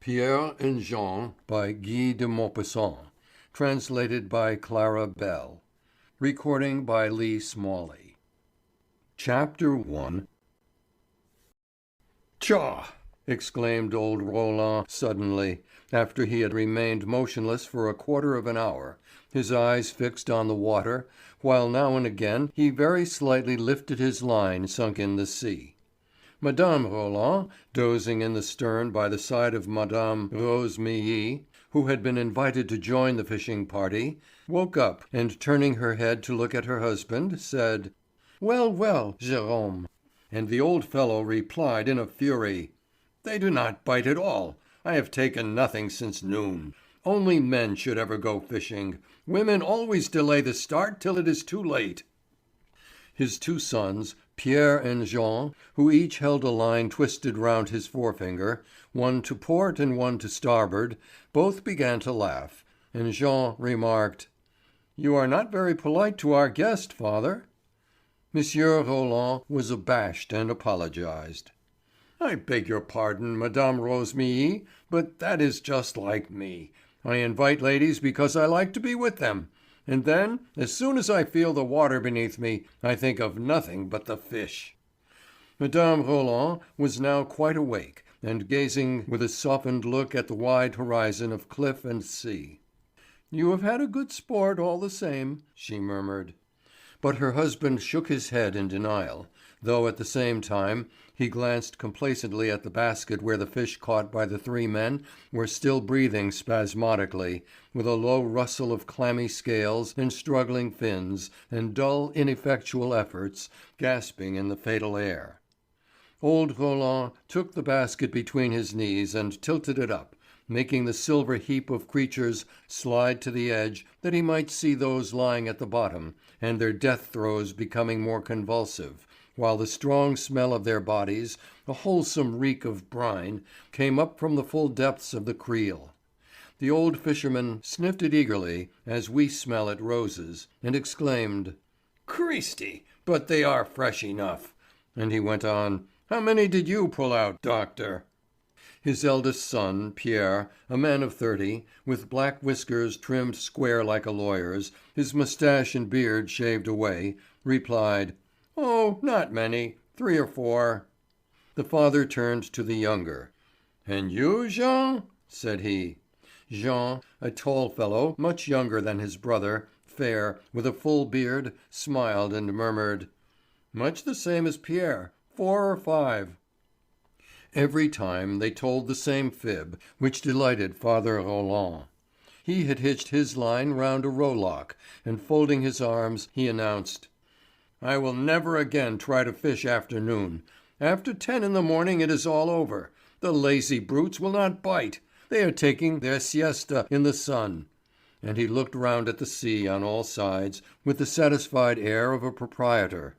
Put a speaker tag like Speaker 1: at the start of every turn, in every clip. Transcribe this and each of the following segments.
Speaker 1: Pierre and Jean by Guy de Maupassant. Translated by Clara Bell. Recording by Lee Smalley. Chapter 1. "Pshaw!" exclaimed old Roland suddenly, after he had remained motionless for a quarter of an hour, his eyes fixed on the water, while now and again he very slightly lifted his line sunk in the sea. Mme. Roland, dozing in the stern by the side of Mme. Rosémilly, who had been invited to join the fishing party, woke up and turning her head to look at her husband, said: "Well, well, Jérôme." And the old fellow replied in a fury: "They do not bite at all. I have taken nothing since noon. Only men should ever go fishing. Women always delay the start till it is too late." His two sons, Pierre and Jean, who each held a line twisted round his forefinger, one to port and one to starboard, both began to laugh, and Jean remarked: "You are not very polite to our guest, father." Monsieur Roland was abashed and apologized. "I beg your pardon, Madame Rosémilly, but that is just like me. I invite ladies because I like to be with them. And then, as soon as I feel the water beneath me, I think of nothing but the fish." Mme. Roland was now quite awake, and gazing with a softened look at the wide horizon of cliff and sea. "You have had a good sport all the same," she murmured. But her husband shook his head in denial, though at the same time he glanced complacently at the basket where the fish caught by the three men were still breathing spasmodically, with a low rustle of clammy scales and struggling fins, and dull, ineffectual efforts, gasping in the fatal air. Old Roland took the basket between his knees and tilted it up, making the silver heap of creatures slide to the edge that he might see those lying at the bottom, and their death throes becoming more convulsive, while the strong smell of their bodies, a wholesome reek of brine, came up from the full depths of the creel. The old fisherman sniffed it eagerly, as we smell at roses, and exclaimed: "Christi, but they are fresh enough!" And he went on: "How many did you pull out, doctor?" His eldest son, Pierre, a man of 30, with black whiskers trimmed square like a lawyer's, his moustache and beard shaved away, replied: "Oh, not many, 3 or 4." The father turned to the younger. "And you, Jean?" said he. Jean, a tall fellow, much younger than his brother, fair, with a full beard, smiled and murmured: "Much the same as Pierre, 4 or 5." Every time they told the same fib, which delighted Father Roland. He had hitched his line round a rowlock, and folding his arms, he announced: "I will never again try to fish after noon. After 10 in the morning it is all over. The lazy brutes will not bite. They are taking their siesta in the sun." And he looked round at the sea on all sides, with the satisfied air of a proprietor.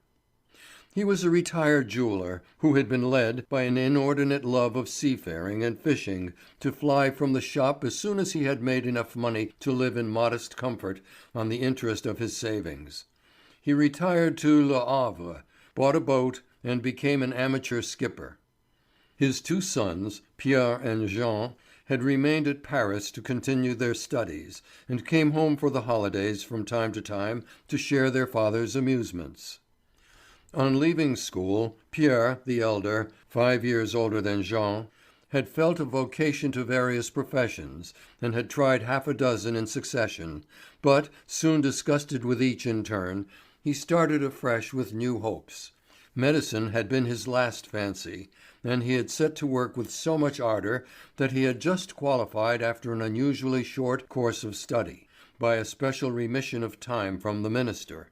Speaker 1: He was a retired jeweller, who had been led, by an inordinate love of seafaring and fishing, to fly from the shop as soon as he had made enough money to live in modest comfort on the interest of his savings. He retired to Le Havre, bought a boat, and became an amateur skipper. His two sons, Pierre and Jean, had remained at Paris to continue their studies, and came home for the holidays from time to time to share their father's amusements. On leaving school, Pierre, the elder, 5 years older than Jean, had felt a vocation to various professions, and had tried half a dozen in succession, but, soon disgusted with each in turn, he started afresh with new hopes. Medicine had been his last fancy, and he had set to work with so much ardour that he had just qualified after an unusually short course of study, by a special remission of time from the minister.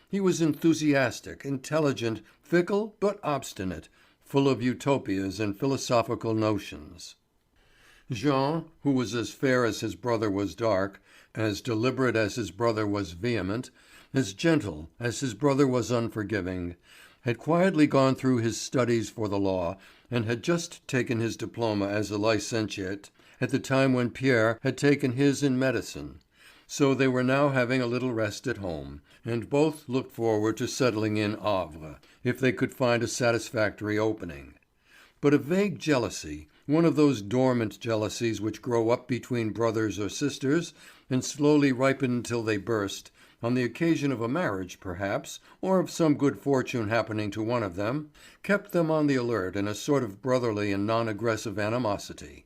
Speaker 1: He was enthusiastic, intelligent, fickle but obstinate, full of utopias and philosophical notions. Jean, who was as fair as his brother was dark, as deliberate as his brother was vehement, as gentle as his brother was unforgiving, had quietly gone through his studies for the law, and had just taken his diploma as a licentiate at the time when Pierre had taken his in medicine. So they were now having a little rest at home, and both looked forward to settling in Havre, if they could find a satisfactory opening. But a vague jealousy, one of those dormant jealousies which grow up between brothers or sisters and slowly ripen until they burst, on the occasion of a marriage perhaps, or of some good fortune happening to one of them, kept them on the alert in a sort of brotherly and non-aggressive animosity.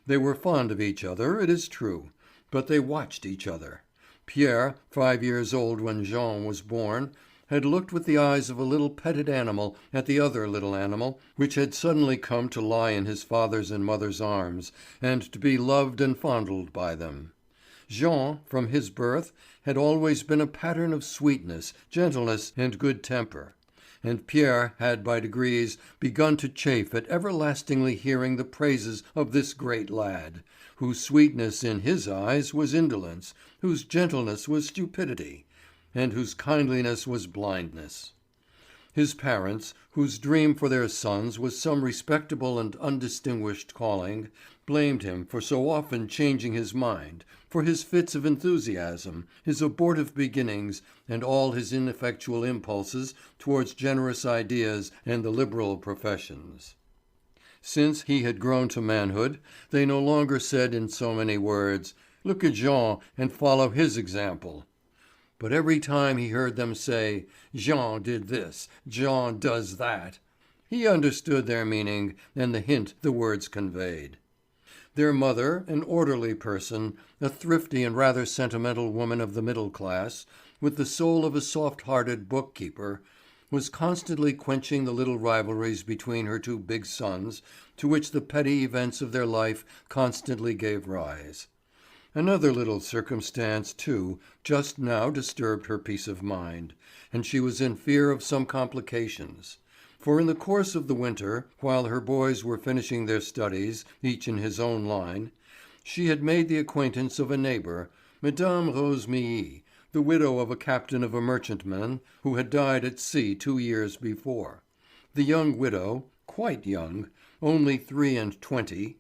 Speaker 1: They were fond of each other, it is true, but they watched each other. Pierre, 5 years old when Jean was born, had looked with the eyes of a little petted animal at the other little animal which had suddenly come to lie in his father's and mother's arms, and to be loved and fondled by them. Jean, from his birth, had always been a pattern of sweetness, gentleness, and good temper, and Pierre had by degrees begun to chafe at everlastingly hearing the praises of this great lad, whose sweetness in his eyes was indolence, whose gentleness was stupidity, and whose kindliness was blindness. His parents, whose dream for their sons was some respectable and undistinguished calling, blamed him for so often changing his mind, for his fits of enthusiasm, his abortive beginnings, and all his ineffectual impulses towards generous ideas and the liberal professions. Since he had grown to manhood, they no longer said in so many words, "Look at Jean and follow his example." But every time he heard them say, "Jean did this, Jean does that," he understood their meaning and the hint the words conveyed. Their mother, an orderly person, a thrifty and rather sentimental woman of the middle class, with the soul of a soft-hearted bookkeeper, was constantly quenching the little rivalries between her two big sons, to which the petty events of their life constantly gave rise. Another little circumstance, too, just now disturbed her peace of mind, and she was in fear of some complications. For in the course of the winter, while her boys were finishing their studies, each in his own line, she had made the acquaintance of a neighbour, Madame Rosémilly, the widow of a captain of a merchantman who had died at sea 2 years before. The young widow, quite young, only 23,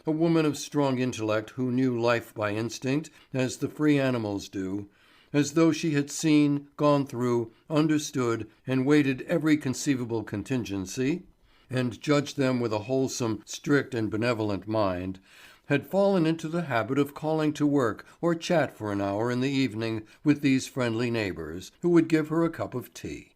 Speaker 1: a woman of strong intellect who knew life by instinct as the free animals do, as though she had seen, gone through, understood, and weighted every conceivable contingency, and judged them with a wholesome, strict and benevolent mind, had fallen into the habit of calling to work or chat for an hour in the evening with these friendly neighbours, who would give her a cup of tea.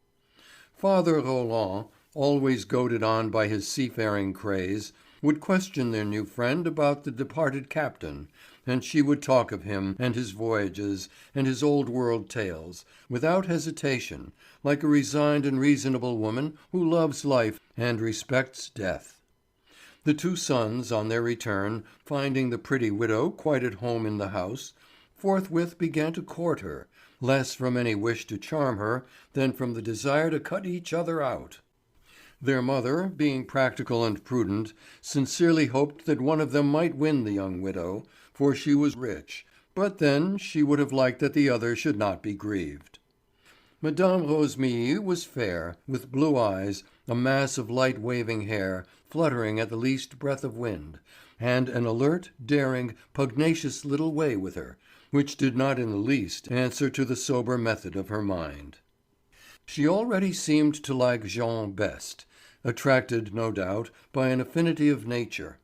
Speaker 1: Father Roland, always goaded on by his seafaring craze, would question their new friend about the departed captain, and she would talk of him and his voyages and his old-world tales, without hesitation, like a resigned and reasonable woman who loves life and respects death. The two sons, on their return, finding the pretty widow quite at home in the house, forthwith began to court her, less from any wish to charm her than from the desire to cut each other out. Their mother, being practical and prudent, sincerely hoped that one of them might win the young widow, for she was rich, but then she would have liked that the other should not be grieved. Madame Rosémilly was fair, with blue eyes, a mass of light waving hair, fluttering at the least breath of wind, and an alert, daring, pugnacious little way with her, which did not in the least answer to the sober method of her mind. She already seemed to like Jean best, attracted, no doubt, by an affinity of nature.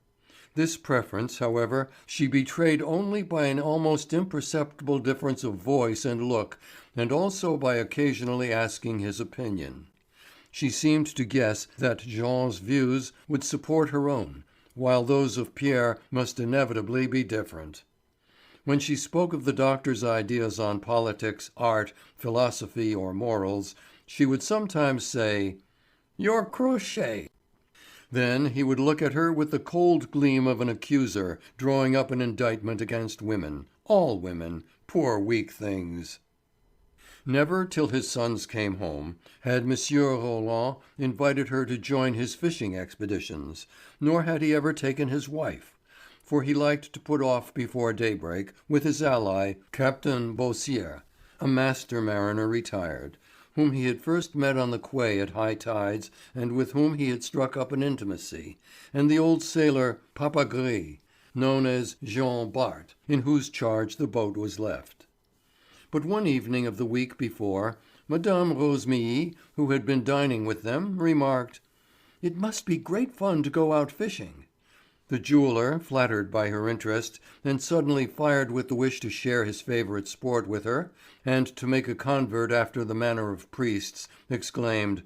Speaker 1: This preference, however, she betrayed only by an almost imperceptible difference of voice and look, and also by occasionally asking his opinion. She seemed to guess that Jean's views would support her own, while those of Pierre must inevitably be different. When she spoke of the doctor's ideas on politics, art, philosophy, or morals, she would sometimes say, "Your crochet." Then he would look at her with the cold gleam of an accuser drawing up an indictment against women, all women, poor weak things. Never till his sons came home had Monsieur Roland invited her to join his fishing expeditions, nor had he ever taken his wife, for he liked to put off before daybreak with his ally, Captain Beausier, a master mariner retired, whom he had first met on the quay at high tides and with whom he had struck up an intimacy, and the old sailor Papagris, known as Jean Bart, in whose charge the boat was left. But one evening of the week before, Madame Rosémilly, who had been dining with them, remarked, "It must be great fun to go out fishing." The jeweler, flattered by her interest, and suddenly fired with the wish to share his favourite sport with her, and to make a convert after the manner of priests, exclaimed: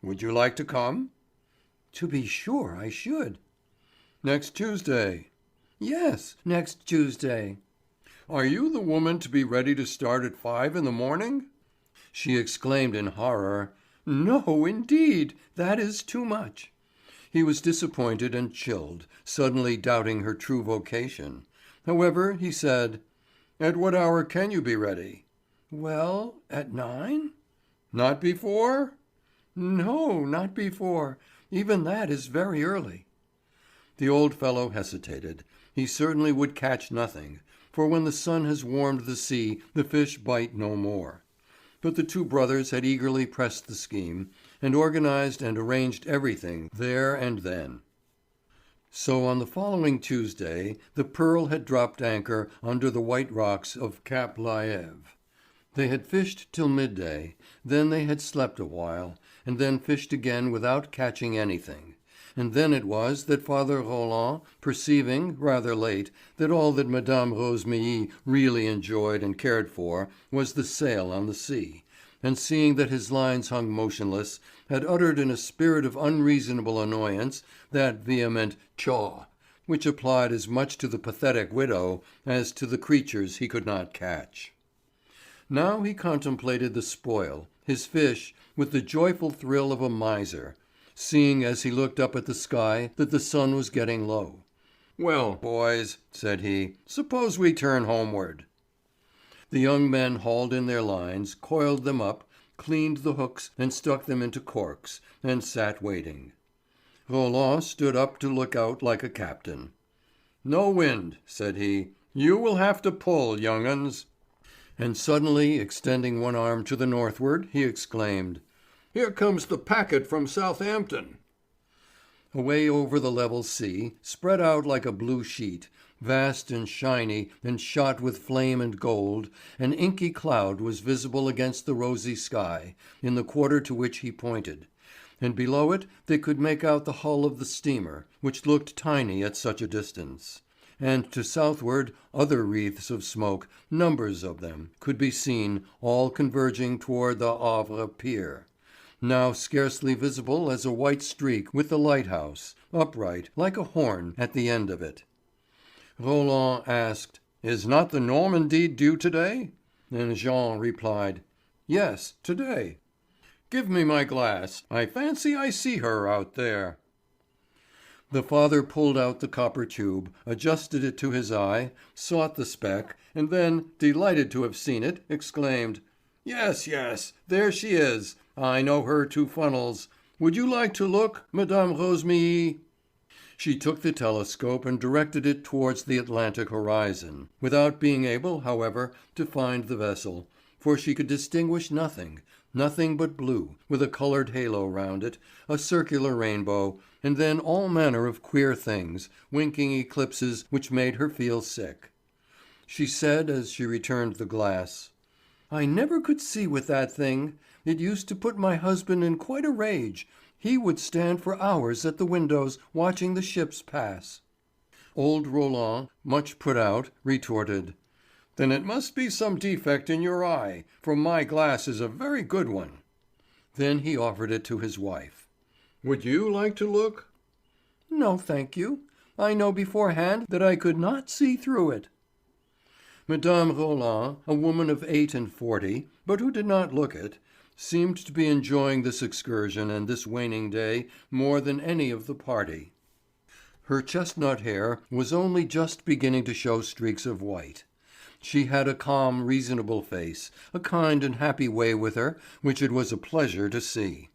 Speaker 1: "Would you like to come?" "To be sure I should." "Next Tuesday?" "Yes, next Tuesday." "Are you the woman to be ready to start at 5 in the morning?" She exclaimed in horror: "No, indeed, that is too much." He was disappointed and chilled, suddenly doubting her true vocation. However, he said: "At what hour can you be ready?" "Well, at 9." "Not before?" "No, not before. Even that is very early." The old fellow hesitated. He certainly would catch nothing, for when the sun has warmed the sea the fish bite no more. But the two brothers had eagerly pressed the scheme, and organized and arranged everything there and then. So on the following Tuesday the Pearl had dropped anchor under the white rocks of Cap Lièvre. They had fished till midday, then they had slept a while, and then fished again without catching anything. And then it was that Father Roland, perceiving, rather late, that all that Mme. Rosémilly really enjoyed and cared for was the sail on the sea, and seeing that his lines hung motionless, had uttered in a spirit of unreasonable annoyance that vehement "Chaw!" which applied as much to the pathetic widow as to the creatures he could not catch. Now he contemplated the spoil, his fish, with the joyful thrill of a miser, seeing as he looked up at the sky that the sun was getting low. "Well, boys," said he, "suppose we turn homeward." The young men hauled in their lines, coiled them up, cleaned the hooks and stuck them into corks, and sat waiting. Roland stood up to look out like a captain. "No wind," said he. "You will have to pull, young 'uns." And suddenly extending one arm to the northward, he exclaimed: "Here comes the packet from Southampton." Away over the level sea, spread out like a blue sheet, vast and shiny and shot with flame and gold, an inky cloud was visible against the rosy sky, in the quarter to which he pointed, and below it they could make out the hull of the steamer, which looked tiny at such a distance. And to southward other wreaths of smoke, numbers of them, could be seen, all converging toward the Havre pier, now scarcely visible as a white streak with the lighthouse, upright, like a horn, at the end of it. Roland asked: "Is not the Normandie due today?" And Jean replied: "Yes, today." "Give me my glass. I fancy I see her out there." The father pulled out the copper tube, adjusted it to his eye, sought the speck, and then, delighted to have seen it, exclaimed: "Yes, yes, there she is. I know her to funnels. Would you like to look, Mme. Rosémilly?" She took the telescope and directed it towards the Atlantic horizon, without being able, however, to find the vessel, for she could distinguish nothing, nothing but blue, with a coloured halo round it, a circular rainbow, and then all manner of queer things, winking eclipses which made her feel sick. She said as she returned the glass: "I never could see with that thing. It used to put my husband in quite a rage. He would stand for hours at the windows watching the ships pass." Old Roland, much put out, retorted: "Then it must be some defect in your eye, for my glass is a very good one." Then he offered it to his wife. "Would you like to look?" "No, thank you. I know beforehand that I could not see through it." Mme. Roland, a woman of 48, but who did not look it, seemed to be enjoying this excursion and this waning day more than any of the party. Her chestnut hair was only just beginning to show streaks of white. She had a calm, reasonable face, a kind and happy way with her which it was a pleasure to see.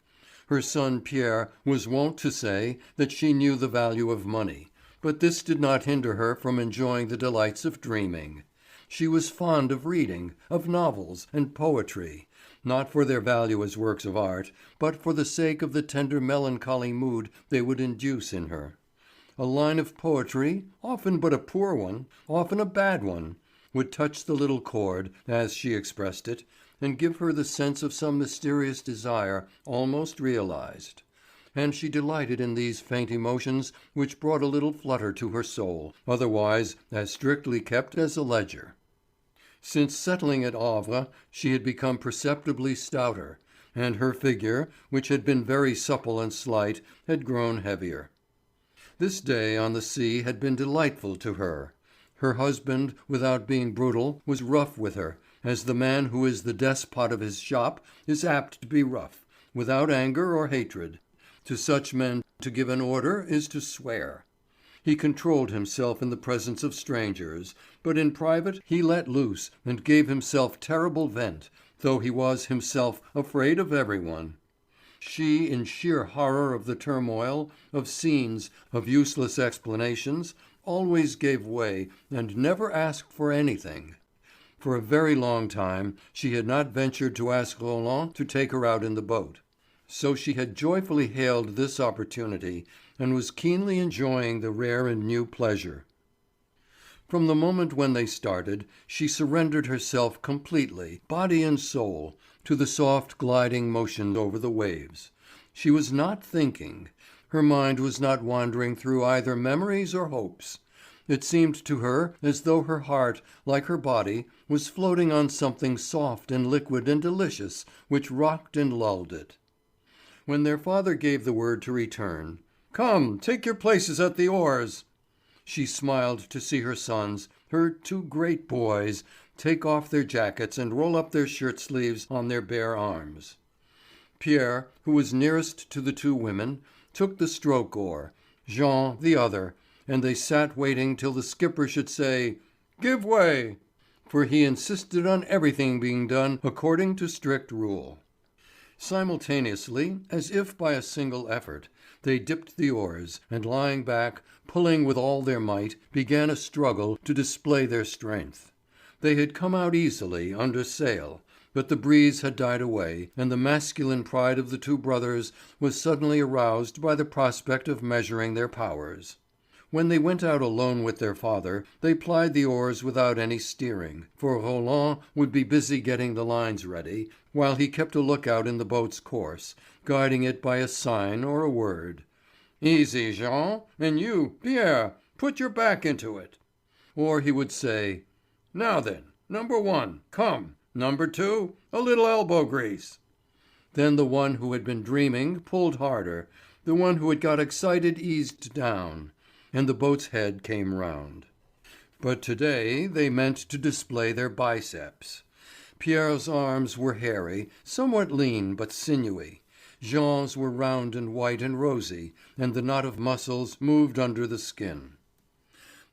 Speaker 1: Her son Pierre was wont to say that she knew the value of money, but this did not hinder her from enjoying the delights of dreaming. She was fond of reading, of novels and poetry, not for their value as works of art, but for the sake of the tender melancholy mood they would induce in her. A line of poetry, often but a poor one, often a bad one, would touch the little chord, as she expressed it, and give her the sense of some mysterious desire almost realized. and she delighted in these faint emotions which brought a little flutter to her soul, otherwise as strictly kept as a ledger. Since settling at Havre she had become perceptibly stouter, and her figure, which had been very supple and slight, had grown heavier. This day on the sea had been delightful to her. Her husband, without being brutal, was rough with her, as the man who is the despot of his shop is apt to be rough, without anger or hatred. To such men to give an order is to swear. He controlled himself in the presence of strangers, but in private he let loose and gave himself terrible vent, though he was himself afraid of everyone. She, in sheer horror of the turmoil, of scenes, of useless explanations, always gave way and never asked for anything. For a very long time she had not ventured to ask Roland to take her out in the boat. So she had joyfully hailed this opportunity, and was keenly enjoying the rare and new pleasure. From the moment when they started, she surrendered herself completely, body and soul, to the soft gliding motion over the waves. She was not thinking. Her mind was not wandering through either memories or hopes. It seemed to her as though her heart, like her body, was floating on something soft and liquid and delicious, which rocked and lulled it. When their father gave the word to return, "Come, take your places at the oars," she smiled to see her sons, her two great boys, take off their jackets and roll up their shirt sleeves on their bare arms. Pierre, who was nearest to the two women, took the stroke oar, Jean the other, and they sat waiting till the skipper should say, "Give way," for he insisted on everything being done according to strict rule. Simultaneously, as if by a single effort, they dipped the oars, and lying back, pulling with all their might, began a struggle to display their strength. They had come out easily, under sail, but the breeze had died away, and the masculine pride of the two brothers was suddenly aroused by the prospect of measuring their powers. When they went out alone with their father, they plied the oars without any steering, for Roland would be busy getting the lines ready, while he kept a lookout in the boat's course, guiding it by a sign or a word. "Easy, Jean, and you, Pierre, put your back into it." Or he would say, "Now then, number one, come, number two, a little elbow grease." Then the one who had been dreaming pulled harder, the one who had got excited eased down, and the boat's head came round. But today they meant to display their biceps. Pierre's arms were hairy, somewhat lean but sinewy. Jean's were round and white and rosy, and the knot of muscles moved under the skin.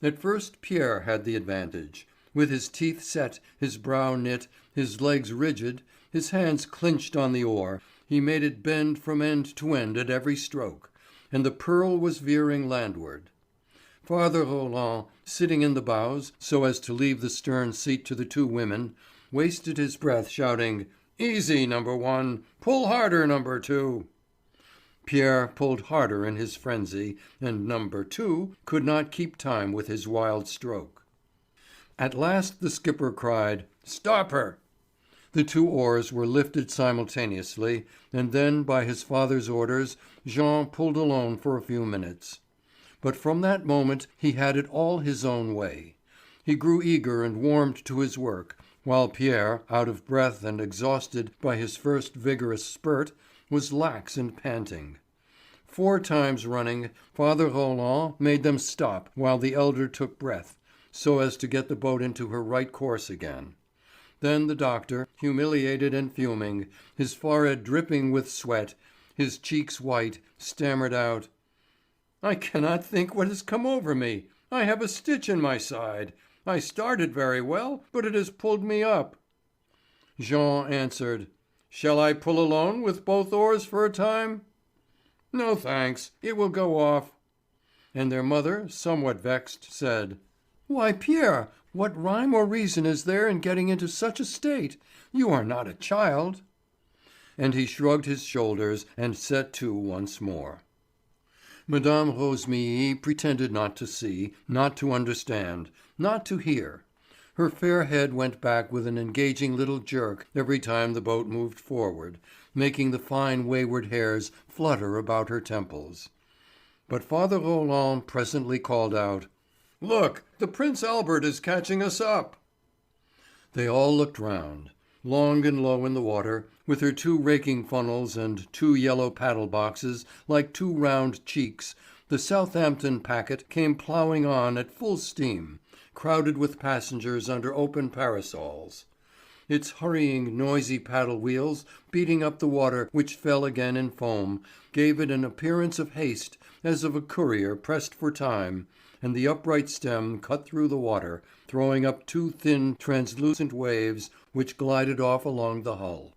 Speaker 1: At first Pierre had the advantage. With his teeth set, his brow knit, his legs rigid, his hands clinched on the oar, he made it bend from end to end at every stroke, and the Pearl was veering landward. Father Roland, sitting in the bows, so as to leave the stern seat to the two women, wasted his breath shouting, "Easy, number one! Pull harder, number two!" Pierre pulled harder in his frenzy, and number two could not keep time with his wild stroke. At last the skipper cried, "Stop her!" The two oars were lifted simultaneously, and then by his father's orders Jean pulled alone for a few minutes. But from that moment he had it all his own way. He grew eager and warmed to his work, while Pierre, out of breath and exhausted by his first vigorous spurt, was lax and panting. 4 times running, Father Roland made them stop while the elder took breath, so as to get the boat into her right course again. Then the doctor, humiliated and fuming, his forehead dripping with sweat, his cheeks white, stammered out: "I cannot think what has come over me. I have a stitch in my side. I started very well, but it has pulled me up." Jean answered: "Shall I pull alone with both oars for a time?" "No, thanks. It will go off." And their mother, somewhat vexed, said: "Why, Pierre, what rhyme or reason is there in getting into such a state? You are not a child." And he shrugged his shoulders and set to once more. Mme. Rosémilly pretended not to see, not to understand, not to hear. Her fair head went back with an engaging little jerk every time the boat moved forward, making the fine wayward hairs flutter about her temples. But Father Roland presently called out, "Look, the Prince Albert is catching us up!" They all looked round. Long and low in the water, with her two raking funnels and two yellow paddle boxes like two round cheeks, the Southampton packet came ploughing on at full steam, crowded with passengers under open parasols. Its hurrying, noisy paddle wheels beating up the water which fell again in foam, gave it an appearance of haste as of a courier pressed for time, and the upright stem cut through the water, throwing up two thin translucent waves which glided off along the hull.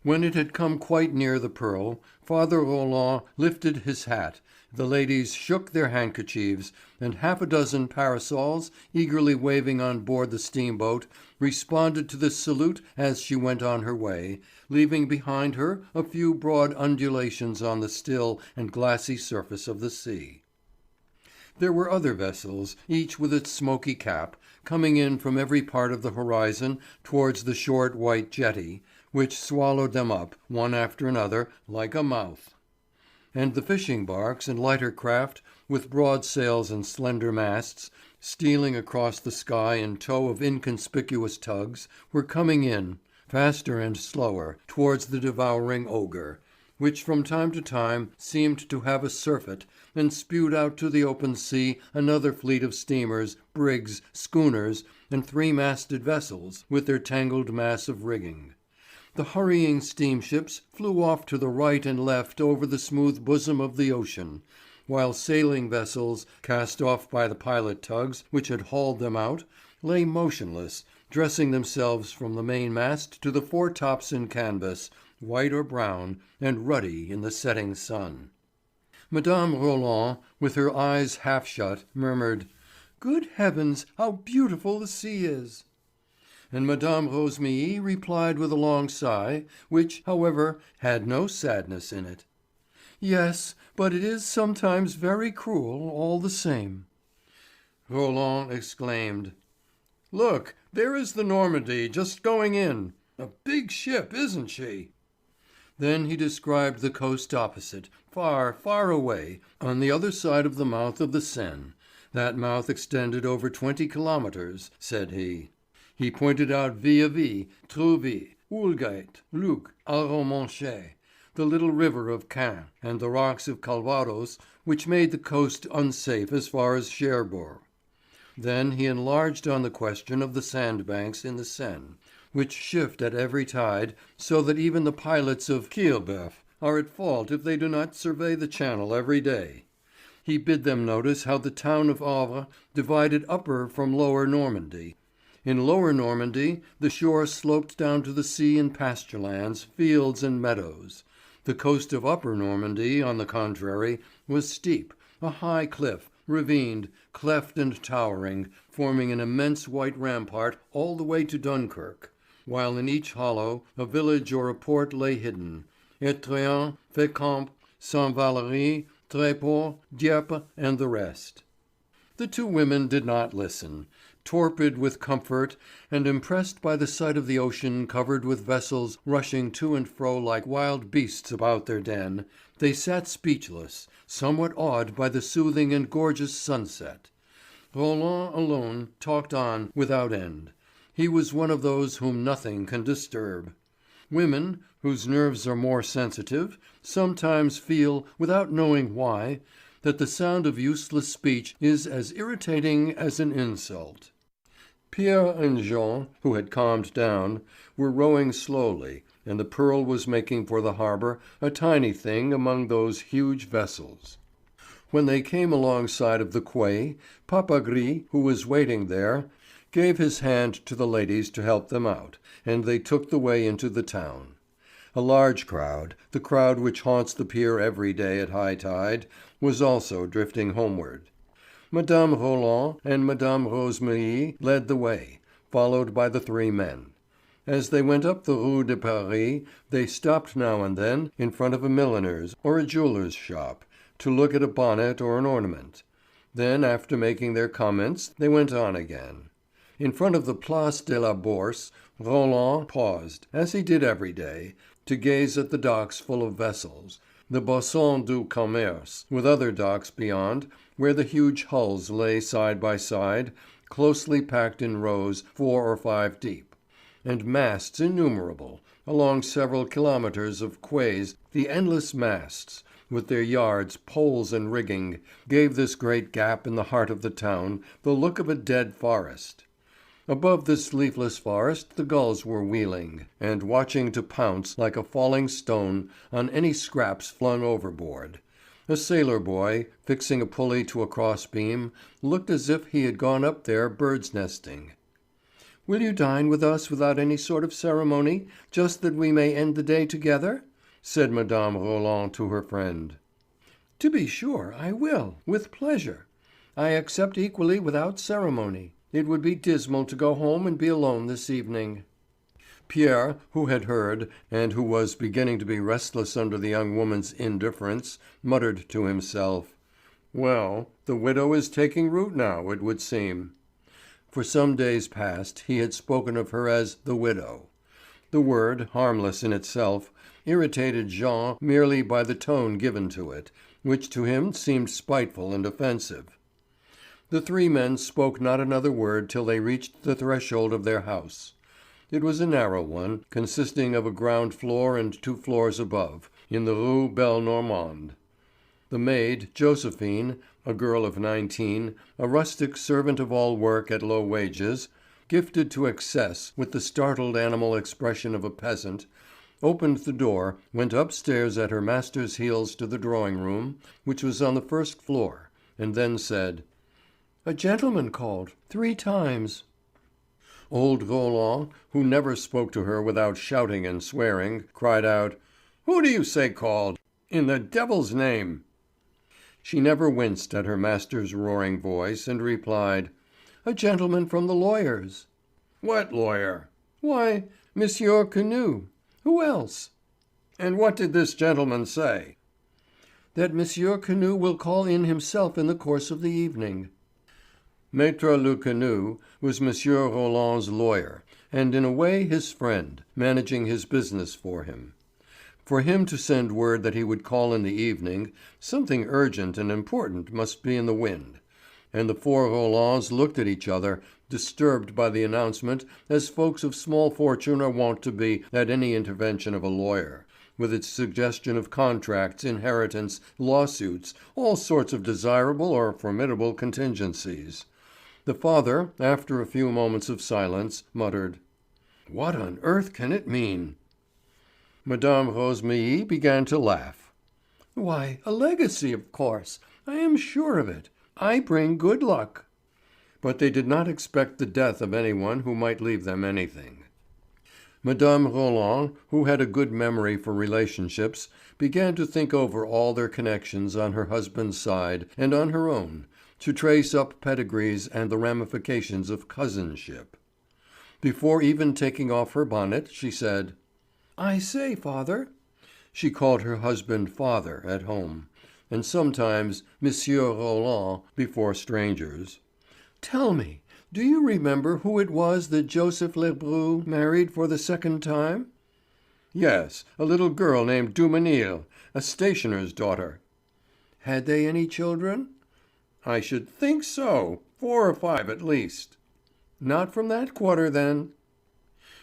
Speaker 1: When it had come quite near the Pearl, Father Roland lifted his hat, the ladies shook their handkerchiefs, and half a dozen parasols, eagerly waving on board the steamboat, responded to this salute as she went on her way, leaving behind her a few broad undulations on the still and glassy surface of the sea. There were other vessels, each with its smoky cap, coming in from every part of the horizon towards the short white jetty, which swallowed them up, one after another, like a mouth. And the fishing barks and lighter craft, with broad sails and slender masts, stealing across the sky in tow of inconspicuous tugs, were coming in, faster and slower, towards the devouring ogre, which from time to time seemed to have a surfeit and spewed out to the open sea another fleet of steamers, brigs, schooners, and three-masted vessels with their tangled mass of rigging. The hurrying steamships flew off to the right and left over the smooth bosom of the ocean, while sailing vessels, cast off by the pilot tugs which had hauled them out, lay motionless, dressing themselves from the mainmast to the foretops in canvas, white or brown, and ruddy in the setting sun. Madame Roland, with her eyes half shut, murmured, "Good heavens, how beautiful the sea is!" And Madame Rosémilly replied with a long sigh, which, however, had no sadness in it. "Yes, but it is sometimes very cruel, all the same." Roland exclaimed, "Look, there is the Normandy just going in. A big ship, isn't she?" Then he described the coast opposite, far, far away, on the other side of the mouth of the Seine. That mouth extended over 20 kilometres, said he. He pointed out Vieilleville, Trouville, Houlgate, Luc, Arromanches, the little river of Caen, and the rocks of Calvados, which made the coast unsafe as far as Cherbourg. Then he enlarged on the question of the sandbanks in the Seine, which shift at every tide, so that even the pilots of Quillebœuf are at fault if they do not survey the channel every day. He bid them notice how the town of Havre divided upper from lower Normandy. In lower Normandy the shore sloped down to the sea in pasture lands, fields and meadows. The coast of upper Normandy, on the contrary, was steep, a high cliff, ravined, cleft and towering, forming an immense white rampart all the way to Dunkirk, while in each hollow a village or a port lay hidden: Étretat, Fécamp, Saint-Valery, Tréport, Dieppe, and the rest. The two women did not listen. Torpid with comfort and impressed by the sight of the ocean covered with vessels rushing to and fro like wild beasts about their den, they sat speechless, somewhat awed by the soothing and gorgeous sunset. Roland alone talked on without end. He was one of those whom nothing can disturb. Women, whose nerves are more sensitive, sometimes feel, without knowing why, that the sound of useless speech is as irritating as an insult. Pierre and Jean, who had calmed down, were rowing slowly, and the Pearl was making for the harbour, a tiny thing among those huge vessels. When they came alongside of the quay, Papagris, who was waiting there, gave his hand to the ladies to help them out, and they took the way into the town. A large crowd, the crowd which haunts the pier every day at high tide, was also drifting homeward. Madame Roland and Madame Rosémilly led the way, followed by the three men. As they went up the Rue de Paris, they stopped now and then in front of a milliner's or a jeweller's shop, to look at a bonnet or an ornament. Then, after making their comments, they went on again. In front of the Place de la Bourse, Roland paused, as he did every day, to gaze at the docks full of vessels, the Bassin du Commerce, with other docks beyond, where the huge hulls lay side by side, closely packed in rows 4 or 5 deep, and masts innumerable, along several kilometres of quays. The endless masts, with their yards, poles and rigging, gave this great gap in the heart of the town the look of a dead forest. Above this leafless forest the gulls were wheeling, and watching to pounce like a falling stone on any scraps flung overboard. A sailor boy, fixing a pulley to a cross beam, looked as if he had gone up there bird's nesting. "Will you dine with us without any sort of ceremony, just that we may end the day together?" said Mme. Roland to her friend. "To be sure, I will, with pleasure. I accept equally without ceremony. It would be dismal to go home and be alone this evening." Pierre, who had heard, and who was beginning to be restless under the young woman's indifference, muttered to himself: "Well, the widow is taking root now, it would seem." For some days past he had spoken of her as the widow. The word, harmless in itself, irritated Jean merely by the tone given to it, which to him seemed spiteful and offensive. The three men spoke not another word till they reached the threshold of their house. It was a narrow one, consisting of a ground floor and 2 floors above, in the Rue Belle Normande. The maid, Josephine, a girl of 19, a rustic servant of all work at low wages, gifted to excess with the startled animal expression of a peasant, opened the door, went upstairs at her master's heels to the drawing-room, which was on the 1st floor, and then said: "A gentleman called 3 times." Old Roland, who never spoke to her without shouting and swearing, cried out: "Who do you say called? In the devil's name!" She never winced at her master's roaring voice, and replied: "A gentleman from the lawyer's." "What lawyer?" "Why, Monsieur Quenu. Who else?" "And what did this gentleman say?" "That Monsieur Quenu will call in himself in the course of the evening." Maître Lecanu was Monsieur Roland's lawyer, and in a way his friend, managing his business for him. For him to send word that he would call in the evening, something urgent and important must be in the wind; and the 4 Rolands looked at each other, disturbed by the announcement, as folks of small fortune are wont to be at any intervention of a lawyer, with its suggestion of contracts, inheritance, lawsuits, all sorts of desirable or formidable contingencies. The father, after a few moments of silence, muttered: "What on earth can it mean?" Mme. Rosémilly began to laugh. "Why, a legacy, of course. I am sure of it. I bring good luck." But they did not expect the death of any one who might leave them anything. Mme. Roland, who had a good memory for relationships, began to think over all their connections on her husband's side and on her own, to trace up pedigrees and the ramifications of cousinship. Before even taking off her bonnet, she said: "I say, father." She called her husband father at home, and sometimes Monsieur Roland before strangers. "Tell me, do you remember who it was that Joseph Lebrun married for the 2nd time?" "Yes, a little girl named Dumenil, a stationer's daughter." "Had they any children?" "I should think so. 4 or 5 at least." "Not from that quarter, then?"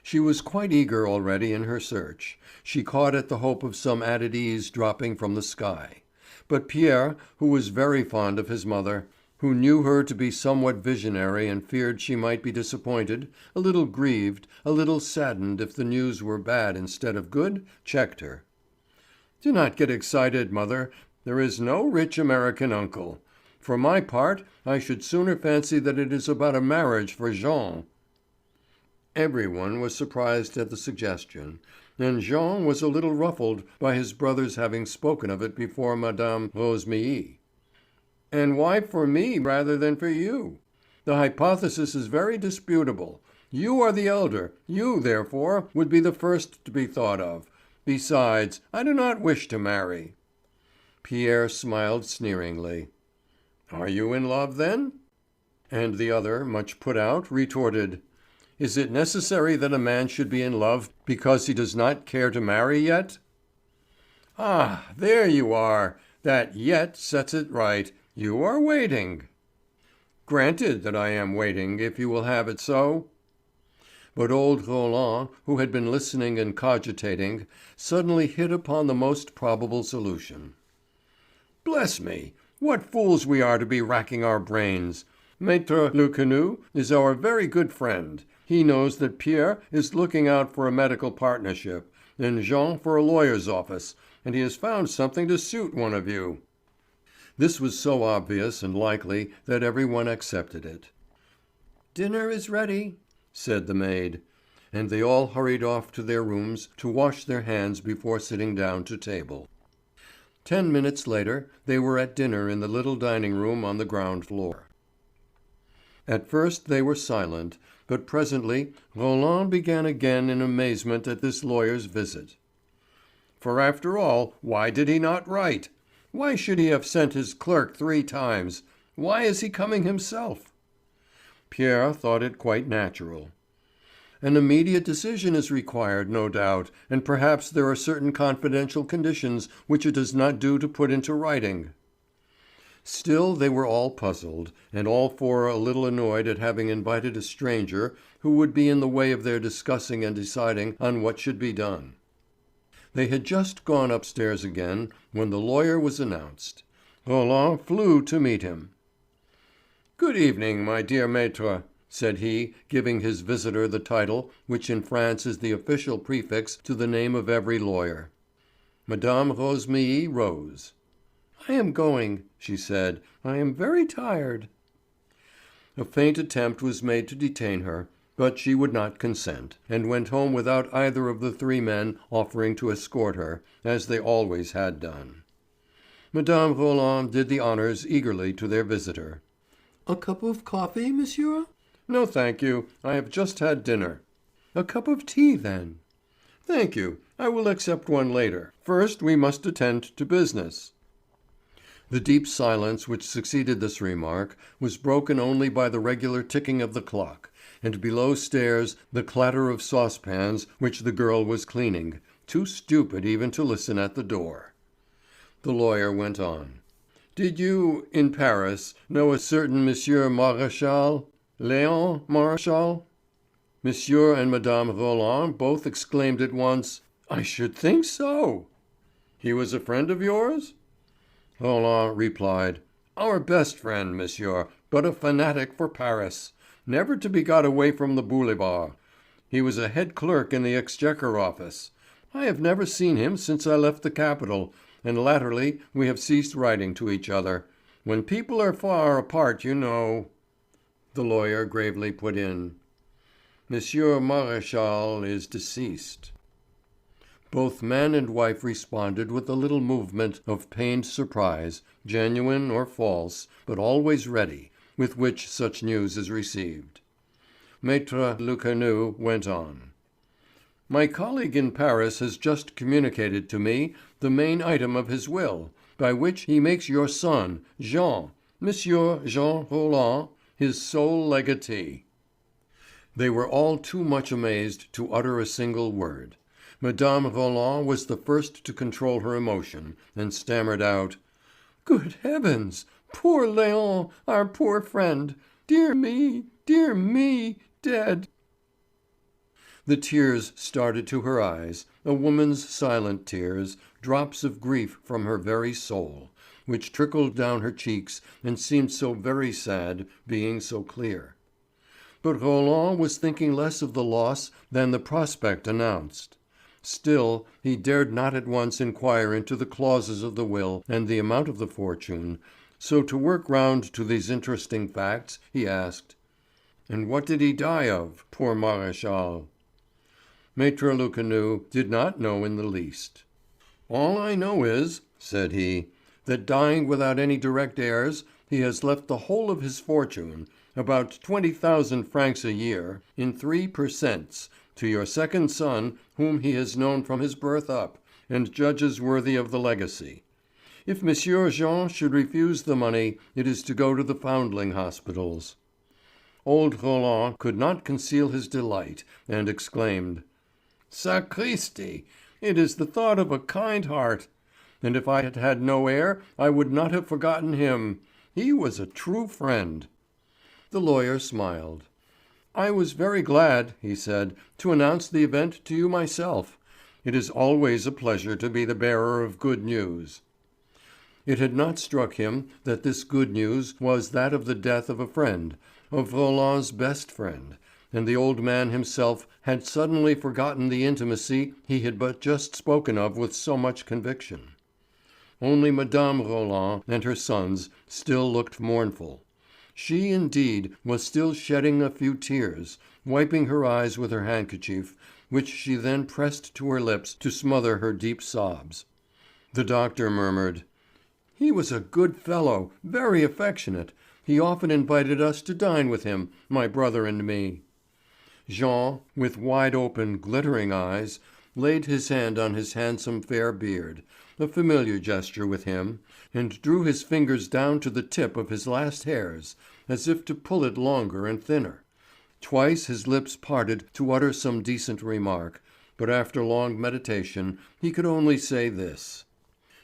Speaker 1: She was quite eager already in her search. She caught at the hope of some added ease dropping from the sky. But Pierre, who was very fond of his mother, who knew her to be somewhat visionary and feared she might be disappointed, a little grieved, a little saddened if the news were bad instead of good, checked her. "Do not get excited, mother. There is no rich American uncle. For my part, I should sooner fancy that it is about a marriage for Jean." Every one was surprised at the suggestion, and Jean was a little ruffled by his brother's having spoken of it before Mme. Rosémilly. "And why for me rather than for you? The hypothesis is very disputable. You are the elder; you, therefore, would be the first to be thought of. Besides, I do not wish to marry." Pierre smiled sneeringly. "Are you in love, then?" And the other, much put out, retorted: Is it necessary that a man should be in love because he does not care to marry yet? Ah, there you are. That yet sets it right. You are waiting. Granted that I am waiting, if you will have it so. But old Roland, who had been listening and cogitating, suddenly hit upon the most probable solution. Bless me! What fools we are to be racking our brains! Maître Lecanu is our very good friend. He knows that Pierre is looking out for a medical partnership, and Jean for a lawyer's office, and he has found something to suit one of you. This was so obvious and likely that everyone accepted it. "Dinner is ready," said the maid, and they all hurried off to their rooms to wash their hands before sitting down to table. 10 minutes later they were at dinner in the little dining room on the ground floor. At first they were silent, but presently Roland began again in amazement at this lawyer's visit. For after all, why did he not write? Why should he have sent his clerk 3 times? Why is he coming himself? Pierre thought it quite natural. An immediate decision is required, no doubt, and perhaps there are certain confidential conditions which it does not do to put into writing. Still they were all puzzled, and all 4 a little annoyed at having invited a stranger who would be in the way of their discussing and deciding on what should be done. They had just gone upstairs again when the lawyer was announced. Roland flew to meet him. "Good evening, my dear maître," said he, giving his visitor the title which in France is the official prefix to the name of every lawyer. Madame Rosémilly rose. "I am going," she said. "I am very tired." A faint attempt was made to detain her, but she would not consent, and went home without either of the 3 men offering to escort her, as they always had done. Mme. Roland did the honours eagerly to their visitor. "A cup of coffee, monsieur?" "No, thank you. I have just had dinner." "A cup of tea, then?" "Thank you. I will accept one later. First we must attend to business." The deep silence which succeeded this remark was broken only by the regular ticking of the clock, and below stairs the clatter of saucepans which the girl was cleaning, too stupid even to listen at the door. The lawyer went on. "Did you, in Paris, know a certain Monsieur Maréchal? Léon Maréchal?" Monsieur and Madame Roland both exclaimed at once, "I should think so!" "He was a friend of yours?" Roland replied, "Our best friend, monsieur, but a fanatic for Paris, never to be got away from the boulevard. He was a head clerk in the Exchequer office. I have never seen him since I left the capital, and latterly we have ceased writing to each other. When people are far apart, you know—" The lawyer gravely put in, "Monsieur Maréchal is deceased." Both man and wife responded with a little movement of pained surprise, genuine or false, but always ready, with which such news is received. Maître Lecanu went on. "My colleague in Paris has just communicated to me the main item of his will, by which he makes your son, Jean, Monsieur Jean Roland, his sole legatee." They were all too much amazed to utter a single word. Madame Roland was the first to control her emotion, and stammered out: "Good heavens! Poor Léon, our poor friend! Dear me, dead!" The tears started to her eyes, a woman's silent tears, drops of grief from her very soul, which trickled down her cheeks and seemed so very sad, being so clear. But Roland was thinking less of the loss than the prospect announced. Still, he dared not at once inquire into the clauses of the will and the amount of the fortune, so to work round to these interesting facts, he asked: "And what did he die of, poor Maréchal?" Maître Lecanu did not know in the least. "All I know is," said he, "that dying without any direct heirs, he has left the whole of his fortune, about 20,000 francs a year, in 3 per cents, to your second son, whom he has known from his birth up, and judges worthy of the legacy. If Monsieur Jean should refuse the money, it is to go to the foundling hospitals." Old Roland could not conceal his delight, and exclaimed: "Sacristi! It is the thought of a kind heart. And if I had had no heir, I would not have forgotten him. He was a true friend." The lawyer smiled. "I was very glad," he said, "to announce the event to you myself. It is always a pleasure to be the bearer of good news." It had not struck him that this good news was that of the death of a friend, of Roland's best friend, and the old man himself had suddenly forgotten the intimacy he had but just spoken of with so much conviction. Only Mme. Roland and her sons still looked mournful. She, indeed, was still shedding a few tears, wiping her eyes with her handkerchief, which she then pressed to her lips to smother her deep sobs. The doctor murmured: "He was a good fellow, very affectionate. He often invited us to dine with him, my brother and me." Jean, with wide open, glittering eyes, laid his hand on his handsome fair beard, a familiar gesture with him, and drew his fingers down to the tip of his last hairs, as if to pull it longer and thinner. Twice his lips parted to utter some decent remark, but after long meditation he could only say this: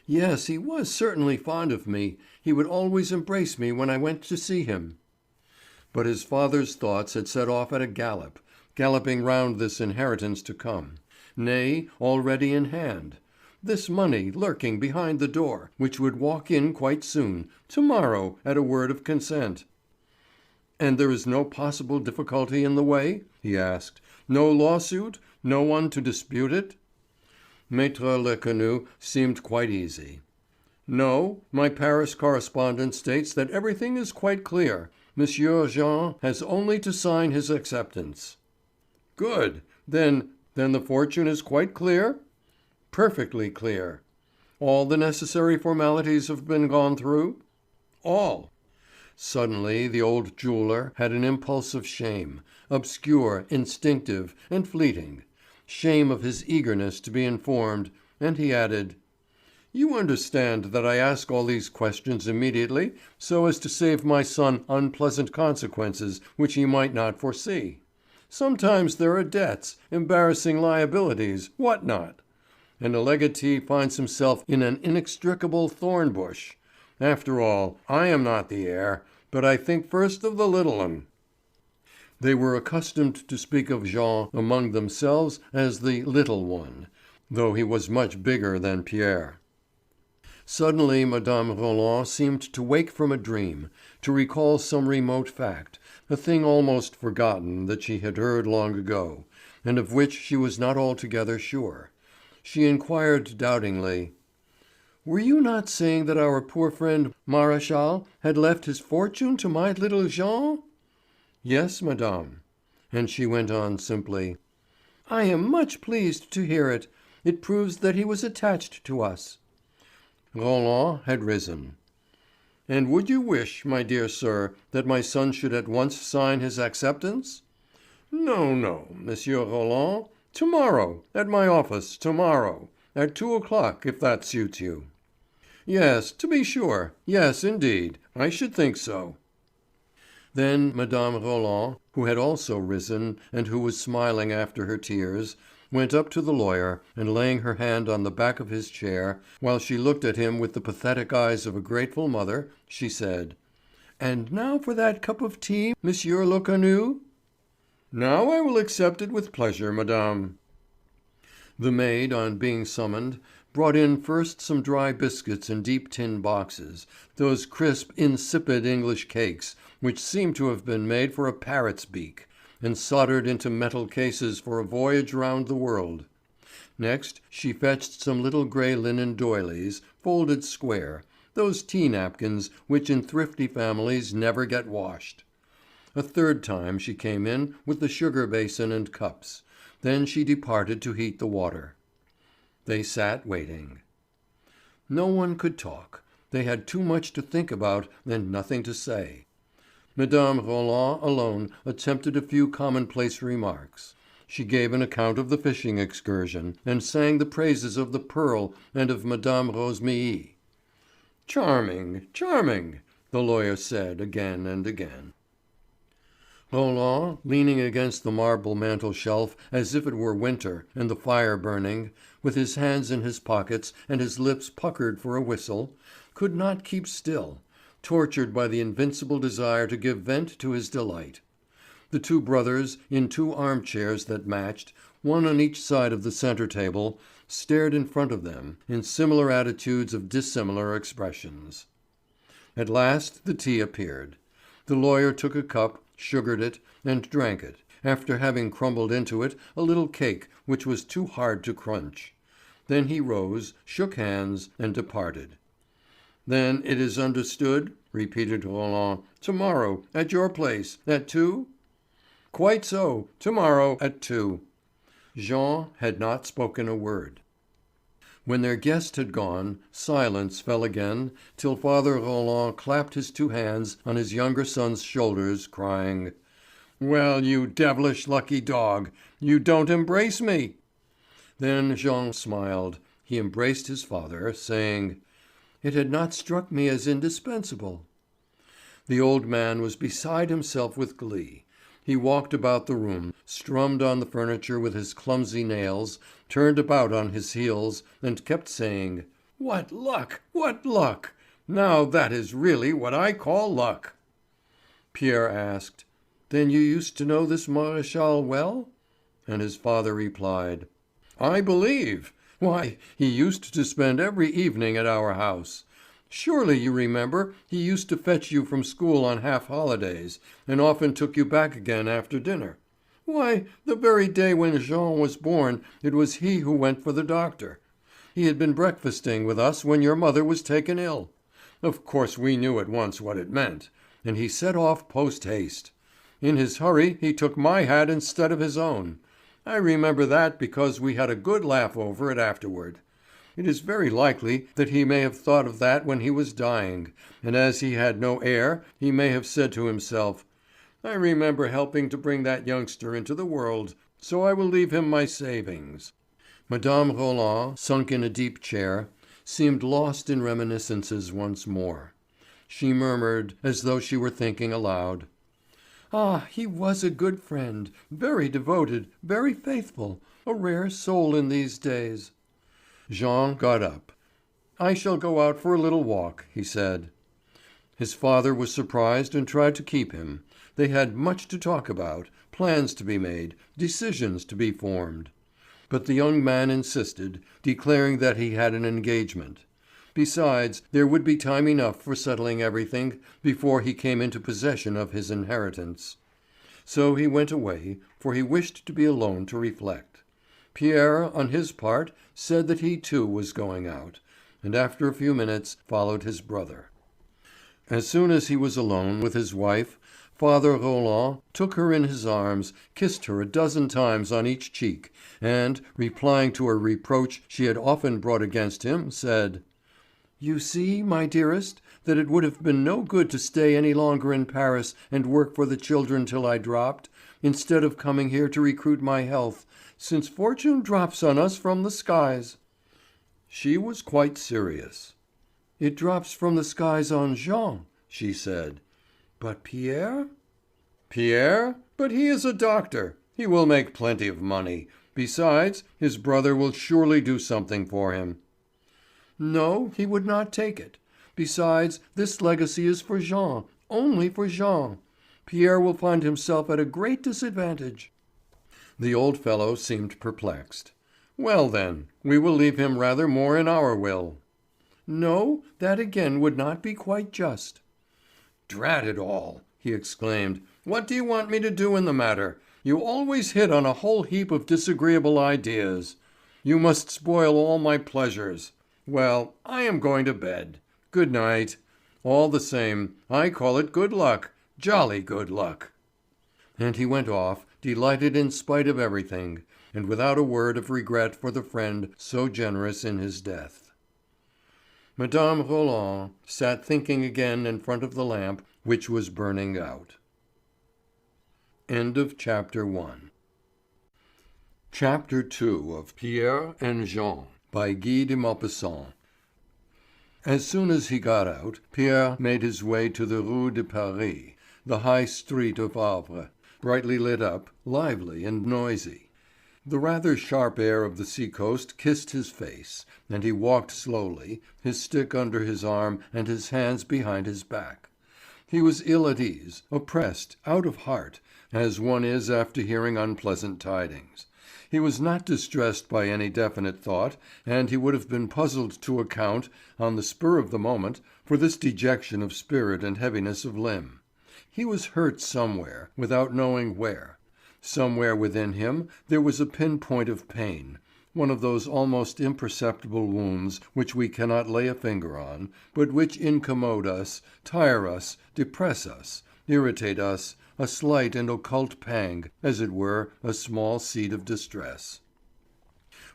Speaker 1: "Yes, he was certainly fond of me. He would always embrace me when I went to see him." But his father's thoughts had set off at a gallop, galloping round this inheritance to come; nay, already in hand; this money lurking behind the door, which would walk in quite soon, to-morrow, at a word of consent. "And there is no possible difficulty in the way?" he asked. "No lawsuit? No one to dispute it?" Maître Lecanu seemed quite easy. "No, my Paris correspondent states that everything is quite clear. Monsieur Jean has only to sign his acceptance." "Good! Then the fortune is quite clear?" "Perfectly clear." "All the necessary formalities have been gone through?" "All." Suddenly the old jeweller had an impulse of shame, obscure, instinctive, and fleeting; shame of his eagerness to be informed, and he added: "You understand that I ask all these questions immediately so as to save my son unpleasant consequences which he might not foresee. Sometimes there are debts, embarrassing liabilities, what not? And a legatee finds himself in an inextricable thorn bush. After all, I am not the heir, but I think first of the little 'un." They were accustomed to speak of Jean among themselves as the little one, though he was much bigger than Pierre. Suddenly Mme. Roland seemed to wake from a dream, to recall some remote fact, a thing almost forgotten that she had heard long ago, and of which she was not altogether sure. She inquired doubtingly: "Were you not saying that our poor friend Maréchal had left his fortune to my little Jean?" "Yes, madame." And she went on simply: "I am much pleased to hear it. It proves that he was attached to us." Roland had risen. "And would you wish, my dear sir, that my son should at once sign his acceptance?" "No, no, Monsieur Roland. To-morrow, at my office, to-morrow, at 2 o'clock, if that suits you." "Yes, to be sure. Yes, indeed. I should think so." Then Mme. Roland, who had also risen and who was smiling after her tears, went up to the lawyer, and laying her hand on the back of his chair, while she looked at him with the pathetic eyes of a grateful mother, she said: "And now for that cup of tea, Monsieur Lecanu?" "Now I will accept it with pleasure, madame." The maid, on being summoned, brought in first some dry biscuits in deep tin boxes, those crisp, insipid English cakes which seem to have been made for a parrot's beak, and soldered into metal cases for a voyage round the world. Next she fetched some little grey linen doilies, folded square, those tea napkins which in thrifty families never get washed. A third time she came in with the sugar basin and cups. Then she departed to heat the water. They sat waiting. No one could talk. They had too much to think about and nothing to say. Mme. Roland alone attempted a few commonplace remarks. She gave an account of the fishing excursion, and sang the praises of the Pearl and of Mme. Rosémilly. "Charming, charming," the lawyer said again and again. Roland, leaning against the marble mantel-shelf as if it were winter and the fire burning, with his hands in his pockets and his lips puckered for a whistle, could not keep still, tortured by the invincible desire to give vent to his delight. The two brothers, in two armchairs that matched, one on each side of the centre table, stared in front of them, in similar attitudes of dissimilar expressions. At last the tea appeared. The lawyer took a cup, sugared it, and drank it, after having crumbled into it a little cake which was too hard to crunch. Then he rose, shook hands, and departed. "Then it is understood," repeated Roland. "To-morrow, at your place, at 2?" "Quite so. To-morrow at 2." Jean had not spoken a word. When their guest had gone, silence fell again till Father Roland clapped his two hands on his younger son's shoulders, crying: "Well, you devilish lucky dog, you don't embrace me!" Then Jean smiled. He embraced his father, saying: "It had not struck me as indispensable." The old man was beside himself with glee. He walked about the room, strummed on the furniture with his clumsy nails, turned about on his heels, and kept saying: "What luck! What luck! Now that is really what I call luck!" Pierre asked: "Then you used to know this Maréchal well?" And his father replied: "I believe! Why, he used to spend every evening at our house. Surely you remember he used to fetch you from school on half holidays, and often took you back again after dinner. Why, the very day when Jean was born it was he who went for the doctor. He had been breakfasting with us when your mother was taken ill. Of course we knew at once what it meant, and he set off post haste. In his hurry he took my hat instead of his own. I remember that because we had a good laugh over it afterward. It is very likely that he may have thought of that when he was dying, and as he had no heir he may have said to himself: 'I remember helping to bring that youngster into the world, so I will leave him my savings.'" Mme. Roland, sunk in a deep chair, seemed lost in reminiscences once more. She murmured, as though she were thinking aloud: "Ah, he was a good friend, very devoted, very faithful, a rare soul in these days." Jean got up. "I shall go out for a little walk," he said. His father was surprised and tried to keep him. They had much to talk about, plans to be made, decisions to be formed. But the young man insisted, declaring that he had an engagement. Besides, there would be time enough for settling everything before he came into possession of his inheritance. So he went away, for he wished to be alone to reflect. Pierre, on his part, said that he too was going out, and after a few minutes followed his brother. As soon as he was alone with his wife, Father Roland took her in his arms, kissed her a dozen times on each cheek, and, replying to a reproach she had often brought against him, said: "You see, my dearest, that it would have been no good to stay any longer in Paris and work for the children till I dropped, instead of coming here to recruit my health, since fortune drops on us from the skies." She was quite serious. "It drops from the skies on Jean," she said. "But Pierre?" "Pierre? But he is a doctor. He will make plenty of money. Besides, his brother will surely do something for him." "No, he would not take it. Besides, this legacy is for Jean, only for Jean. Pierre will find himself at a great disadvantage." The old fellow seemed perplexed. "Well then, we will leave him rather more in our will." "No, that again would not be quite just." "Drat it all!" he exclaimed. "What do you want me to do in the matter? You always hit on a whole heap of disagreeable ideas. You must spoil all my pleasures. Well, I am going to bed. Good night. All the same, I call it good luck, jolly good luck." And he went off, delighted in spite of everything, and without a word of regret for the friend so generous in his death. Mme. Roland sat thinking again in front of the lamp which was burning out. End of chapter 1. Chapter 2 of Pierre and Jean by Guy de Maupassant. As soon as he got out, Pierre made his way to the Rue de Paris, the high street of Havre, brightly lit up, lively and noisy. The rather sharp air of the sea-coast kissed his face, and he walked slowly, his stick under his arm and his hands behind his back. He was ill at ease, oppressed, out of heart, as one is after hearing unpleasant tidings. He was not distressed by any definite thought, and he would have been puzzled to account, on the spur of the moment, for this dejection of spirit and heaviness of limb. He was hurt somewhere, without knowing where. Somewhere within him there was a pinpoint of pain, one of those almost imperceptible wounds which we cannot lay a finger on, but which incommode us, tire us, depress us, irritate us, a slight and occult pang, as it were, a small seed of distress.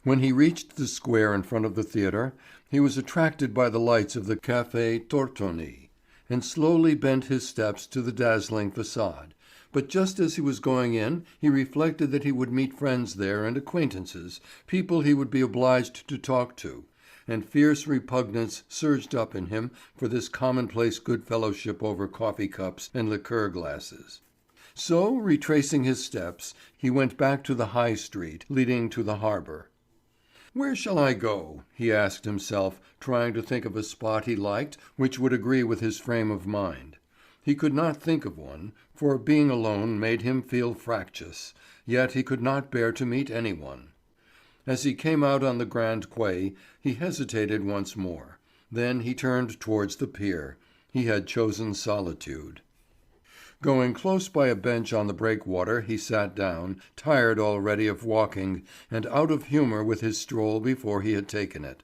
Speaker 1: When he reached the square in front of the theatre, he was attracted by the lights of the Café Tortoni, and slowly bent his steps to the dazzling façade. But just as he was going in, he reflected that he would meet friends there and acquaintances, people he would be obliged to talk to, and fierce repugnance surged up in him for this commonplace good fellowship over coffee cups and liqueur glasses. So, retracing his steps, he went back to the High Street leading to the harbour. "Where shall I go?" he asked himself, trying to think of a spot he liked which would agree with his frame of mind. He could not think of one, for being alone made him feel fractious, yet he could not bear to meet any one. As he came out on the Grand Quay, he hesitated once more. Then he turned towards the pier. He had chosen solitude. Going close by a bench on the breakwater, he sat down, tired already of walking and out of humour with his stroll before he had taken it.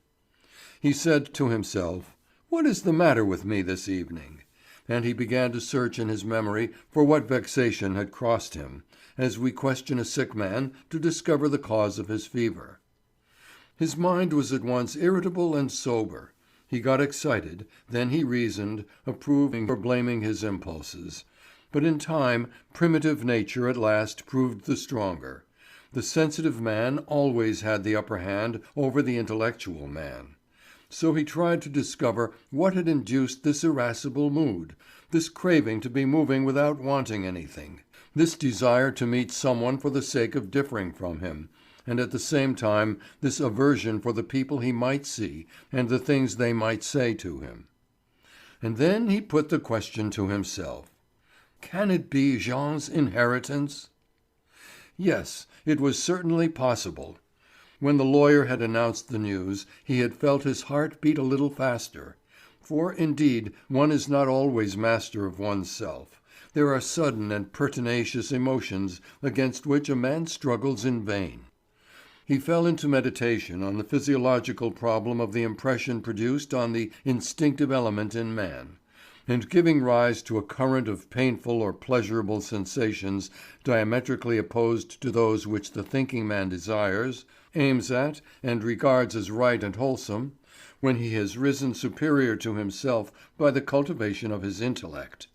Speaker 1: He said to himself, "What is the matter with me this evening?" And he began to search in his memory for what vexation had crossed him, as we question a sick man to discover the cause of his fever. His mind was at once irritable and sober. He got excited, then he reasoned, approving or blaming his impulses. But in time, primitive nature at last proved the stronger. The sensitive man always had the upper hand over the intellectual man. So he tried to discover what had induced this irascible mood, this craving to be moving without wanting anything, this desire to meet someone for the sake of differing from him, and at the same time this aversion for the people he might see and the things they might say to him. And then he put the question to himself. Can it be Jean's inheritance? Yes, it was certainly possible. When the lawyer had announced the news, he had felt his heart beat a little faster. For, indeed, one is not always master of one's self. There are sudden and pertinacious emotions against which a man struggles in vain. He fell into meditation on the physiological problem of the impression produced on the instinctive element in man, and giving rise to a current of painful or pleasurable sensations diametrically opposed to those which the thinking man desires, aims at, and regards as right and wholesome, when he has risen superior to himself by the cultivation of his intellect.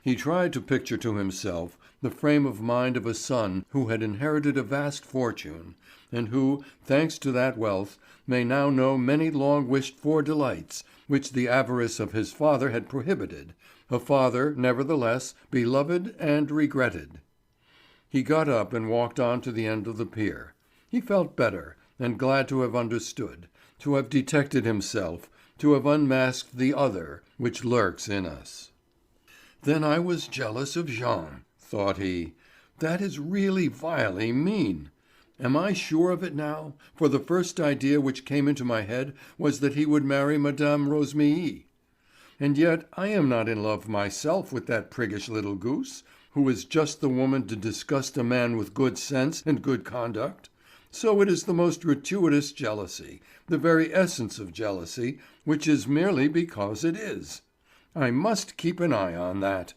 Speaker 1: He tried to picture to himself the frame of mind of a son who had inherited a vast fortune, and who, thanks to that wealth, may now know many long-wished-for delights, which the avarice of his father had prohibited, a father, nevertheless, beloved and regretted. He got up and walked on to the end of the pier. He felt better, and glad to have understood, to have detected himself, to have unmasked the other which lurks in us. "Then I was jealous of Jean," thought he. "That is really vilely mean. Am I sure of it now? For the first idea which came into my head was that he would marry Madame Rosémilly. And yet I am not in love myself with that priggish little goose, who is just the woman to disgust a man with good sense and good conduct. So it is the most gratuitous jealousy, the very essence of jealousy, which is merely because it is. I must keep an eye on that."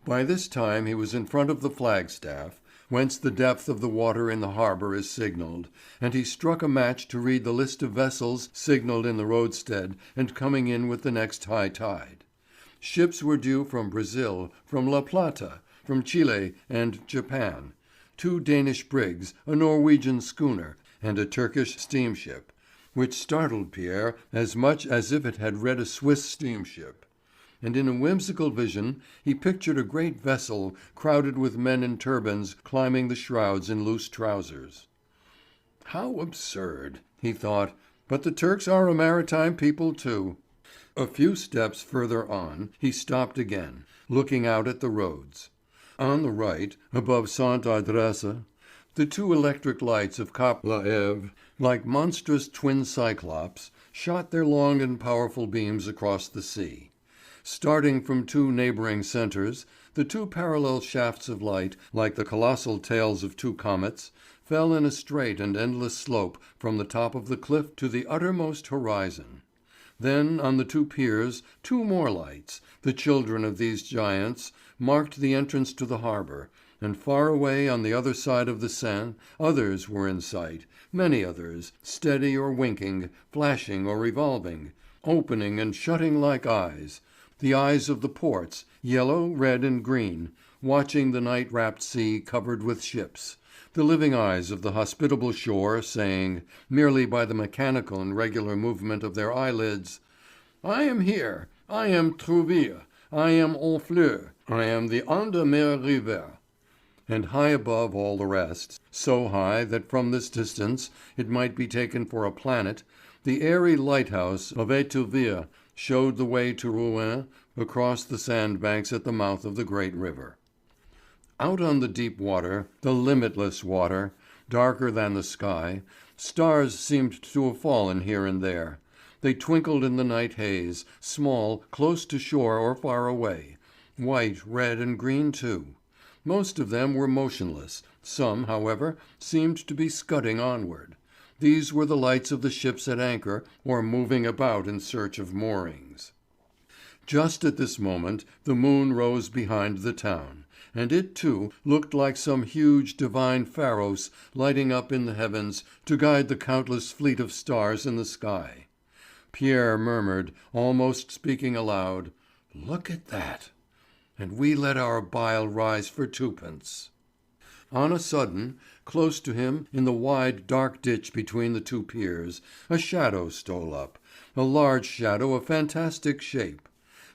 Speaker 1: By this time he was in front of the flagstaff, whence the depth of the water in the harbour is signalled, and he struck a match to read the list of vessels signalled in the roadstead and coming in with the next high tide. Ships were due from Brazil, from La Plata, from Chile and Japan, 2 Danish brigs, a Norwegian schooner, and a Turkish steamship, which startled Pierre as much as if it had read a Swiss steamship. and in a whimsical vision he pictured a great vessel crowded with men in turbans climbing the shrouds in loose trousers. How absurd, he thought, but the Turks are a maritime people too. A few steps further on he stopped again, looking out at the roads. On the right, above Sainte Adresse, the two electric lights of Cap l'Ève, like monstrous twin cyclops, shot their long and powerful beams across the sea. Starting from two neighbouring centres, the two parallel shafts of light, like the colossal tails of two comets, fell in a straight and endless slope from the top of the cliff to the uttermost horizon. Then on the two piers, two more lights, the children of these giants, marked the entrance to the harbour, and far away on the other side of the Seine others were in sight, many others, steady or winking, flashing or revolving, opening and shutting like eyes, the eyes of the ports, yellow, red and green, watching the night-wrapped sea covered with ships, the living eyes of the hospitable shore saying, merely by the mechanical and regular movement of their eyelids, "I am here, I am Trouville, I am Honfleur, I am the An de Mer River." And high above all the rest, so high that from this distance it might be taken for a planet, the airy lighthouse of Étouville showed the way to Rouen across the sandbanks at the mouth of the great river. Out on the deep water, the limitless water, darker than the sky, stars seemed to have fallen here and there. They twinkled in the night haze, small, close to shore or far away, white, red and green too. Most of them were motionless, some, however, seemed to be scudding onward. These were the lights of the ships at anchor or moving about in search of moorings. Just at this moment the moon rose behind the town, and it too looked like some huge divine pharos lighting up in the heavens to guide the countless fleet of stars in the sky. Pierre murmured, almost speaking aloud, "Look at that! And we let our bile rise for twopence." On a sudden, close to him, in the wide, dark ditch between the two piers, a shadow stole up, a large shadow of fantastic shape.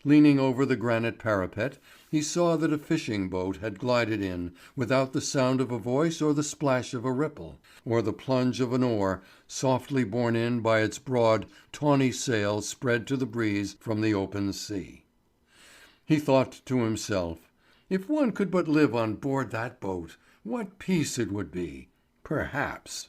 Speaker 1: Leaning over the granite parapet, he saw that a fishing boat had glided in, without the sound of a voice or the splash of a ripple, or the plunge of an oar, softly borne in by its broad, tawny sail spread to the breeze from the open sea. He thought to himself, if one could but live on board that boat, what peace it would be! Perhaps.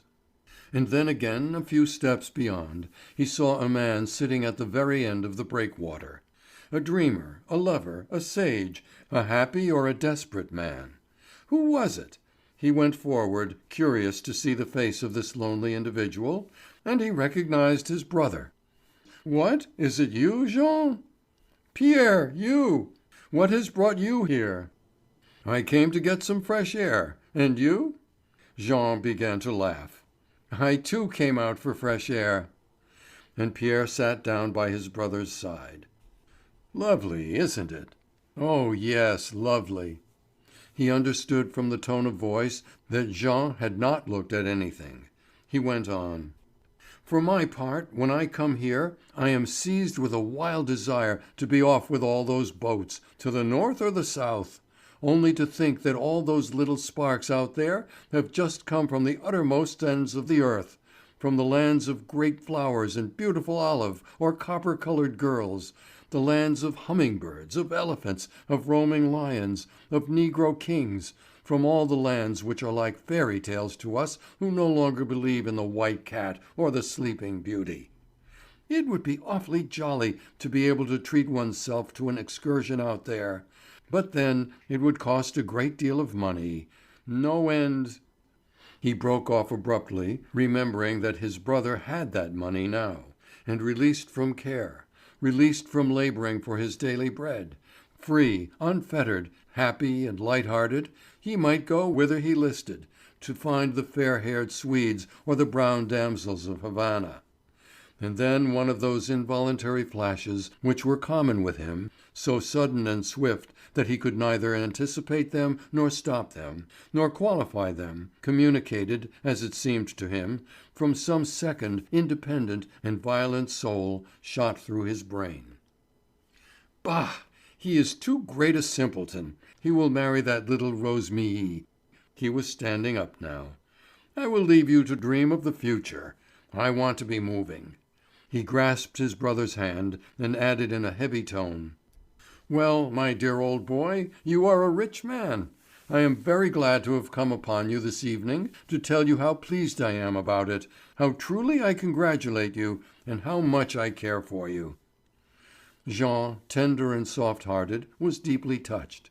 Speaker 1: And then again, a few steps beyond, he saw a man sitting at the very end of the breakwater. A dreamer, a lover, a sage, a happy or a desperate man. Who was it? He went forward, curious to see the face of this lonely individual, and he recognized his brother. "What, is it you, Jean?" "Pierre, you! What has brought you here?" "I came to get some fresh air. And you?" Jean began to laugh. "I too came out for fresh air." And Pierre sat down by his brother's side. "Lovely, isn't it?" "Oh, yes, lovely." He understood from the tone of voice that Jean had not looked at anything. He went on: "For my part, when I come here, I am seized with a wild desire to be off with all those boats, to the north or the south. Only to think that all those little sparks out there have just come from the uttermost ends of the earth, from the lands of great flowers and beautiful olive or copper-coloured girls, the lands of hummingbirds, of elephants, of roaming lions, of negro kings, from all the lands which are like fairy tales to us who no longer believe in the white cat or the sleeping beauty. It would be awfully jolly to be able to treat oneself to an excursion out there. But then it would cost a great deal of money. No end—" He broke off abruptly, remembering that his brother had that money now, and released from care, released from labouring for his daily bread. Free, unfettered, happy and light-hearted, he might go whither he listed, to find the fair-haired Swedes or the brown damsels of Havana. And then one of those involuntary flashes which were common with him, so sudden and swift that he could neither anticipate them nor stop them, nor qualify them, communicated, as it seemed to him, from some second, independent and violent soul, shot through his brain. Bah! He is too great a simpleton. He will marry that little Rosemée. He was standing up now. I will leave you to dream of the future. I want to be moving. He grasped his brother's hand and added in a heavy tone: "Well, my dear old boy, you are a rich man. I am very glad to have come upon you this evening to tell you how pleased I am about it, how truly I congratulate you, and how much I care for you." Jean, tender and soft-hearted, was deeply touched.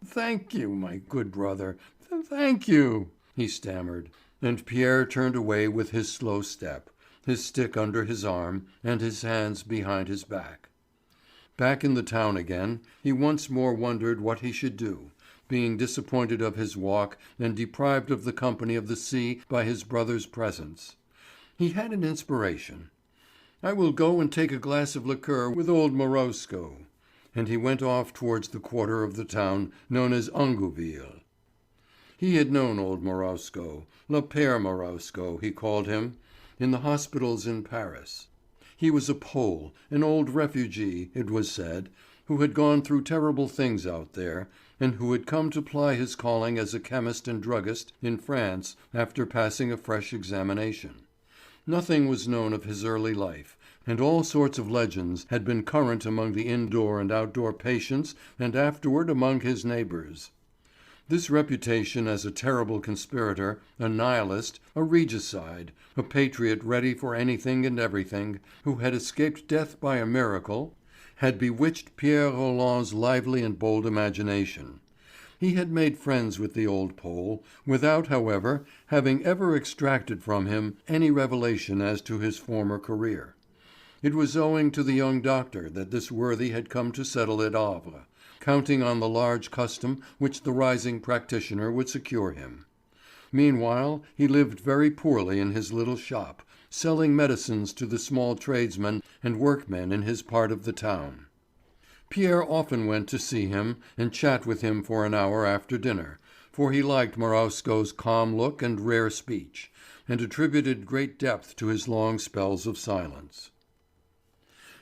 Speaker 1: "Thank you, my good brother, thank you," he stammered, and Pierre turned away with his slow step, his stick under his arm, and his hands behind his back. Back in the town again, he once more wondered what he should do, being disappointed of his walk and deprived of the company of the sea by his brother's presence. He had an inspiration. "I will go and take a glass of liqueur with old Morosco." And he went off towards the quarter of the town known as Ingouville. He had known old Morosco, Le Père Morosco he called him, in the hospitals in Paris. He was a Pole, an old refugee, it was said, who had gone through terrible things out there, and who had come to ply his calling as a chemist and druggist in France after passing a fresh examination. Nothing was known of his early life, and all sorts of legends had been current among the indoor and outdoor patients and afterward among his neighbours. This reputation as a terrible conspirator, a nihilist, a regicide, a patriot ready for anything and everything, who had escaped death by a miracle, had bewitched Pierre Roland's lively and bold imagination. He had made friends with the old Pole, without, however, having ever extracted from him any revelation as to his former career. It was owing to the young doctor that this worthy had come to settle at Havre, counting on the large custom which the rising practitioner would secure him. Meanwhile he lived very poorly in his little shop, selling medicines to the small tradesmen and workmen in his part of the town. Pierre often went to see him and chat with him for an hour after dinner, for he liked Morosco's calm look and rare speech, and attributed great depth to his long spells of silence.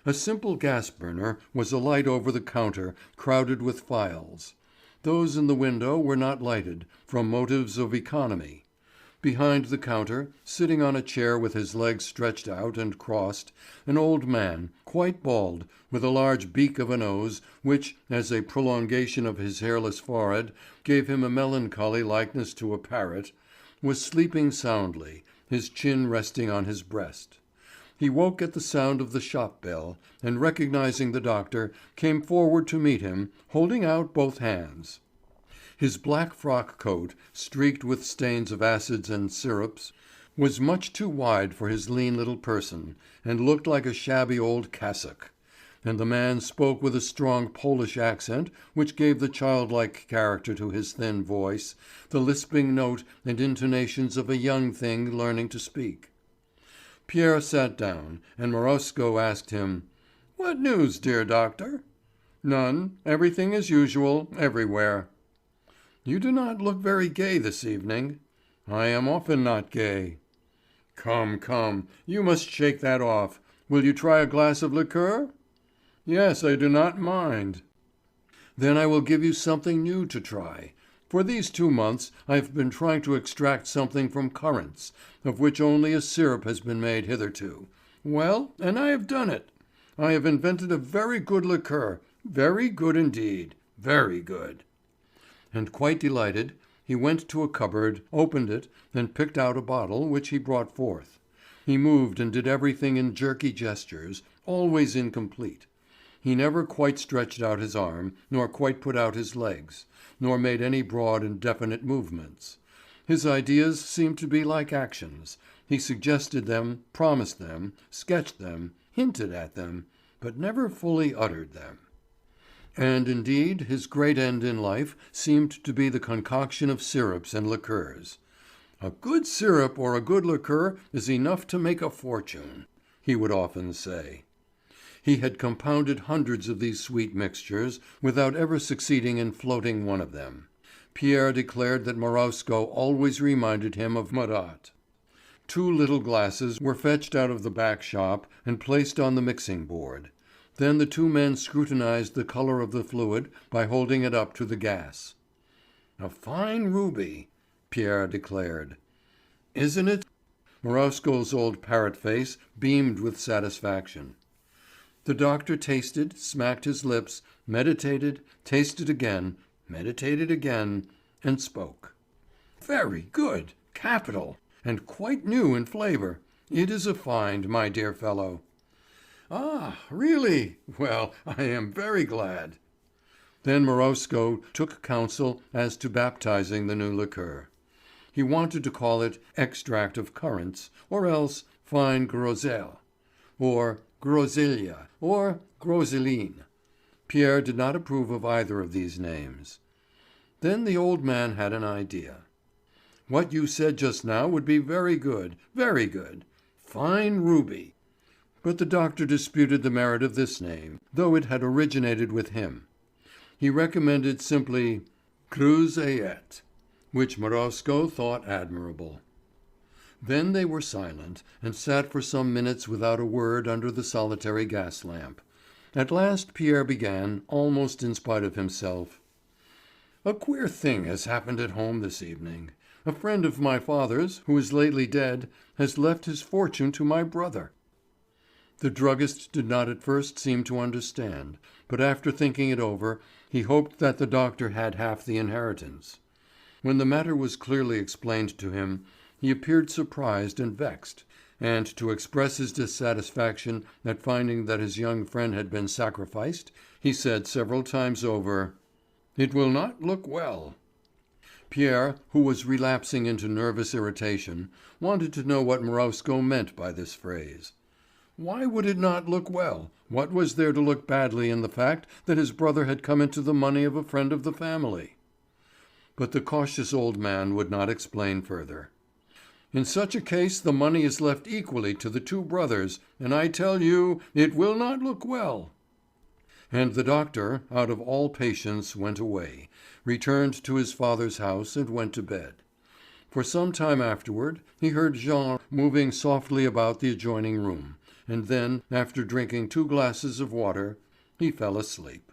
Speaker 1: A simple gas burner was alight over the counter crowded with phials. Those in the window were not lighted, from motives of economy. Behind the counter, sitting on a chair with his legs stretched out and crossed, an old man, quite bald, with a large beak of a nose, which, as a prolongation of his hairless forehead, gave him a melancholy likeness to a parrot, was sleeping soundly, his chin resting on his breast. He woke at the sound of the shop bell, and recognizing the doctor, came forward to meet him, holding out both hands. His black frock coat, streaked with stains of acids and syrups, was much too wide for his lean little person, and looked like a shabby old cassock; and the man spoke with a strong Polish accent which gave the childlike character to his thin voice, the lisping note and intonations of a young thing learning to speak. Pierre sat down, and Morosco asked him: "What news, dear doctor?" "None. Everything as usual, everywhere." "You do not look very gay this evening." "I am often not gay." "Come, come, you must shake that off. Will you try a glass of liqueur?" "Yes, I do not mind." "Then I will give you something new to try. For these 2 months I have been trying to extract something from currants, of which only a syrup has been made hitherto. Well, and I have done it. I have invented a very good liqueur, very good indeed, very good." And quite delighted, he went to a cupboard, opened it, and picked out a bottle, which he brought forth. He moved and did everything in jerky gestures, always incomplete. He never quite stretched out his arm, nor quite put out his legs, nor made any broad and definite movements. His ideas seemed to be like actions. He suggested them, promised them, sketched them, hinted at them, but never fully uttered them. And indeed his great end in life seemed to be the concoction of syrups and liqueurs. "A good syrup or a good liqueur is enough to make a fortune," he would often say. He had compounded hundreds of these sweet mixtures without ever succeeding in floating one of them. Pierre declared that Morosco always reminded him of Marat. 2 little glasses were fetched out of the back shop and placed on the mixing board. Then the two men scrutinized the color of the fluid by holding it up to the gas. "A fine ruby," Pierre declared. "Isn't it?" Morosco's old parrot face beamed with satisfaction. The doctor tasted, smacked his lips, meditated, tasted again, meditated again, and spoke. "Very good, capital, and quite new in flavour. It is a find, my dear fellow." "Ah, really? Well, I am very glad." Then Morosco took counsel as to baptizing the new liqueur. He wanted to call it extract of currants, or else fine groseille, or groseillia, or groseline. Pierre did not approve of either of these names. Then the old man had an idea. "What you said just now would be very good, very good. Fine ruby." But the doctor disputed the merit of this name, though it had originated with him. He recommended simply creuseillet, which Morosco thought admirable. Then they were silent, and sat for some minutes without a word under the solitary gas lamp. At last Pierre began, almost in spite of himself: "A queer thing has happened at home this evening. A friend of my father's, who is lately dead, has left his fortune to my brother." The druggist did not at first seem to understand, but after thinking it over, he hoped that the doctor had half the inheritance. When the matter was clearly explained to him, he appeared surprised and vexed, and to express his dissatisfaction at finding that his young friend had been sacrificed, he said several times over: "It will not look well." Pierre, who was relapsing into nervous irritation, wanted to know what Morosco meant by this phrase. Why would it not look well? What was there to look badly in the fact that his brother had come into the money of a friend of the family? But the cautious old man would not explain further. "In such a case the money is left equally to the two brothers, and I tell you it will not look well." And the doctor, out of all patience, went away, returned to his father's house and went to bed. For some time afterward he heard Jean moving softly about the adjoining room, and then, after drinking 2 glasses of water, he fell asleep.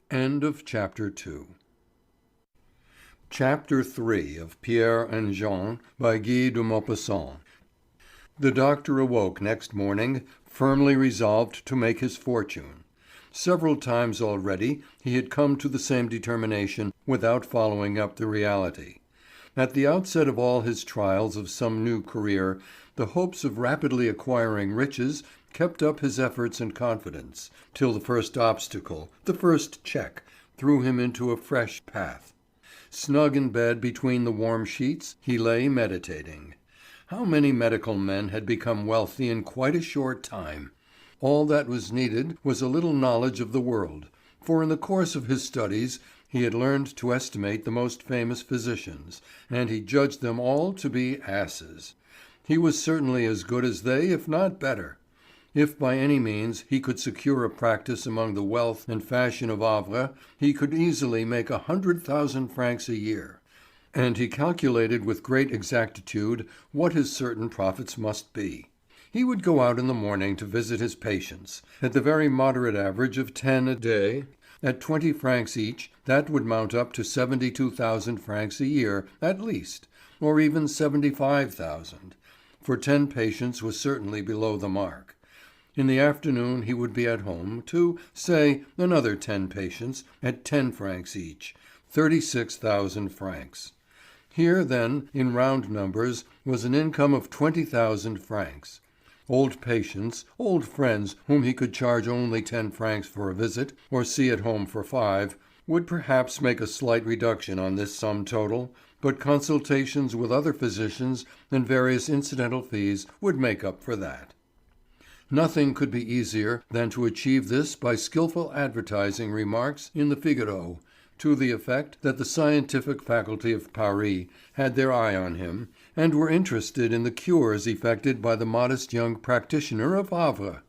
Speaker 1: Chapter 3 of Pierre and Jean by Guy de Maupassant. The doctor awoke next morning firmly resolved to make his fortune. Several times already he had come to the same determination without following up the reality. At the outset of all his trials of some new career, the hopes of rapidly acquiring riches kept up his efforts and confidence, till the first obstacle, the first check, threw him into a fresh path. Snug in bed between the warm sheets, he lay meditating. How many medical men had become wealthy in quite a short time? All that was needed was a little knowledge of the world, for in the course of his studies he had learned to estimate the most famous physicians, and he judged them all to be asses. He was certainly as good as they, if not better. If by any means he could secure a practice among the wealth and fashion of Havre, he could easily make 100,000 francs a year. And he calculated with great exactitude what his certain profits must be. He would go out in the morning to visit his patients. At the very moderate average of 10 a day, at 20 francs each, that would mount up to 72,000 francs a year, at least, or even 75,000. For 10 patients was certainly below the mark. In the afternoon he would be at home to, say, another 10 patients at 10 francs each, 36,000 francs. Here, then, in round numbers, was an income of 20,000 francs. Old patients, old friends whom he could charge only 10 francs for a visit, or see at home for 5, would perhaps make a slight reduction on this sum total, but consultations with other physicians and various incidental fees would make up for that. Nothing could be easier than to achieve this by skilful advertising remarks in the Figaro, to the effect that the scientific faculty of Paris had their eye on him, and were interested in the cures effected by the modest young practitioner of Havre.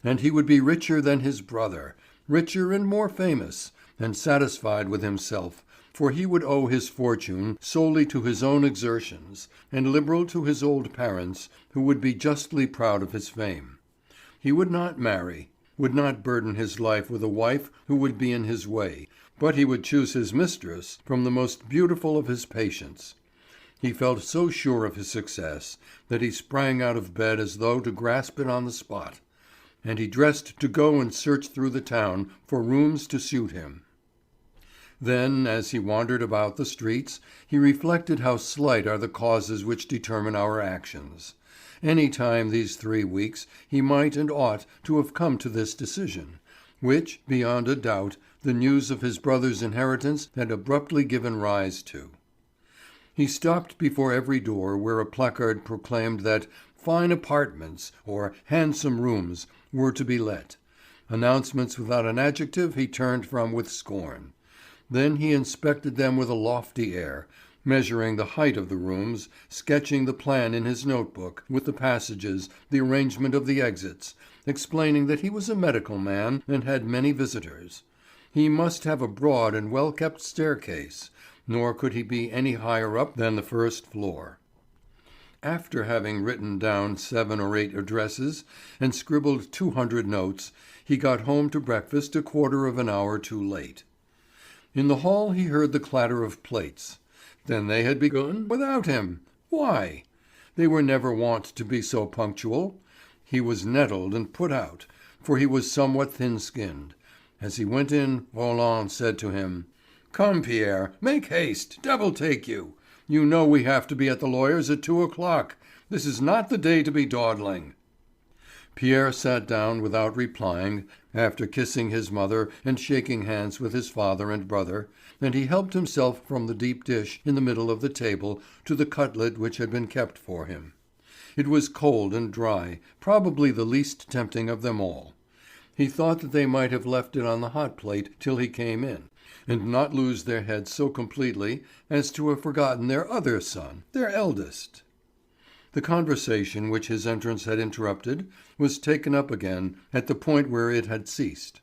Speaker 1: And he would be richer than his brother, richer and more famous, and satisfied with himself, for he would owe his fortune solely to his own exertions, and liberal to his old parents, who would be justly proud of his fame. He would not marry. would not burden his life with a wife who would be in his way, but he would choose his mistress from the most beautiful of his patients. He felt so sure of his success that he sprang out of bed as though to grasp it on the spot, and he dressed to go and search through the town for rooms to suit him. Then, as he wandered about the streets, he reflected how slight are the causes which determine our actions. Any time these 3 weeks he might and ought to have come to this decision, which, beyond a doubt, the news of his brother's inheritance had abruptly given rise to. He stopped before every door where a placard proclaimed that fine apartments or handsome rooms were to be let. Announcements without an adjective he turned from with scorn. Then he inspected them with a lofty air, measuring the height of the rooms, sketching the plan in his notebook, with the passages, the arrangement of the exits, explaining that he was a medical man and had many visitors. He must have a broad and well-kept staircase, nor could he be any higher up than the first floor. After having written down 7 or 8 addresses and scribbled 200 notes, he got home to breakfast a quarter of an hour too late. In the hall he heard the clatter of plates. Then they had begun without him. Why? They were never wont to be so punctual. He was nettled and put out, for he was somewhat thin-skinned. As he went in, Roland said to him: "Come, Pierre, make haste, devil take you! You know we have to be at the lawyer's at 2 o'clock. This is not the day to be dawdling." Pierre sat down without replying, after kissing his mother and shaking hands with his father and brother, and he helped himself from the deep dish in the middle of the table to the cutlet which had been kept for him. It was cold and dry, probably the least tempting of them all. He thought that they might have left it on the hot plate till he came in, and not lose their heads so completely as to have forgotten their other son, their eldest. The conversation which his entrance had interrupted was taken up again at the point where it had ceased.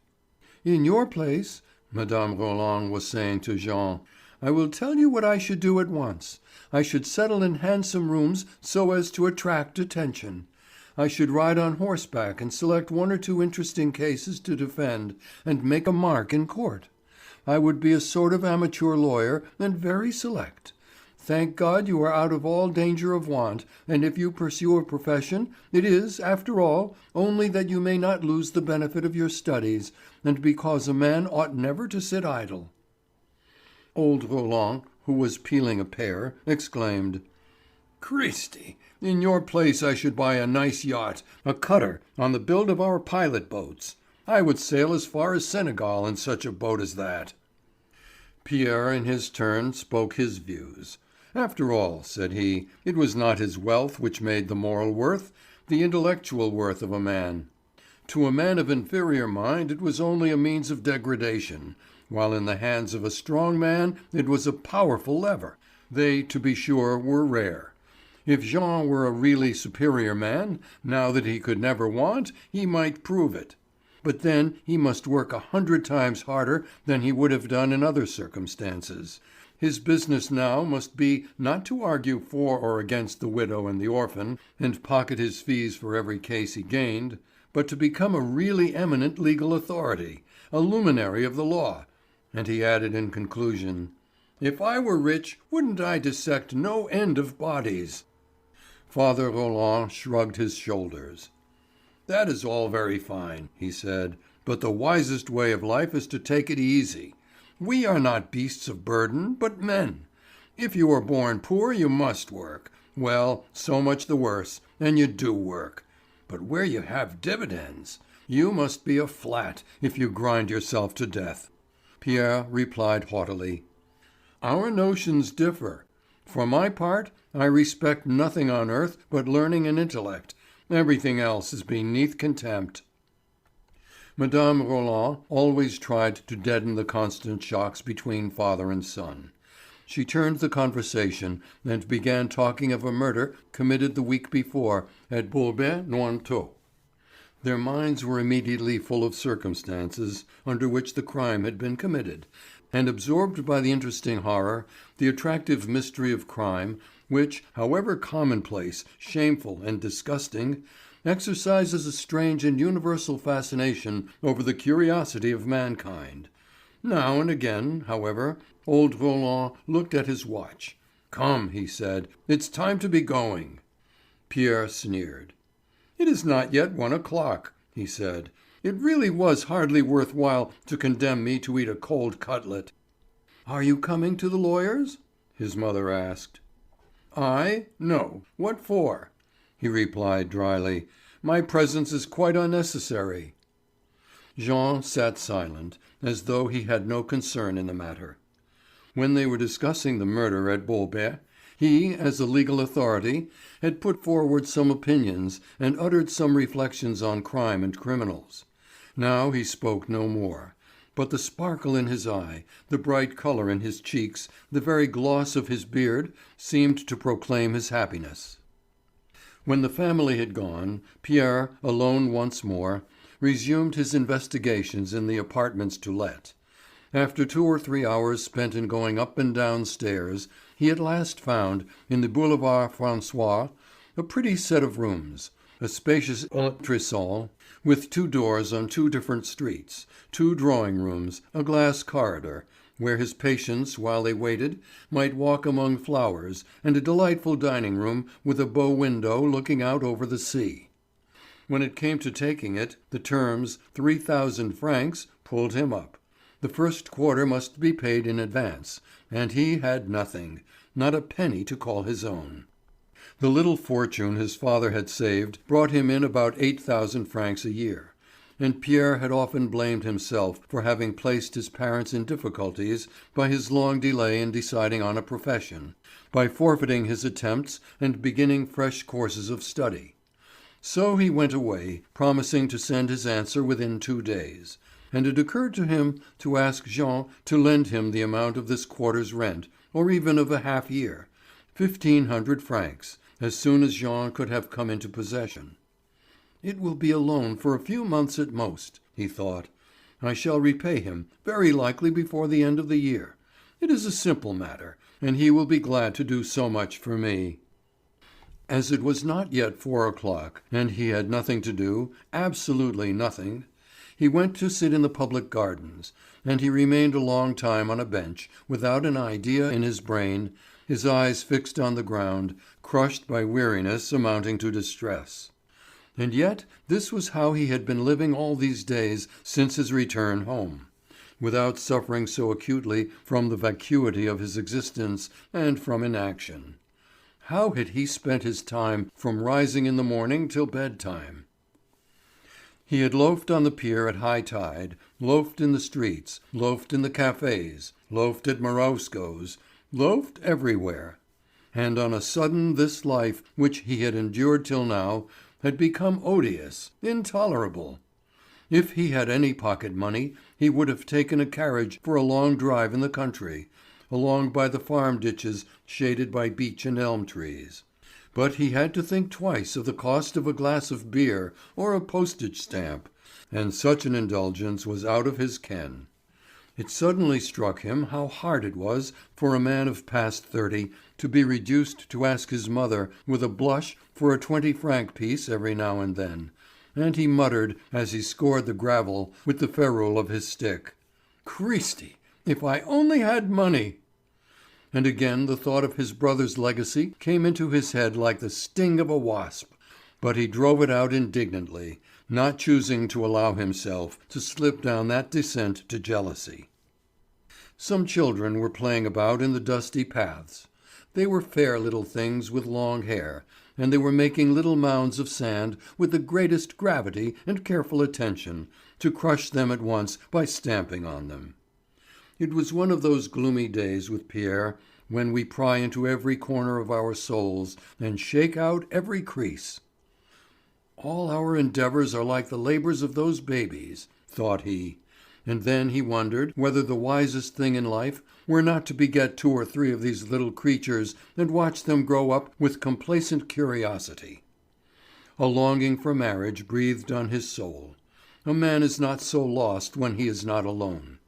Speaker 1: "In your place," Mme. Roland was saying to Jean, "I will tell you what I should do at once. I should settle in handsome rooms so as to attract attention. I should ride on horseback and select 1 or 2 interesting cases to defend, and make a mark in court. I would be a sort of amateur lawyer, and very select. Thank God you are out of all danger of want, and if you pursue a profession, it is, after all, only that you may not lose the benefit of your studies, and because a man ought never to sit idle." Old Roland, who was peeling a pear, exclaimed: "Christi! In your place I should buy a nice yacht, a cutter on the build of our pilot boats. I would sail as far as Senegal in such a boat as that." Pierre in his turn spoke his views. After all, said he, it was not his wealth which made the moral worth, the intellectual worth of a man. To a man of inferior mind it was only a means of degradation, while in the hands of a strong man it was a powerful lever. They, to be sure, were rare. If Jean were a really superior man, now that he could never want, he might prove it. But then he must work 100 times harder than he would have done in other circumstances. His business now must be not to argue for or against the widow and the orphan, and pocket his fees for every case he gained, but to become a really eminent legal authority, a luminary of the law. And he added in conclusion, "If I were rich, wouldn't I dissect no end of bodies?" Father Roland shrugged his shoulders. "That is all very fine," he said, "but the wisest way of life is to take it easy. We are not beasts of burden, but men. If you are born poor you must work. Well, so much the worse, and you do work. But where you have dividends, you must be a flat if you grind yourself to death." Pierre replied haughtily: "Our notions differ. For my part, I respect nothing on earth but learning and intellect. Everything else is beneath contempt." Mme. Roland always tried to deaden the constant shocks between father and son. She turned the conversation and began talking of a murder committed the week before at Beauvais-Nointot. Their minds were immediately full of circumstances under which the crime had been committed, and absorbed by the interesting horror, the attractive mystery of crime, which, however commonplace, shameful, and disgusting, exercises a strange and universal fascination over the curiosity of mankind. Now and again, however, old Roland looked at his watch. "Come," he said, "it's time to be going." Pierre sneered. "It is not yet 1 o'clock," he said. "It really was hardly worth while to condemn me to eat a cold cutlet." "Are you coming to the lawyer's?" his mother asked. "I? No. What for?" he replied dryly. "My presence is quite unnecessary." Jean sat silent, as though he had no concern in the matter. When they were discussing the murder at Bolbec, he, as a legal authority, had put forward some opinions and uttered some reflections on crime and criminals. Now he spoke no more, but the sparkle in his eye, the bright colour in his cheeks, the very gloss of his beard seemed to proclaim his happiness. When the family had gone, Pierre, alone once more, resumed his investigations in the apartments to let. After 2 or 3 hours spent in going up and down stairs, he at last found, in the Boulevard François, a pretty set of rooms, a spacious entresol with 2 doors on 2 different streets, 2 drawing rooms, a glass corridor, where his patients, while they waited, might walk among flowers, and a delightful dining room with a bow window looking out over the sea. When it came to taking it, the terms, 3,000 francs, pulled him up. The first quarter must be paid in advance, and he had nothing, not a penny to call his own. The little fortune his father had saved brought him in about 8,000 francs a year, and Pierre had often blamed himself for having placed his parents in difficulties by his long delay in deciding on a profession, by forfeiting his attempts and beginning fresh courses of study. So he went away, promising to send his answer within 2 days, and it occurred to him to ask Jean to lend him the amount of this quarter's rent, or even of a half year, 1,500 francs, as soon as Jean could have come into possession. "It will be a loan for a few months at most," he thought. "I shall repay him, very likely before the end of the year. It is a simple matter, and he will be glad to do so much for me." As it was not yet 4 o'clock, and he had nothing to do, absolutely nothing, he went to sit in the public gardens, and he remained a long time on a bench, without an idea in his brain, his eyes fixed on the ground, crushed by weariness amounting to distress. And yet this was how he had been living all these days since his return home, without suffering so acutely from the vacuity of his existence and from inaction. How had he spent his time from rising in the morning till bedtime? He had loafed on the pier at high tide, loafed in the streets, loafed in the cafés, loafed at Marowsko's, loafed everywhere. And on a sudden this life, which he had endured till now, had become odious, intolerable. If he had any pocket money, he would have taken a carriage for a long drive in the country, along by the farm ditches shaded by beech and elm trees. But he had to think twice of the cost of a glass of beer or a postage stamp, and such an indulgence was out of his ken. It suddenly struck him how hard it was for a man of past 30 to be reduced to ask his mother with a blush for a 20-franc piece every now and then, and he muttered as he scored the gravel with the ferrule of his stick, "Christi, if I only had money!" And again the thought of his brother's legacy came into his head like the sting of a wasp, but he drove it out indignantly, not choosing to allow himself to slip down that descent to jealousy. Some children were playing about in the dusty paths. They were fair little things with long hair, and they were making little mounds of sand with the greatest gravity and careful attention, to crush them at once by stamping on them. It was one of those gloomy days with Pierre when we pry into every corner of our souls and shake out every crease. "All our endeavours are like the labours of those babies," thought he, and then he wondered whether the wisest thing in life were not to beget 2 or 3 of these little creatures and watch them grow up with complacent curiosity. A longing for marriage breathed on his soul. A man is not so lost when he is not alone.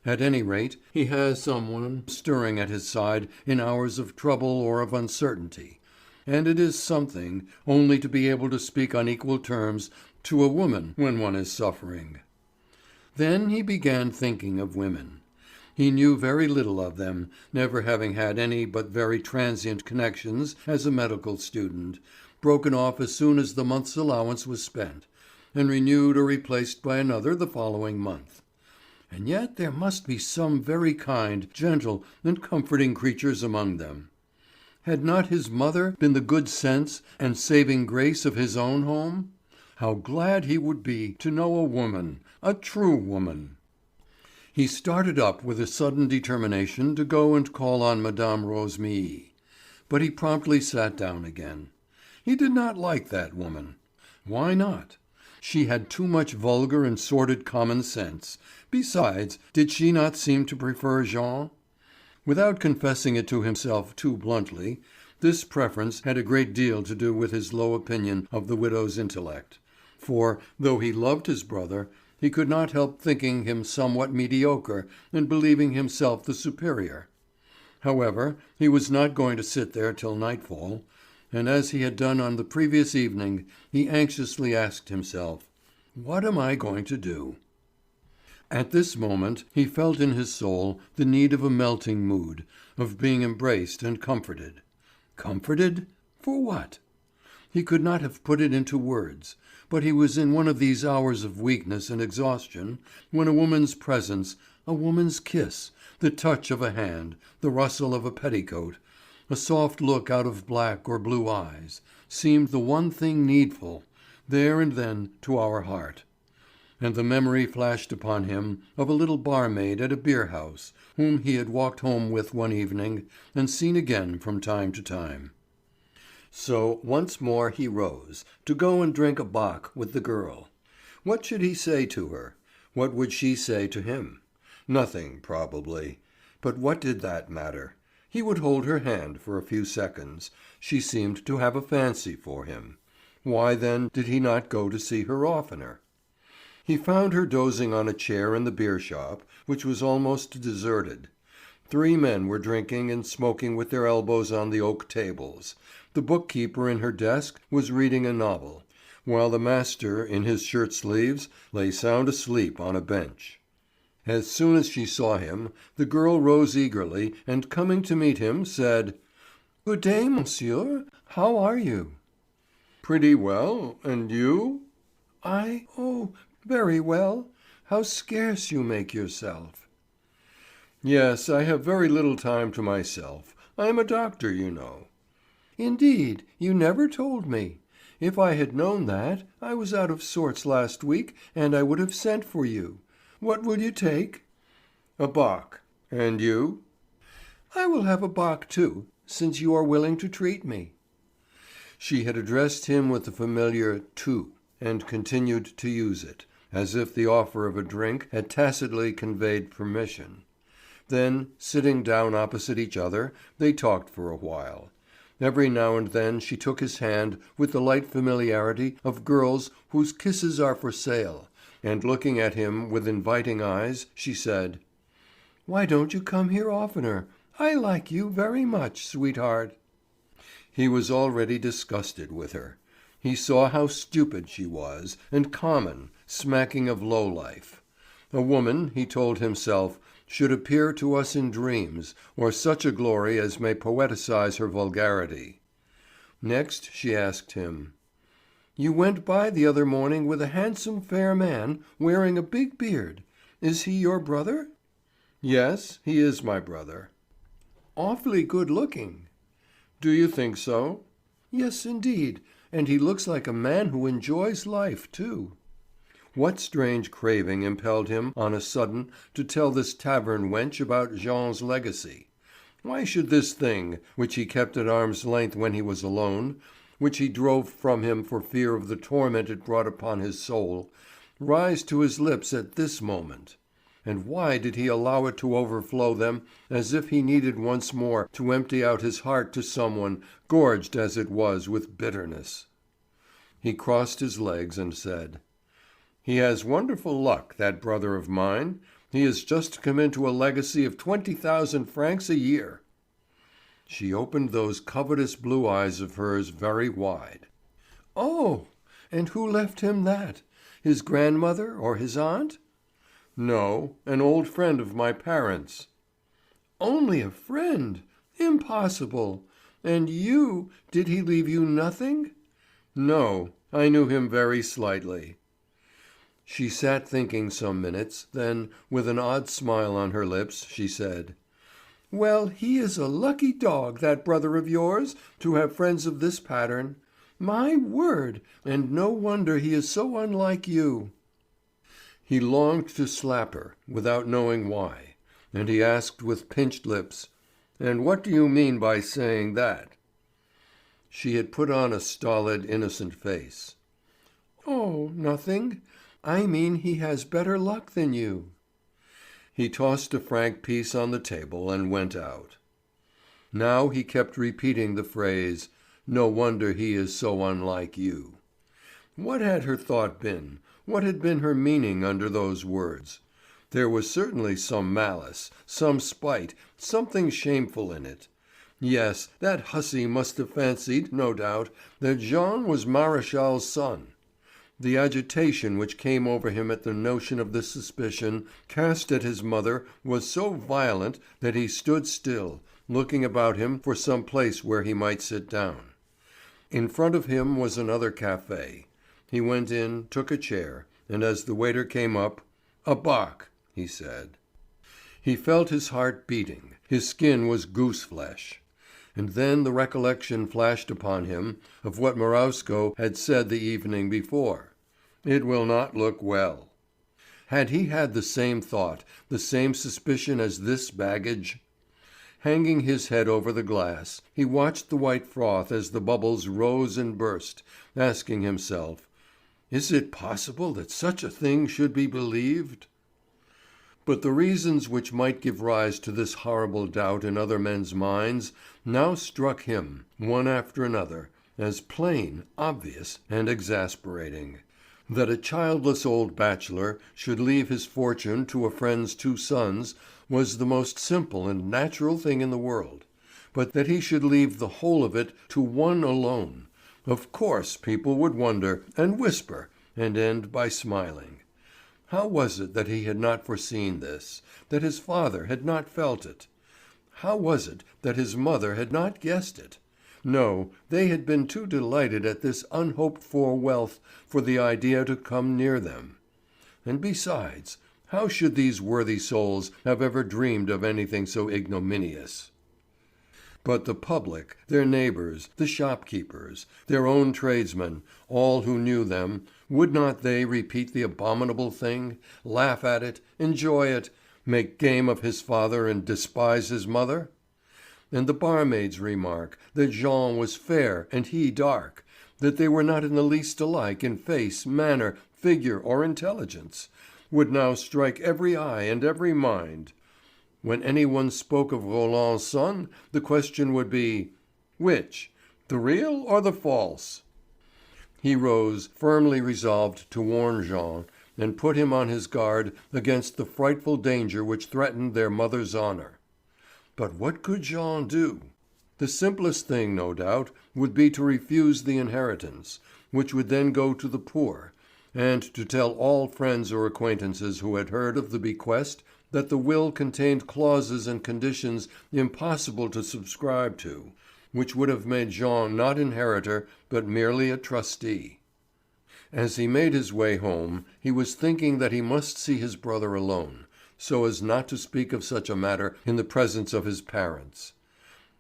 Speaker 1: At any rate, he has some one stirring at his side in hours of trouble or of uncertainty, And it is something only to be able to speak on equal terms to a woman when one is suffering. Then he began thinking of women. He knew very little of them, never having had any but very transient connections as a medical student, broken off as soon as the month's allowance was spent, and renewed or replaced by another the following month. And yet there must be some very kind, gentle, and comforting creatures among them. Had not his mother been the good sense and saving grace of his own home? How glad he would be to know a woman, a true woman. He started up with a sudden determination to go and call on Madame Rosémilly. But he promptly sat down again. He did not like that woman. Why not? She had too much vulgar and sordid common sense. Besides, did she not seem to prefer Jean? Without confessing it to himself too bluntly, this preference had a great deal to do with his low opinion of the widow's intellect. For, though he loved his brother, he could not help thinking him somewhat mediocre and believing himself the superior. However, he was not going to sit there till nightfall, and as he had done on the previous evening, he anxiously asked himself, "What am I going to do?" At this moment he felt in his soul the need of a melting mood, of being embraced and comforted. Comforted? For what? He could not have put it into words, but he was in one of these hours of weakness and exhaustion when a woman's presence, a woman's kiss, the touch of a hand, the rustle of a petticoat, a soft look out of black or blue eyes, seemed the one thing needful, there and then, to our heart. And the memory flashed upon him of a little barmaid at a beer house, whom he had walked home with one evening and seen again from time to time. So once more he rose, to go and drink a bock with the girl. What should he say to her? What would she say to him? Nothing, probably. But what did that matter? He would hold her hand for a few seconds. She seemed to have a fancy for him. Why then did he not go to see her oftener? He found her dozing on a chair in the beer shop, which was almost deserted. 3 men were drinking and smoking with their elbows on the oak tables. The bookkeeper in her desk was reading a novel, while the master, in his shirt sleeves, lay sound asleep on a bench. As soon as she saw him, the girl rose eagerly, and coming to meet him, said, "Good day, monsieur. How are you?" "Pretty well, and you?" "Oh, very well. How scarce you make yourself." "Yes, I have very little time to myself. I am a doctor, you know." "Indeed, you never told me. If I had known that, I was out of sorts last week, and I would have sent for you. What will you take?" "A bock. And you?" "I will have a bock too, since you are willing to treat me." She had addressed him with the familiar "tu," and continued to use it, as if the offer of a drink had tacitly conveyed permission. Then, sitting down opposite each other, they talked for a while. Every now and then she took his hand with the light familiarity of girls whose kisses are for sale, and looking at him with inviting eyes, she said, "Why don't you come here oftener? I like you very much, sweetheart." He was already disgusted with her. He saw how stupid she was, and common, smacking of low life. A woman, he told himself, should appear to us in dreams, or such a glory as may poeticize her vulgarity. Next she asked him, "You went by the other morning with a handsome fair man, wearing a big beard. Is he your brother?" "Yes, he is my brother." "Awfully good looking." "Do you think so?" "Yes, indeed, and he looks like a man who enjoys life, too." What strange craving impelled him on a sudden to tell this tavern wench about Jean's legacy? Why should this thing, which he kept at arm's length when he was alone, which he drove from him for fear of the torment it brought upon his soul, rise to his lips at this moment? And why did he allow it to overflow them as if he needed once more to empty out his heart to someone, gorged as it was with bitterness? He crossed his legs and said, "He has wonderful luck, that brother of mine. He has just come into a legacy of 20,000 francs a year." She opened those covetous blue eyes of hers very wide. "Oh! And who left him that? His grandmother or his aunt?" "No, an old friend of my parents." "Only a friend? Impossible! And you, did he leave you nothing?" "No, I knew him very slightly." She sat thinking some minutes, then, with an odd smile on her lips, she said: "Well, he is a lucky dog, that brother of yours, to have friends of this pattern. My word! And no wonder he is so unlike you." He longed to slap her, without knowing why, and he asked with pinched lips: "And what do you mean by saying that?" She had put on a stolid, innocent face. "Oh, nothing. I mean he has better luck than you." He tossed a franc piece on the table and went out. Now he kept repeating the phrase, "No wonder he is so unlike you." What had her thought been? What had been her meaning under those words? There was certainly some malice, some spite, something shameful in it. Yes, that hussy must have fancied, no doubt, that Jean was Maréchal's son. The agitation which came over him at the notion of this suspicion cast at his mother was so violent that he stood still, looking about him for some place where he might sit down. In front of him was another café. He went in, took a chair, and as the waiter came up, "A bock," he said. He felt his heart beating, his skin was goose flesh. And then the recollection flashed upon him of what Marowsko had said the evening before: "It will not look well." Had he had the same thought, the same suspicion as this baggage? Hanging his head over the glass, he watched the white froth as the bubbles rose and burst, asking himself, "Is it possible that such a thing should be believed?" But the reasons which might give rise to this horrible doubt in other men's minds now struck him, one after another, as plain, obvious, and exasperating. That a childless old bachelor should leave his fortune to a friend's two sons was the most simple and natural thing in the world. But that he should leave the whole of it to one alone, of course people would wonder, and whisper, and end by smiling. How was it that he had not foreseen this, that his father had not felt it? How was it that his mother had not guessed it? No, they had been too delighted at this unhoped-for wealth for the idea to come near them. And besides, how should these worthy souls have ever dreamed of anything so ignominious? But the public, their neighbours, the shopkeepers, their own tradesmen, all who knew them, would not they repeat the abominable thing, laugh at it, enjoy it, make game of his father and despise his mother? And the barmaid's remark, that Jean was fair and he dark, that they were not in the least alike in face, manner, figure, or intelligence, would now strike every eye and every mind. When any one spoke of Roland's son, the question would be, which, the real or the false? He rose, firmly resolved to warn Jean and put him on his guard against the frightful danger which threatened their mother's honour. But what could Jean do? The simplest thing, no doubt, would be to refuse the inheritance, which would then go to the poor, and to tell all friends or acquaintances who had heard of the bequest that the will contained clauses and conditions impossible to subscribe to, which would have made Jean not inheritor but merely a trustee. As he made his way home, he was thinking that he must see his brother alone, so as not to speak of such a matter in the presence of his parents.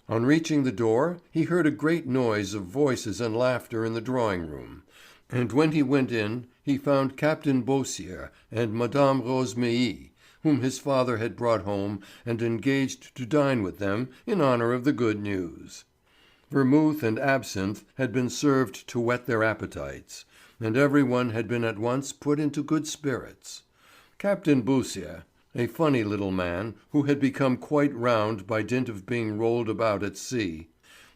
Speaker 1: On reaching the door, he heard a great noise of voices and laughter in the drawing-room, and when he went in, he found Captain Beausire and Madame Rosémilly, whom his father had brought home and engaged to dine with them in honour of the good news. Vermouth and absinthe had been served to whet their appetites, and every one had been at once put into good spirits. Captain Beausire, a funny little man who had become quite round by dint of being rolled about at sea,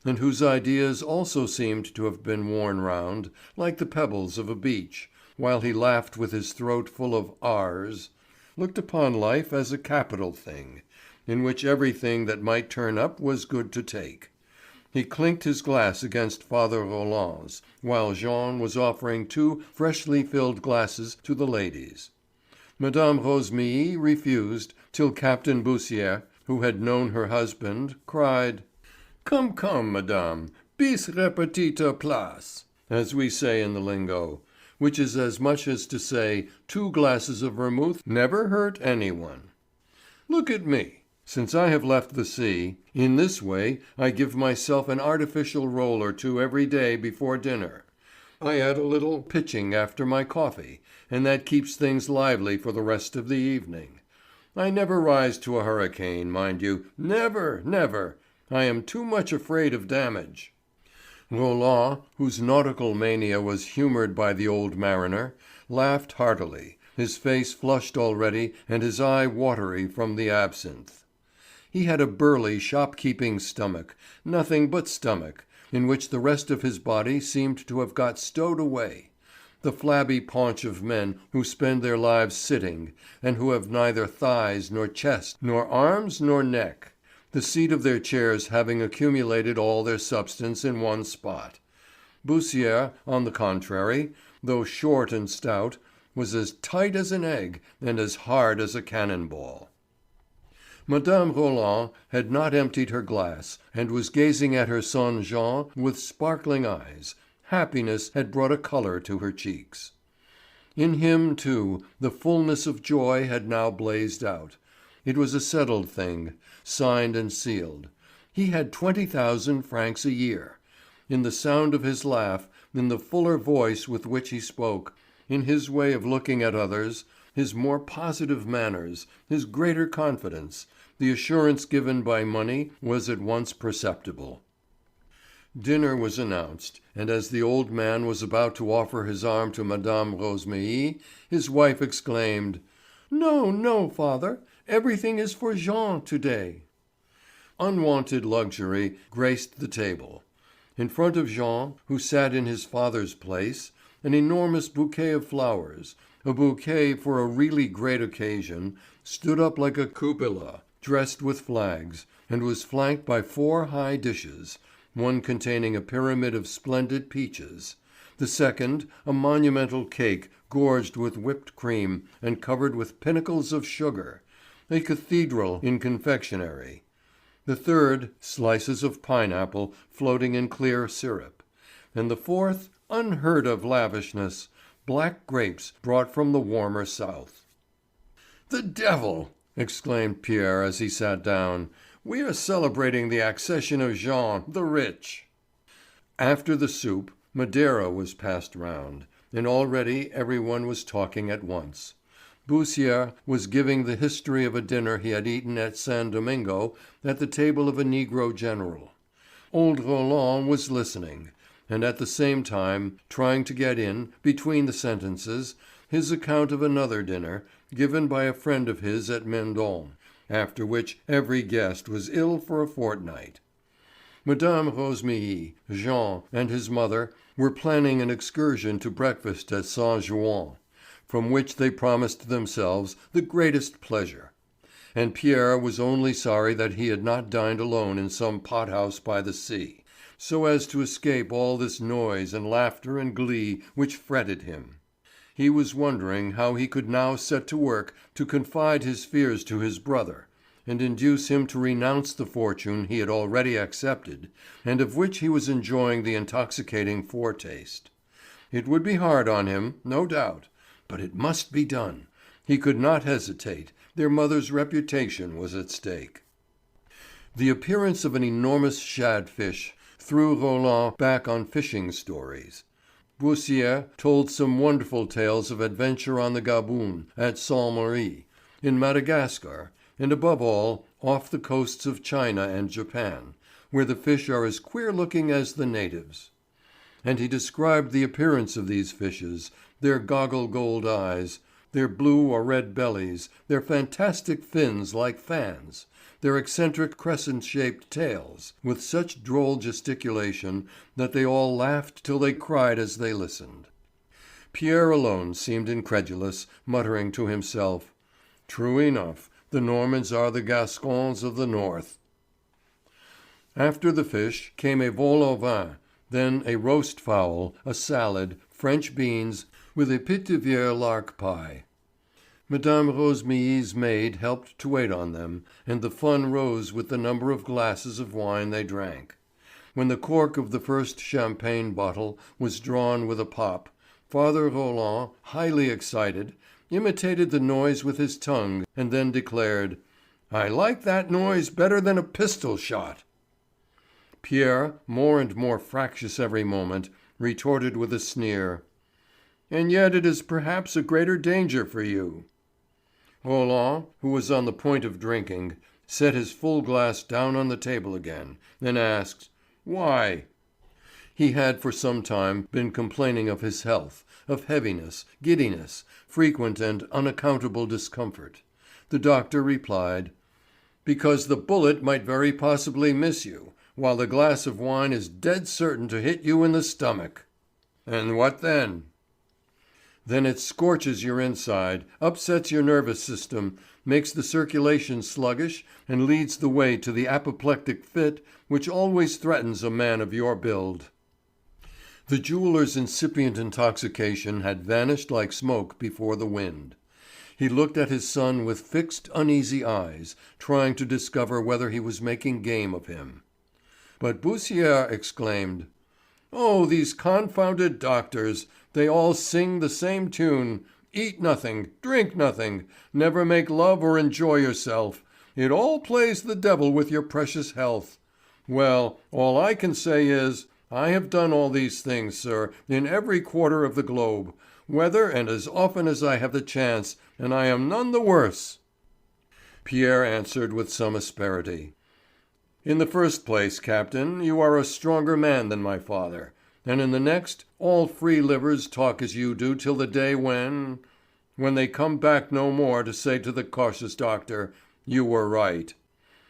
Speaker 1: and whose ideas also seemed to have been worn round, like the pebbles of a beach, while he laughed with his throat full of R's, looked upon life as a capital thing, in which everything that might turn up was good to take. He clinked his glass against Father Roland's, while Jean was offering two freshly filled glasses to the ladies. Mme. Rosémilly refused, till Captain Beausire, who had known her husband, cried: "Come, come, madame, bis repetita place," as we say in the lingo, which is as much as to say 2 glasses of vermouth never hurt anyone. Look at me. Since I have left the sea, in this way I give myself an artificial roll or two every day before dinner. I add a little pitching after my coffee, and that keeps things lively for the rest of the evening. I never rise to a hurricane, mind you, never, never. I am too much afraid of damage." Roland, whose nautical mania was humoured by the old mariner, laughed heartily, his face flushed already and his eye watery from the absinthe. He had a burly shopkeeping stomach, nothing but stomach, in which the rest of his body seemed to have got stowed away. The flabby paunch of men who spend their lives sitting, and who have neither thighs nor chest nor arms nor neck, the seat of their chairs having accumulated all their substance in one spot. Beausire, on the contrary, though short and stout, was as tight as an egg and as hard as a cannon ball. Mme. Roland had not emptied her glass, and was gazing at her son Jean with sparkling eyes. Happiness had brought a colour to her cheeks. In him, too, the fullness of joy had now blazed out. It was a settled thing, signed and sealed. He had 20,000 francs a year. In the sound of his laugh, in the fuller voice with which he spoke, in his way of looking at others, his more positive manners, his greater confidence, the assurance given by money was at once perceptible. Dinner was announced, and as the old man was about to offer his arm to Mme. Rosémilly, his wife exclaimed: "No, no, father, everything is for Jean to-day." Unwonted luxury graced the table. In front of Jean, who sat in his father's place, an enormous bouquet of flowers, a bouquet for a really great occasion, stood up like a cupola, dressed with flags, and was flanked by 4 high dishes, one containing a pyramid of splendid peaches, the second a monumental cake gorged with whipped cream and covered with pinnacles of sugar, a cathedral in confectionery, the third slices of pineapple floating in clear syrup, and the fourth, unheard of lavishness, black grapes brought from the warmer south. "The devil!" exclaimed Pierre as he sat down. "We are celebrating the accession of Jean the Rich." After the soup, Madeira was passed round, and already every one was talking at once. Beausire was giving the history of a dinner he had eaten at San Domingo at the table of a negro general. Old Roland was listening, and at the same time trying to get in, between the sentences, his account of another dinner, given by a friend of his at Mendon, after which every guest was ill for a fortnight. Mme. Rosémilly, Jean, and his mother were planning an excursion to breakfast at Saint Jouin, from which they promised themselves the greatest pleasure. And Pierre was only sorry that he had not dined alone in some pothouse by the sea, so as to escape all this noise and laughter and glee which fretted him. He was wondering how he could now set to work to confide his fears to his brother, and induce him to renounce the fortune he had already accepted, and of which he was enjoying the intoxicating foretaste. It would be hard on him, no doubt, but it must be done. He could not hesitate. Their mother's reputation was at stake. The appearance of an enormous shad fish threw Roland back on fishing stories. Beausire told some wonderful tales of adventure on the Gaboon, at Saint Marie, in Madagascar, and above all, off the coasts of China and Japan, where the fish are as queer-looking as the natives. And he described the appearance of these fishes, their goggle gold eyes, their blue or red bellies, their fantastic fins like fans, their eccentric crescent-shaped tails, with such droll gesticulation that they all laughed till they cried as they listened. Pierre alone seemed incredulous, muttering to himself: "True enough, The Normans are the Gascons of the north." After the fish came a vol au vin, then a roast fowl, a salad, French beans, with a Pithiviers lark pie. Madame Rosémilly's maid helped to wait on them, and the fun rose with the number of glasses of wine they drank. When the cork of the first champagne bottle was drawn with a pop, Father Roland, highly excited, imitated the noise with his tongue and then declared, "I like that noise better than a pistol shot." Pierre, more and more fractious every moment, retorted with a sneer, "And yet it is perhaps a greater danger for you." Roland, who was on the point of drinking, set his full glass down on the table again, and asked, "Why?" He had for some time been complaining of his health, of heaviness, giddiness, frequent and unaccountable discomfort. The doctor replied, "Because the bullet might very possibly miss you, while the glass of wine is dead certain to hit you in the stomach." "And what then?" "Then it scorches your inside, upsets your nervous system, makes the circulation sluggish, and leads the way to the apoplectic fit which always threatens a man of your build." The jeweller's incipient intoxication had vanished like smoke before the wind. He looked at his son with fixed, uneasy eyes, trying to discover whether he was making game of him. But Beausire exclaimed: "Oh, these confounded doctors! They all sing the same tune. Eat nothing, drink nothing, never make love or enjoy yourself. It all plays the devil with your precious health. Well, all I can say is, I have done all these things, sir, in every quarter of the globe, whether and as often as I have the chance, and I am none the worse." Pierre answered with some asperity: "In the first place, Captain, you are a stronger man than my father, and in the next, all free livers talk as you do till the day when they come back no more to say to the cautious doctor, 'You were right.'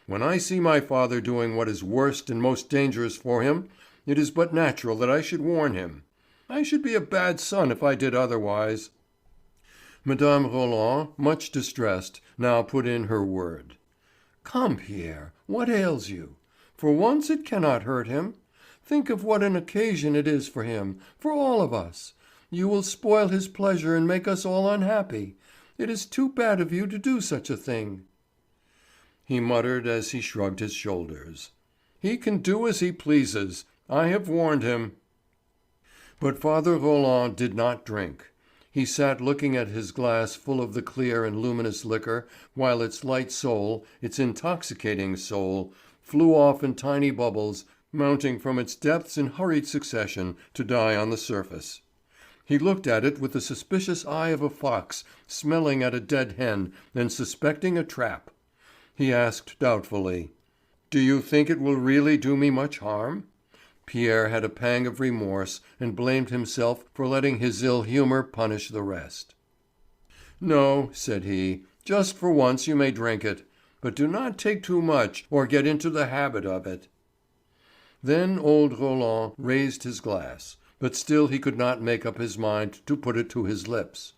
Speaker 1: When I see my father doing what is worst and most dangerous for him, it is but natural that I should warn him. I should be a bad son if I did otherwise." Mme. Roland, much distressed, now put in her word. "Come, Pierre, what ails you? For once it cannot hurt him. Think of what an occasion it is for him, for all of us. You will spoil his pleasure and make us all unhappy. It is too bad of you to do such a thing." He muttered as he shrugged his shoulders: "He can do as he pleases. I have warned him." But Father Roland did not drink. He sat looking at his glass full of the clear and luminous liquor while its light soul, its intoxicating soul, flew off in tiny bubbles, mounting from its depths in hurried succession to die on the surface. He looked at it with the suspicious eye of a fox smelling at a dead hen and suspecting a trap. He asked doubtfully: "Do you think it will really do me much harm?" Pierre had a pang of remorse and blamed himself for letting his ill humour punish the rest. "No," said he, "just for once you may drink it. But do not take too much or get into the habit of it." Then old Roland raised his glass, but still he could not make up his mind to put it to his lips.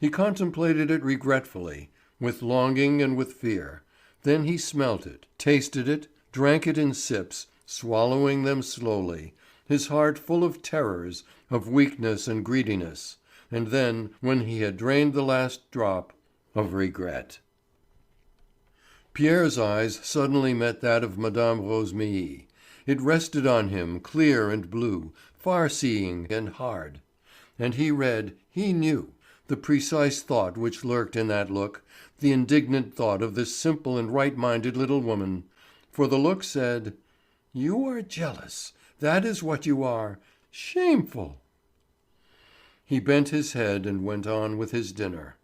Speaker 1: He contemplated it regretfully, with longing and with fear. Then he smelt it, tasted it, drank it in sips, swallowing them slowly, his heart full of terrors, of weakness and greediness, and then, when he had drained the last drop, of regret. Pierre's eyes suddenly met that of Madame Rosémilly. It rested on him clear and blue, far-seeing and hard. And he read, he knew, the precise thought which lurked in that look, the indignant thought of this simple and right-minded little woman. For the look said: "You are jealous. That is what you are. Shameful!" He bent his head and went on with his dinner.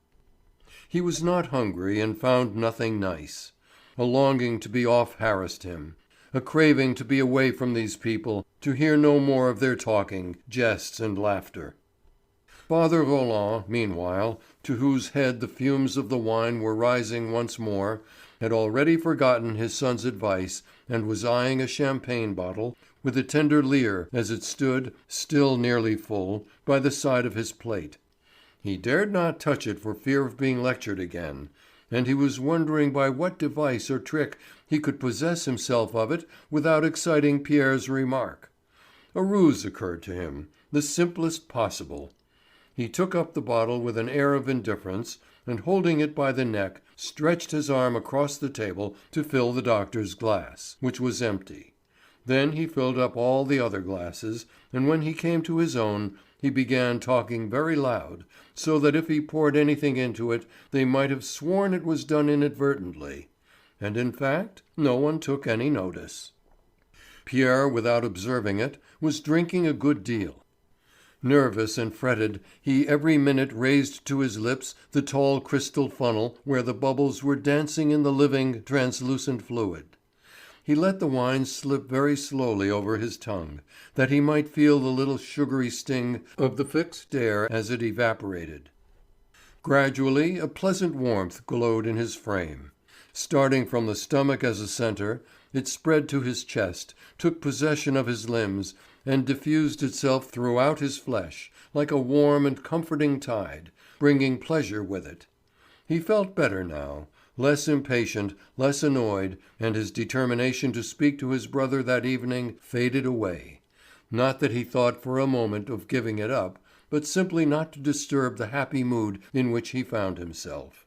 Speaker 1: He was not hungry and found nothing nice. A longing to be off harassed him, a craving to be away from these people, to hear no more of their talking, jests and laughter. Father Roland, meanwhile, to whose head the fumes of the wine were rising once more, had already forgotten his son's advice and was eyeing a champagne bottle, with a tender leer as it stood, still nearly full, by the side of his plate. He dared not touch it for fear of being lectured again. and he was wondering by what device or trick he could possess himself of it without exciting Pierre's remark. A ruse occurred to him, the simplest possible. He took up the bottle with an air of indifference, and holding it by the neck, stretched his arm across the table to fill the doctor's glass, which was empty. Then he filled up all the other glasses, and when he came to his own, he began talking very loud, so that if he poured anything into it, they might have sworn it was done inadvertently. And in fact, no one took any notice. Pierre, without observing it, was drinking a good deal. Nervous and fretted, he every minute raised to his lips the tall crystal funnel where the bubbles were dancing in the living, translucent fluid. He let the wine slip very slowly over his tongue, that he might feel the little sugary sting of the fixed air as it evaporated. Gradually a pleasant warmth glowed in his frame. Starting from the stomach as a centre, it spread to his chest, took possession of his limbs, and diffused itself throughout his flesh, like a warm and comforting tide, bringing pleasure with it. He felt better now, less impatient, less annoyed, and his determination to speak to his brother that evening faded away. Not that he thought for a moment of giving it up, but simply not to disturb the happy mood in which he found himself.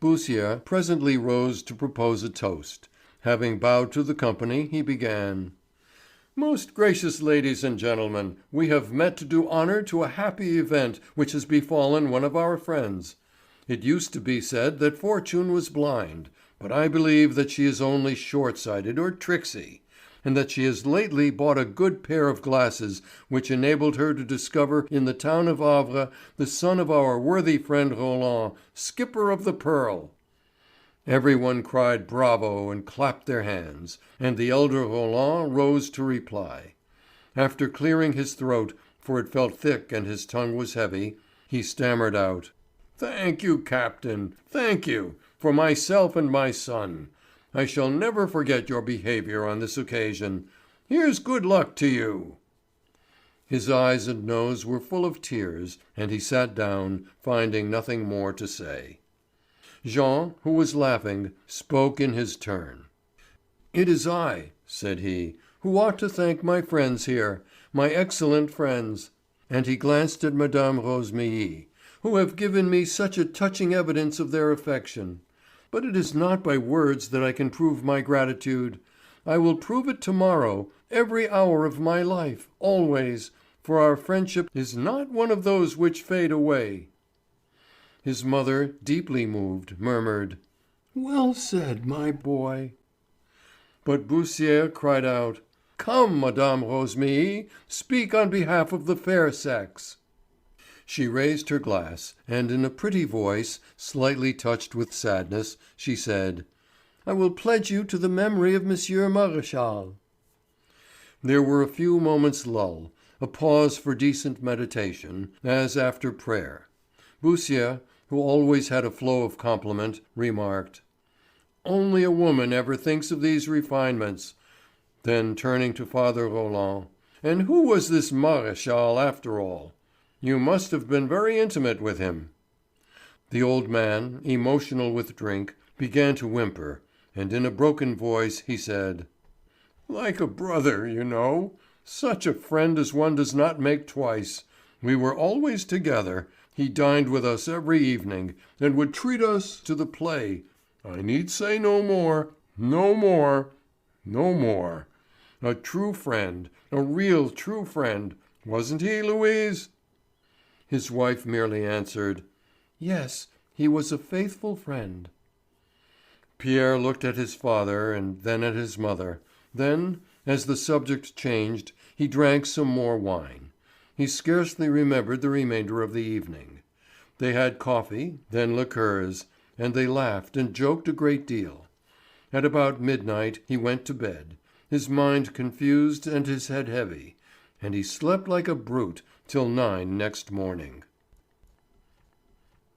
Speaker 1: Beausire presently rose to propose a toast. Having bowed to the company, he began: "Most gracious ladies and gentlemen, we have met to do honour to a happy event which has befallen one of our friends. It used to be said that fortune was blind, but I believe that she is only short-sighted or tricksy, and that she has lately bought a good pair of glasses which enabled her to discover in the town of Havre the son of our worthy friend Roland, skipper of the Pearl." Every one cried bravo and clapped their hands, and the elder Roland rose to reply. After clearing his throat, for it felt thick and his tongue was heavy, he stammered out: "Thank you, Captain, thank you, for myself and my son. I shall never forget your behaviour on this occasion. Here's good luck to you." His eyes and nose were full of tears, and he sat down, finding nothing more to say. Jean, who was laughing, spoke in his turn. "It is I," said he, "who ought to thank my friends here, my excellent friends," and he glanced at Mme. Rosémilly, "who have given me such a touching evidence of their affection. But it is not by words that I can prove my gratitude. I will prove it tomorrow, every hour of my life, always, for our friendship is not one of those which fade away." His mother, deeply moved, murmured: "Well said, my boy." But Beausire cried out: "Come, Mme. Rosémilly, speak on behalf of the fair sex." She raised her glass, and in a pretty voice, slightly touched with sadness, she said: "I will pledge you to the memory of Monsieur Maréchal." There were a few moments' lull, a pause for decent meditation, as after prayer. Beausire, who always had a flow of compliment, remarked: "Only a woman ever thinks of these refinements." Then turning to Father Roland: "And who was this Maréchal after all? You must have been very intimate with him." The old man, emotional with drink, began to whimper, and in a broken voice he said: "Like a brother, you know. Such a friend as one does not make twice. We were always together. He dined with us every evening, and would treat us to the play. I need say no more, no more, no more. A true friend, a real true friend, wasn't he, Louise?" His wife merely answered: "Yes, he was a faithful friend." Pierre looked at his father and then at his mother. Then, as the subject changed, he drank some more wine. He scarcely remembered the remainder of the evening. They had coffee, then liqueurs, and they laughed and joked a great deal. At about midnight he went to bed, his mind confused and his head heavy, and he slept like a brute till 9 next morning.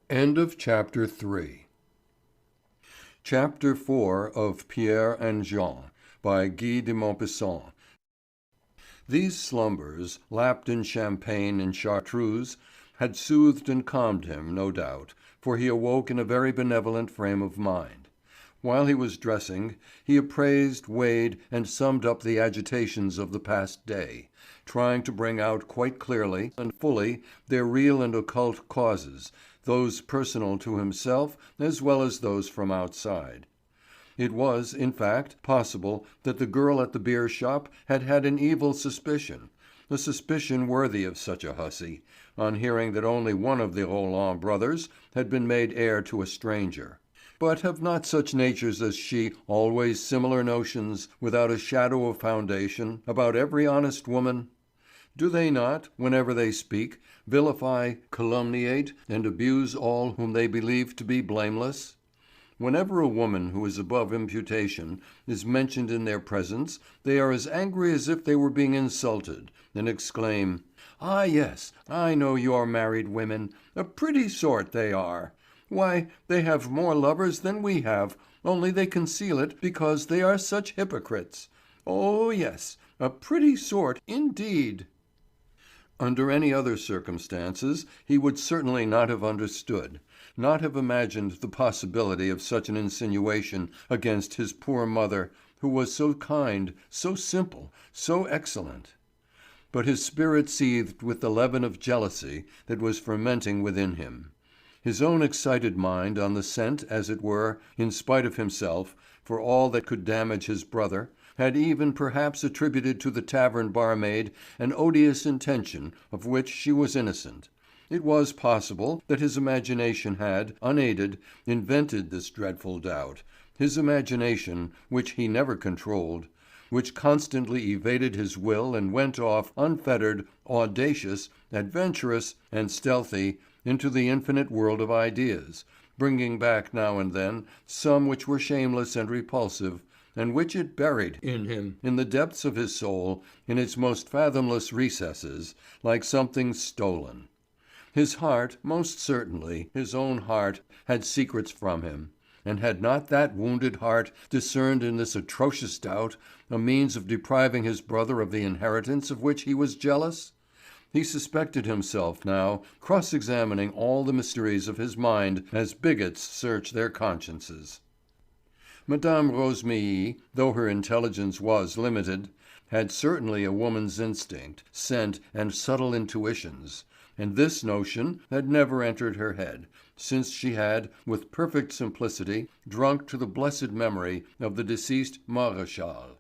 Speaker 1: Chapter 4 of Pierre and Jean, by Guy de Maupassant. These slumbers, lapped in champagne and chartreuse, had soothed and calmed him, no doubt, for he awoke in a very benevolent frame of mind. While he was dressing, he appraised, weighed, and summed up the agitations of the past day, trying to bring out quite clearly and fully their real and occult causes, those personal to himself as well as those from outside. It was, in fact, possible that the girl at the beer shop had had an evil suspicion, a suspicion worthy of such a hussy, on hearing that only one of the Roland brothers had been made heir to a stranger. But have not such natures as she always similar notions, without a shadow of foundation, about every honest woman? Do they not, whenever they speak, vilify, calumniate, and abuse all whom they believe to be blameless? Whenever a woman who is above imputation is mentioned in their presence, they are as angry as if they were being insulted, and exclaim, "Ah yes, I know your married women, a pretty sort they are. Why, they have more lovers than we have, only they conceal it because they are such hypocrites. Oh yes, a pretty sort indeed." Under any other circumstances he would certainly not have understood, not have imagined the possibility of such an insinuation against his poor mother, who was so kind, so simple, so excellent. But his spirit seethed with the leaven of jealousy that was fermenting within him. His own excited mind on the scent, as it were, in spite of himself, for all that could damage his brother, had even perhaps attributed to the tavern barmaid an odious intention of which she was innocent. It was possible that his imagination had, unaided, invented this dreadful doubt, his imagination, which he never controlled, which constantly evaded his will and went off, unfettered, audacious, adventurous, and stealthy, into the infinite world of ideas, bringing back now and then some which were shameless and repulsive, and which it buried in him in the depths of his soul, in its most fathomless recesses, like something stolen. His heart, most certainly, his own heart, had secrets from him, and had not that wounded heart discerned in this atrocious doubt a means of depriving his brother of the inheritance of which he was jealous? He suspected himself now cross-examining all the mysteries of his mind as bigots search their consciences. Mme. Rosémilly, though her intelligence was limited, had certainly a woman's instinct, scent, and subtle intuitions, and this notion had never entered her head, since she had, with perfect simplicity, drunk to the blessed memory of the deceased Maréchal.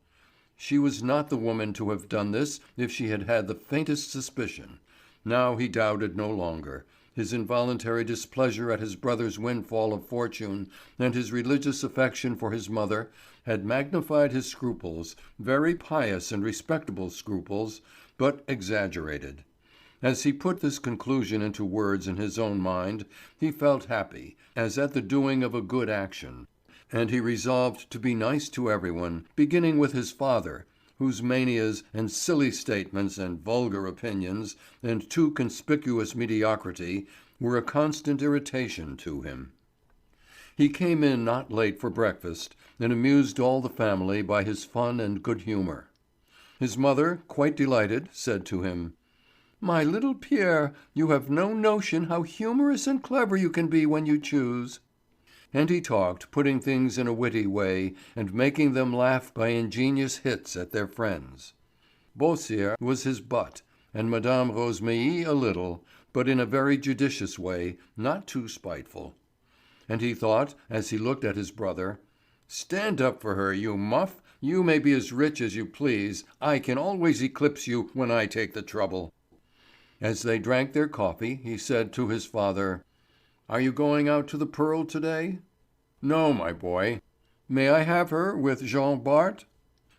Speaker 1: She was not the woman to have done this if she had had the faintest suspicion. Now he doubted no longer. His involuntary displeasure at his brother's windfall of fortune and his religious affection for his mother had magnified his scruples, very pious and respectable scruples, but exaggerated. As he put this conclusion into words in his own mind, he felt happy, as at the doing of a good action, and he resolved to be nice to everyone, beginning with his father, whose manias and silly statements and vulgar opinions and too conspicuous mediocrity were a constant irritation to him. He came in not late for breakfast, and amused all the family by his fun and good humour. His mother, quite delighted, said to him, "My little Pierre, you have no notion how humorous and clever you can be when you choose." And he talked, putting things in a witty way, and making them laugh by ingenious hits at their friends. Beausire was his butt, and Mme. Rosémilly a little, but in a very judicious way, not too spiteful. And he thought, as he looked at his brother, "Stand up for her, you muff. You may be as rich as you please. I can always eclipse you when I take the trouble." As they drank their coffee, he said to his father, "Are you going out to the Pearl to day?" "No, my boy." "May I have her with Jean Bart?"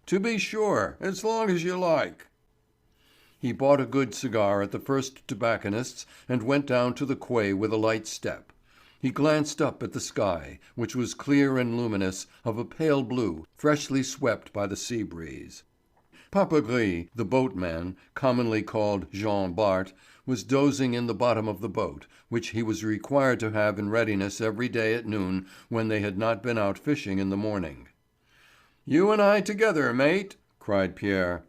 Speaker 1: "To be sure, as long as you like." He bought a good cigar at the first tobacconist's and went down to the quay with a light step. He glanced up at the sky, which was clear and luminous, of a pale blue, freshly swept by the sea breeze. Papagris, the boatman, commonly called Jean Bart, was dozing in the bottom of the boat, which he was required to have in readiness every day at noon when they had not been out fishing in the morning. "You and I together, mate!" cried Pierre.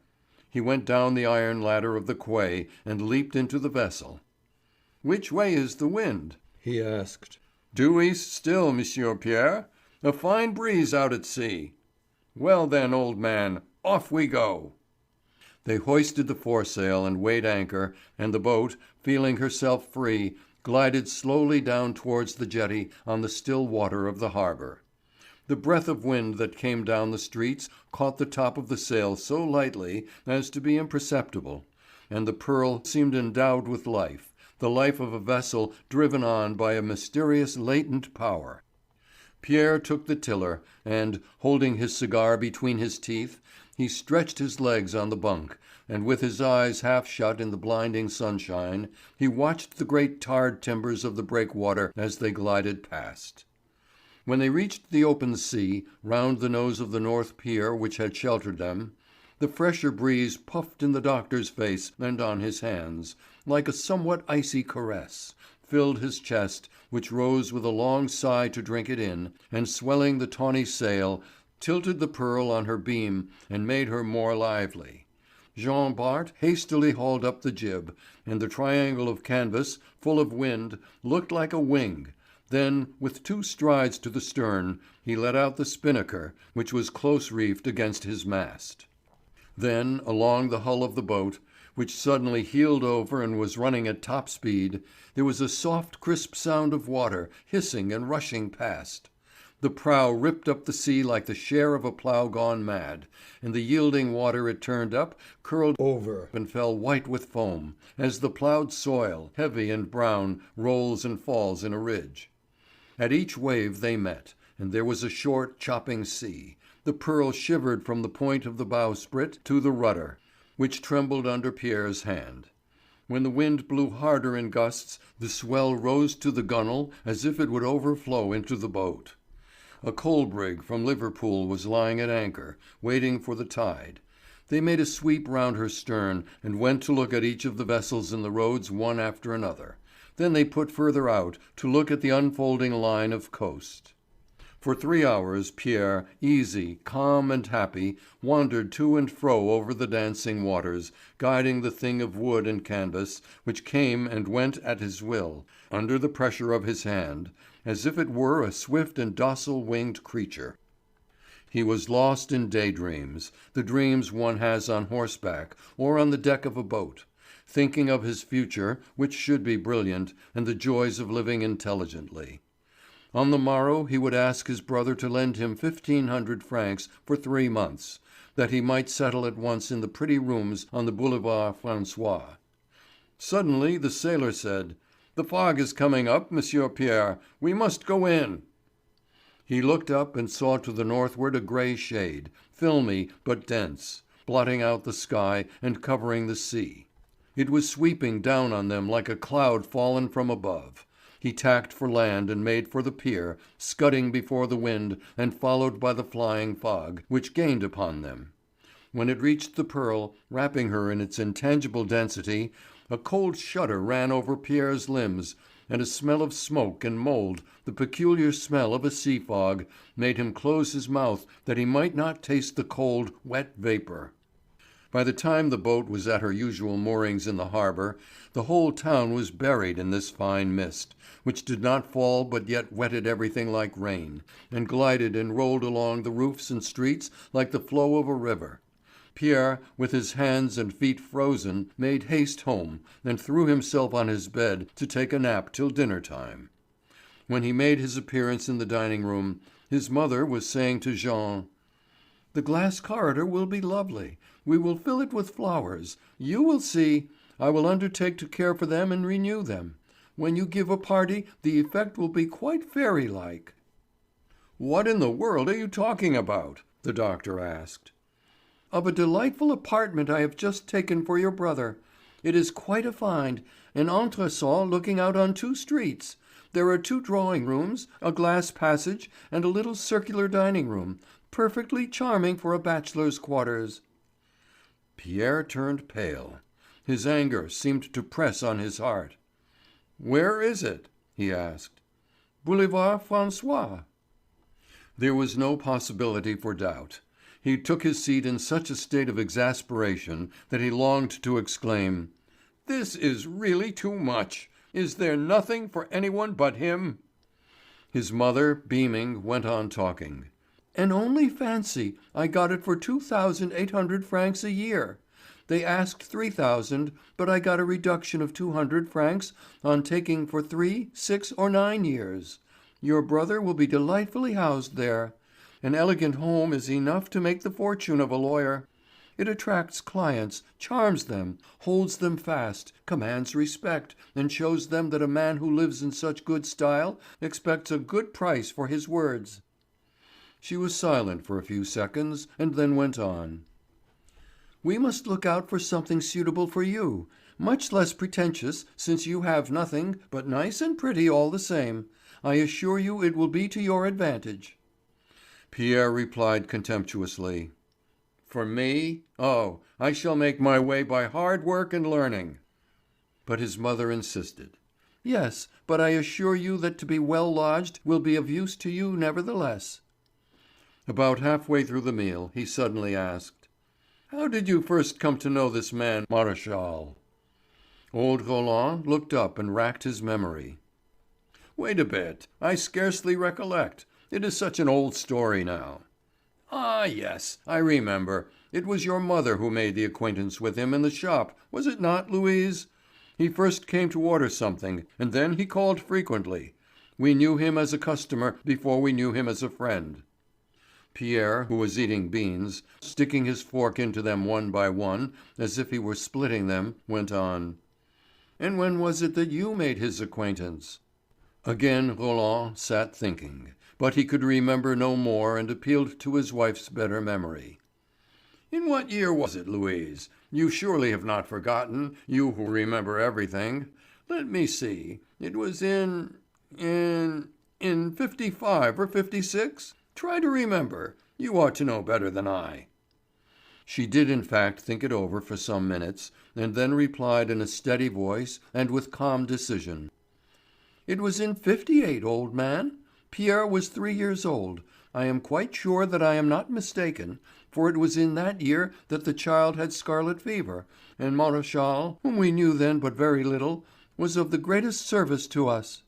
Speaker 1: He went down the iron ladder of the quay and leaped into the vessel. "Which way is the wind?" he asked. Due east still, Monsieur Pierre. A fine breeze out at sea. Well then, old man, off we go." They hoisted the foresail and weighed anchor, and the boat, feeling herself free, glided slowly down towards the jetty on the still water of the harbour. The breath of wind that came down the streets caught the top of the sail so lightly as to be imperceptible, and the Pearl seemed endowed with life, the life of a vessel driven on by a mysterious latent power. Pierre took the tiller, and, holding his cigar between his teeth, he stretched his legs on the bunk, and with his eyes half shut in the blinding sunshine, he watched the great tarred timbers of the breakwater as they glided past. When they reached the open sea, round the nose of the north pier which had sheltered them, the fresher breeze puffed in the doctor's face and on his hands, like a somewhat icy caress, filled his chest, which rose with a long sigh to drink it in, and swelling the tawny sail, tilted the Pearl on her beam and made her more lively. Jean Bart hastily hauled up the jib, and the triangle of canvas, full of wind, looked like a wing. Then, with 2 strides to the stern, he let out the spinnaker, which was close reefed against his mast. Then, along the hull of the boat, which suddenly heeled over and was running at top speed, there was a soft crisp sound of water hissing and rushing past. The prow ripped up the sea like the share of a plough gone mad, and the yielding water it turned up curled over and fell white with foam, as the ploughed soil, heavy and brown, rolls and falls in a ridge. At each wave they met, and there was a short chopping sea. The Pearl shivered from the point of the bowsprit to the rudder, which trembled under Pierre's hand. When the wind blew harder in gusts, the swell rose to the gunwale as if it would overflow into the boat. A coal brig from Liverpool was lying at anchor, waiting for the tide. They made a sweep round her stern and went to look at each of the vessels in the roads one after another. Then they put further out to look at the unfolding line of coast. For 3 hours Pierre, easy, calm and happy, wandered to and fro over the dancing waters, guiding the thing of wood and canvas, which came and went at his will, under the pressure of his hand, as if it were a swift and docile winged creature. He was lost in daydreams, the dreams one has on horseback or on the deck of a boat, thinking of his future, which should be brilliant, and the joys of living intelligently. On the morrow he would ask his brother to lend him 1,500 francs for 3 months, that he might settle at once in the pretty rooms on the Boulevard François. Suddenly the sailor said, "The fog is coming up, Monsieur Pierre. We must go in." He looked up and saw to the northward a grey shade, filmy but dense, blotting out the sky and covering the sea. It was sweeping down on them like a cloud fallen from above. He tacked for land and made for the pier, scudding before the wind and followed by the flying fog, which gained upon them. When it reached the Pearl, wrapping her in its intangible density, a cold shudder ran over Pierre's limbs, and a smell of smoke and mould, the peculiar smell of a sea fog, made him close his mouth that he might not taste the cold, wet vapour. By the time the boat was at her usual moorings in the harbour, the whole town was buried in this fine mist, which did not fall but yet wetted everything like rain, and glided and rolled along the roofs and streets like the flow of a river. Pierre, with his hands and feet frozen, made haste home, and threw himself on his bed to take a nap till dinner time. When he made his appearance in the dining room, his mother was saying to Jean: "The glass corridor will be lovely. We will fill it with flowers. You will see. I will undertake to care for them and renew them. When you give a party the effect will be quite fairy-like." "What in the world are you talking about?" the doctor asked. "Of a delightful apartment I have just taken for your brother. It is quite a find, an entresol looking out on 2 streets. There are 2 drawing rooms, a glass passage, and a little circular dining room, perfectly charming for a bachelor's quarters." Pierre turned pale. His anger seemed to press on his heart. "Where is it?" he asked. "Boulevard François." There was no possibility for doubt. He took his seat in such a state of exasperation that he longed to exclaim: "This is really too much. Is there nothing for any one but him?" His mother, beaming, went on talking. "And only fancy, I got it for 2,800 francs a year. They asked 3,000, but I got a reduction of 200 francs on taking for 3, 6, or 9 years. Your brother will be delightfully housed there. An elegant home is enough to make the fortune of a lawyer. It attracts clients, charms them, holds them fast, commands respect, and shows them that a man who lives in such good style expects a good price for his words." She was silent for a few seconds, and then went on. "We must look out for something suitable for you, much less pretentious, since you have nothing, but nice and pretty all the same. I assure you it will be to your advantage." Pierre replied contemptuously: "For me? Oh, I shall make my way by hard work and learning." But his mother insisted. "Yes, but I assure you that to be well lodged will be of use to you nevertheless." About halfway through the meal he suddenly asked: "How did you first come to know this man, Maréchal?" Old Roland looked up and racked his memory. "Wait a bit, I scarcely recollect. It is such an old story now. Ah, yes, I remember. It was your mother who made the acquaintance with him in the shop, was it not, Louise? He first came to order something, and then he called frequently. We knew him as a customer before we knew him as a friend." Pierre, who was eating beans, sticking his fork into them one by one, as if he were splitting them, went on: "And when was it that you made his acquaintance?" Again Roland sat thinking, but he could remember no more and appealed to his wife's better memory. "In what year was it, Louise? You surely have not forgotten, you who remember everything. Let me see. It was in 55 or 56? Try to remember. You ought to know better than I." She did in fact think it over for some minutes, and then replied in a steady voice and with calm decision: "It was in 58, old man. Pierre was 3 years old. I am quite sure that I am not mistaken, for it was in that year that the child had scarlet fever, and Maréchal, whom we knew then but very little, was of the greatest service to us."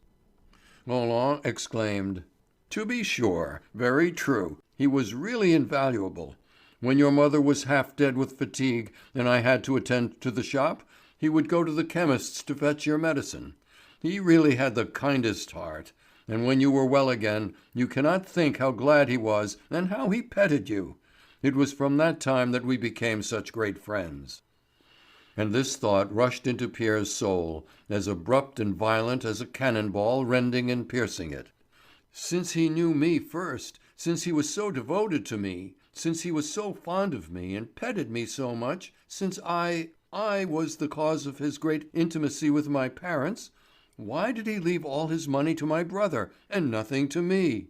Speaker 1: Roland exclaimed: "To be sure, very true. He was really invaluable. When your mother was half dead with fatigue and I had to attend to the shop, he would go to the chemist's to fetch your medicine. He really had the kindest heart. And when you were well again, you cannot think how glad he was and how he petted you. It was from that time that we became such great friends." And this thought rushed into Pierre's soul, as abrupt and violent as a cannon ball rending and piercing it. "Since he knew me first, since he was so devoted to me, since he was so fond of me and petted me so much, since I was the cause of his great intimacy with my parents, why did he leave all his money to my brother and nothing to me?"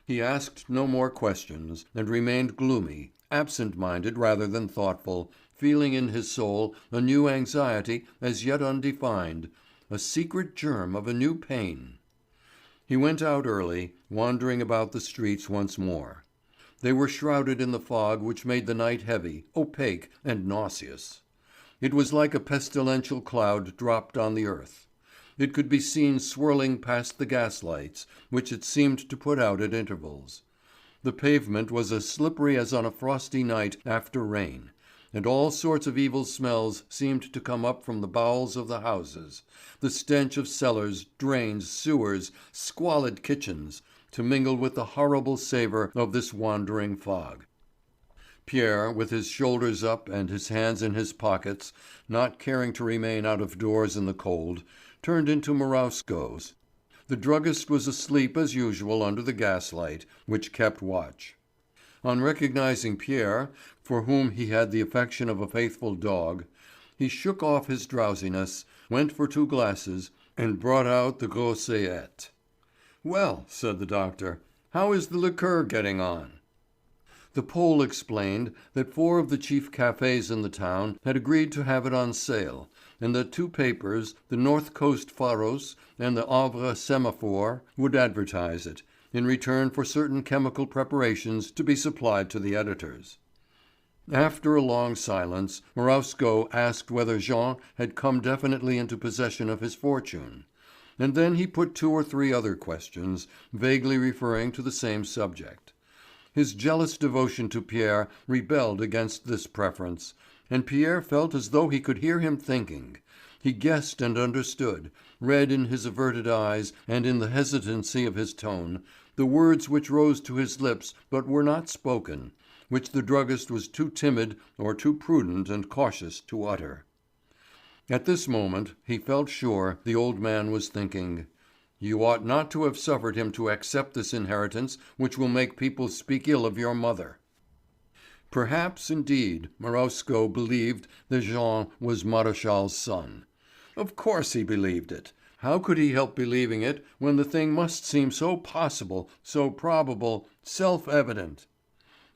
Speaker 1: He asked no more questions, and remained gloomy, absent-minded rather than thoughtful, feeling in his soul a new anxiety as yet undefined, a secret germ of a new pain. He went out early, wandering about the streets once more. They were shrouded in the fog which made the night heavy, opaque, and nauseous. It was like a pestilential cloud dropped on the earth. It could be seen swirling past the gaslights, which it seemed to put out at intervals. The pavement was as slippery as on a frosty night after rain, and all sorts of evil smells seemed to come up from the bowels of the houses, the stench of cellars, drains, sewers, squalid kitchens, to mingle with the horrible savour of this wandering fog. Pierre, with his shoulders up and his hands in his pockets, not caring to remain out of doors in the cold, turned into Marowsko's. The druggist was asleep as usual under the gaslight, which kept watch. On recognizing Pierre, for whom he had the affection of a faithful dog, he shook off his drowsiness, went for 2 glasses, and brought out the Groseillette. "Well," said the doctor, "how is the liqueur getting on?" The Pole explained that 4 of the chief cafés in the town had agreed to have it on sale, and that 2 papers, the North Coast Pharos and the Havre Semaphore, would advertise it, in return for certain chemical preparations to be supplied to the editors. After a long silence, Marowsko asked whether Jean had come definitely into possession of his fortune. and then he put 2 or 3 other questions, vaguely referring to the same subject. His jealous devotion to Pierre rebelled against this preference, and Pierre felt as though he could hear him thinking. He guessed and understood, read in his averted eyes and in the hesitancy of his tone, the words which rose to his lips but were not spoken, which the druggist was too timid or too prudent and cautious to utter. At this moment he felt sure the old man was thinking, "You ought not to have suffered him to accept this inheritance which will make people speak ill of your mother." Perhaps, indeed, Marowsko believed that Jean was Maréchal's son. Of course he believed it. How could he help believing it when the thing must seem so possible, so probable, self-evident?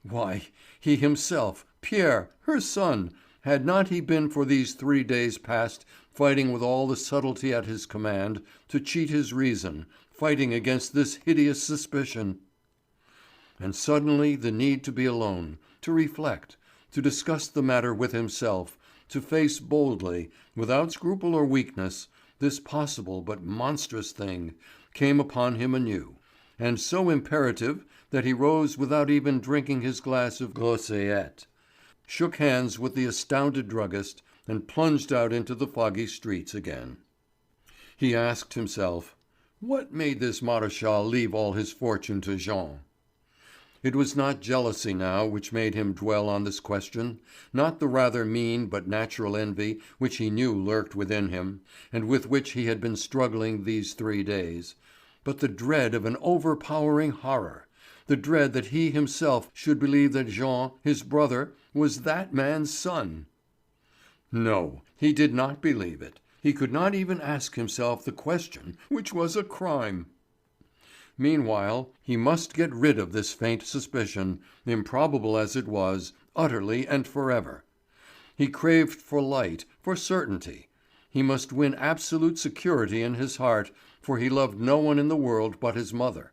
Speaker 1: Why, he himself, Pierre, her son, had not he been for these 3 days past fighting with all the subtlety at his command to cheat his reason, fighting against this hideous suspicion? And suddenly the need to be alone, to reflect, to discuss the matter with himself, to face boldly, without scruple or weakness, this possible but monstrous thing, came upon him anew, and so imperative that he rose without even drinking his glass of groseillette, shook hands with the astounded druggist, and plunged out into the foggy streets again. He asked himself, what made this Maréchal leave all his fortune to Jean? It was not jealousy now which made him dwell on this question, not the rather mean but natural envy which he knew lurked within him, and with which he had been struggling these 3 days, but the dread of an overpowering horror, the dread that he himself should believe that Jean, his brother, was that man's son. No, he did not believe it. He could not even ask himself the question, which was a crime. Meanwhile, he must get rid of this faint suspicion, improbable as it was, utterly and forever. He craved for light, for certainty. He must win absolute security in his heart, for he loved no one in the world but his mother.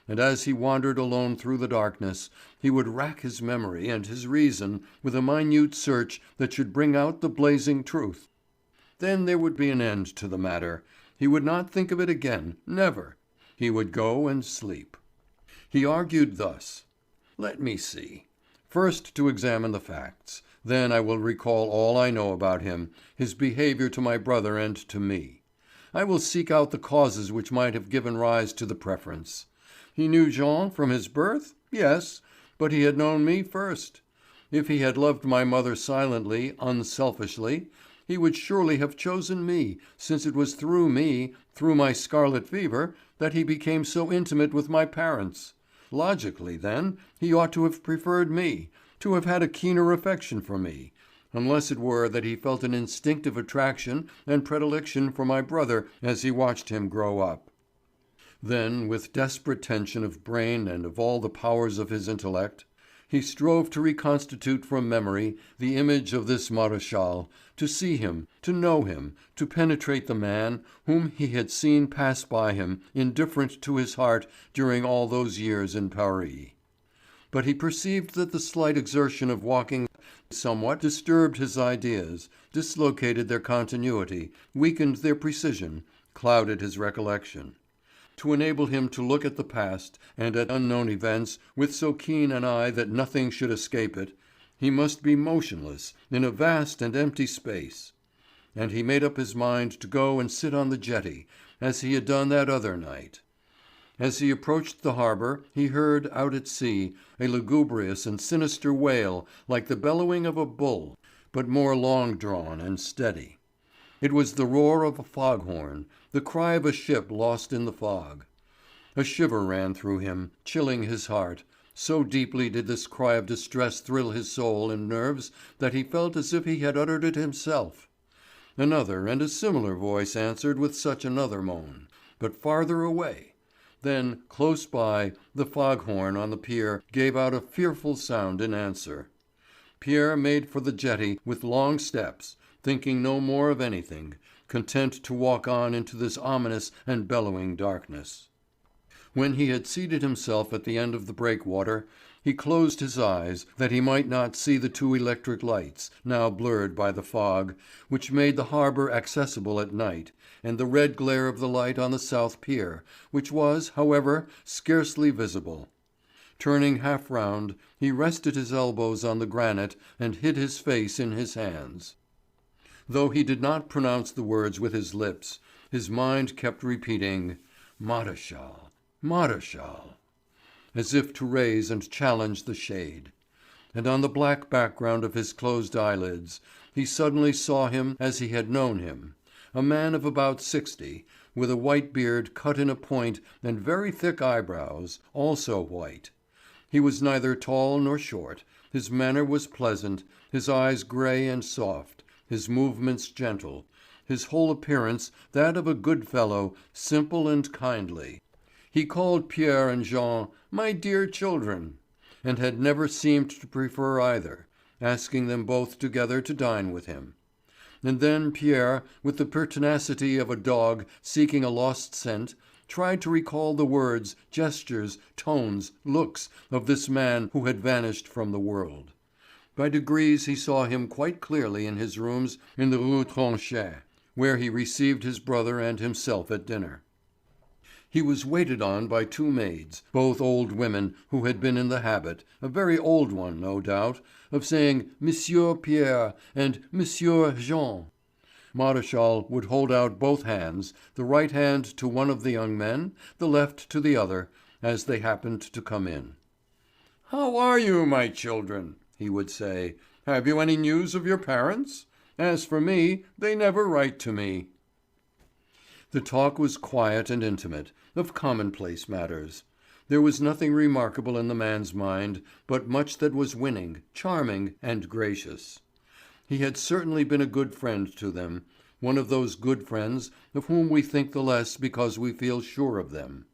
Speaker 1: And as he wandered alone through the darkness, he would rack his memory and his reason with a minute search that should bring out the blazing truth. Then there would be an end to the matter. He would not think of it again, never. He would go and sleep. He argued thus: let me see. First to examine the facts. Then I will recall all I know about him, his behavior to my brother and to me. I will seek out the causes which might have given rise to the preference. He knew Jean from his birth? Yes, but he had known me first. If he had loved my mother silently, unselfishly, he would surely have chosen me, since it was through me, through my scarlet fever, that he became so intimate with my parents. Logically, then, he ought to have preferred me, to have had a keener affection for me, unless it were that he felt an instinctive attraction and predilection for my brother as he watched him grow up. Then, with desperate tension of brain and of all the powers of his intellect, he strove to reconstitute from memory the image of this Maréchal, to see him, to know him, to penetrate the man whom he had seen pass by him, indifferent to his heart during all those years in Paris. But he perceived that the slight exertion of walking somewhat disturbed his ideas, dislocated their continuity, weakened their precision, clouded his recollection. To enable him to look at the past and at unknown events with so keen an eye that nothing should escape it, he must be motionless in a vast and empty space. And he made up his mind to go and sit on the jetty, as he had done that other night. As he approached the harbour he heard, out at sea, a lugubrious and sinister wail like the bellowing of a bull, but more long-drawn and steady. It was the roar of a foghorn, the cry of a ship lost in the fog. A shiver ran through him, chilling his heart. So deeply did this cry of distress thrill his soul and nerves that he felt as if he had uttered it himself. Another and a similar voice answered with such another moan, but farther away. Then, close by, the foghorn on the pier gave out a fearful sound in answer. Pierre made for the jetty with long steps, thinking no more of anything, content to walk on into this ominous and bellowing darkness. When he had seated himself at the end of the breakwater, He closed his eyes that he might not see the two electric lights, now blurred by the fog, which made the harbour accessible at night, and the red glare of the light on the south pier, which was, however, scarcely visible. Turning half round, he rested his elbows on the granite and hid his face in his hands. Though he did not pronounce the words with his lips, his mind kept repeating, "Maréchal, Maréchal," as if to raise and challenge the shade. And on the black background of his closed eyelids, he suddenly saw him as he had known him, a man of about 60, with a white beard cut in a point and very thick eyebrows, also white. He was neither tall nor short, his manner was pleasant, his eyes grey and soft, his movements gentle, his whole appearance that of a good fellow, simple and kindly. He called Pierre and Jean "my dear children," and had never seemed to prefer either, asking them both together to dine with him. And then Pierre, with the pertinacity of a dog seeking a lost scent, tried to recall the words, gestures, tones, looks of this man who had vanished from the world. By degrees he saw him quite clearly in his rooms in the Rue Tronchet, where he received his brother and himself at dinner. He was waited on by two maids, both old women who had been in the habit, a very old one no doubt, of saying Monsieur Pierre and Monsieur Jean. Maréchal would hold out both hands, the right hand to one of the young men, the left to the other, as they happened to come in. "How are you, my children?" he would say. "Have you any news of your parents? As for me, they never write to me." The talk was quiet and intimate, of commonplace matters. There was nothing remarkable in the man's mind, but much that was winning, charming, and gracious. He had certainly been a good friend to them, one of those good friends of whom we think the less because we feel sure of them.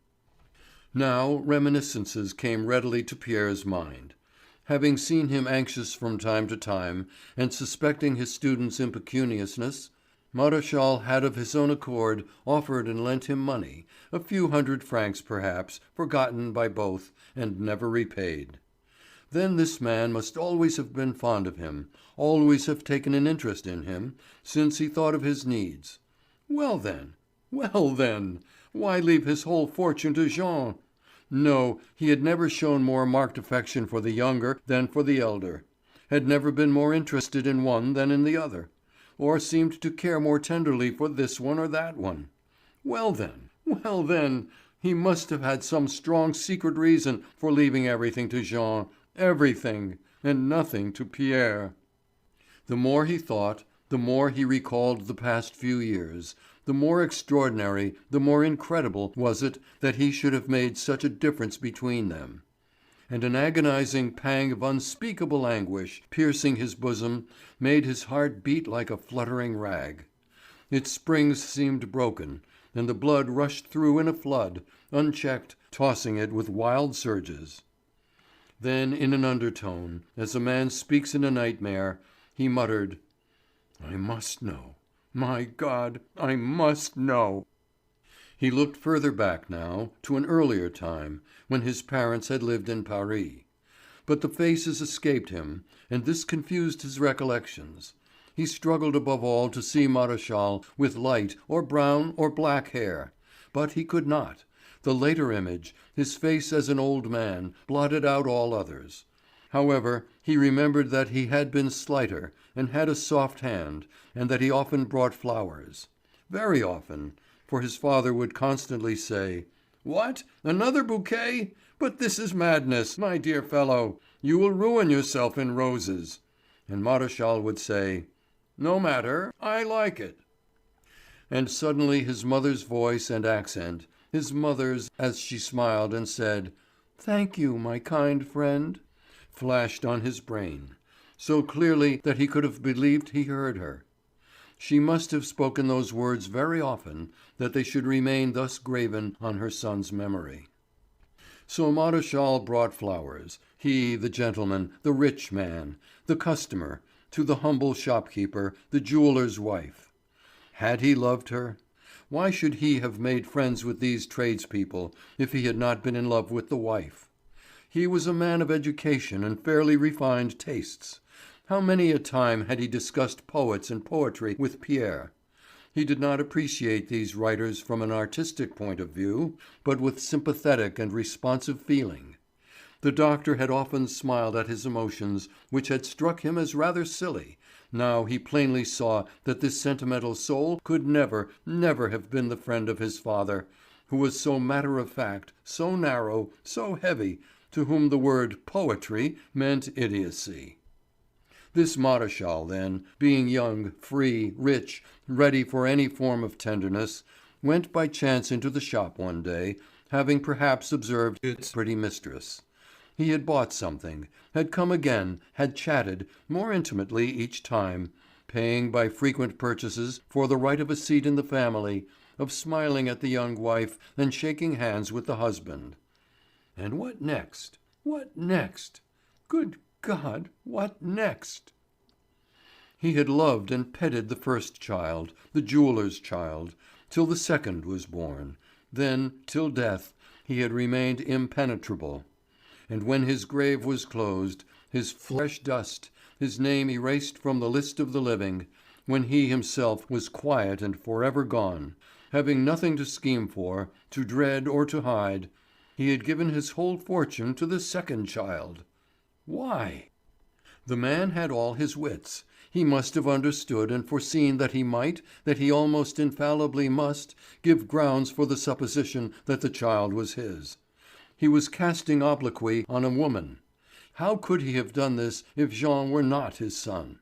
Speaker 1: Now reminiscences came readily to Pierre's mind. Having seen him anxious from time to time, and suspecting his student's impecuniousness, Maréchal had of his own accord offered and lent him money, a few hundred francs perhaps, forgotten by both, and never repaid. Then this man must always have been fond of him, always have taken an interest in him, since he thought of his needs. Well then, why leave his whole fortune to Jean? No, he had never shown more marked affection for the younger than for the elder, had never been more interested in one than in the other, or seemed to care more tenderly for this one or that one. Well then, he must have had some strong secret reason for leaving everything to Jean, everything, and nothing to Pierre. The more he thought, the more he recalled the past few years, the more extraordinary, the more incredible was it that he should have made such a difference between them. And an agonizing pang of unspeakable anguish, piercing his bosom, made his heart beat like a fluttering rag. Its springs seemed broken, and the blood rushed through in a flood, unchecked, tossing it with wild surges. Then in an undertone, as a man speaks in a nightmare, he muttered, "I must know. My God, I must know." He looked further back now, to an earlier time, when his parents had lived in Paris. But the faces escaped him, and this confused his recollections. He struggled above all to see Maréchal with light or brown or black hair, but he could not. The later image, his face as an old man, blotted out all others. However, he remembered that he had been slighter, and had a soft hand, and that he often brought flowers. Very often, for his father would constantly say, "What? Another bouquet? But this is madness, my dear fellow. You will ruin yourself in roses." And Maréchal would say, "No matter, I like it." And suddenly his mother's voice and accent, his mother's as she smiled and said, "Thank you, my kind friend," flashed on his brain, so clearly that he could have believed he heard her. She must have spoken those words very often, that they should remain thus graven on her son's memory. So Maréchal brought flowers, he, the gentleman, the rich man, the customer, to the humble shopkeeper, the jeweller's wife. Had he loved her? Why should he have made friends with these tradespeople if he had not been in love with the wife? He was a man of education and fairly refined tastes. How many a time had he discussed poets and poetry with Pierre? He did not appreciate these writers from an artistic point of view, but with sympathetic and responsive feeling. The doctor had often smiled at his emotions, which had struck him as rather silly. Now he plainly saw that this sentimental soul could never, never have been the friend of his father, who was so matter-of-fact, so narrow, so heavy, to whom the word poetry meant idiocy. This Maréchal, then, being young, free, rich, ready for any form of tenderness, went by chance into the shop one day, having perhaps observed its pretty mistress. He had bought something, had come again, had chatted, more intimately each time, paying by frequent purchases for the right of a seat in the family, of smiling at the young wife and shaking hands with the husband. And what next? What next? Good God, what next? He had loved and petted the first child, the jeweller's child, till the second was born. Then, till death, he had remained impenetrable. And when his grave was closed, his flesh dust, his name erased from the list of the living, when he himself was quiet and forever gone, having nothing to scheme for, to dread or to hide, he had given his whole fortune to the second child. Why? The man had all his wits. He must have understood and foreseen that he might, that he almost infallibly must, give grounds for the supposition that the child was his. He was casting obloquy on a woman. How could he have done this if Jean were not his son?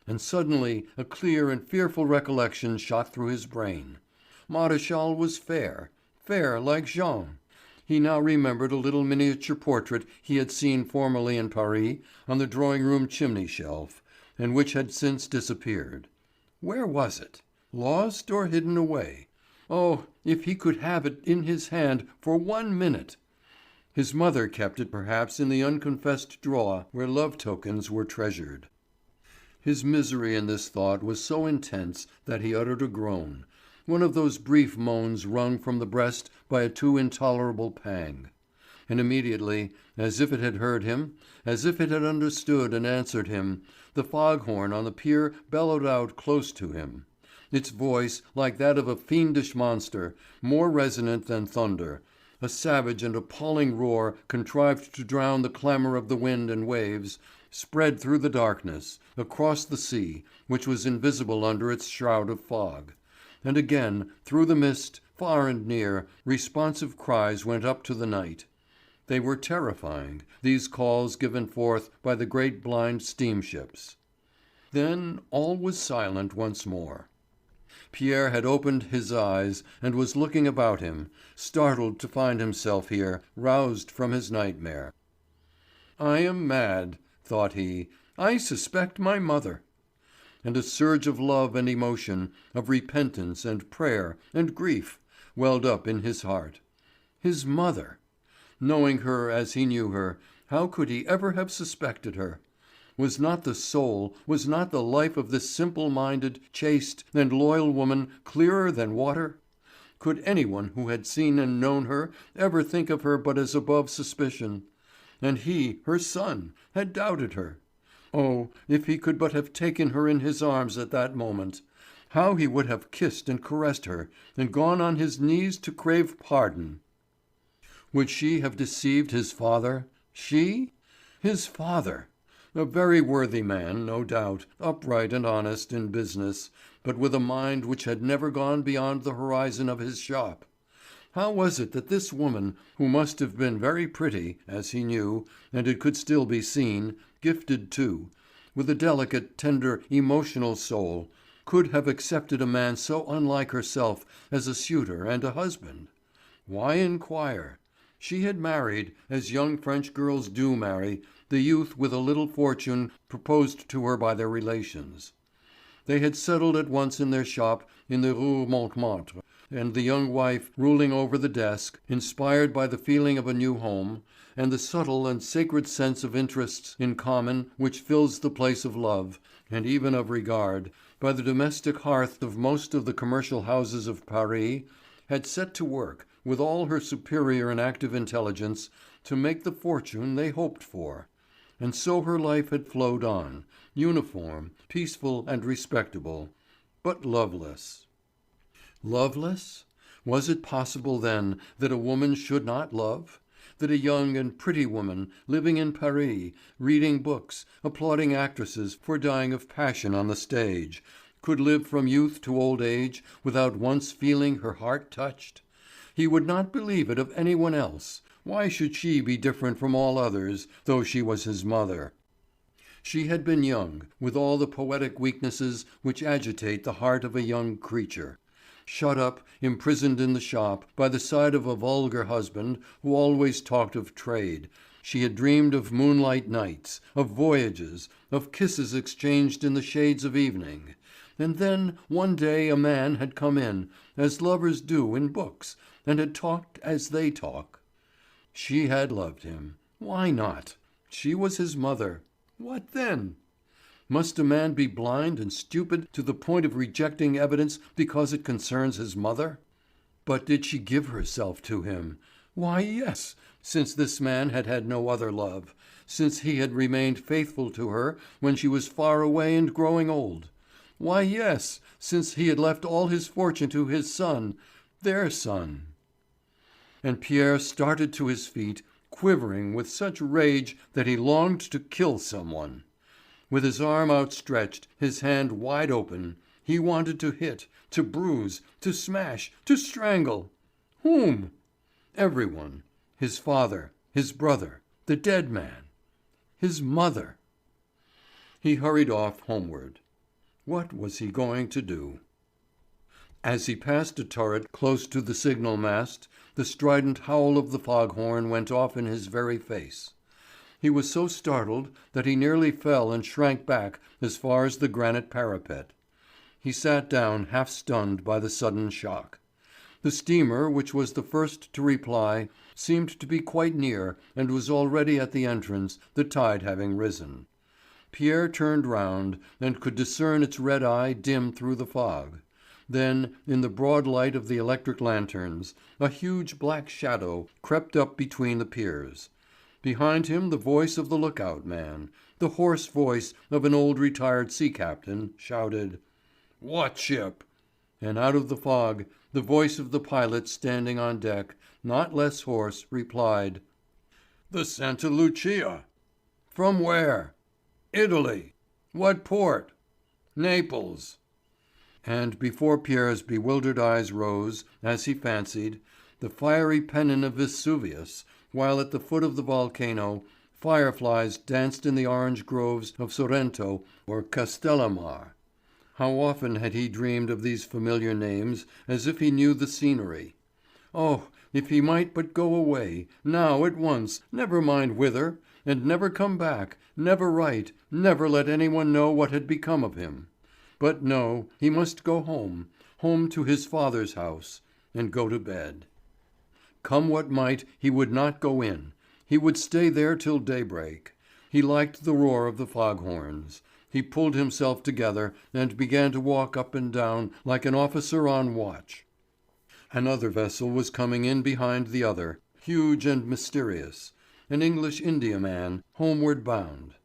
Speaker 1: And suddenly a clear and fearful recollection shot through his brain. Maréchal was fair, fair like Jean. He now remembered a little miniature portrait he had seen formerly in Paris on the drawing-room chimney-shelf, and which had since disappeared. Where was it? Lost or hidden away? Oh, if he could have it in his hand for 1 minute! His mother kept it perhaps in the unconfessed drawer where love tokens were treasured. His misery in this thought was so intense that he uttered a groan, one of those brief moans wrung from the breast by a too intolerable pang. And immediately, as if it had heard him, as if it had understood and answered him, the foghorn on the pier bellowed out close to him. Its voice, like that of a fiendish monster, more resonant than thunder, a savage and appalling roar contrived to drown the clamour of the wind and waves, spread through the darkness, across the sea, which was invisible under its shroud of fog. And again, through the mist, far and near, responsive cries went up to the night. They were terrifying, these calls given forth by the great blind steamships. Then all was silent once more. Pierre had opened his eyes and was looking about him, startled to find himself here, roused from his nightmare. "I am mad," thought he. "I suspect my mother." And a surge of love and emotion, of repentance and prayer and grief, welled up in his heart. His mother! Knowing her as he knew her, how could he ever have suspected her? Was not the soul, was not the life of this simple-minded, chaste, and loyal woman clearer than water? Could anyone who had seen and known her ever think of her but as above suspicion? And he, her son, had doubted her. Oh, if he could but have taken her in his arms at that moment! How he would have kissed and caressed her, and gone on his knees to crave pardon! Would she have deceived his father? She? His father! A very worthy man, no doubt, upright and honest in business, but with a mind which had never gone beyond the horizon of his shop. How was it that this woman, who must have been very pretty, as he knew, and it could still be seen, gifted too, with a delicate, tender, emotional soul, could have accepted a man so unlike herself as a suitor and a husband? Why inquire? She had married, as young French girls do marry, the youth with a little fortune proposed to her by their relations. They had settled at once in their shop in the Rue Montmartre, and the young wife, ruling over the desk, inspired by the feeling of a new home, and the subtle and sacred sense of interests in common which fills the place of love, and even of regard, by the domestic hearth of most of the commercial houses of Paris, had set to work, with all her superior and active intelligence, to make the fortune they hoped for. And so her life had flowed on, uniform, peaceful and respectable, but loveless. Loveless? Was it possible then that a woman should not love? That a young and pretty woman, living in Paris, reading books, applauding actresses for dying of passion on the stage, could live from youth to old age without once feeling her heart touched? He would not believe it of anyone else. Why should she be different from all others, though she was his mother? She had been young, with all the poetic weaknesses which agitate the heart of a young creature. Shut up, imprisoned in the shop, by the side of a vulgar husband who always talked of trade, she had dreamed of moonlight nights, of voyages, of kisses exchanged in the shades of evening. And then one day a man had come in, as lovers do in books, and had talked as they talk. She had loved him. Why not? She was his mother. What then? Must a man be blind and stupid to the point of rejecting evidence because it concerns his mother? But did she give herself to him? Why, yes, since this man had had no other love, since he had remained faithful to her when she was far away and growing old. Why, yes, since he had left all his fortune to his son, their son. And Pierre started to his feet, quivering with such rage that he longed to kill someone. With his arm outstretched, his hand wide open, he wanted to hit, to bruise, to smash, to strangle. Whom? Everyone. His father, his brother, the dead man. His mother. He hurried off homeward. What was he going to do? As he passed a turret close to the signal mast, the strident howl of the foghorn went off in his very face. He was so startled that he nearly fell and shrank back as far as the granite parapet. He sat down half stunned by the sudden shock. The steamer, which was the first to reply, seemed to be quite near and was already at the entrance, the tide having risen. Pierre turned round and could discern its red eye dim through the fog. Then, in the broad light of the electric lanterns, a huge black shadow crept up between the piers. Behind him the voice of the lookout man, the hoarse voice of an old retired sea captain, shouted, "What ship?" And out of the fog, the voice of the pilot standing on deck, not less hoarse, replied, "The Santa Lucia." "From where?" "Italy." "What port?" "Naples." And before Pierre's bewildered eyes rose, as he fancied, the fiery pennon of Vesuvius, while at the foot of the volcano, fireflies danced in the orange groves of Sorrento or Castellamare. How often had he dreamed of these familiar names as if he knew the scenery. Oh, if he might but go away, now at once, never mind whither, and never come back, never write, never let anyone know what had become of him. But no, he must go home, home to his father's house, and go to bed. Come what might, he would not go in. He would stay there till daybreak. He liked the roar of the foghorns. He pulled himself together and began to walk up and down like an officer on watch. Another vessel was coming in behind the other, huge and mysterious, an English Indiaman, homeward bound.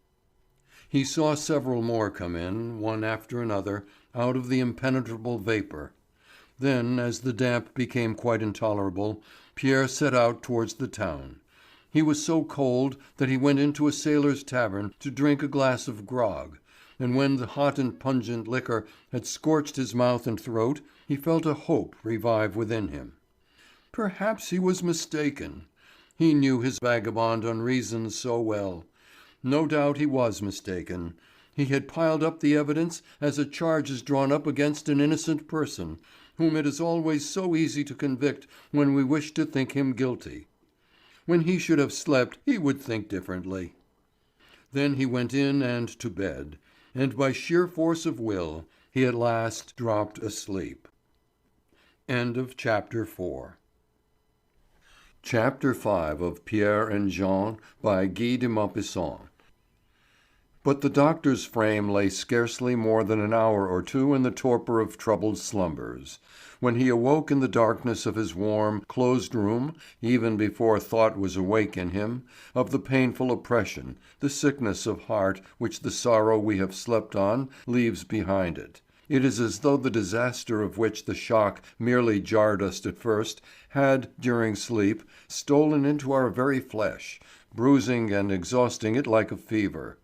Speaker 1: He saw several more come in, one after another, out of the impenetrable vapour. Then, as the damp became quite intolerable, Pierre set out towards the town. He was so cold that he went into a sailor's tavern to drink a glass of grog, and when the hot and pungent liquor had scorched his mouth and throat, he felt a hope revive within him. Perhaps he was mistaken. He knew his vagabond unreasons so well. No doubt he was mistaken. He had piled up the evidence as a charge is drawn up against an innocent person, whom it is always so easy to convict when we wish to think him guilty. When he should have slept, he would think differently. Then he went in and to bed, and by sheer force of will, he at last dropped asleep. End of chapter 4. Chapter 5 of Pierre and Jean by Guy de Maupassant. But the doctor's frame lay scarcely more than an hour or two in the torpor of troubled slumbers. When he awoke in the darkness of his warm, closed room, even before thought was awake in him, of the painful oppression, the sickness of heart which the sorrow we have slept on leaves behind it, it is as though the disaster of which the shock merely jarred us at first had, during sleep, stolen into our very flesh, bruising and exhausting it like a fever.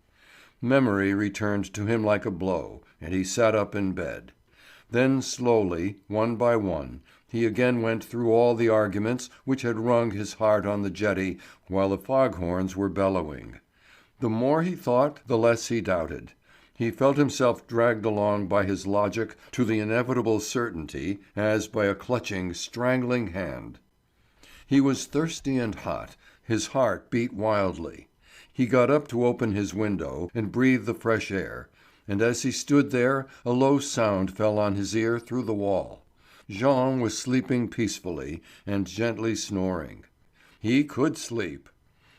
Speaker 1: Memory returned to him like a blow, and he sat up in bed. Then slowly, one by one, he again went through all the arguments which had wrung his heart on the jetty while the foghorns were bellowing. The more he thought, the less he doubted. He felt himself dragged along by his logic to the inevitable certainty, as by a clutching, strangling hand. He was thirsty and hot, his heart beat wildly. He got up to open his window and breathe the fresh air, and as he stood there a low sound fell on his ear through the wall. Jean was sleeping peacefully and gently snoring. He could sleep.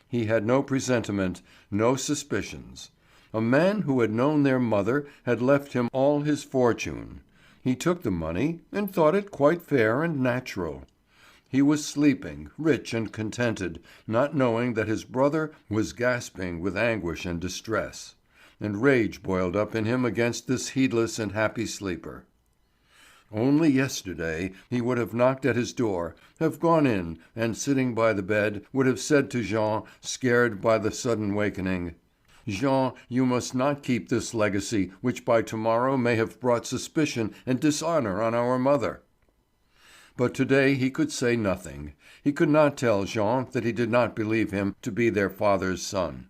Speaker 1: He had no presentiment, no suspicions. A man who had known their mother had left him all his fortune. He took the money and thought it quite fair and natural. He was sleeping, rich and contented, not knowing that his brother was gasping with anguish and distress. And rage boiled up in him against this heedless and happy sleeper. Only yesterday he would have knocked at his door, have gone in, and sitting by the bed, would have said to Jean, scared by the sudden wakening: "Jean, you must not keep this legacy which by tomorrow may have brought suspicion and dishonour on our mother." But today he could say nothing. He could not tell Jean that he did not believe him to be their father's son.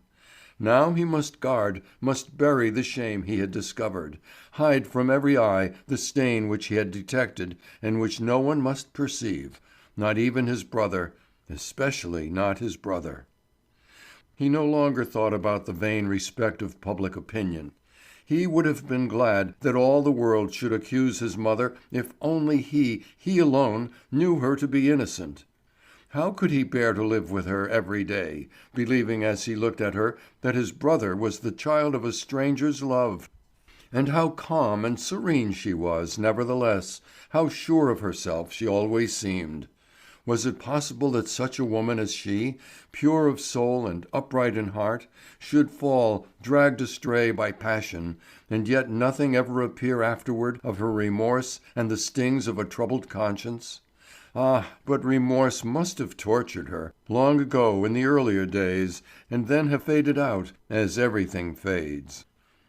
Speaker 1: Now he must guard, must bury the shame he had discovered, hide from every eye the stain which he had detected and which no one must perceive, not even his brother, especially not his brother. He no longer thought about the vain respect of public opinion. He would have been glad that all the world should accuse his mother if only he alone, knew her to be innocent. How could he bear to live with her every day, believing as he looked at her that his brother was the child of a stranger's love? And how calm and serene she was, nevertheless, how sure of herself she always seemed. Was it possible that such a woman as she, pure of soul and upright in heart, should fall, dragged astray by passion, and yet nothing ever appear afterward of her remorse and the stings of a troubled conscience? Ah, but remorse must have tortured her, long ago in the earlier days, and then have faded out, as everything fades.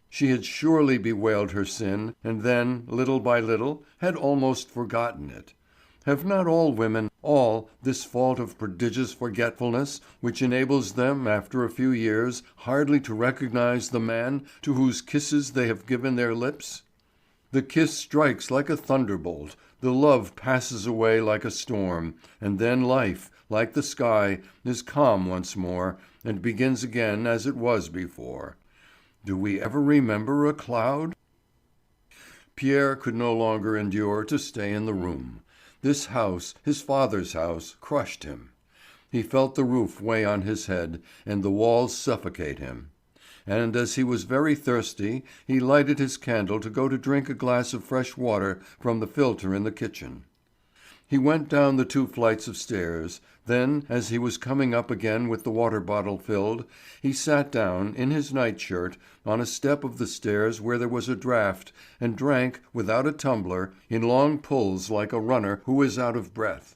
Speaker 1: She had surely bewailed her sin, and then, little by little, had almost forgotten it. Have not all women, all, this fault of prodigious forgetfulness which enables them, after a few years, hardly to recognize the man to whose kisses they have given their lips? The kiss strikes like a thunderbolt, the love passes away like a storm, and then life, like the sky, is calm once more, and begins again as it was before. Do we ever remember a cloud? Pierre could no longer endure to stay in the room. This house, his father's house, crushed him. He felt the roof weigh on his head, and the walls suffocate him. And as he was very thirsty, he lighted his candle to go to drink a glass of fresh water from the filter in the kitchen. He went down the 2 flights of stairs. Then, as he was coming up again with the water bottle filled, he sat down, in his nightshirt, on a step of the stairs where there was a draught, and drank, without a tumbler, in long pulls like a runner who is out of breath.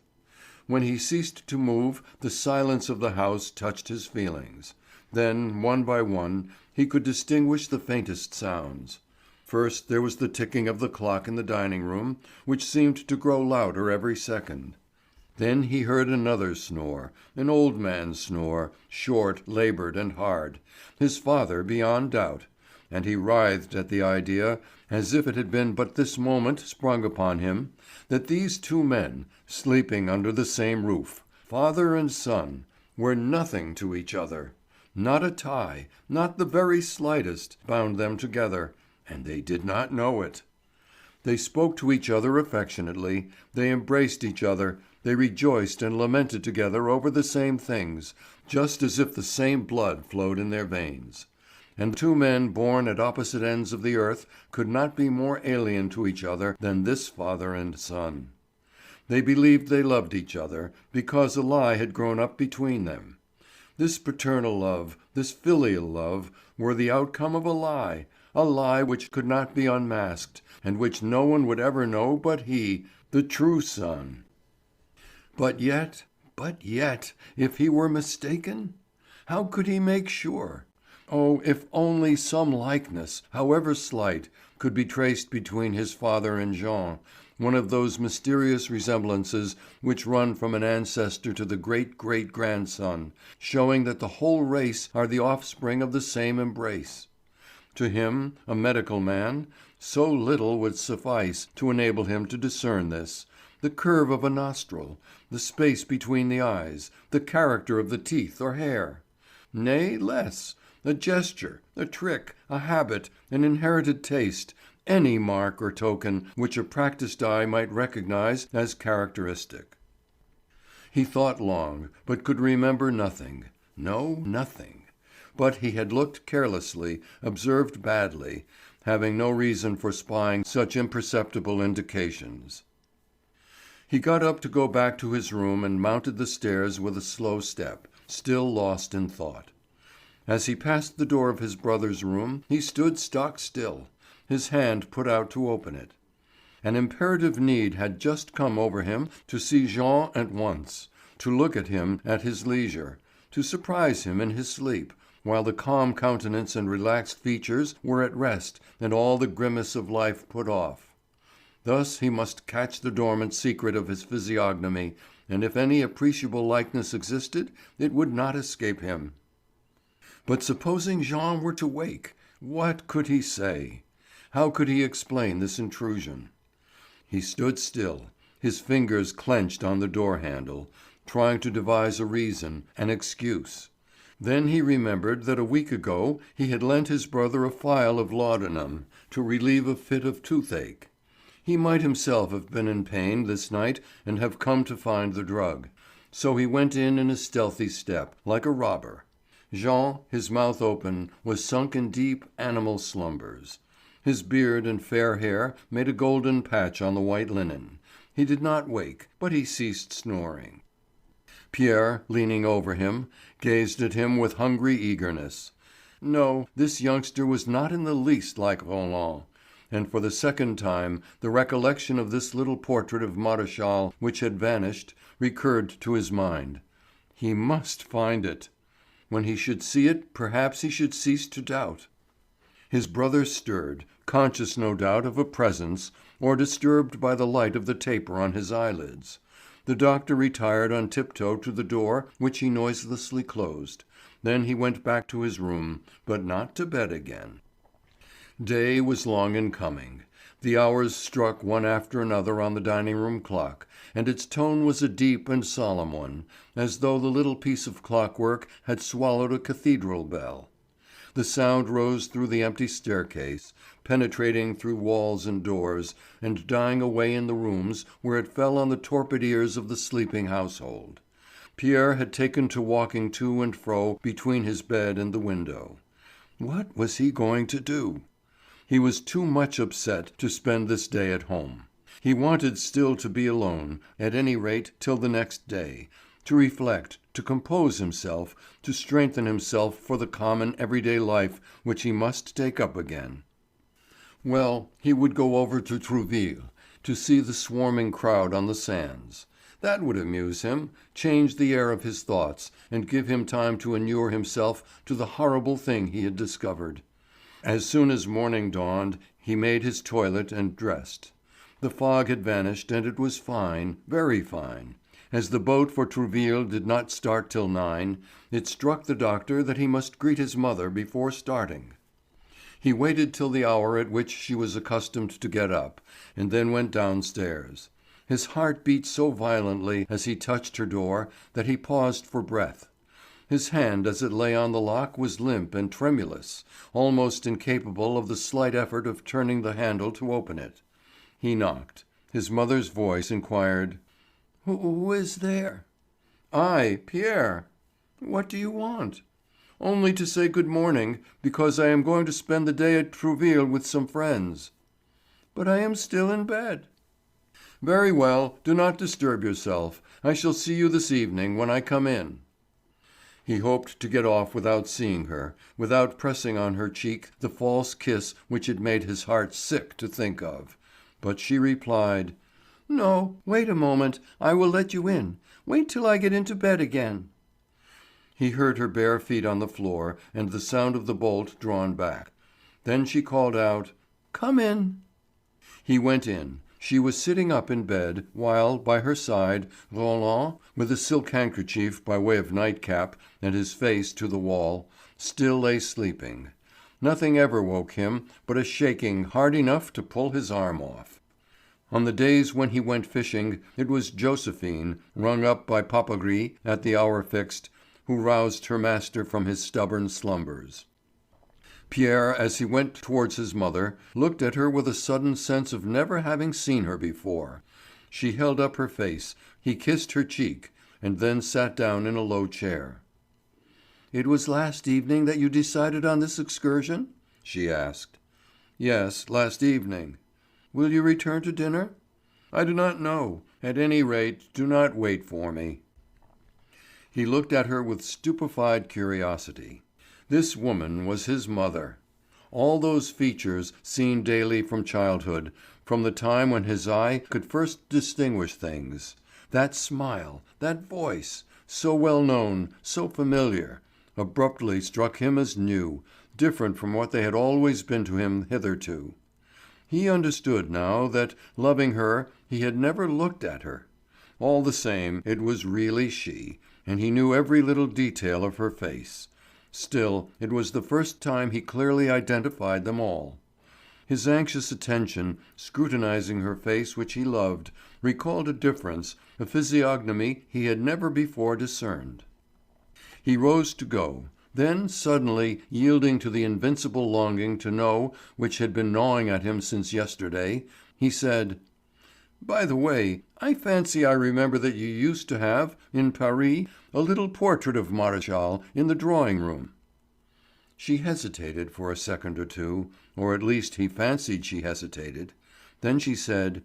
Speaker 1: When he ceased to move, the silence of the house touched his feelings. Then, one by one, he could distinguish the faintest sounds. First there was the ticking of the clock in the dining room, which seemed to grow louder every second. Then he heard another snore, an old man's snore, short, laboured, and hard, his father beyond doubt, and he writhed at the idea, as if it had been but this moment sprung upon him, that these 2 men, sleeping under the same roof, father and son, were nothing to each other. Not a tie, not the very slightest, bound them together, and they did not know it. They spoke to each other affectionately, they embraced each other, they rejoiced and lamented together over the same things, just as if the same blood flowed in their veins. and two men born at opposite ends of the earth could not be more alien to each other than this father and son. They believed they loved each other because a lie had grown up between them. This paternal love, this filial love, were the outcome of a lie which could not be unmasked, and which no one would ever know but he, the true son. But yet, if he were mistaken? How could he make sure? Oh, if only some likeness, however slight, could be traced between his father and Jean, one of those mysterious resemblances which run from an ancestor to the great-great-grandson, showing that the whole race are the offspring of the same embrace. To him, a medical man, so little would suffice to enable him to discern this: the curve of a nostril, the space between the eyes, the character of the teeth or hair. Nay, less, a gesture, a trick, a habit, an inherited taste, any mark or token which a practised eye might recognize as characteristic. He thought long, but could remember nothing. No, nothing. But he had looked carelessly, observed badly, having no reason for spying such imperceptible indications. He got up to go back to his room and mounted the stairs with a slow step, still lost in thought. As he passed the door of his brother's room, he stood stock still, his hand put out to open it. An imperative need had just come over him to see Jean at once, to look at him at his leisure, to surprise him in his sleep, while the calm countenance and relaxed features were at rest and all the grimace of life put off. Thus he must catch the dormant secret of his physiognomy, and if any appreciable likeness existed, it would not escape him. But supposing Jean were to wake, what could he say? How could he explain this intrusion? He stood still, his fingers clenched on the door handle, trying to devise a reason, an excuse. Then he remembered that a week ago he had lent his brother a phial of laudanum to relieve a fit of toothache. He might himself have been in pain this night and have come to find the drug. So he went in a stealthy step, like a robber. Jean, his mouth open, was sunk in deep, animal slumbers. His beard and fair hair made a golden patch on the white linen. He did not wake, but he ceased snoring. Pierre, leaning over him, gazed at him with hungry eagerness. No, this youngster was not in the least like Roland. And for the second time the recollection of this little portrait of Maréchal which had vanished recurred to his mind. He must find it. When he should see it, perhaps he should cease to doubt. His brother stirred, conscious no doubt of a presence, or disturbed by the light of the taper on his eyelids. The doctor retired on tiptoe to the door which he noiselessly closed. Then he went back to his room, but not to bed again. Day was long in coming. The hours struck one after another on the dining-room clock, and its tone was a deep and solemn one, as though the little piece of clockwork had swallowed a cathedral bell. The sound rose through the empty staircase, penetrating through walls and doors, and dying away in the rooms where it fell on the torpid ears of the sleeping household. Pierre had taken to walking to and fro between his bed and the window. What was he going to do? He was too much upset to spend this day at home. He wanted still to be alone, at any rate till the next day, to reflect, to compose himself, to strengthen himself for the common everyday life which he must take up again. Well, he would go over to Trouville, to see the swarming crowd on the sands. That would amuse him, change the air of his thoughts, and give him time to inure himself to the horrible thing he had discovered. As soon as morning dawned, he made his toilet and dressed. The fog had vanished and it was fine, very fine. As the boat for Trouville did not start till 9, it struck the doctor that he must greet his mother before starting. He waited till the hour at which she was accustomed to get up, and then went downstairs. His heart beat so violently as he touched her door that he paused for breath. His hand as it lay on the lock was limp and tremulous, almost incapable of the slight effort of turning the handle to open it. He knocked. His mother's voice inquired, "Who is there?" "I, Pierre." "What do you want?" Only to say good morning, because I am going to spend the day at Trouville with some friends." "But I am still in bed." "Very well, do not disturb yourself. I shall see you this evening when I come in." He hoped to get off without seeing her, without pressing on her cheek the false kiss which it made his heart sick to think of. But she replied: "No, wait a moment. I will let you in. Wait till I get into bed again." He heard her bare feet on the floor and the sound of the bolt drawn back. Then she called out: "Come in." He went in. She was sitting up in bed, while, by her side, Roland, with a silk handkerchief by way of nightcap and his face to the wall, still lay sleeping. Nothing ever woke him but a shaking hard enough to pull his arm off. On the days when he went fishing, it was Joséphine, rung up by Papagris at the hour fixed, who roused her master from his stubborn slumbers. Pierre, as he went towards his mother, looked at her with a sudden sense of never having seen her before. She held up her face, he kissed her cheek, and then sat down in a low chair. "It was last evening that you decided on this excursion?" she asked. "Yes, last evening." "Will you return to dinner?" "I do not know. At any rate, do not wait for me." He looked at her with stupefied curiosity. This woman was his mother. All those features, seen daily from childhood, from the time when his eye could first distinguish things, that smile, that voice, so well known, so familiar, abruptly struck him as new, different from what they had always been to him hitherto. He understood now that, loving her, he had never looked at her. All the same, it was really she, and he knew every little detail of her face. Still, it was the first time he clearly identified them all. His anxious attention, scrutinizing her face which he loved, recalled a difference, a physiognomy he had never before discerned. He rose to go. Then, suddenly, yielding to the invincible longing to know which had been gnawing at him since yesterday, he said: "By the way, I fancy I remember that you used to have, in Paris, a little portrait of Maréchal in the drawing room." She hesitated for a second or two, or at least he fancied she hesitated. Then she said: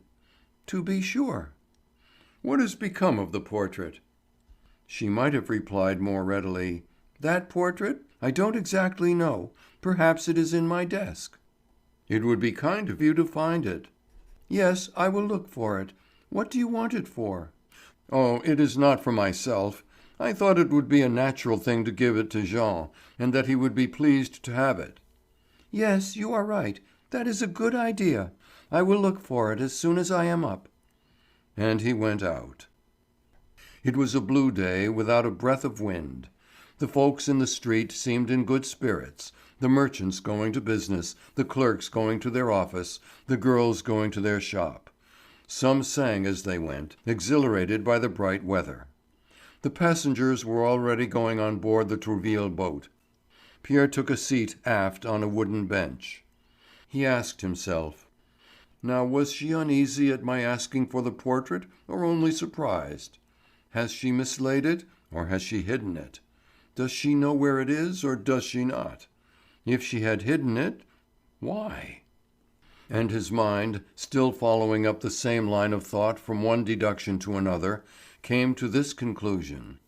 Speaker 1: "To be sure." "What has become of the portrait?" She might have replied more readily: "That portrait? I don't exactly know. Perhaps it is in my desk." "It would be kind of you to find it." "Yes, I will look for it. What do you want it for?" "Oh, it is not for myself. I thought it would be a natural thing to give it to Jean, and that he would be pleased to have it." "Yes, you are right. That is a good idea. I will look for it as soon as I am up." And he went out. It was a blue day without a breath of wind. The folks in the street seemed in good spirits, the merchants going to business, the clerks going to their office, the girls going to their shop. Some sang as they went, exhilarated by the bright weather. The passengers were already going on board the Trouville boat. Pierre took a seat aft on a wooden bench. He asked himself: "Now was she uneasy at my asking for the portrait, or only surprised? Has she mislaid it, or has she hidden it? Does she know where it is, or does she not? If she had hidden it, why?" And his mind, still following up the same line of thought from one deduction to another, came to this conclusion: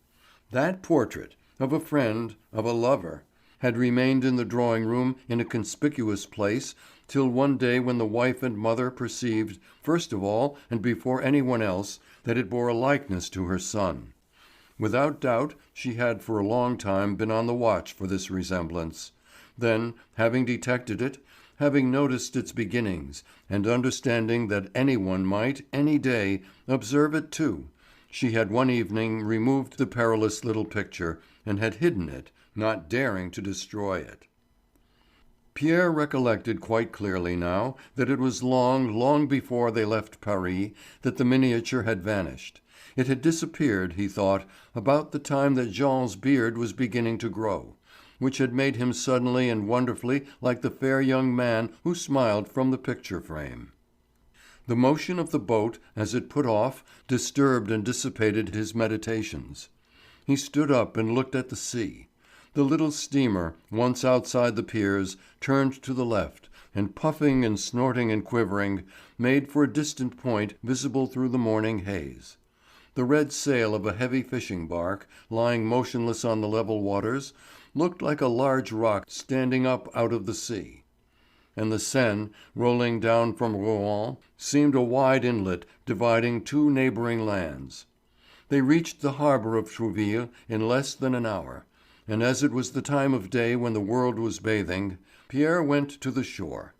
Speaker 1: that portrait, of a friend, of a lover, had remained in the drawing-room in a conspicuous place till one day when the wife and mother perceived, first of all and before any one else, that it bore a likeness to her son. Without doubt she had for a long time been on the watch for this resemblance. Then, having detected it, having noticed its beginnings, and understanding that any one might, any day, observe it too, she had one evening removed the perilous little picture, and had hidden it, not daring to destroy it. Pierre recollected quite clearly now that it was long, long before they left Paris that the miniature had vanished. It had disappeared, he thought, about the time that Jean's beard was beginning to grow, which had made him suddenly and wonderfully like the fair young man who smiled from the picture frame. The motion of the boat as it put off disturbed and dissipated his meditations. He stood up and looked at the sea. The little steamer, once outside the piers, turned to the left, and puffing and snorting and quivering, made for a distant point visible through the morning haze. The red sail of a heavy fishing bark, lying motionless on the level waters, looked like a large rock standing up out of the sea. And the Seine, rolling down from Rouen, seemed a wide inlet dividing two neighbouring lands. They reached the harbour of Trouville in less than an hour, and as it was the time of day when the world was bathing, Pierre went to the shore.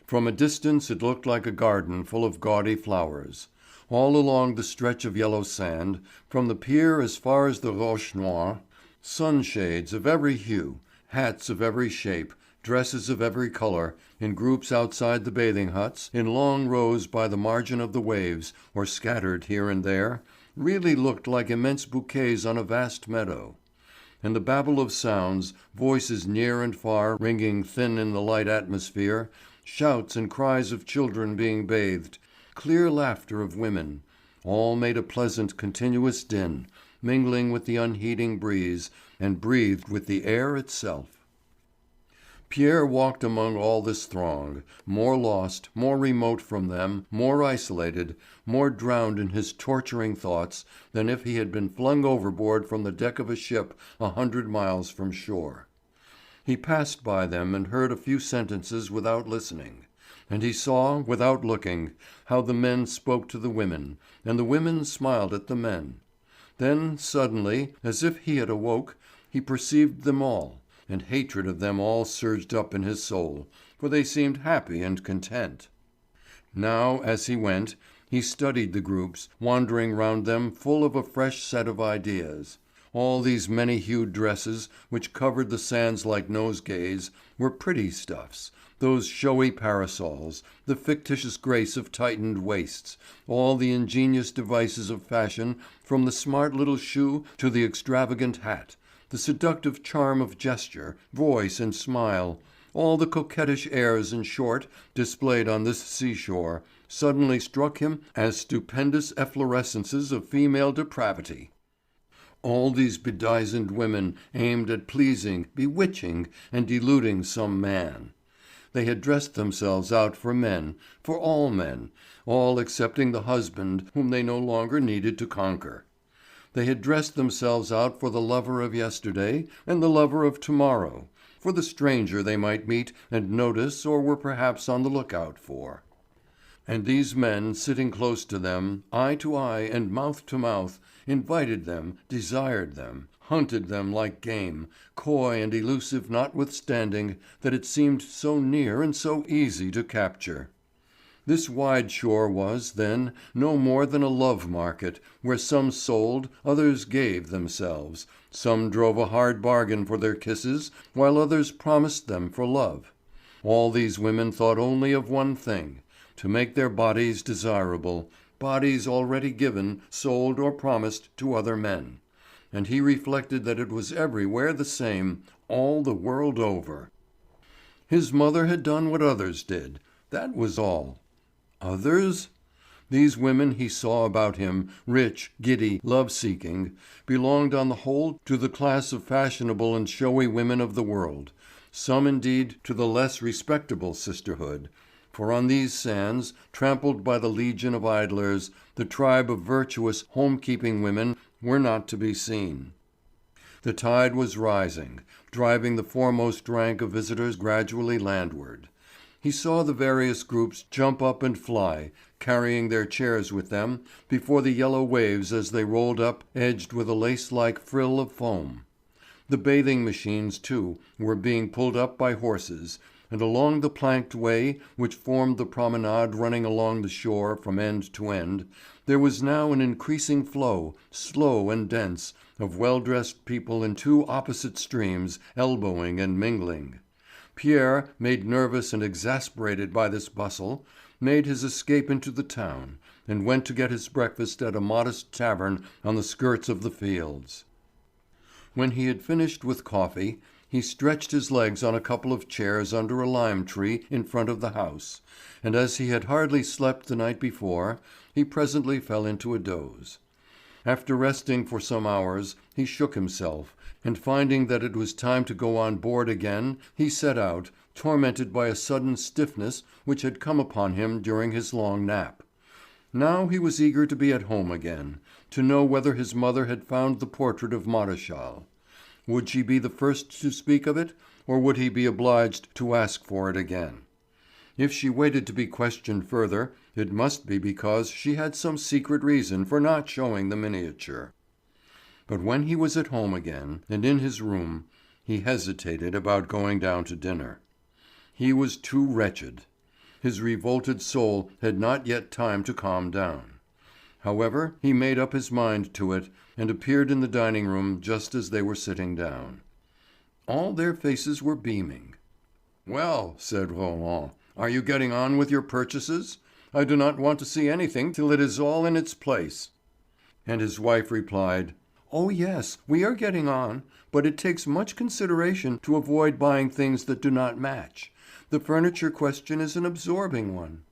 Speaker 1: From a distance it looked like a garden full of gaudy flowers. All along the stretch of yellow sand, from the pier as far as the Roche Noire, sunshades of every hue, hats of every shape, dresses of every colour, in groups outside the bathing huts, in long rows by the margin of the waves, or scattered here and there, really looked like immense bouquets on a vast meadow. And the babble of sounds, voices near and far ringing thin in the light atmosphere, shouts and cries of children being bathed, clear laughter of women, all made a pleasant continuous din, mingling with the unheeding breeze, and breathed with the air itself. Pierre walked among all this throng, more lost, more remote from them, more isolated, more drowned in his torturing thoughts than if he had been flung overboard from the deck of a ship 100 miles from shore. He passed by them and heard a few sentences without listening, and he saw, without looking, how the men spoke to the women, and the women smiled at the men. Then suddenly, as if he had awoke, he perceived them all, and hatred of them all surged up in his soul, for they seemed happy and content. Now, as he went, he studied the groups, wandering round them full of a fresh set of ideas. All these many-hued dresses, which covered the sands like nosegays, were pretty stuffs, those showy parasols, the fictitious grace of tightened waists, all the ingenious devices of fashion from the smart little shoe to the extravagant hat, the seductive charm of gesture, voice and smile, all the coquettish airs in short displayed on this seashore, suddenly struck him as stupendous efflorescences of female depravity. All these bedizened women aimed at pleasing, bewitching, and deluding some man. They had dressed themselves out for men, for all excepting the husband whom they no longer needed to conquer. They had dressed themselves out for the lover of yesterday and the lover of tomorrow, for the stranger they might meet and notice or were perhaps on the lookout for. And these men, sitting close to them, eye to eye and mouth to mouth, invited them, desired them, hunted them like game, coy and elusive notwithstanding that it seemed so near and so easy to capture. This wide shore was, then, no more than a love market, where some sold, others gave themselves, some drove a hard bargain for their kisses, while others promised them for love. All these women thought only of one thing, to make their bodies desirable, bodies already given, sold or promised to other men. And he reflected that it was everywhere the same, all the world over. His mother had done what others did, that was all. Others? These women he saw about him, rich, giddy, love-seeking, belonged on the whole to the class of fashionable and showy women of the world, some indeed to the less respectable sisterhood, for on these sands, trampled by the legion of idlers, the tribe of virtuous, home-keeping women were not to be seen. The tide was rising, driving the foremost rank of visitors gradually landward. He saw the various groups jump up and fly, carrying their chairs with them, before the yellow waves as they rolled up edged with a lace-like frill of foam. The bathing machines, too, were being pulled up by horses, and along the planked way which formed the promenade running along the shore from end to end, there was now an increasing flow, slow and dense, of well-dressed people in two opposite streams, elbowing and mingling. Pierre, made nervous and exasperated by this bustle, made his escape into the town, and went to get his breakfast at a modest tavern on the skirts of the fields. When he had finished with coffee, he stretched his legs on a couple of chairs under a lime tree in front of the house, and as he had hardly slept the night before, he presently fell into a doze. After resting for some hours, he shook himself, and finding that it was time to go on board again, he set out, tormented by a sudden stiffness which had come upon him during his long nap. Now he was eager to be at home again, to know whether his mother had found the portrait of Maréchal. Would she be the first to speak of it, or would he be obliged to ask for it again? If she waited to be questioned further, it must be because she had some secret reason for not showing the miniature. But when he was at home again, and in his room, he hesitated about going down to dinner. He was too wretched. His revolted soul had not yet time to calm down. However, he made up his mind to it, and appeared in the dining room just as they were sitting down. All their faces were beaming. "Well," said Roland, "are you getting on with your purchases? I do not want to see anything till it is all in its place." And his wife replied, "Oh yes, we are getting on, but it takes much consideration to avoid buying things that do not match. The furniture question is an absorbing one."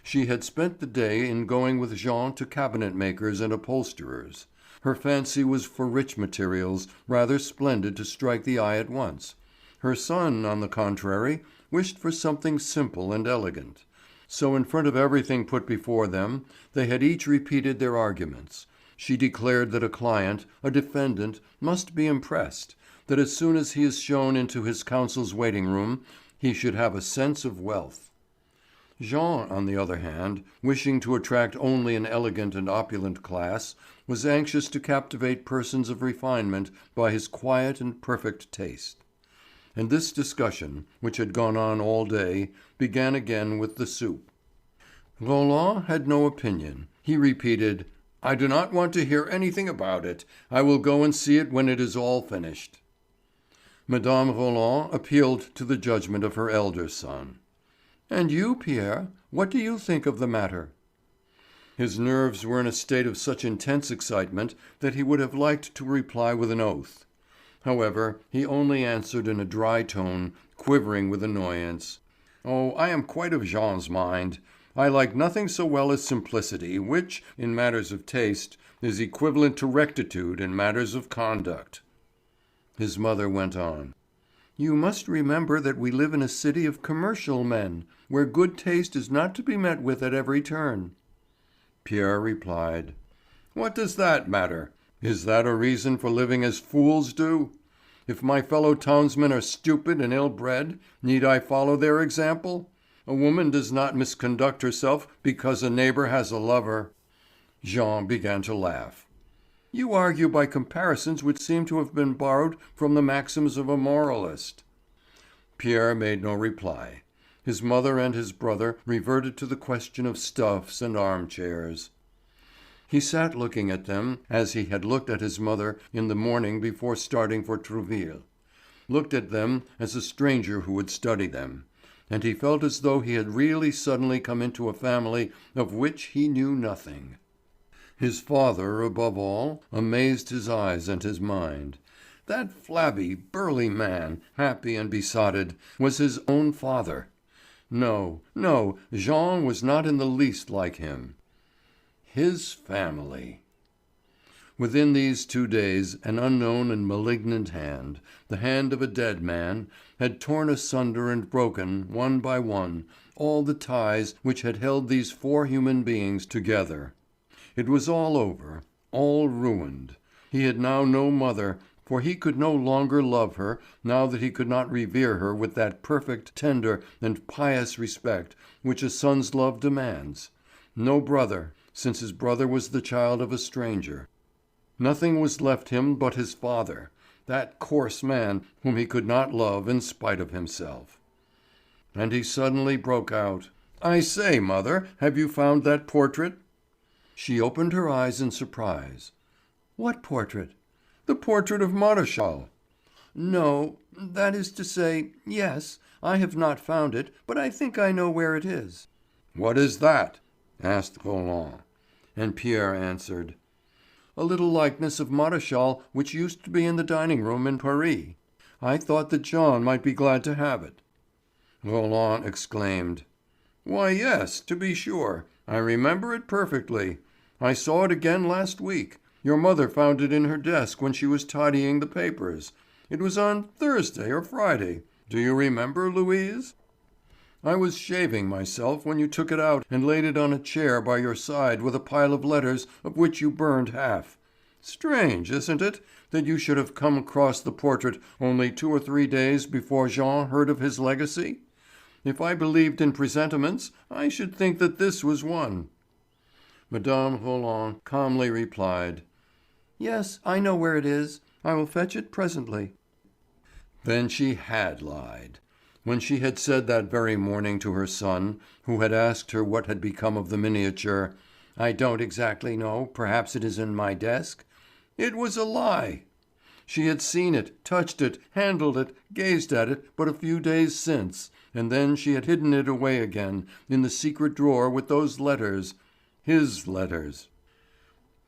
Speaker 1: She had spent the day in going with Jean to cabinet makers and upholsterers. Her fancy was for rich materials, rather splendid to strike the eye at once. Her son, on the contrary, wished for something simple and elegant. So in front of everything put before them, they had each repeated their arguments. She declared that a client, a defendant, must be impressed, that as soon as he is shown into his counsel's waiting room, he should have a sense of wealth. Jean, on the other hand, wishing to attract only an elegant and opulent class, was anxious to captivate persons of refinement by his quiet and perfect taste. And this discussion, which had gone on all day, began again with the soup. Roland had no opinion. He repeated, "I do not want to hear anything about it. I will go and see it when it is all finished." Mme. Roland appealed to the judgment of her elder son. "And you, Pierre, what do you think of the matter?" His nerves were in a state of such intense excitement that he would have liked to reply with an oath. However, he only answered in a dry tone, quivering with annoyance: "Oh, I am quite of Jean's mind. I like nothing so well as simplicity, which, in matters of taste, is equivalent to rectitude in matters of conduct." His mother went on: "You must remember that we live in a city of commercial men, where good taste is not to be met with at every turn." Pierre replied: "What does that matter? Is that a reason for living as fools do? If my fellow townsmen are stupid and ill-bred, need I follow their example? A woman does not misconduct herself because a neighbor has a lover." Jean began to laugh. "You argue by comparisons which seem to have been borrowed from the maxims of a moralist." Pierre made no reply. His mother and his brother reverted to the question of stuffs and armchairs. He sat looking at them, as he had looked at his mother in the morning before starting for Trouville; looked at them as a stranger who would study them, and he felt as though he had really suddenly come into a family of which he knew nothing. His father, above all, amazed his eyes and his mind. That flabby, burly man, happy and besotted, was his own father. No, no, Jean was not in the least like him. His family. Within these 2 days an unknown and malignant hand, the hand of a dead man, had torn asunder and broken, one by one, all the ties which had held these 4 human beings together. It was all over, all ruined. He had now no mother, for he could no longer love her now that he could not revere her with that perfect, tender, and pious respect which a son's love demands. No brother, since his brother was the child of a stranger. Nothing was left him but his father, that coarse man whom he could not love in spite of himself. And he suddenly broke out: "I say, mother, have you found that portrait?" She opened her eyes in surprise. "What portrait?" "The portrait of Maréchal." "No, that is to say, yes, I have not found it, but I think I know where it is." "What is that?" asked Roland. And Pierre answered: "A little likeness of Maréchal which used to be in the dining room in Paris. I thought that Jean might be glad to have it." Roland exclaimed: "Why, yes, to be sure. I remember it perfectly. I saw it again last week. Your mother found it in her desk when she was tidying the papers. It was on Thursday or Friday. Do you remember, Louise? I was shaving myself when you took it out and laid it on a chair by your side with a pile of letters of which you burned half. Strange, isn't it, that you should have come across the portrait only 2 or 3 days before Jean heard of his legacy? If I believed in presentiments, I should think that this was one." Madame Roland calmly replied, "Yes, I know where it is. I will fetch it presently." Then she had lied. When she had said that very morning to her son, who had asked her what had become of the miniature, "I don't exactly know, perhaps it is in my desk," it was a lie. She had seen it, touched it, handled it, gazed at it but a few days since, and then she had hidden it away again in the secret drawer with those letters, his letters.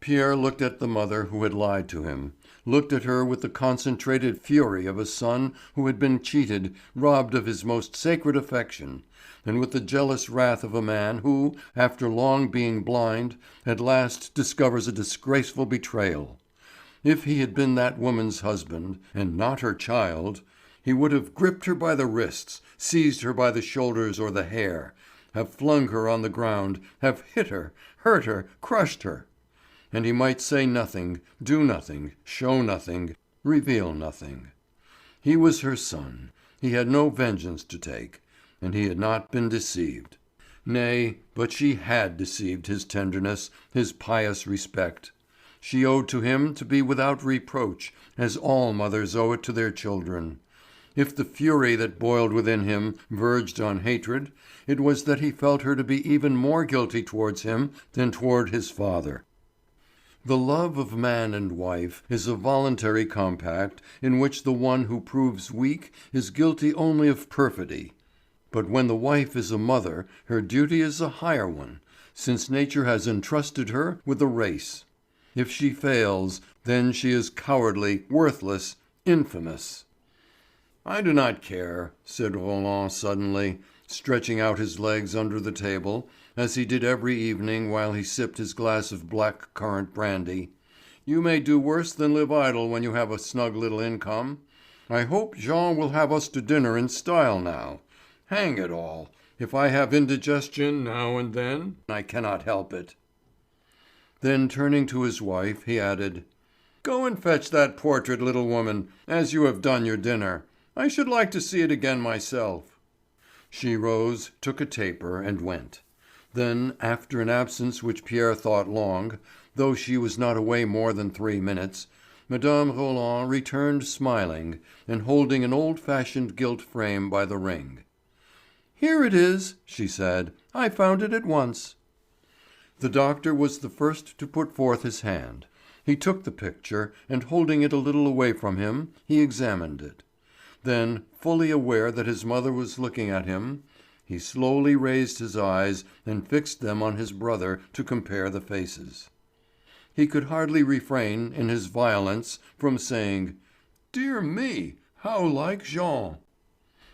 Speaker 1: Pierre looked at the mother who had lied to him, looked at her with the concentrated fury of a son who had been cheated, robbed of his most sacred affection, and with the jealous wrath of a man who, after long being blind, at last discovers a disgraceful betrayal. If he had been that woman's husband, and not her child, he would have gripped her by the wrists, seized her by the shoulders or the hair, have flung her on the ground, have hit her, hurt her, crushed her. And he might say nothing, do nothing, show nothing, reveal nothing. He was her son. He had no vengeance to take, and he had not been deceived. Nay, but she had deceived his tenderness, his pious respect. She owed to him to be without reproach, as all mothers owe it to their children. If the fury that boiled within him verged on hatred, it was that he felt her to be even more guilty towards him than toward his father. The love of man and wife is a voluntary compact in which the one who proves weak is guilty only of perfidy. But when the wife is a mother, her duty is a higher one, since nature has entrusted her with a race. If she fails, then she is cowardly, worthless, infamous. "I do not care," said Roland suddenly, stretching out his legs under the table, as he did every evening while he sipped his glass of black currant brandy. "You may do worse than live idle when you have a snug little income. I hope Jean will have us to dinner in style now. Hang it all, if I have indigestion now and then, I cannot help it." Then turning to his wife, he added, "Go and fetch that portrait, little woman, as you have done your dinner. I should like to see it again myself." She rose, took a taper, and went. Then, after an absence which Pierre thought long, though she was not away more than 3 minutes, Madame Roland returned smiling, and holding an old-fashioned gilt frame by the ring. "Here it is," she said. "I found it at once." The doctor was the first to put forth his hand. He took the picture, and holding it a little away from him, he examined it. Then, fully aware that his mother was looking at him, he slowly raised his eyes and fixed them on his brother to compare the faces. He could hardly refrain, in his violence, from saying, "Dear me, how like Jean!"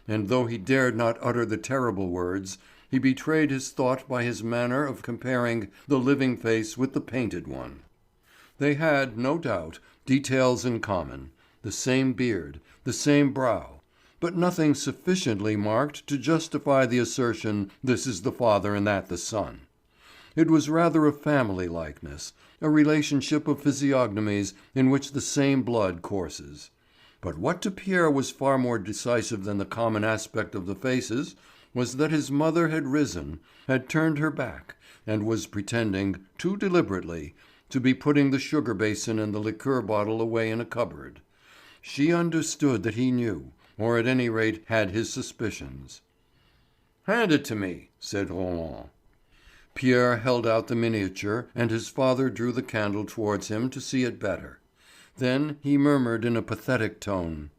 Speaker 1: And though he dared not utter the terrible words, he betrayed his thought by his manner of comparing the living face with the painted one. They had, no doubt, details in common, the same beard, the same brow, but nothing sufficiently marked to justify the assertion, this is the father and that the son. It was rather a family likeness, a relationship of physiognomies in which the same blood courses. But what to Pierre was far more decisive than the common aspect of the faces was that his mother had risen, had turned her back, and was pretending, too deliberately, to be putting the sugar basin and the liqueur bottle away in a cupboard. She understood that he knew, or at any rate had his suspicions. "Hand it to me," said Roland. Pierre held out the miniature, and his father drew the candle towards him to see it better. Then he murmured in a pathetic tone,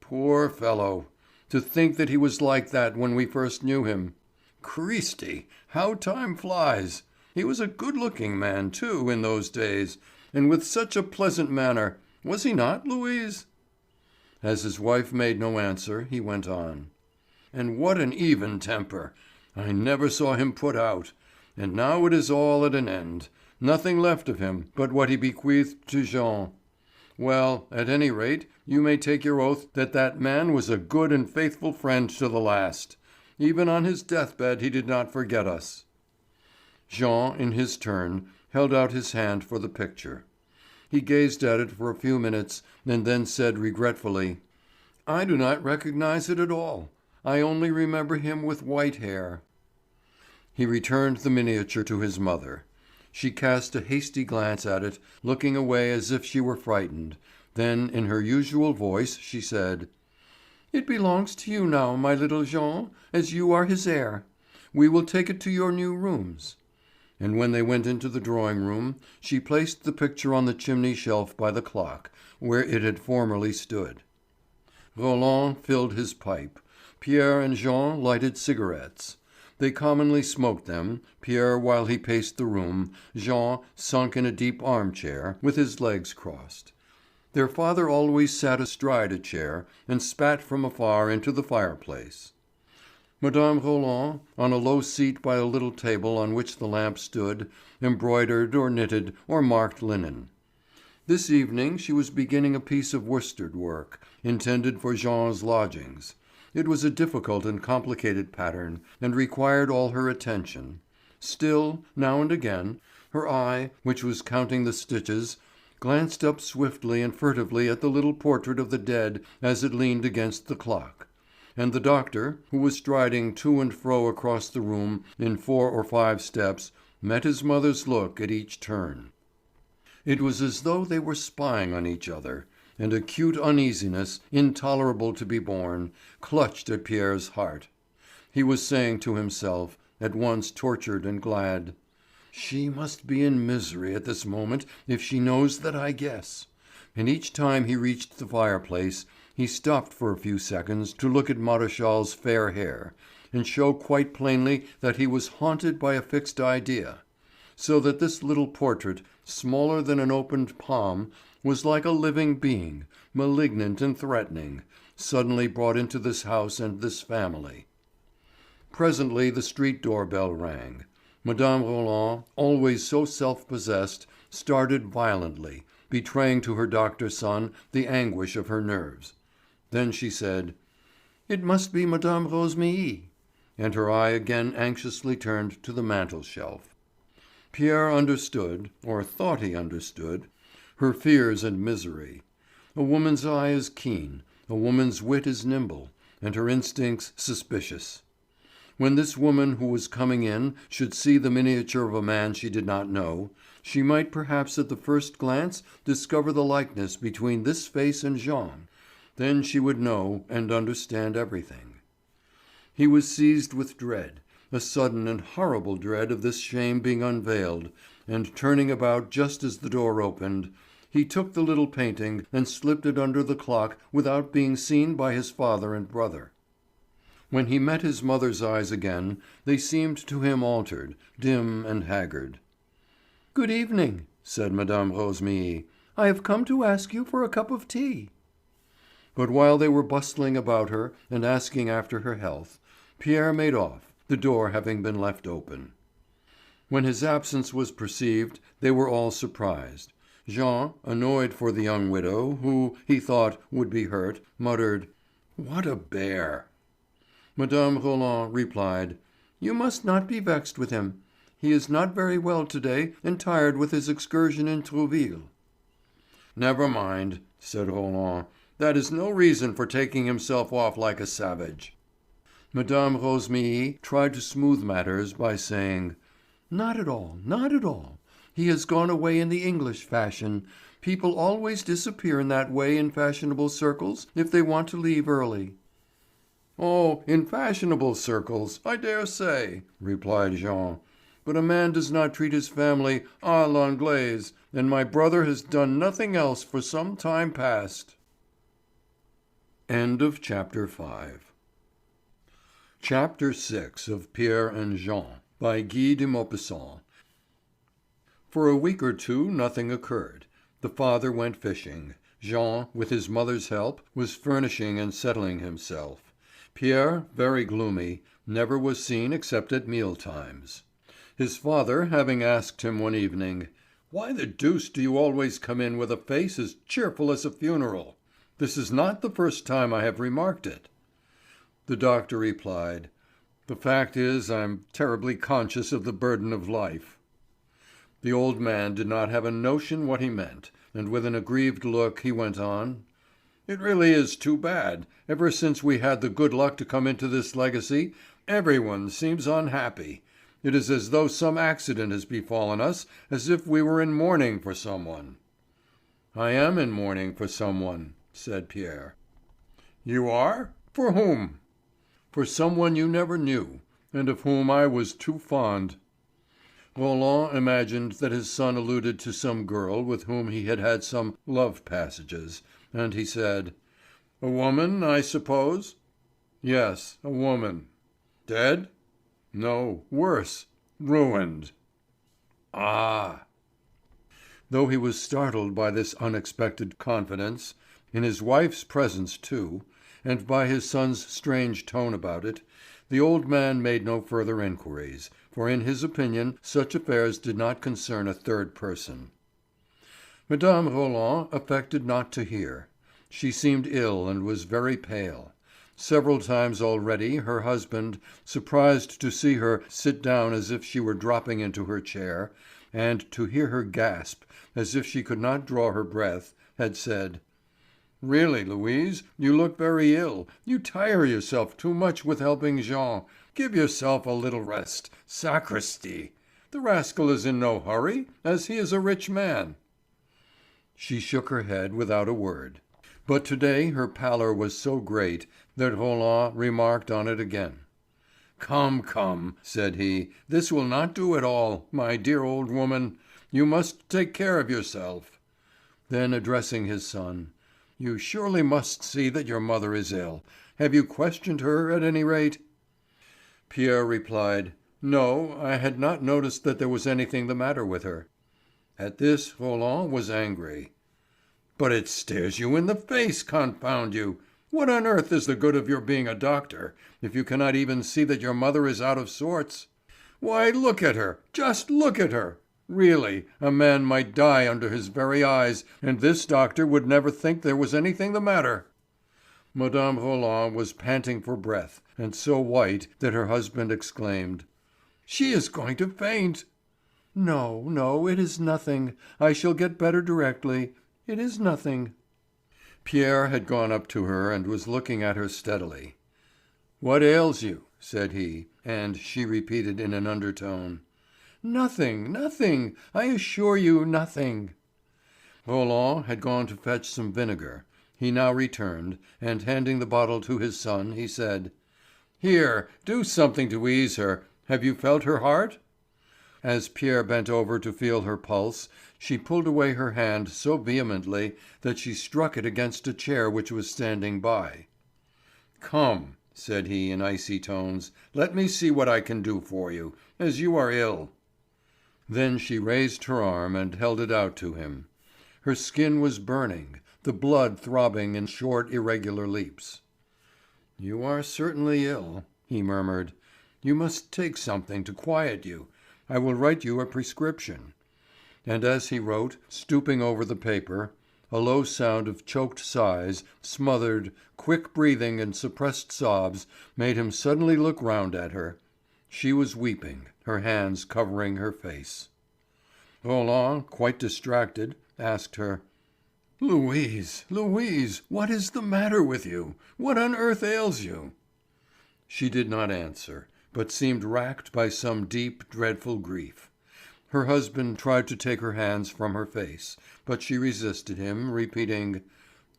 Speaker 1: "Poor fellow! To think that he was like that when we first knew him. Christi, how time flies! He was a good-looking man, too, in those days, and with such a pleasant manner, was he not, Louise?" As his wife made no answer, he went on, "And what an even temper! I never saw him put out. And now it is all at an end. Nothing left of him but what he bequeathed to Jean. Well, at any rate, you may take your oath that that man was a good and faithful friend to the last. Even on his deathbed he did not forget us." Jean, in his turn, held out his hand for the picture. He gazed at it for a few minutes and then said regretfully: "I do not recognize it at all. I only remember him with white hair." He returned the miniature to his mother. She cast a hasty glance at it, looking away as if she were frightened. Then in her usual voice she said: "It belongs to you now, my little Jean, as you are his heir. We will take it to your new rooms." And when they went into the drawing room, she placed the picture on the chimney shelf by the clock, where it had formerly stood. Roland filled his pipe. Pierre and Jean lighted cigarettes. They commonly smoked them, Pierre while he paced the room, Jean sunk in a deep armchair, with his legs crossed. Their father always sat astride a chair, and spat from afar into the fireplace. Mme. Roland, on a low seat by a little table on which the lamp stood, embroidered or knitted or marked linen. This evening she was beginning a piece of worsted work, intended for Jean's lodgings. It was a difficult and complicated pattern, and required all her attention. Still, now and again, her eye, which was counting the stitches, glanced up swiftly and furtively at the little portrait of the dead as it leaned against the clock. And the doctor, who was striding to and fro across the room in 4 or 5 steps, met his mother's look at each turn. It was as though they were spying on each other, and acute uneasiness, intolerable to be borne, clutched at Pierre's heart. He was saying to himself, at once tortured and glad: "She must be in misery at this moment if she knows that I guess." And each time he reached the fireplace, he stopped for a few seconds to look at Maréchal's fair hair, and show quite plainly that he was haunted by a fixed idea; so that this little portrait, smaller than an opened palm, was like a living being, malignant and threatening, suddenly brought into this house and this family. Presently the street door bell rang. Mme. Roland, always so self-possessed, started violently, betraying to her doctor son the anguish of her nerves. Then she said: "It must be Mme. Rosémilly," and her eye again anxiously turned to the mantel-shelf. Pierre understood, or thought he understood, her fears and misery. A woman's eye is keen, a woman's wit is nimble, and her instincts suspicious. When this woman who was coming in should see the miniature of a man she did not know, she might perhaps at the first glance discover the likeness between this face and Jean. Then she would know and understand everything. He was seized with dread, a sudden and horrible dread of this shame being unveiled, and turning about just as the door opened, he took the little painting and slipped it under the clock without being seen by his father and brother. When he met his mother's eyes again, they seemed to him altered, dim and haggard. "Good evening," said Mme. Rosémilly. "I have come to ask you for a cup of tea." But while they were bustling about her and asking after her health, Pierre made off, the door having been left open. When his absence was perceived, they were all surprised. Jean, annoyed for the young widow, who, he thought, would be hurt, muttered: "What a bear!" Mme. Roland replied: "You must not be vexed with him. He is not very well to-day and tired with his excursion in Trouville." "Never mind," said Roland. "That is no reason for taking himself off like a savage." Mme. Rosémilly tried to smooth matters by saying: "Not at all, not at all. He has gone away in the English fashion. People always disappear in that way in fashionable circles if they want to leave early." "Oh, in fashionable circles, I dare say," replied Jean. "But a man does not treat his family à l'anglaise, and my brother has done nothing else for some time past." Chapter 6 of Pierre and Jean, by Guy de Maupassant. For a week or two nothing occurred. The father went fishing. Jean, with his mother's help, was furnishing and settling himself. Pierre, very gloomy, never was seen except at meal times. His father having asked him one evening, "Why the deuce do you always come in with a face as cheerful as a funeral? This is not the first time I have remarked it." The doctor replied, "The fact is I'm terribly conscious of the burden of life." The old man did not have a notion what he meant, and with an aggrieved look he went on: "It really is too bad. Ever since we had the good luck to come into this legacy, every one seems unhappy. It is as though some accident has befallen us, as if we were in mourning for some one." "I am in mourning for some one," said Pierre. "You are? For whom?" "For some one you never knew, and of whom I was too fond." Roland imagined that his son alluded to some girl with whom he had had some love passages, and he said: "A woman, I suppose?" "Yes, a woman." "Dead?" "No, worse, ruined." "Ah!" Though he was startled by this unexpected confidence, in his wife's presence too, and by his son's strange tone about it, the old man made no further inquiries, for in his opinion such affairs did not concern a third person. Mme. Roland affected not to hear. She seemed ill and was very pale. Several times already her husband, surprised to see her sit down as if she were dropping into her chair, and to hear her gasp as if she could not draw her breath, had said: "Really, Louise, you look very ill. You tire yourself too much with helping Jean. Give yourself a little rest. Sacristi! The rascal is in no hurry, as he is a rich man." She shook her head without a word. But to day her pallor was so great that Roland remarked on it again. "Come, come," said he, "this will not do at all, my dear old woman. You must take care of yourself." Then addressing his son: "You surely must see that your mother is ill. Have you questioned her at any rate?" Pierre replied: "No, I had not noticed that there was anything the matter with her." At this Roland was angry. "But it stares you in the face, confound you! What on earth is the good of your being a doctor, if you cannot even see that your mother is out of sorts? Why, look at her! Just look at her! Really, a man might die under his very eyes, and this doctor would never think there was anything the matter." Mme. Roland was panting for breath, and so white that her husband exclaimed: "She is going to faint!" "No, no, it is nothing. I shall get better directly. It is nothing." Pierre had gone up to her and was looking at her steadily. "What ails you?" said he, and she repeated in an undertone: "Nothing, nothing. I assure you nothing." Roland had gone to fetch some vinegar. He now returned, and handing the bottle to his son, he said: "Here, do something to ease her. Have you felt her heart?" As Pierre bent over to feel her pulse, she pulled away her hand so vehemently that she struck it against a chair which was standing by. "Come," said he in icy tones, "let me see what I can do for you, as you are ill." Then she raised her arm and held it out to him. Her skin was burning, the blood throbbing in short irregular leaps. "You are certainly ill," he murmured. "You must take something to quiet you. I will write you a prescription." And as he wrote, stooping over the paper, a low sound of choked sighs, smothered, quick breathing and suppressed sobs made him suddenly look round at her. She was weeping, her hands covering her face. Roland, quite distracted, asked her: "Louise, Louise, what is the matter with you? What on earth ails you?" She did not answer, but seemed racked by some deep, dreadful grief. Her husband tried to take her hands from her face, but she resisted him, repeating: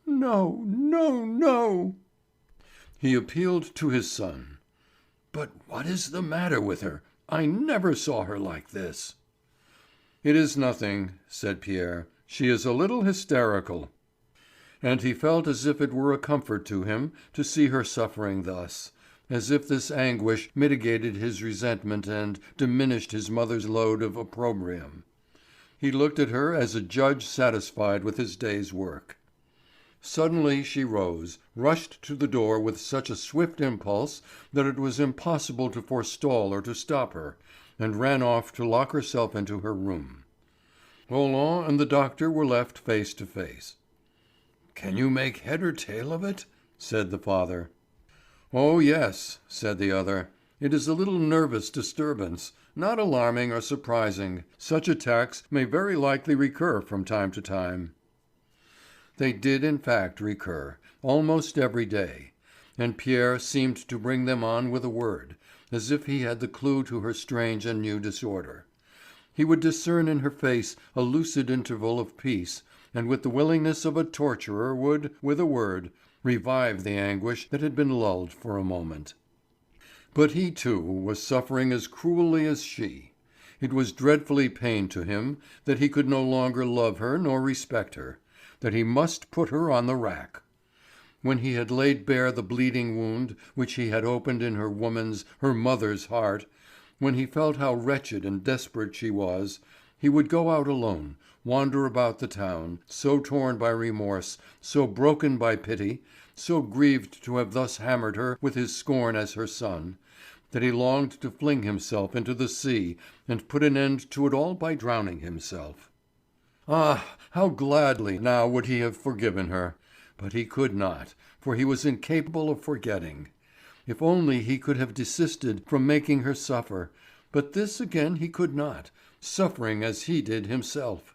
Speaker 1: "No, no, no." He appealed to his son: "But what is the matter with her? I never saw her like this." "It is nothing," said Pierre. "She is a little hysterical." And he felt as if it were a comfort to him to see her suffering thus, as if this anguish mitigated his resentment and diminished his mother's load of opprobrium. He looked at her as a judge satisfied with his day's work. Suddenly she rose, rushed to the door with such a swift impulse that it was impossible to forestall or to stop her, and ran off to lock herself into her room. Roland and the doctor were left face to face. "Can you make head or tail of it?" said the father. "Oh, yes," said the other. "It is a little nervous disturbance, not alarming or surprising. Such attacks may very likely recur from time to time." They did in fact recur, almost every day, and Pierre seemed to bring them on with a word, as if he had the clue to her strange and new disorder. He would discern in her face a lucid interval of peace, and with the willingness of a torturer would, with a word, revive the anguish that had been lulled for a moment. But he too was suffering as cruelly as she. It was dreadfully pain to him that he could no longer love her nor respect her, that he must put her on the rack. When he had laid bare the bleeding wound which he had opened in her woman's, her mother's heart, when he felt how wretched and desperate she was, he would go out alone, wander about the town, so torn by remorse, so broken by pity, so grieved to have thus hammered her with his scorn as her son, that he longed to fling himself into the sea and put an end to it all by drowning himself. Ah, how gladly now would he have forgiven her! But he could not, for he was incapable of forgetting. If only he could have desisted from making her suffer, but this again he could not, suffering as he did himself.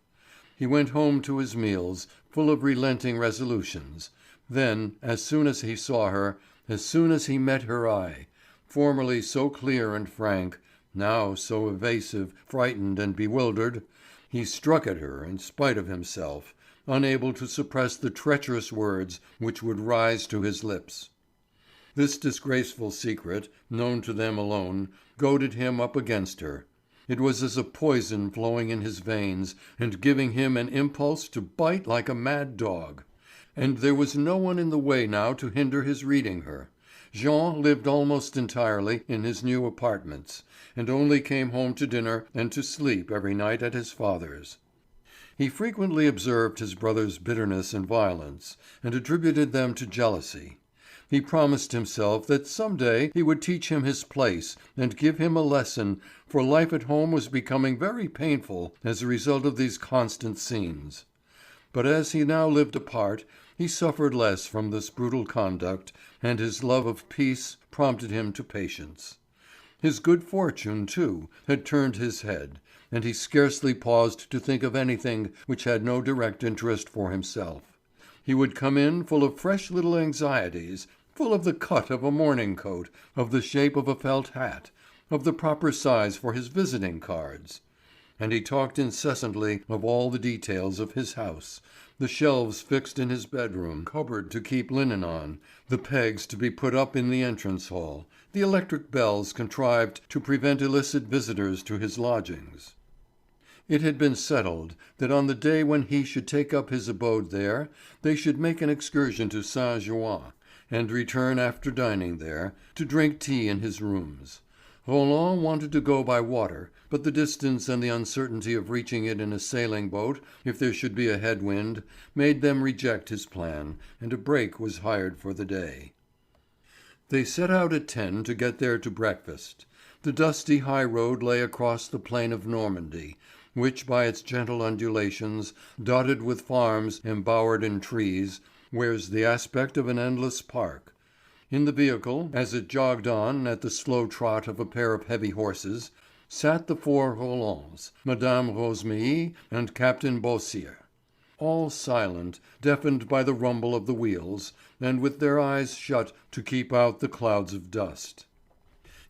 Speaker 1: He went home to his meals, full of relenting resolutions. Then, as soon as he saw her, as soon as he met her eye, formerly so clear and frank, now so evasive, frightened and bewildered, he struck at her in spite of himself, unable to suppress the treacherous words which would rise to his lips. This disgraceful secret, known to them alone, goaded him up against her. It was as a poison flowing in his veins and giving him an impulse to bite like a mad dog. And there was no one in the way now to hinder his reading her. Jean lived almost entirely in his new apartments, and only came home to dinner and to sleep every night at his father's. He frequently observed his brother's bitterness and violence, and attributed them to jealousy. He promised himself that some day he would teach him his place and give him a lesson, for life at home was becoming very painful as a result of these constant scenes. But as he now lived apart, he suffered less from this brutal conduct, and his love of peace prompted him to patience. His good fortune, too, had turned his head, and he scarcely paused to think of anything which had no direct interest for himself. He would come in full of fresh little anxieties, full of the cut of a morning coat, of the shape of a felt hat, of the proper size for his visiting cards. And he talked incessantly of all the details of his house, the shelves fixed in his bedroom cupboard to keep linen on, the pegs to be put up in the entrance hall, the electric bells contrived to prevent illicit visitors to his lodgings. It had been settled that on the day when he should take up his abode there, they should make an excursion to Saint-Jouin, and return after dining there, to drink tea in his rooms. Roland wanted to go by water, but the distance and the uncertainty of reaching it in a sailing boat, if there should be a head wind, made them reject his plan, and a break was hired for the day. They set out at 10 to get there to breakfast. The dusty high road lay across the plain of Normandy, which by its gentle undulations, dotted with farms embowered in trees, wears the aspect of an endless park. In the vehicle, as it jogged on at the slow trot of a pair of heavy horses, sat the four Rolands, Madame Rosémilly and Captain Beausire, all silent, deafened by the rumble of the wheels, and with their eyes shut to keep out the clouds of dust.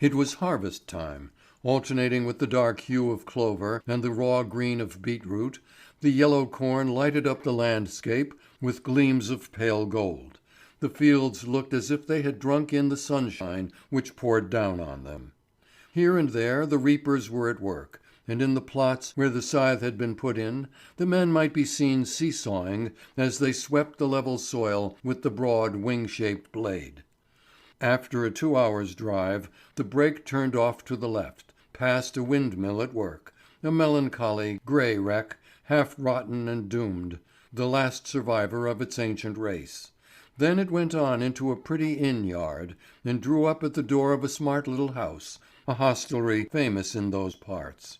Speaker 1: It was harvest time. Alternating with the dark hue of clover and the raw green of beetroot, the yellow corn lighted up the landscape with gleams of pale gold. The fields looked as if they had drunk in the sunshine which poured down on them. Here and there the reapers were at work, and in the plots where the scythe had been put in, the men might be seen seesawing as they swept the level soil with the broad wing-shaped blade. After a 2 hours' drive, the brake turned off to the left, past a windmill at work, a melancholy, grey wreck, half rotten and doomed, the last survivor of its ancient race. Then it went on into a pretty inn yard, and drew up at the door of a smart little house, a hostelry famous in those parts.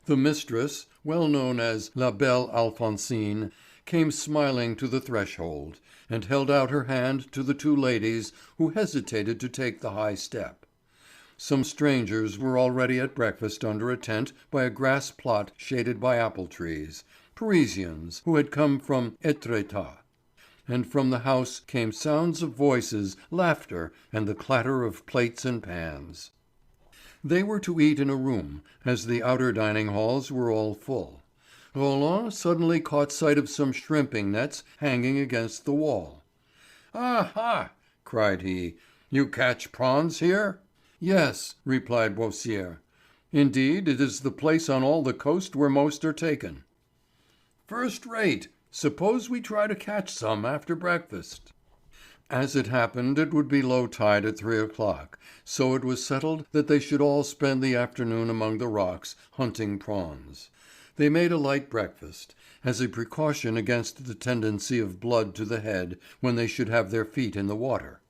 Speaker 1: The mistress, well known as La Belle Alphonsine, came smiling to the threshold, and held out her hand to the two ladies who hesitated to take the high step. Some strangers were already at breakfast under a tent by a grass plot shaded by apple trees, Parisians who had come from Étretat. And from the house came sounds of voices, laughter, and the clatter of plates and pans. They were to eat in a room, as the outer dining halls were all full. Roland suddenly caught sight of some shrimping nets hanging against the wall. "Ah, ha!" cried he. "You catch prawns here?" "Yes," replied Beausire. "Indeed, it is the place on all the coast where most are taken." "First rate! Suppose we try to catch some after breakfast." As it happened, it would be low tide at 3 o'clock, so it was settled that they should all spend the afternoon among the rocks, hunting prawns. They made a light breakfast, as a precaution against the tendency of blood to the head when they should have their feet in the water.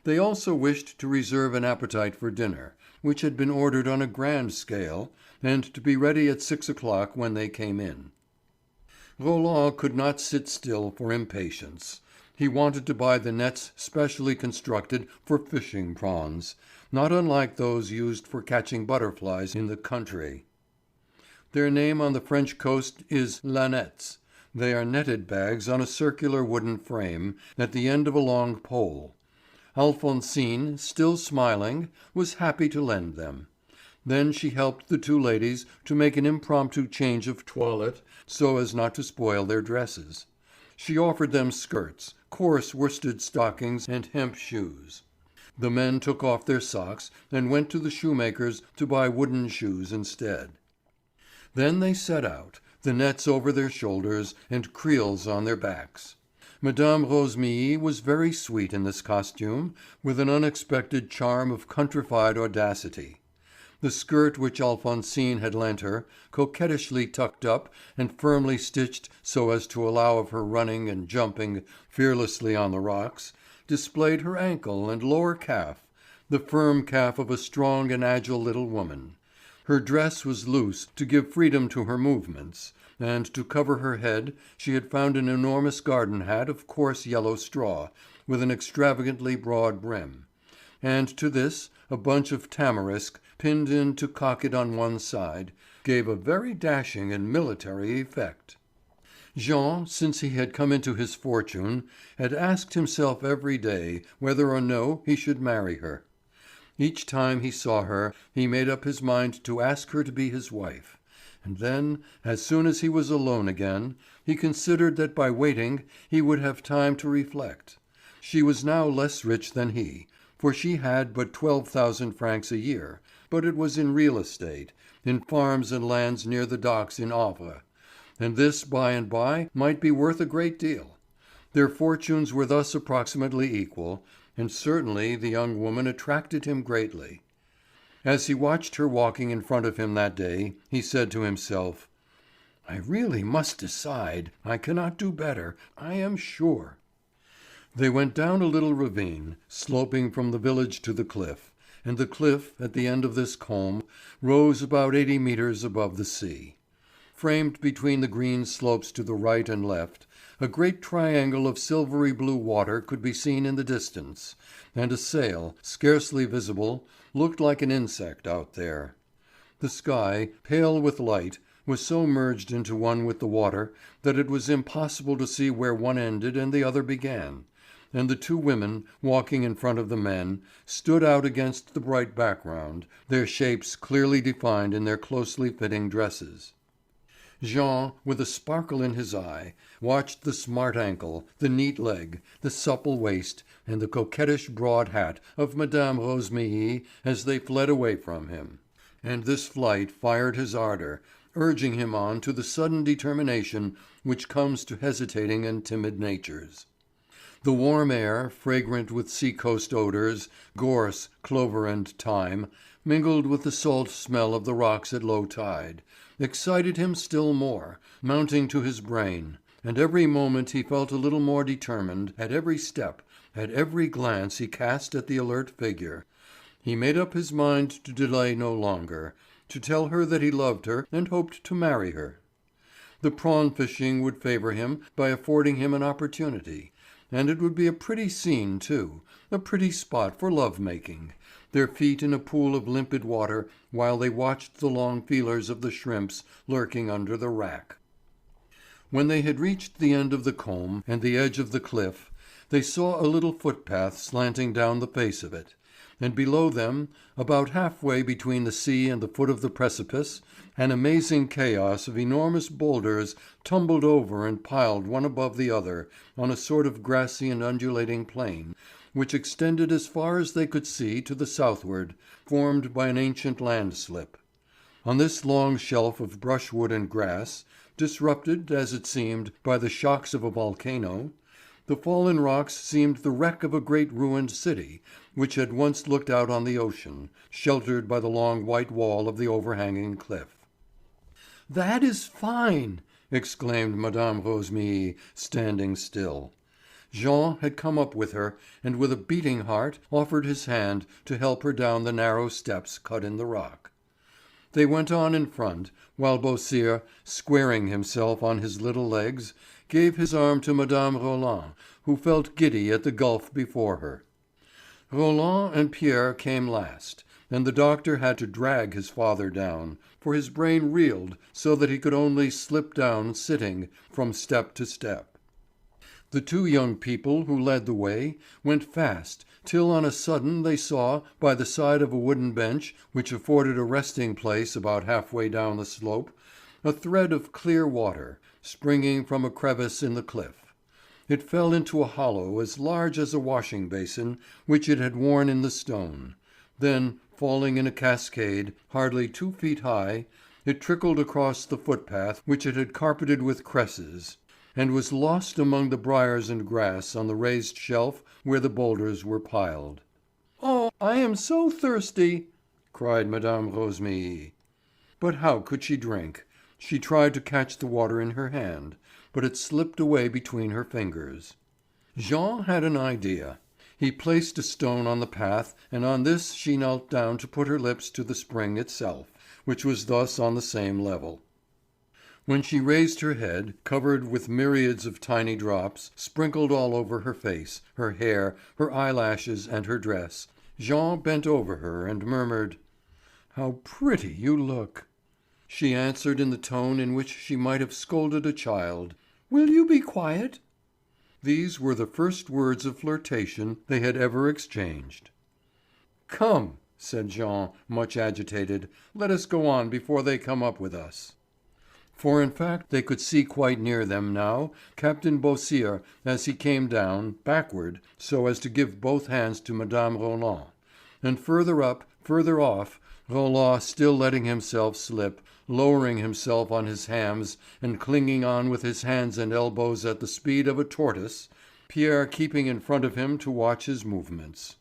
Speaker 1: They also wished to reserve an appetite for dinner, which had been ordered on a grand scale, and to be ready at 6 o'clock when they came in. Roland could not sit still for impatience. He wanted to buy the nets specially constructed for fishing prawns, not unlike those used for catching butterflies in the country. Their name on the French coast is lannettes. They are netted bags on a circular wooden frame, at the end of a long pole. Alphonsine, still smiling, was happy to lend them. Then she helped the two ladies to make an impromptu change of toilette so as not to spoil their dresses. She offered them skirts, coarse worsted stockings and hemp shoes. The men took off their socks and went to the shoemaker's to buy wooden shoes instead. Then they set out, the nets over their shoulders and creels on their backs. Madame Rosémilly was very sweet in this costume, with an unexpected charm of countrified audacity. The skirt which Alphonsine had lent her, coquettishly tucked up and firmly stitched so as to allow of her running and jumping fearlessly on the rocks, displayed her ankle and lower calf, the firm calf of a strong and agile little woman. Her dress was loose to give freedom to her movements, and to cover her head she had found an enormous garden hat of coarse yellow straw, with an extravagantly broad brim. And to this a bunch of tamarisk, pinned in to cock it on one side, gave a very dashing and military effect. Jean, since he had come into his fortune, had asked himself every day whether or no he should marry her. Each time he saw her he made up his mind to ask her to be his wife. And then, as soon as he was alone again, he considered that by waiting he would have time to reflect. She was now less rich than he, for she had but 12,000 francs a year, but it was in real estate, in farms and lands near the docks in Havre, and this by and by might be worth a great deal. Their fortunes were thus approximately equal, and certainly the young woman attracted him greatly. As he watched her walking in front of him that day, he said to himself: "I really must decide. I cannot do better, I am sure." They went down a little ravine, sloping from the village to the cliff, and the cliff, at the end of this combe, rose about 80 metres above the sea. Framed between the green slopes to the right and left, a great triangle of silvery blue water could be seen in the distance, and a sail, scarcely visible, looked like an insect out there. The sky, pale with light, was so merged into one with the water that it was impossible to see where one ended and the other began, and the two women, walking in front of the men, stood out against the bright background, their shapes clearly defined in their closely fitting dresses. Jean, with a sparkle in his eye, watched the smart ankle, the neat leg, the supple waist, and the coquettish broad hat of Madame Rosémilly as they fled away from him. And this flight fired his ardour, urging him on to the sudden determination which comes to hesitating and timid natures. The warm air, fragrant with sea-coast odours, gorse, clover and thyme, mingled with the salt smell of the rocks at low tide, excited him still more, mounting to his brain, and every moment he felt a little more determined, at every step, at every glance he cast at the alert figure. He made up his mind to delay no longer, to tell her that he loved her and hoped to marry her. The prawn fishing would favour him by affording him an opportunity, and it would be a pretty scene too, a pretty spot for love making, their feet in a pool of limpid water while they watched the long feelers of the shrimps lurking under the wrack. When they had reached the end of the combe and the edge of the cliff, they saw a little footpath slanting down the face of it, and below them, about halfway between the sea and the foot of the precipice, an amazing chaos of enormous boulders tumbled over and piled one above the other on a sort of grassy and undulating plain, which extended as far as they could see to the southward, formed by an ancient landslip. On this long shelf of brushwood and grass, disrupted, as it seemed, by the shocks of a volcano, the fallen rocks seemed the wreck of a great ruined city which had once looked out on the ocean, sheltered by the long white wall of the overhanging cliff. "That is fine!" exclaimed Mme. Rosémilly, standing still. Jean had come up with her, and with a beating heart offered his hand to help her down the narrow steps cut in the rock. They went on in front, while Beausire, squaring himself on his little legs, gave his arm to Mme. Roland, who felt giddy at the gulf before her. Roland and Pierre came last, and the doctor had to drag his father down, for his brain reeled so that he could only slip down sitting, from step to step. The two young people who led the way went fast till on a sudden they saw, by the side of a wooden bench which afforded a resting place about halfway down the slope, a thread of clear water, springing from a crevice in the cliff. It fell into a hollow as large as a washing basin which it had worn in the stone. Then, falling in a cascade, hardly 2 feet high, it trickled across the footpath which it had carpeted with cresses, and was lost among the briars and grass on the raised shelf where the boulders were piled. "Oh, I am so thirsty!" cried Mme. Rosémilly. But how could she drink? She tried to catch the water in her hand, but it slipped away between her fingers. Jean had an idea. He placed a stone on the path, and on this she knelt down to put her lips to the spring itself, which was thus on the same level. When she raised her head, covered with myriads of tiny drops, sprinkled all over her face, her hair, her eyelashes, and her dress, Jean bent over her and murmured: "How pretty you look!" She answered in the tone in which she might have scolded a child: "Will you be quiet?" These were the first words of flirtation they had ever exchanged. "Come," said Jean, much agitated, "let us go on before they come up with us." For in fact they could see quite near them now Captain Beausire as he came down, backward, so as to give both hands to Mme. Roland; and further up, further off, Roland still letting himself slip, lowering himself on his hams and clinging on with his hands and elbows at the speed of a tortoise, Pierre keeping in front of him to watch his movements.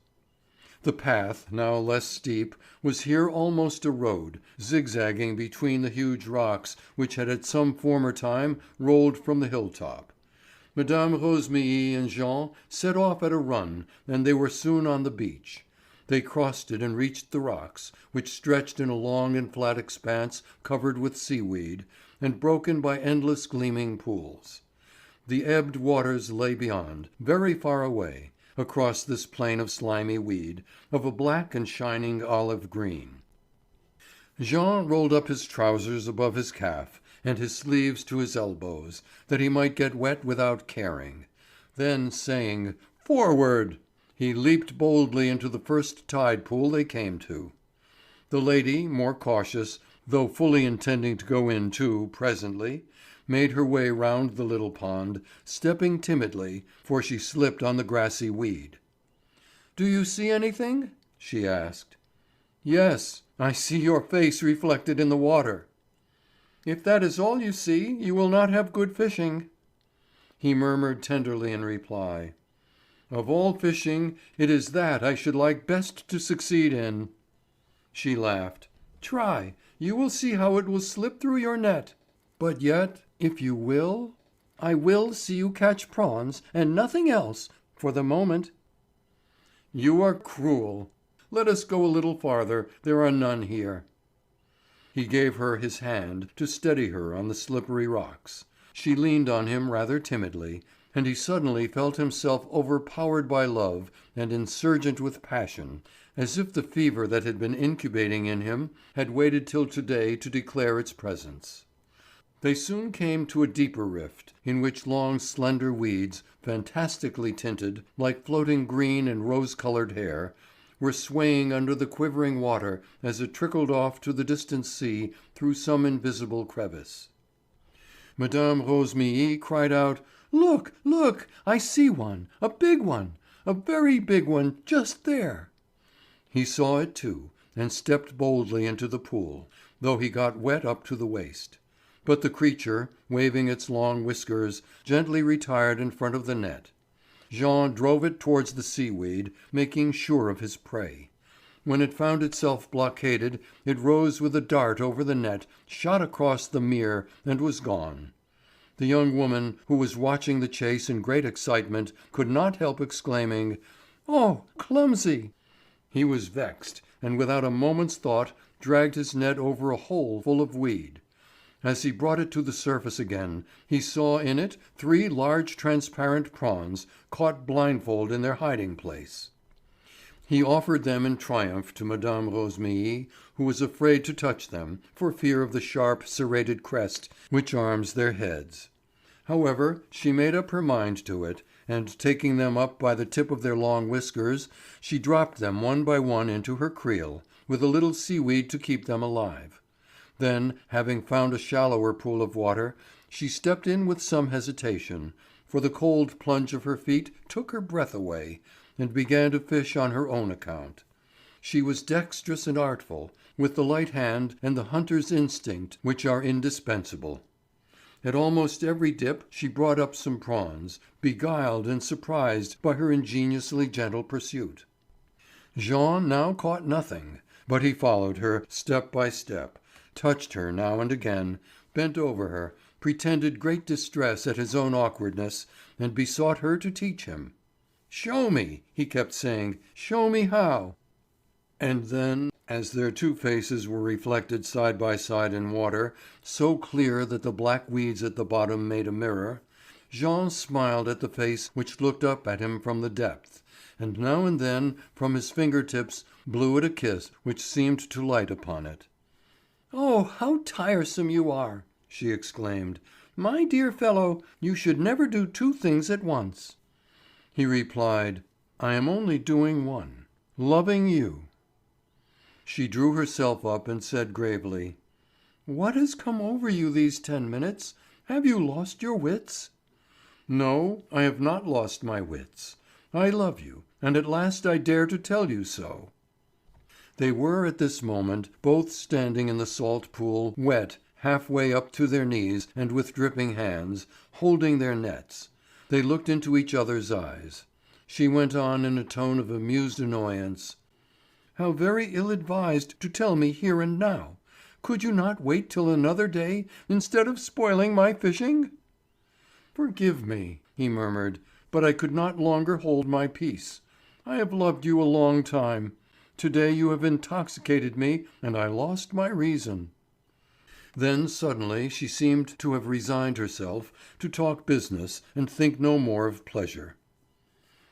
Speaker 1: The path, now less steep, was here almost a road, zigzagging between the huge rocks which had at some former time rolled from the hilltop. Mme. Rosémilly and Jean set off at a run, and they were soon on the beach. They crossed it and reached the rocks, which stretched in a long and flat expanse covered with seaweed, and broken by endless gleaming pools. The ebbed waters lay beyond, very far away, across this plain of slimy weed, of a black and shining olive green. Jean rolled up his trousers above his calf, and his sleeves to his elbows, that he might get wet without caring. Then saying, "Forward!" he leaped boldly into the first tide pool they came to. The lady, more cautious, though fully intending to go in too presently, made her way round the little pond, stepping timidly, for she slipped on the grassy weed. "Do you see anything?" she asked. "Yes, I see your face reflected in the water." "If that is all you see, you will not have good fishing." He murmured tenderly in reply: "Of all fishing, it is that I should like best to succeed in." She laughed. "Try, you will see how it will slip through your net. But yet, if you will, I will see you catch prawns, and nothing else, for the moment." "You are cruel." Let us go a little farther, there are none here." He gave her his hand to steady her on the slippery rocks. She leaned on him rather timidly, and he suddenly felt himself overpowered by love and insurgent with passion, as if the fever that had been incubating in him had waited till today to declare its presence. They soon came to a deeper rift, in which long slender weeds, fantastically tinted, like floating green and rose-coloured hair, were swaying under the quivering water as it trickled off to the distant sea through some invisible crevice. Mme. Rosémilly cried out, "Look, look! I see one, a big one, a very big one, just there." He saw it too, and stepped boldly into the pool, though he got wet up to the waist. But the creature, waving its long whiskers, gently retired in front of the net. Jean drove it towards the seaweed, making sure of his prey. When it found itself blockaded, it rose with a dart over the net, shot across the mere, and was gone. The young woman, who was watching the chase in great excitement, could not help exclaiming, "Oh, clumsy!" He was vexed, and without a moment's thought dragged his net over a hole full of weed. As he brought it to the surface again, he saw in it 3 large transparent prawns, caught blindfold in their hiding place. He offered them in triumph to Mme. Rosémilly, who was afraid to touch them, for fear of the sharp, serrated crest which arms their heads. However, she made up her mind to it, and taking them up by the tip of their long whiskers, she dropped them one by one into her creel, with a little seaweed to keep them alive. Then, having found a shallower pool of water, she stepped in with some hesitation, for the cold plunge of her feet took her breath away, and began to fish on her own account. She was dexterous and artful, with the light hand and the hunter's instinct which are indispensable. At almost every dip she brought up some prawns, beguiled and surprised by her ingeniously gentle pursuit. Jean now caught nothing, but he followed her step by step, touched her now and again, bent over her, pretended great distress at his own awkwardness, and besought her to teach him. "Show me," he kept saying, "show me how." And then, as their 2 faces were reflected side by side in water, so clear that the black weeds at the bottom made a mirror, Jean smiled at the face which looked up at him from the depth, and now and then from his finger-tips blew it a kiss which seemed to light upon it. "Oh, how tiresome you are!" she exclaimed. "My dear fellow, you should never do 2 things at once." He replied, "I am only doing one, loving you." She drew herself up and said gravely, "What has come over you these 10 minutes? Have you lost your wits?" "No, I have not lost my wits. I love you, and at last I dare to tell you so." They were at this moment both standing in the salt pool, wet, half-way up to their knees and with dripping hands, holding their nets. They looked into each other's eyes. She went on in a tone of amused annoyance: "How very ill-advised to tell me here and now. Could you not wait till another day, instead of spoiling my fishing?" "Forgive me," he murmured, "but I could not longer hold my peace. I have loved you a long time. To-day you have intoxicated me, and I lost my reason." Then suddenly she seemed to have resigned herself to talk business and think no more of pleasure.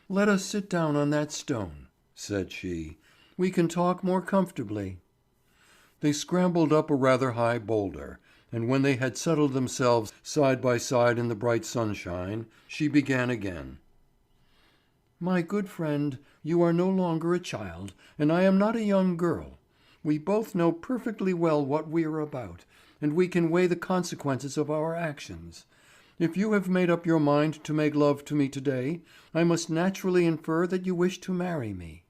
Speaker 1: "Let us sit down on that stone," said she. "We can talk more comfortably." They scrambled up a rather high boulder, and when they had settled themselves side by side in the bright sunshine, she began again. "My good friend, you are no longer a child, and I am not a young girl. We both know perfectly well what we are about, and we can weigh the consequences of our actions. If you have made up your mind to make love to me today, I must naturally infer that you wish to marry me."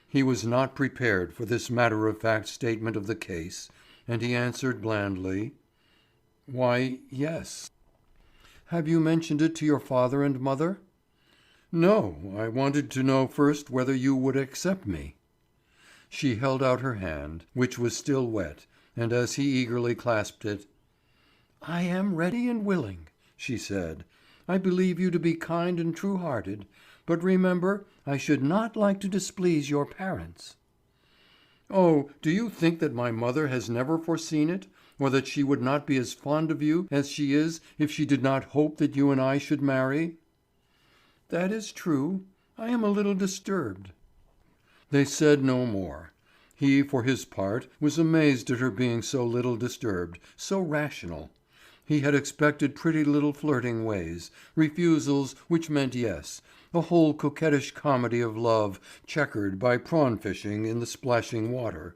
Speaker 1: He was not prepared for this matter-of-fact statement of the case, and he answered blandly: "Why, yes." "Have you mentioned it to your father and mother?" "No, I wanted to know first whether you would accept me." She held out her hand, which was still wet, and as he eagerly clasped it, "I am ready and willing," she said. "I believe you to be kind and true-hearted, But remember, I should not like to displease your parents." "Oh, do you think that my mother has never foreseen it, or that she would not be as fond of you as she is if she did not hope that you and I should marry?" "That is true. I am a little disturbed." They said no more. He, for his part, was amazed at her being so little disturbed, so rational. He had expected pretty little flirting ways, refusals which meant yes, a whole coquettish comedy of love checkered by prawn fishing in the splashing water.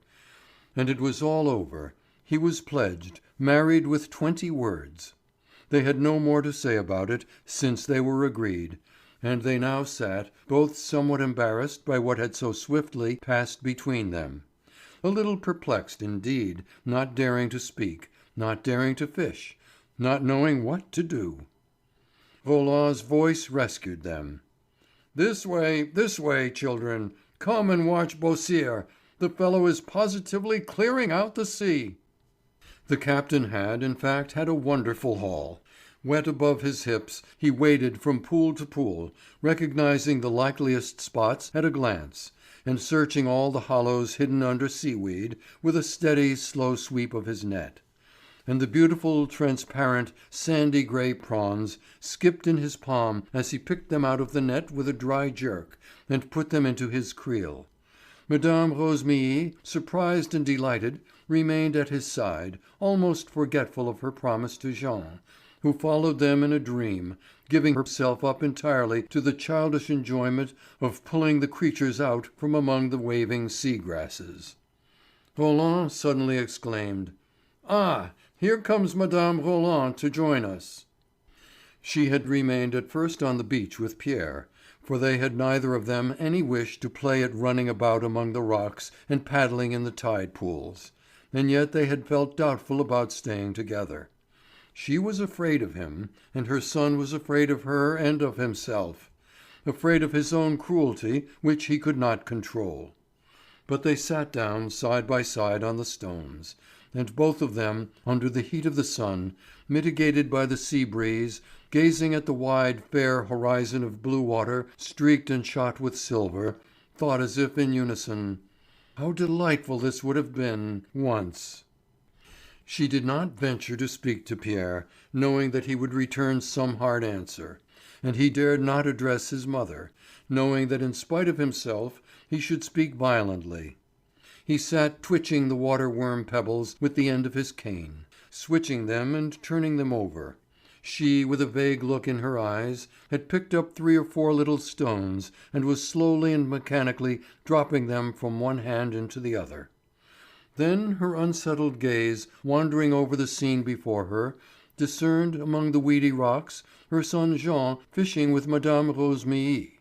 Speaker 1: And it was all over. He was pledged, married with 20 words. They had no more to say about it, since they were agreed, and they now sat, both somewhat embarrassed by what had so swiftly passed between them. A little perplexed indeed, not daring to speak, not daring to fish, not knowing what to do. Roland's voice rescued them. This way, children. Come and watch Beausire. The fellow is positively clearing out the sea." The captain had, in fact, had a wonderful haul. Wet above his hips, he waded from pool to pool, recognizing the likeliest spots at a glance, and searching all the hollows hidden under seaweed with a steady, slow sweep of his net. And the beautiful, transparent, sandy gray prawns skipped in his palm as he picked them out of the net with a dry jerk, and put them into his creel. Mme. Rosémilly, surprised and delighted, remained at his side, almost forgetful of her promise to Jean, who followed them in a dream, giving herself up entirely to the childish enjoyment of pulling the creatures out from among the waving sea grasses. Roland suddenly exclaimed: "Ah, here comes Mme. Roland to join us." She had remained at first on the beach with Pierre, for they had neither of them any wish to play at running about among the rocks and paddling in the tide pools, and yet they had felt doubtful about staying together. She was afraid of him, and her son was afraid of her and of himself, afraid of his own cruelty which he could not control. But they sat down side by side on the stones, and both of them, under the heat of the sun, mitigated by the sea breeze, gazing at the wide, fair horizon of blue water streaked and shot with silver, thought as if in unison: "How delightful this would have been once!" She did not venture to speak to Pierre, knowing that he would return some hard answer, and he dared not address his mother, knowing that in spite of himself he should speak violently. He sat twitching the water worm pebbles with the end of his cane, switching them and turning them over. She, with a vague look in her eyes, had picked up 3 or 4 little stones and was slowly and mechanically dropping them from one hand into the other. Then her unsettled gaze, wandering over the scene before her, discerned, among the weedy rocks, her son Jean fishing with Mme. Rosémilly.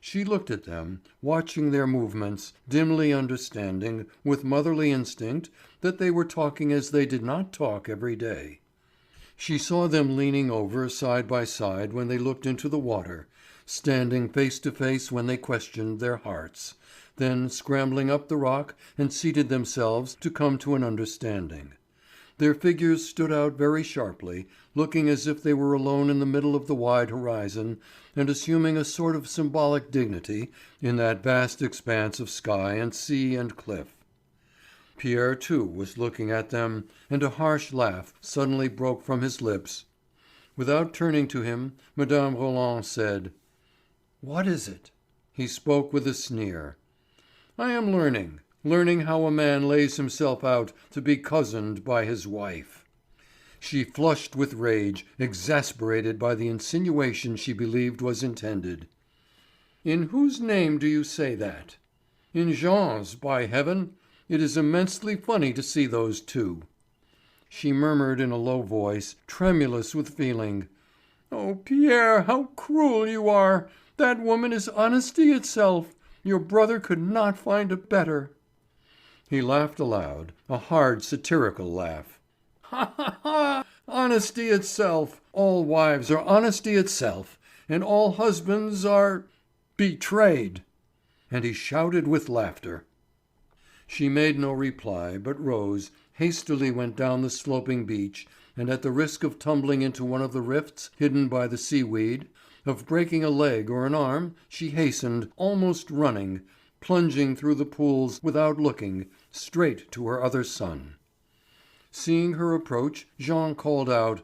Speaker 1: She looked at them, watching their movements, dimly understanding, with motherly instinct, that they were talking as they did not talk every day. She saw them leaning over side by side when they looked into the water, standing face to face when they questioned their hearts, then scrambling up the rock and seated themselves to come to an understanding. Their figures stood out very sharply, looking as if they were alone in the middle of the wide horizon, and assuming a sort of symbolic dignity in that vast expanse of sky and sea and cliff. Pierre too was looking at them, and a harsh laugh suddenly broke from his lips. Without turning to him, Mme. Roland said: "What is it?" He spoke with a sneer. "I am learning how a man lays himself out to be cozened by his wife." She flushed with rage, exasperated by the insinuation she believed was intended. "In whose name do you say that?" "In Jean's, by heaven! It is immensely funny to see those two." She murmured in a low voice, tremulous with feeling: "Oh, Pierre, how cruel you are! That woman is honesty itself. Your brother could not find a better." He laughed aloud, a hard satirical laugh. "Ha ha ha! Honesty itself! All wives are honesty itself, and all husbands are betrayed." And he shouted with laughter. She made no reply, but rose, hastily went down the sloping beach, and at the risk of tumbling into one of the rifts hidden by the seaweed, of breaking a leg or an arm, she hastened, almost running, plunging through the pools without looking, straight to her other son. Seeing her approach, Jean called out,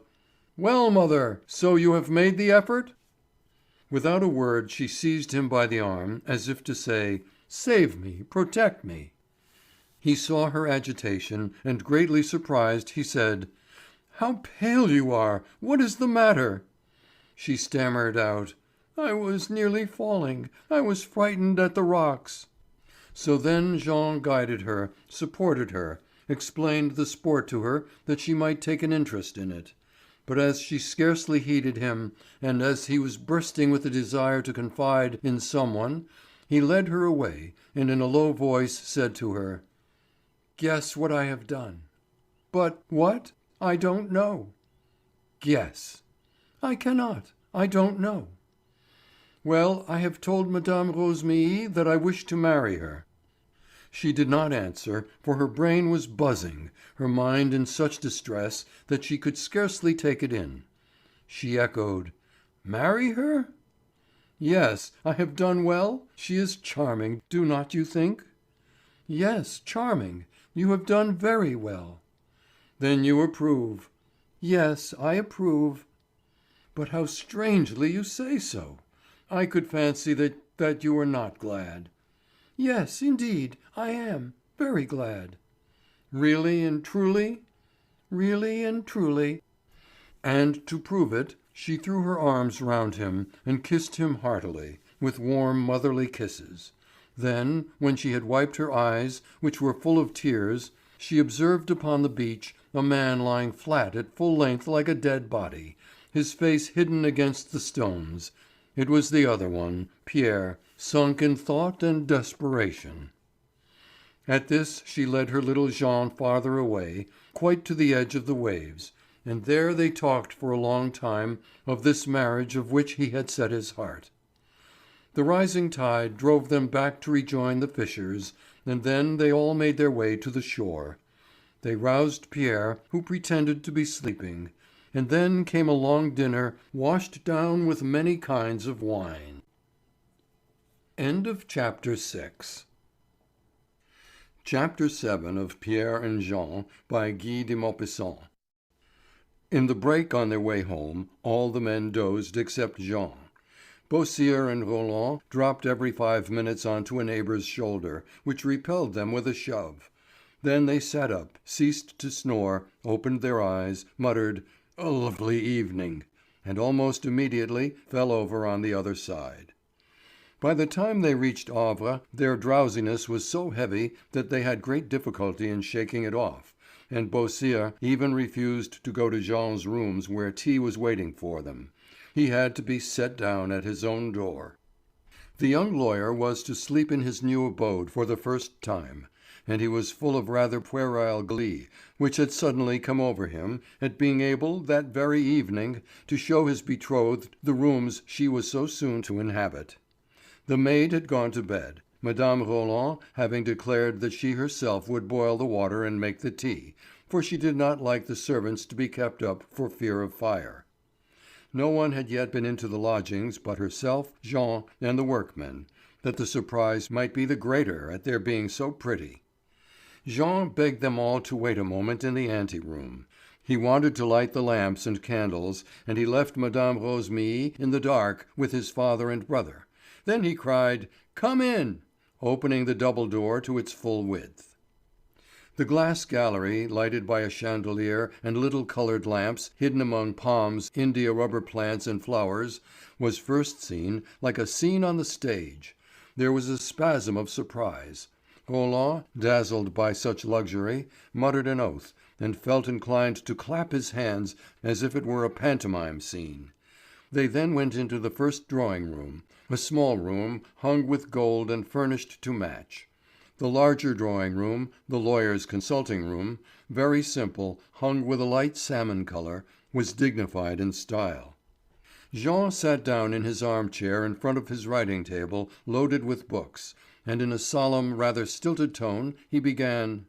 Speaker 1: "Well, mother, so you have made the effort?" Without a word she seized him by the arm, as if to say, "Save me, protect me." He saw her agitation, and greatly surprised, he said, "How pale you are! What is the matter?" She stammered out, "I was nearly falling. I was frightened at the rocks." So then Jean guided her, supported her, explained the sport to her that she might take an interest in it. But as she scarcely heeded him, and as he was bursting with the desire to confide in some one, he led her away, and in a low voice said to her: "Guess what I have done." "But what? I don't know." "Guess." "I cannot. I don't know." "Well, I have told Mme. Rosémilly that I wish to marry her." She did not answer, for her brain was buzzing, her mind in such distress that she could scarcely take it in. She echoed, "Marry her?" "Yes, I have done well? She is charming, do not you think?" "Yes, charming. You have done very well." "Then you approve?" "Yes, I approve." "But how strangely you say so! I could fancy that you were not glad." "Yes, indeed, I am very glad." "Really and truly?" "Really and truly." And to prove it, she threw her arms round him and kissed him heartily, with warm motherly kisses. Then, when she had wiped her eyes, which were full of tears, she observed upon the beach a man lying flat at full length like a dead body, his face hidden against the stones. It was the other one, Pierre, sunk in thought and desperation. At this she led her little Jean farther away, quite to the edge of the waves, and there they talked for a long time of this marriage of which he had set his heart. The rising tide drove them back to rejoin the fishers, and then they all made their way to the shore. They roused Pierre, who pretended to be sleeping, and then came a long dinner washed down with many kinds of wine. Chapter 7 of Pierre and Jean by Guy de Maupassant. In the break on their way home, all the men dozed except Jean. Beausire and Roland dropped every 5 minutes onto a neighbour's shoulder, which repelled them with a shove. Then they sat up, ceased to snore, opened their eyes, muttered, "A lovely evening," and almost immediately fell over on the other side. By the time they reached Havre, their drowsiness was so heavy that they had great difficulty in shaking it off, and Beausire even refused to go to Jean's rooms where tea was waiting for them. He had to be set down at his own door. The young lawyer was to sleep in his new abode for the first time, and he was full of rather puerile glee, which had suddenly come over him at being able, that very evening, to show his betrothed the rooms she was so soon to inhabit. The maid had gone to bed, Mme. Roland having declared that she herself would boil the water and make the tea, for she did not like the servants to be kept up for fear of fire. No one had yet been into the lodgings but herself, Jean, and the workmen, that the surprise might be the greater at their being so pretty. Jean begged them all to wait a moment in the ante-room. He wanted to light the lamps and candles, and he left Mme. Rosémilly in the dark with his father and brother. Then he cried, "Come in!" opening the double door to its full width. The glass gallery, lighted by a chandelier and little coloured lamps hidden among palms, india rubber plants and flowers, was first seen like a scene on the stage. There was a spasm of surprise. Roland, dazzled by such luxury, muttered an oath, and felt inclined to clap his hands as if it were a pantomime scene. They then went into the first drawing-room, a small room hung with gold and furnished to match. The larger drawing-room, the lawyer's consulting room, very simple, hung with a light salmon colour, was dignified in style. Jean sat down in his armchair in front of his writing-table loaded with books, and in a solemn, rather stilted tone he began: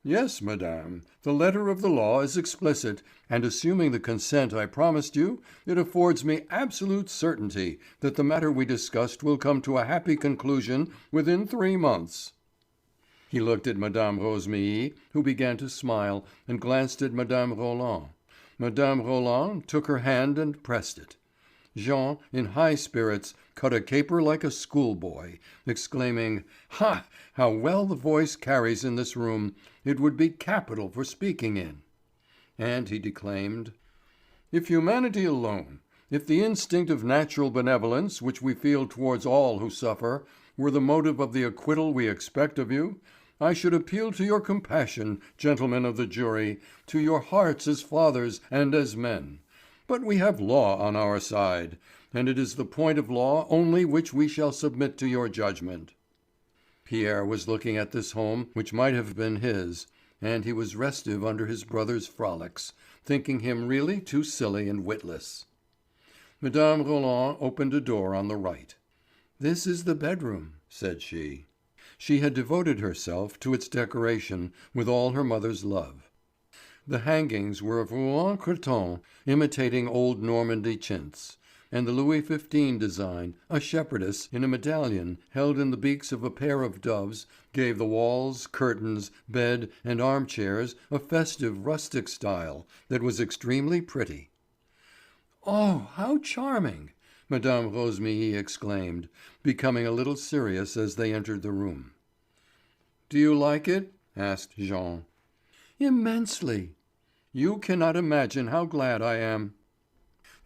Speaker 1: Yes, madame, the letter of the law is explicit, and assuming the consent I promised you, it affords me absolute certainty that the matter we discussed will come to a happy conclusion within 3 months." He looked at Mme. Rosémilly, who began to smile, and glanced at Mme. Roland. Mme. Roland took her hand and pressed it. Jean, in high spirits, cut a caper like a schoolboy, exclaiming: "Ha! How well the voice carries in this room! It would be capital for speaking in." And he declaimed: "If humanity alone, if the instinct of natural benevolence which we feel towards all who suffer, were the motive of the acquittal we expect of you, I should appeal to your compassion, gentlemen of the jury, to your hearts as fathers and as men. But we have law on our side, and it is the point of law only which we shall submit to your judgment." Pierre was looking at this home which might have been his, and he was restive under his brother's frolics, thinking him really too silly and witless. Mme. Roland opened a door on the right. "This is the bedroom," said she. She had devoted herself to its decoration with all her mother's love. The hangings were of Rouen cretonne, imitating old Normandy chintz, and the Louis XV design, a shepherdess in a medallion held in the beaks of a pair of doves, gave the walls, curtains, bed, and armchairs a festive rustic style that was extremely pretty. "Oh, how charming!" Mme. Rosémilly exclaimed, becoming a little serious as they entered the room. "Do you like it?" asked Jean. "Immensely." "You cannot imagine how glad I am."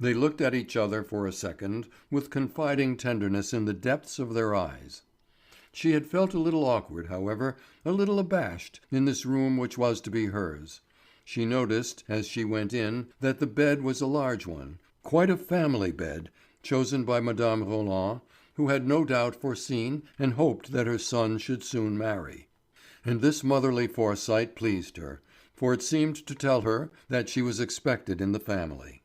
Speaker 1: They looked at each other for a second with confiding tenderness in the depths of their eyes. She had felt a little awkward, however, a little abashed, in this room which was to be hers. She noticed, as she went in, that the bed was a large one, quite a family bed, chosen by Mme. Roland, who had no doubt foreseen and hoped that her son should soon marry. And this motherly foresight pleased her, for it seemed to tell her that she was expected in the family.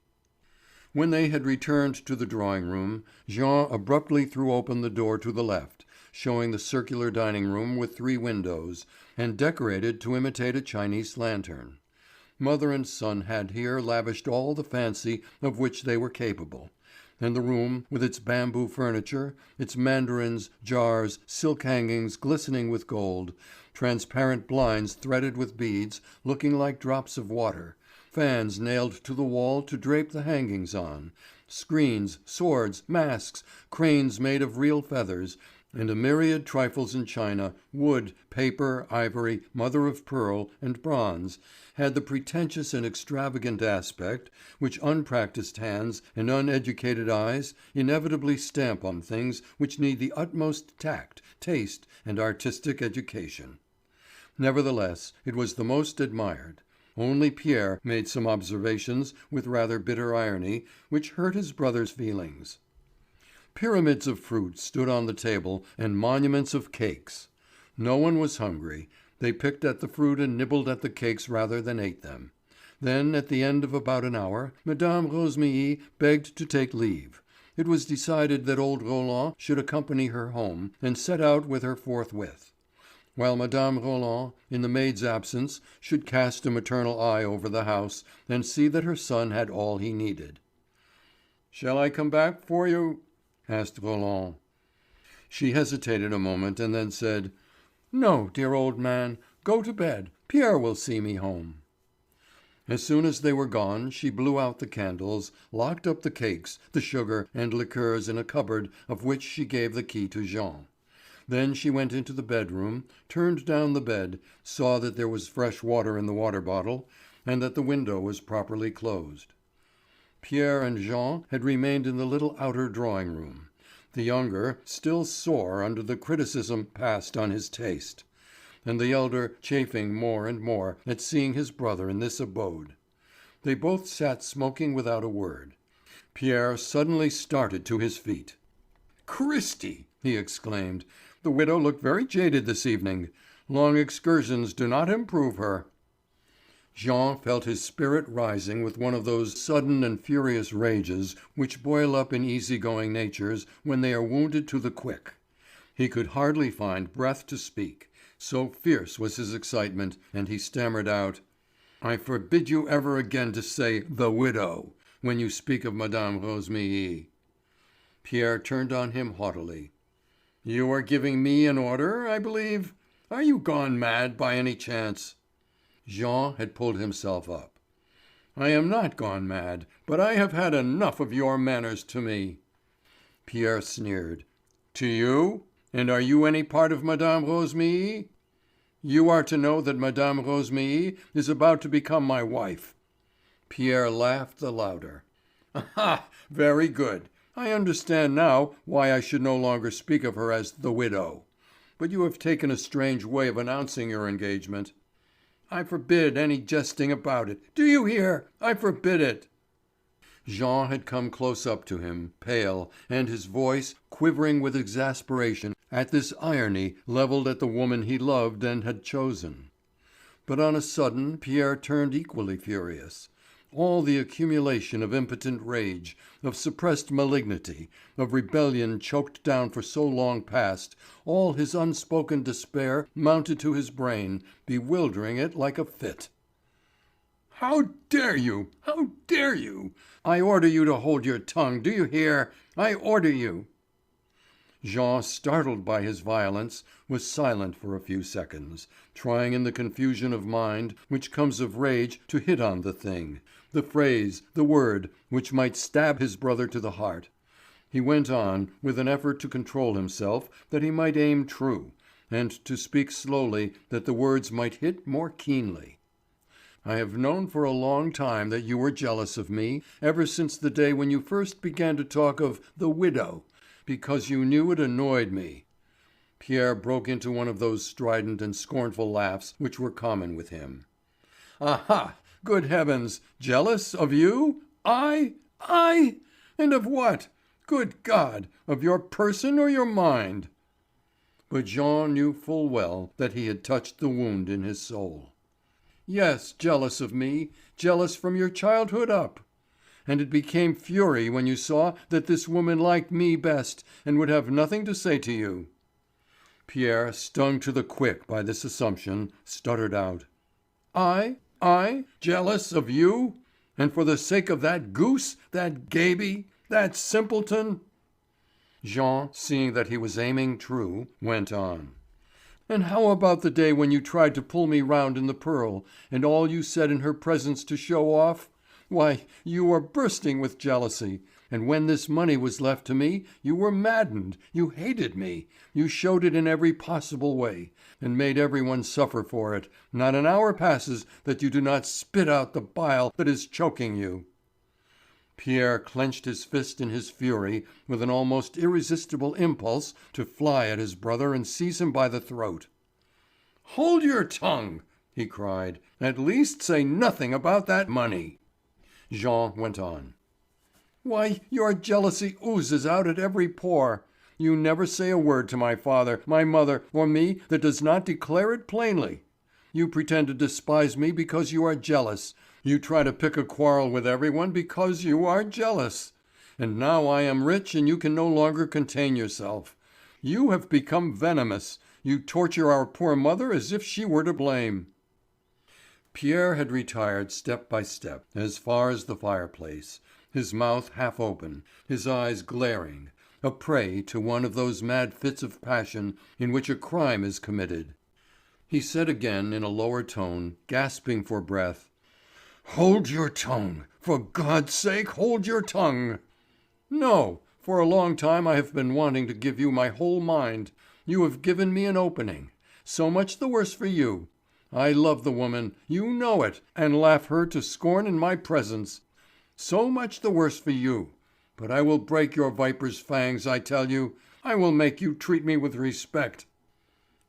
Speaker 1: When they had returned to the drawing room, Jean abruptly threw open the door to the left, showing the circular dining room with 3 windows, and decorated to imitate a Chinese lantern. Mother and son had here lavished all the fancy of which they were capable, and the room, with its bamboo furniture, its mandarins, jars, silk hangings glistening with gold, transparent blinds threaded with beads, looking like drops of water, fans nailed to the wall to drape the hangings on, screens, swords, masks, cranes made of real feathers, and a myriad trifles in china, wood, paper, ivory, mother of pearl, and bronze, had the pretentious and extravagant aspect which unpractised hands and uneducated eyes inevitably stamp on things which need the utmost tact, taste, and artistic education. Nevertheless, it was the most admired. Only Pierre made some observations with rather bitter irony which hurt his brother's feelings. Pyramids of fruit stood on the table and monuments of cakes. No one was hungry. They picked at the fruit and nibbled at the cakes rather than ate them. Then, at the end of about an hour, Mme. Rosémilly begged to take leave. It was decided that old Roland should accompany her home, and set out with her forthwith; while Mme. Roland, in the maid's absence, should cast a maternal eye over the house, and see that her son had all he needed. "Shall I come back for you?" asked Roland. She hesitated a moment and then said: "No, dear old man, go to bed. Pierre will see me home." As soon as they were gone she blew out the candles, locked up the cakes, the sugar, and liqueurs in a cupboard of which she gave the key to Jean. Then she went into the bedroom, turned down the bed, saw that there was fresh water in the water bottle, and that the window was properly closed. Pierre and Jean had remained in the little outer drawing room, the younger still sore under the criticism passed on his taste, and the elder chafing more and more at seeing his brother in this abode. They both sat smoking without a word. Pierre suddenly started to his feet. "Christi!" he exclaimed. "The widow looked very jaded this evening. Long excursions do not improve her." Jean felt his spirit rising with one of those sudden and furious rages which boil up in easy-going natures when they are wounded to the quick. He could hardly find breath to speak. So fierce was his excitement, and he stammered out: "I forbid you ever again to say 'the widow' when you speak of Madame Rosémilly." Pierre turned on him haughtily. "You are giving me an order, I believe? Are you gone mad by any chance?" Jean had pulled himself up. "I am not gone mad, but I have had enough of your manners to me." Pierre sneered. "To you? And are you any part of Madame Rosémilly?" "You are to know that Madame Rosémilly is about to become my wife." Pierre laughed the louder. "Ah, very good. I understand now why I should no longer speak of her as the widow. But you have taken a strange way of announcing your engagement." "I forbid any jesting about it. Do you hear? I forbid it." Jean had come close up to him, pale, and his voice quivering with exasperation at this irony levelled at the woman he loved and had chosen. But on a sudden Pierre turned equally furious. All the accumulation of impotent rage, of suppressed malignity, of rebellion choked down for so long past, all his unspoken despair mounted to his brain, bewildering it like a fit. "How dare you? How dare you? I order you to hold your tongue, do you hear? I order you." Jean, startled by his violence, was silent for a few seconds, trying in the confusion of mind which comes of rage to hit on the thing, the phrase, the word, which might stab his brother to the heart. He went on, with an effort to control himself that he might aim true, and to speak slowly that the words might hit more keenly. "I have known for a long time that you were jealous of me, ever since the day when you first began to talk of 'the widow,' because you knew it annoyed me." Pierre broke into one of those strident and scornful laughs which were common with him. "Aha! Good heavens! Jealous of you? I? I? And of what? Good God! Of your person or your mind?" But Jean knew full well that he had touched the wound in his soul. "Yes, jealous of me, jealous from your childhood up. And it became fury when you saw that this woman liked me best and would have nothing to say to you." Pierre, stung to the quick by this assumption, stuttered out: "I? Jealous of you? And for the sake of that goose, that gaby, that simpleton?" Jean, seeing that he was aiming true, went on: "And how about the day when you tried to pull me round in the Pearl, and all you said in her presence to show off? Why, you were bursting with jealousy, and when this money was left to me you were maddened, you hated me, you showed it in every possible way, and made every one suffer for it. Not an hour passes that you do not spit out the bile that is choking you." Pierre clenched his fist in his fury with an almost irresistible impulse to fly at his brother and seize him by the throat. "Hold your tongue!" he cried. "At least say nothing about that money." Jean went on: "Why, your jealousy oozes out at every pore. You never say a word to my father, my mother, or me that does not declare it plainly. You pretend to despise me because you are jealous. You try to pick a quarrel with everyone because you are jealous. And now I am rich and you can no longer contain yourself. You have become venomous. You torture our poor mother as if she were to blame." Pierre had retired step by step as far as the fireplace, his mouth half open, his eyes glaring, a prey to one of those mad fits of passion in which a crime is committed. He said again in a lower tone, gasping for breath: "Hold your tongue! For God's sake, hold your tongue!" "No! For a long time I have been wanting to give you my whole mind. You have given me an opening. So much the worse for you. I love the woman, you know it, and laugh her to scorn in my presence. So much the worse for you. But I will break your viper's fangs, I tell you. I will make you treat me with respect."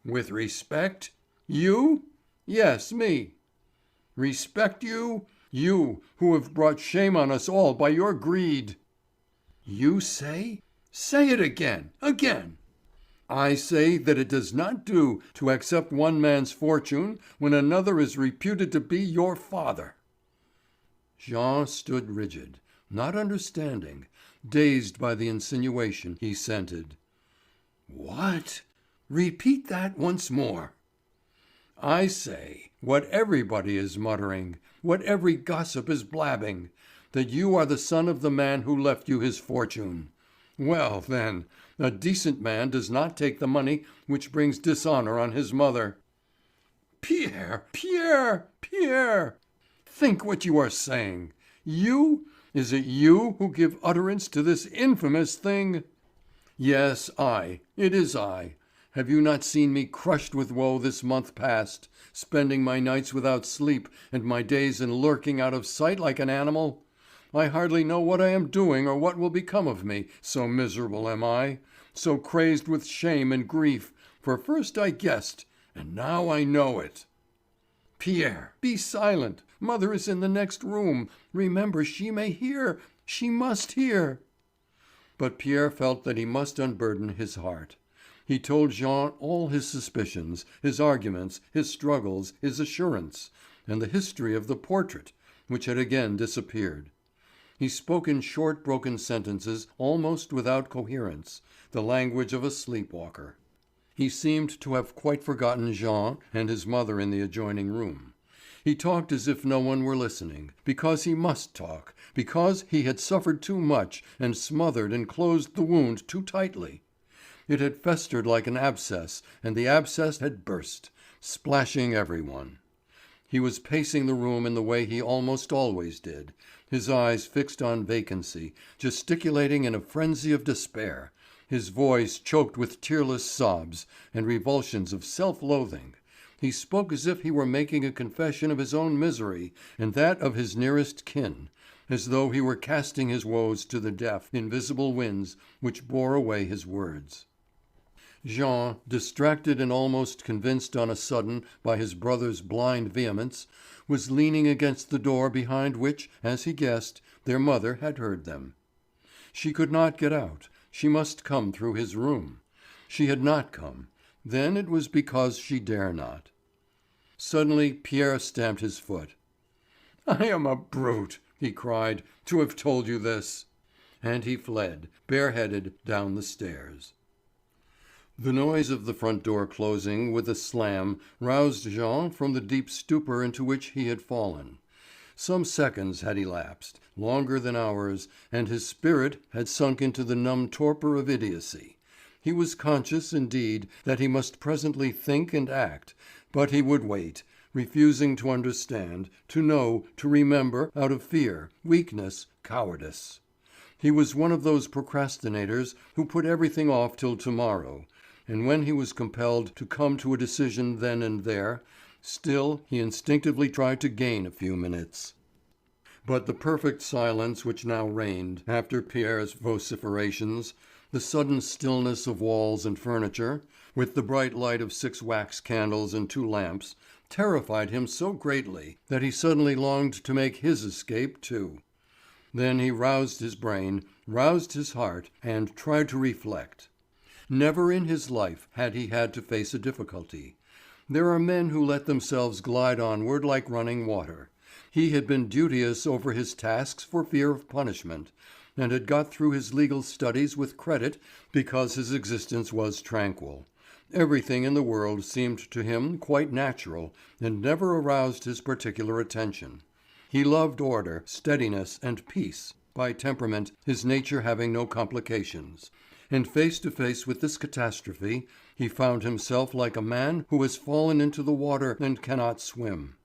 Speaker 1: "With respect? You?" "Yes, me." "Respect you? You, who have brought shame on us all by your greed." "You say? Say it again, again." "I say that it does not do to accept one man's fortune when another is reputed to be your father." Jean stood rigid, not understanding, dazed by the insinuation he scented. "What? Repeat that once more." I say, what everybody is muttering, what every gossip is blabbing, that you are the son of the man who left you his fortune. Well, then, a decent man does not take the money which brings dishonor on his mother." "Pierre, Pierre, Pierre! Think what you are saying. You? Is it you who give utterance to this infamous thing?" "Yes, I. It is I. Have you not seen me crushed with woe this month past, spending my nights without sleep and my days in lurking out of sight like an animal? I hardly know what I am doing or what will become of me, so miserable am I, so crazed with shame and grief, for first I guessed, and now I know it." "Pierre, be silent. Mother is in the next room. Remember, she may hear. She must hear." But Pierre felt that he must unburden his heart. He told Jean all his suspicions, his arguments, his struggles, his assurance, and the history of the portrait, which had again disappeared. He spoke in short broken sentences almost without coherence, the language of a sleepwalker. He seemed to have quite forgotten Jean and his mother in the adjoining room. He talked as if no one were listening, because he must talk, because he had suffered too much and smothered and closed the wound too tightly. It had festered like an abscess, and the abscess had burst, splashing everyone. He was pacing the room in the way he almost always did, his eyes fixed on vacancy, gesticulating in a frenzy of despair, his voice choked with tearless sobs and revulsions of self-loathing. He spoke as if he were making a confession of his own misery and that of his nearest kin, as though he were casting his woes to the deaf, invisible winds which bore away his words. Jean, distracted and almost convinced on a sudden by his brother's blind vehemence, was leaning against the door behind which, as he guessed, their mother had heard them. She could not get out. She must come through his room. She had not come. Then it was because she dare not. Suddenly Pierre stamped his foot. "I am a brute," he cried, "to have told you this." And he fled, bareheaded, down the stairs. The noise of the front door closing with a slam roused Jean from the deep stupor into which he had fallen. Some seconds had elapsed, longer than hours, and his spirit had sunk into the numb torpor of idiocy. He was conscious, indeed, that he must presently think and act, but he would wait, refusing to understand, to know, to remember, out of fear, weakness, cowardice. He was one of those procrastinators who put everything off till tomorrow, and when he was compelled to come to a decision then and there, still he instinctively tried to gain a few minutes. But the perfect silence which now reigned, after Pierre's vociferations, the sudden stillness of walls and furniture, with the bright light of 6 wax candles and 2 lamps, terrified him so greatly that he suddenly longed to make his escape too. Then he roused his brain, roused his heart, and tried to reflect. Never in his life had he had to face a difficulty. There are men who let themselves glide onward like running water. He had been duteous over his tasks for fear of punishment, and had got through his legal studies with credit because his existence was tranquil. Everything in the world seemed to him quite natural and never aroused his particular attention. He loved order, steadiness, and peace, by temperament, his nature having no complications. And face to face with this catastrophe, he found himself like a man who has fallen into the water and cannot swim.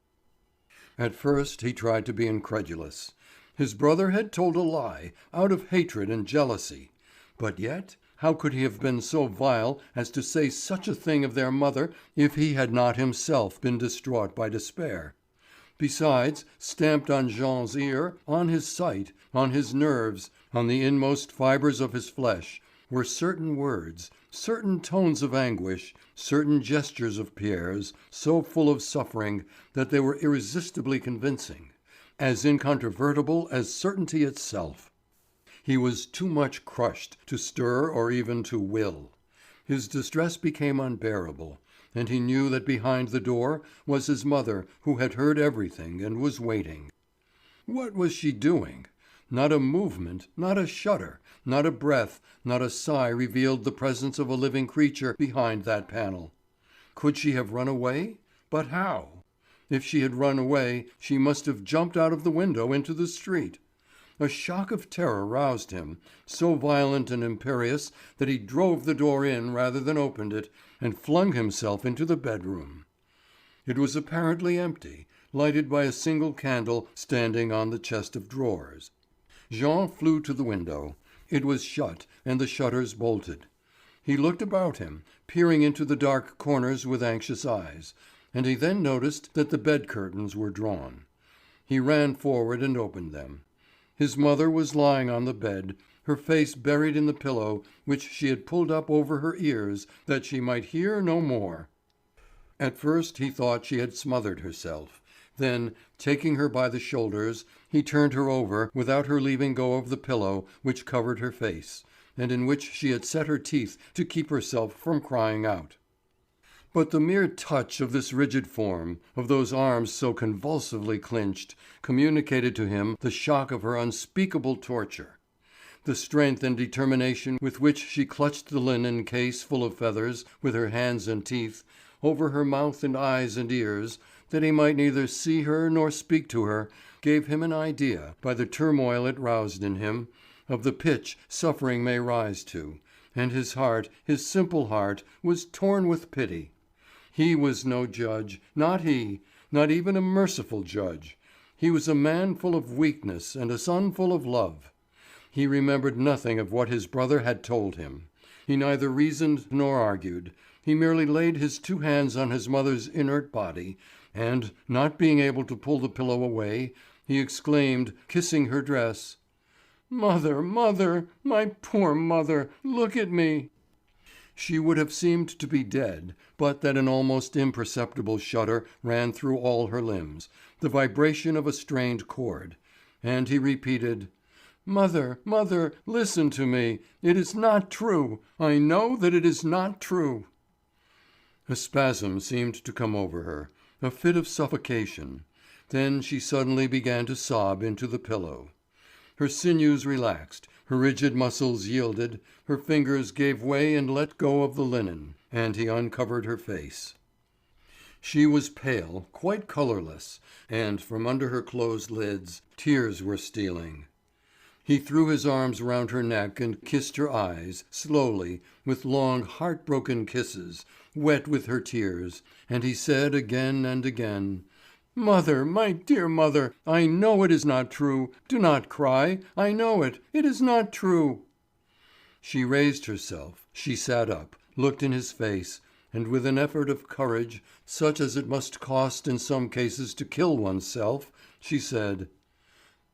Speaker 1: At first he tried to be incredulous. His brother had told a lie, out of hatred and jealousy. But yet, how could he have been so vile as to say such a thing of their mother if he had not himself been distraught by despair? Besides, stamped on Jean's ear, on his sight, on his nerves, on the inmost fibres of his flesh, were certain words, certain tones of anguish, certain gestures of Pierre's, so full of suffering that they were irresistibly convincing, as incontrovertible as certainty itself. He was too much crushed to stir or even to will. His distress became unbearable, and he knew that behind the door was his mother who had heard everything and was waiting. What was she doing? Not a movement, not a shudder, not a breath, not a sigh revealed the presence of a living creature behind that panel. Could she have run away? But how? If she had run away, she must have jumped out of the window into the street. A shock of terror roused him, so violent and imperious that he drove the door in rather than opened it, and flung himself into the bedroom. It was apparently empty, lighted by a single candle standing on the chest of drawers. Jean flew to the window. It was shut, and the shutters bolted. He looked about him, peering into the dark corners with anxious eyes, and he then noticed that the bed curtains were drawn. He ran forward and opened them. His mother was lying on the bed, her face buried in the pillow which she had pulled up over her ears that she might hear no more. At first he thought she had smothered herself. Then, taking her by the shoulders, he turned her over without her leaving go of the pillow which covered her face, and in which she had set her teeth to keep herself from crying out. But the mere touch of this rigid form, of those arms so convulsively clinched, communicated to him the shock of her unspeakable torture. The strength and determination with which she clutched the linen case full of feathers with her hands and teeth, over her mouth and eyes and ears, that he might neither see her nor speak to her, gave him an idea, by the turmoil it roused in him, of the pitch suffering may rise to, and his heart, his simple heart, was torn with pity. He was no judge, not he, not even a merciful judge. He was a man full of weakness and a son full of love. He remembered nothing of what his brother had told him. He neither reasoned nor argued. He merely laid his two hands on his mother's inert body, and, not being able to pull the pillow away, he exclaimed, kissing her dress: "Mother, mother, my poor mother, look at me!" She would have seemed to be dead, but that an almost imperceptible shudder ran through all her limbs, the vibration of a strained cord. And he repeated: "Mother, mother, listen to me. It is not true. I know that it is not true." A spasm seemed to come over her, a fit of suffocation. Then she suddenly began to sob into the pillow. Her sinews relaxed, her rigid muscles yielded, her fingers gave way and let go of the linen, and he uncovered her face. She was pale, quite colourless, and from under her closed lids tears were stealing. He threw his arms round her neck and kissed her eyes, slowly, with long heart-broken kisses, wet with her tears, and he said again and again: "Mother, my dear mother, I know it is not true. Do not cry. I know it. It is not true." She raised herself. She sat up, looked in his face, and with an effort of courage, such as it must cost in some cases to kill oneself, she said: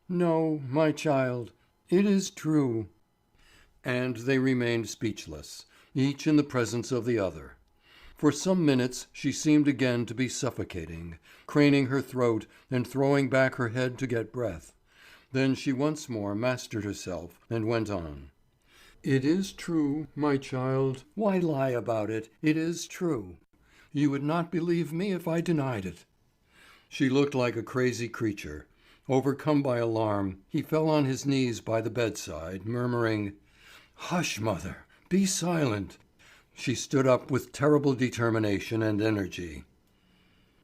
Speaker 1: "No, my child, it is true." And they remained speechless, each in the presence of the other. For some minutes she seemed again to be suffocating, craning her throat and throwing back her head to get breath. Then she once more mastered herself and went on: "It is true, my child. Why lie about it? It is true. You would not believe me if I denied it." She looked like a crazy creature. Overcome by alarm, he fell on his knees by the bedside, murmuring: "Hush, mother! Be silent!" She stood up with terrible determination and energy.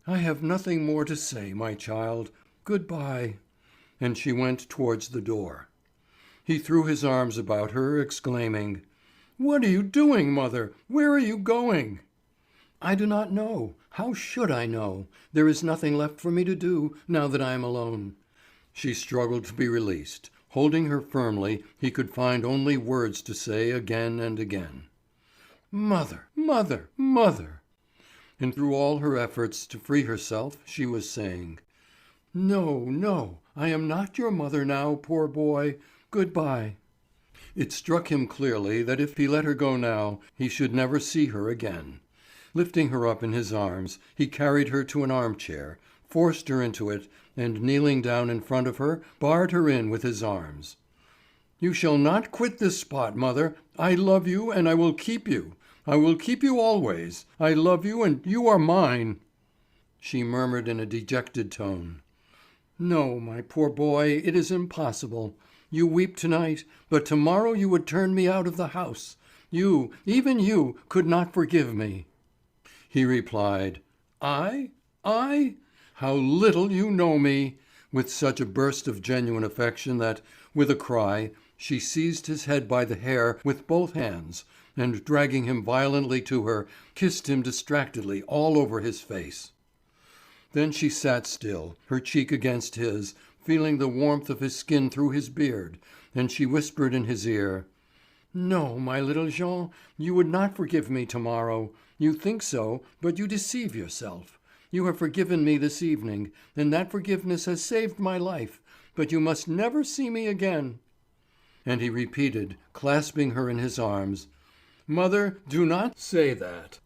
Speaker 1: "I have nothing more to say, my child. Good-bye." And she went towards the door. He threw his arms about her, exclaiming: "What are you doing, mother? Where are you going?" "I do not know. How should I know? There is nothing left for me to do, now that I am alone." She struggled to be released. Holding her firmly, he could find only words to say again and again: "Mother, mother, mother!" And through all her efforts to free herself she was saying: "No, no, I am not your mother now, poor boy. Good-bye." It struck him clearly that if he let her go now, he should never see her again. Lifting her up in his arms, he carried her to an armchair, forced her into it, and kneeling down in front of her, barred her in with his arms. "You shall not quit this spot, mother. I love you and I will keep you. I will keep you always. I love you and you are mine." She murmured in a dejected tone: "No, my poor boy, it is impossible. You weep tonight, but tomorrow you would turn me out of the house. You, even you, could not forgive me." He replied: "I? I? How little you know me!" with such a burst of genuine affection that, with a cry, she seized his head by the hair with both hands, and dragging him violently to her, kissed him distractedly all over his face. Then she sat still, her cheek against his, feeling the warmth of his skin through his beard, and she whispered in his ear: "No, my little Jean, you would not forgive me tomorrow. You think so, but you deceive yourself. You have forgiven me this evening, and that forgiveness has saved my life, but you must never see me again." And he repeated, clasping her in his arms: "Mother, do not say that."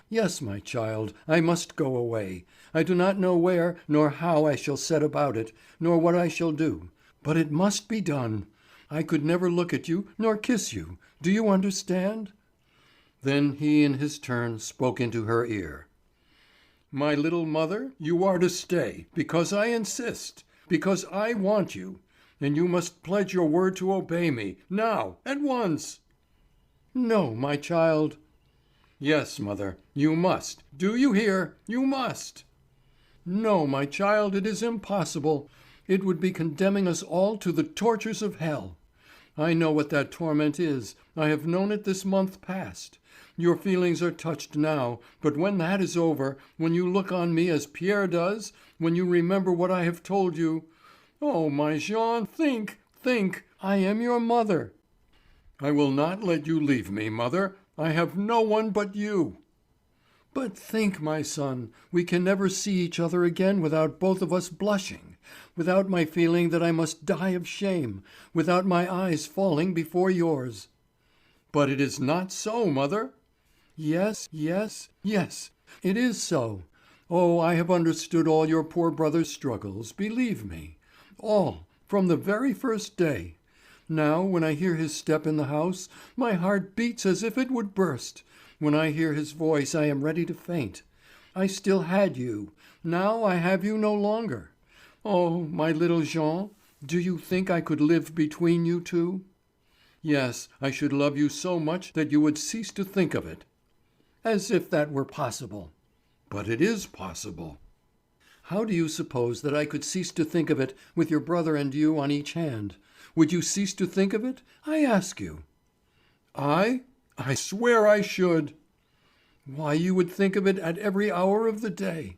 Speaker 1: "Yes, my child, I must go away. I do not know where nor how I shall set about it, nor what I shall do. But it must be done. I could never look at you nor kiss you. Do you understand?" Then he in his turn spoke into her ear: "My little mother, you are to stay, because I insist, because I want you. And you must pledge your word to obey me, now, at once." "No, my child." "Yes, mother, you must. Do you hear? You must." "No, my child, it is impossible. It would be condemning us all to the tortures of hell. I know what that torment is. I have known it this month past. Your feelings are touched now, but when that is over, when you look on me as Pierre does, when you remember what I have told you, oh, my Jean, think, think, I am your mother." "I will not let you leave me, mother. I have no one but you." "But think, my son, we can never see each other again without both of us blushing, without my feeling that I must die of shame, without my eyes falling before yours." "But it is not so, mother." "Yes, yes, yes, it is so. Oh, I have understood all your poor brother's struggles, believe me. All, from the very first day. Now, when I hear his step in the house, my heart beats as if it would burst. When I hear his voice, I am ready to faint. I still had you. Now I have you no longer. Oh, my little Jean, do you think I could live between you two? Yes, I should love you so much that you would cease to think of it." "As if that were possible." "But it is possible." "How do you suppose that I could cease to think of it with your brother and you on each hand? Would you cease to think of it? I ask you." I swear I should." "Why, you would think of it at every hour of the day."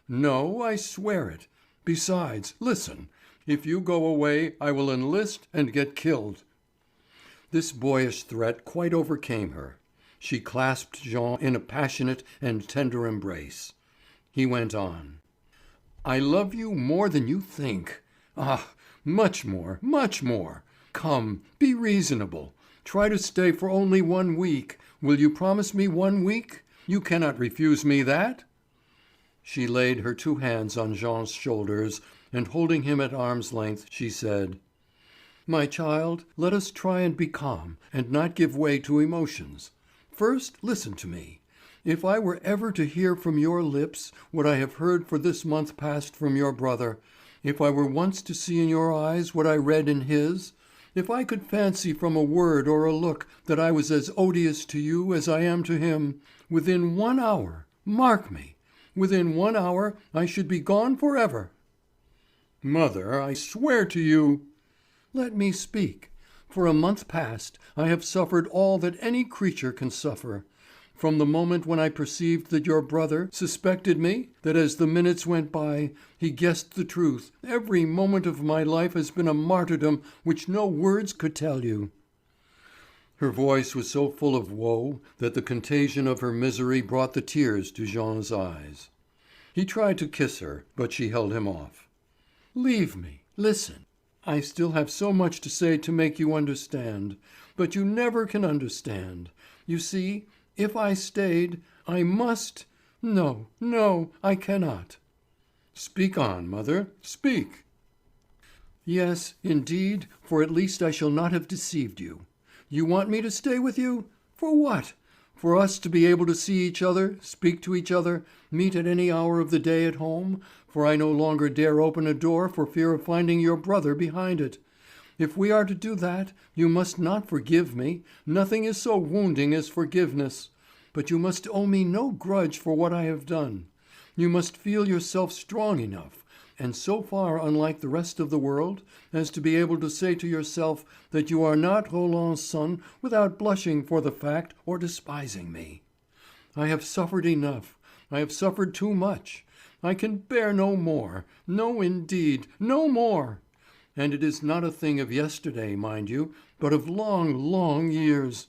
Speaker 1: "No, I swear it. Besides, listen. If you go away, I will enlist and get killed." This boyish threat quite overcame her. She clasped Jean in a passionate and tender embrace. He went on: "I love you more than you think. Ah, much more, much more. Come, be reasonable. Try to stay for only 1 week. Will you promise me 1 week? You cannot refuse me that." She laid her 2 hands on Jean's shoulders, and holding him at arm's length, she said: "My child, let us try and be calm, and not give way to emotions. First, listen to me. If I were ever to hear from your lips what I have heard for this month past from your brother, if I were once to see in your eyes what I read in his, if I could fancy from a word or a look that I was as odious to you as I am to him, within 1 hour, mark me, within 1 hour I should be gone forever." "Mother, I swear to you—" "Let me speak. For a month past I have suffered all that any creature can suffer. From the moment when I perceived that your brother suspected me, that as the minutes went by, he guessed the truth, every moment of my life has been a martyrdom which no words could tell you." Her voice was so full of woe that the contagion of her misery brought the tears to Jean's eyes. He tried to kiss her, but she held him off. "Leave me. Listen. I still have so much to say to make you understand. But you never can understand. You see, if I stayed, I must. No, no, I cannot." "Speak on, mother, speak." "Yes, indeed, for at least I shall not have deceived you. You want me to stay with you? For what? For us to be able to see each other, speak to each other, meet at any hour of the day at home, for I no longer dare open a door for fear of finding your brother behind it. If we are to do that, you must not forgive me. Nothing is so wounding as forgiveness. But you must owe me no grudge for what I have done. You must feel yourself strong enough, and so far unlike the rest of the world, as to be able to say to yourself that you are not Roland's son without blushing for the fact or despising me. I have suffered enough. I have suffered too much. I can bear no more. No, indeed, no more. And it is not a thing of yesterday, mind you, but of long, long years.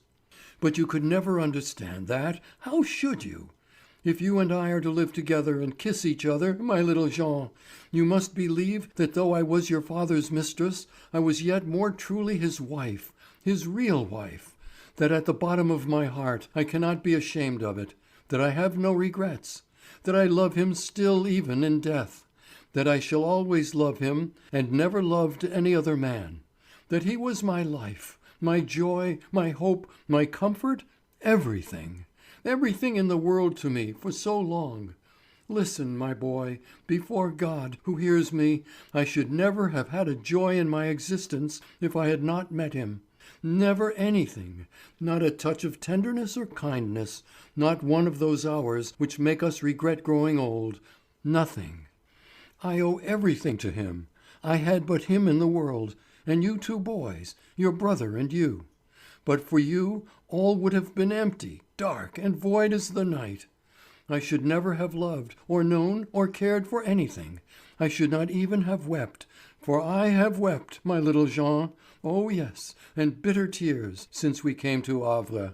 Speaker 1: But you could never understand that. How should you? If you and I are to live together and kiss each other, my little Jean, you must believe that though I was your father's mistress, I was yet more truly his wife, his real wife, that at the bottom of my heart I cannot be ashamed of it, that I have no regrets, that I love him still even in death, that I shall always love him and never loved any other man, that he was my life, my joy, my hope, my comfort, everything. Everything in the world to me for so long. Listen, my boy, before God, who hears me, I should never have had a joy in my existence if I had not met him. Never anything, not a touch of tenderness or kindness, not one of those hours which make us regret growing old, nothing. I owe everything to him. I had but him in the world, and you two boys, your brother and you. But for you, all would have been empty, dark, and void as the night. I should never have loved, or known, or cared for anything. I should not even have wept, for I have wept, my little Jean, oh yes, and bitter tears, since we came to Havre.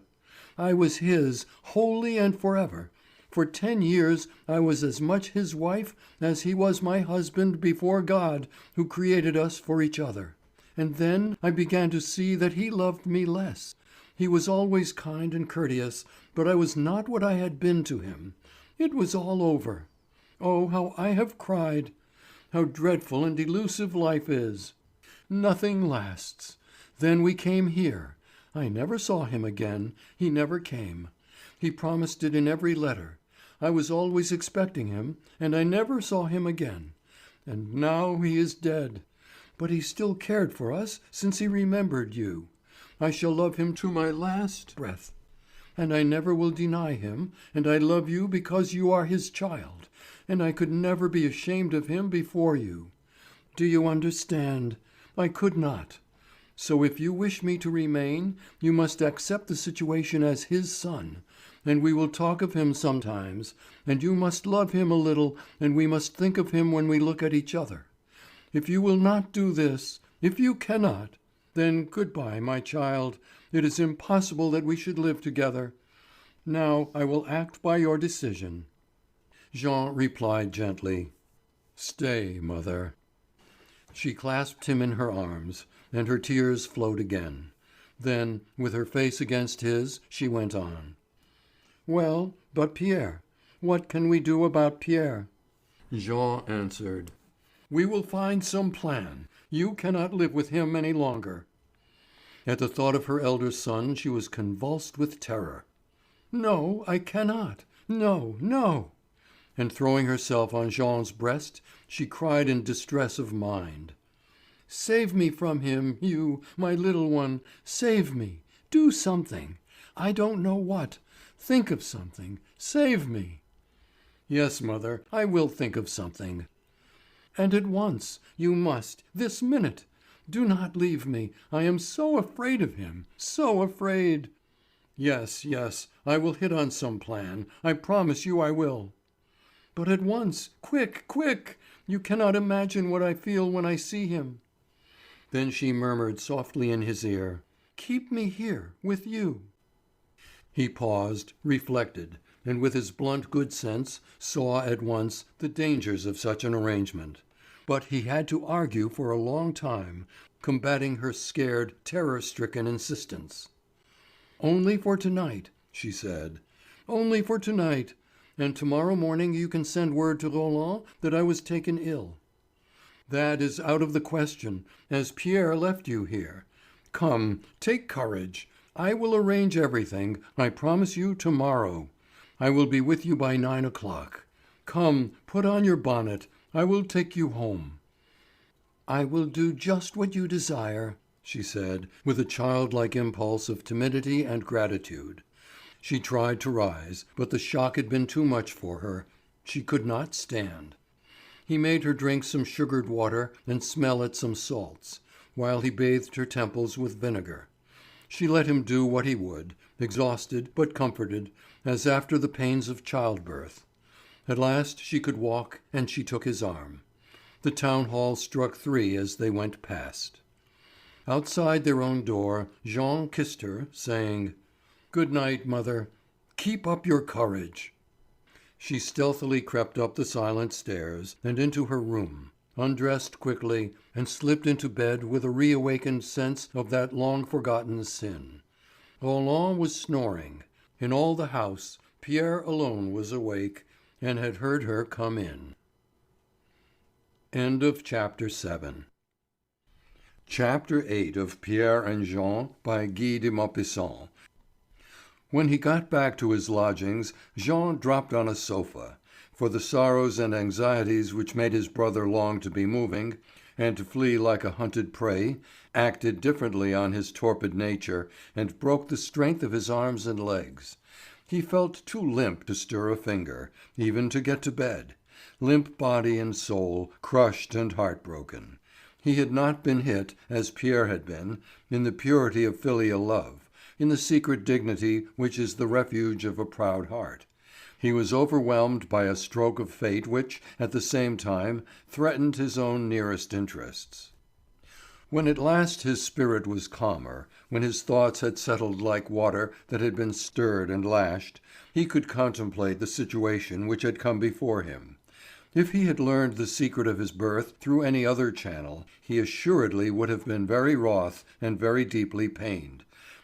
Speaker 1: I was his, wholly and forever. For 10 years I was as much his wife as he was my husband before God, who created us for each other. And then I began to see that he loved me less. He was always kind and courteous, but I was not what I had been to him. It was all over. Oh, how I have cried! How dreadful and elusive life is! Nothing lasts. Then we came here. I never saw him again. He never came. He promised it in every letter. I was always expecting him, and I never saw him again. And now he is dead. But he still cared for us since he remembered you. I shall love him to my last breath. And I never will deny him, and I love you because you are his child, and I could never be ashamed of him before you. Do you understand? I could not. So if you wish me to remain, you must accept the situation as his son, and we will talk of him sometimes, and you must love him a little, and we must think of him when we look at each other. If you will not do this, if you cannot, then good-bye, my child. It is impossible that we should live together. Now I will act by your decision. Jean replied gently, "Stay, mother." She clasped him in her arms, and her tears flowed again. Then, with her face against his, she went on. "Well, but Pierre, what can we do about Pierre?" Jean answered, "We will find some plan. You cannot live with him any longer." At the thought of her elder son she was convulsed with terror. "No, I cannot. No, no." And throwing herself on Jean's breast, she cried in distress of mind. "Save me from him, you, my little one. Save me. Do something. I don't know what. Think of something. Save me." "Yes, mother, I will think of something." "And at once. You must. This minute. Do not leave me. I am so afraid of him. So afraid." "Yes, yes. I will hit on some plan. I promise you I will." "But at once. Quick, quick. You cannot imagine what I feel when I see him." Then she murmured softly in his ear, "Keep me here, with you." He paused, reflected, and with his blunt good sense saw at once the dangers of such an arrangement. But he had to argue for a long time, combating her scared, terror-stricken insistence. "Only for tonight," she said. "Only for tonight. And tomorrow morning you can send word to Roland that I was taken ill." "That is out of the question, as Pierre left you here. Come, take courage. I will arrange everything, I promise you, tomorrow. I will be with you by 9 o'clock. Come, put on your bonnet. I will take you home." "I will do just what you desire," she said, with a childlike impulse of timidity and gratitude. She tried to rise, but the shock had been too much for her. she could not stand. He made her drink some sugared water and smell at some salts, while he bathed her temples with vinegar. She let him do what he would, exhausted but comforted, as after the pains of childbirth. At last she could walk, and she took his arm. The town hall struck 3 as they went past. Outside their own door, Jean kissed her, saying, "Good night, mother. Keep up your courage." She stealthily crept up the silent stairs, and into her room, undressed quickly, and slipped into bed with a reawakened sense of that long-forgotten sin. Roland was snoring. In all the house, Pierre alone was awake, and had heard her come in. End of chapter 7. Chapter 8 of Pierre and Jean by Guy de Maupassant. When he got back to his lodgings, Jean dropped on a sofa, for the sorrows and anxieties which made his brother long to be moving, and to flee like a hunted prey, acted differently on his torpid nature, and broke the strength of his arms and legs. He felt too limp to stir a finger, even to get to bed; limp body and soul, crushed and heartbroken. He had not been hit, as Pierre had been, in the purity of filial love, in the secret dignity which is the refuge of a proud heart. He was overwhelmed by a stroke of fate which, at the same time, threatened his own nearest interests. When at last his spirit was calmer, when his thoughts had settled like water that had been stirred and lashed, he could contemplate the situation which had come before him. If he had learned the secret of his birth through any other channel, he assuredly would have been very wroth and very deeply pained.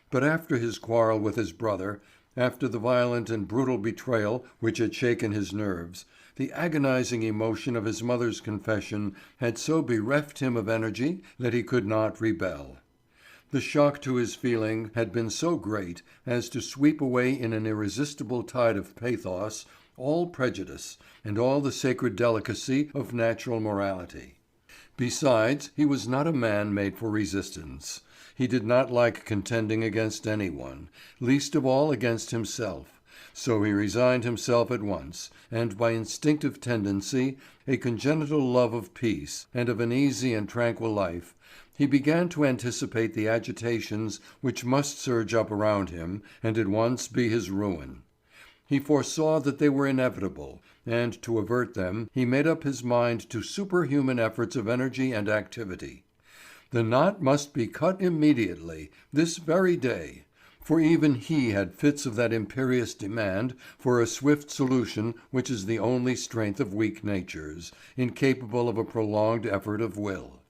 Speaker 1: But after his quarrel with his brother, after the violent and brutal betrayal which had shaken his nerves, the agonizing emotion of his mother's confession had so bereft him of energy that he could not rebel. The shock to his feeling had been so great as to sweep away in an irresistible tide of pathos all prejudice and all the sacred delicacy of natural morality. Besides, he was not a man made for resistance. He did not like contending against any one, least of all against himself, so he resigned himself at once, and by instinctive tendency, a congenital love of peace and of an easy and tranquil life, he began to anticipate the agitations which must surge up around him and at once be his ruin. He foresaw that they were inevitable, and to avert them he made up his mind to superhuman efforts of energy and activity. The knot must be cut immediately, this very day, for even he had fits of that imperious demand for a swift solution which is the only strength of weak natures, incapable of a prolonged effort of will.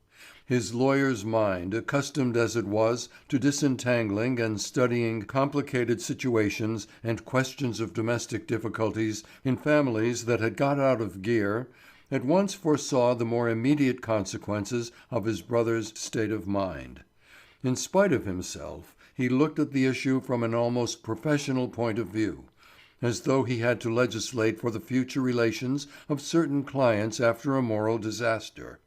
Speaker 1: His lawyer's mind, accustomed as it was to disentangling and studying complicated situations and questions of domestic difficulties in families that had got out of gear, at once foresaw the more immediate consequences of his brother's state of mind. In spite of himself, he looked at the issue from an almost professional point of view, as though he had to legislate for the future relations of certain clients after a moral disaster.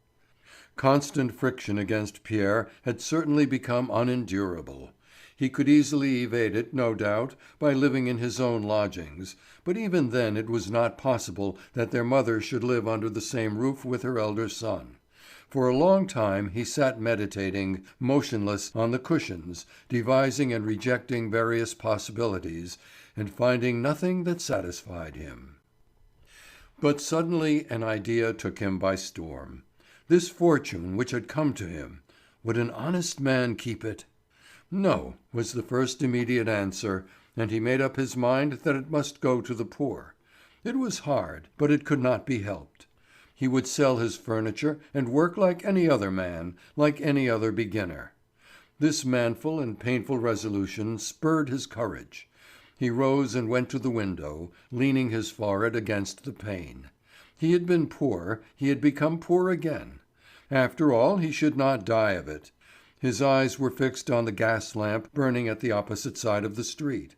Speaker 1: Constant friction against Pierre had certainly become unendurable. He could easily evade it, no doubt, by living in his own lodgings, but even then it was not possible that their mother should live under the same roof with her elder son. For a long time he sat meditating, motionless, on the cushions, devising and rejecting various possibilities, and finding nothing that satisfied him. But suddenly an idea took him by storm. This fortune which had come to him, would an honest man keep it? No, was the first immediate answer, and he made up his mind that it must go to the poor. It was hard, but it could not be helped. He would sell his furniture and work like any other man, like any other beginner. This manful and painful resolution spurred his courage. He rose and went to the window, leaning his forehead against the pane. He had been poor, he had become poor again. After all, he should not die of it. His eyes were fixed on the gas lamp burning at the opposite side of the street.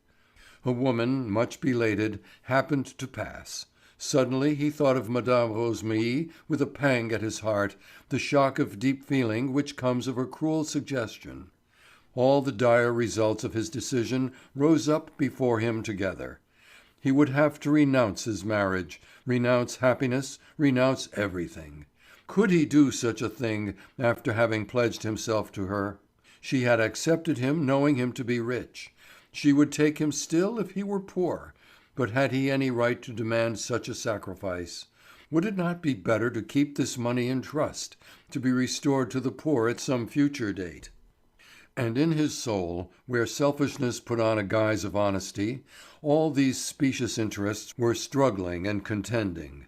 Speaker 1: A woman, much belated, happened to pass. Suddenly he thought of Mme. Rosémilly with a pang at his heart, the shock of deep feeling which comes of a cruel suggestion. All the dire results of his decision rose up before him together. He would have to renounce his marriage, renounce happiness, renounce everything. Could he do such a thing after having pledged himself to her? She had accepted him knowing him to be rich. She would take him still if he were poor, but had he any right to demand such a sacrifice? Would it not be better to keep this money in trust, to be restored to the poor at some future date? And in his soul, where selfishness put on a guise of honesty, all these specious interests were struggling and contending.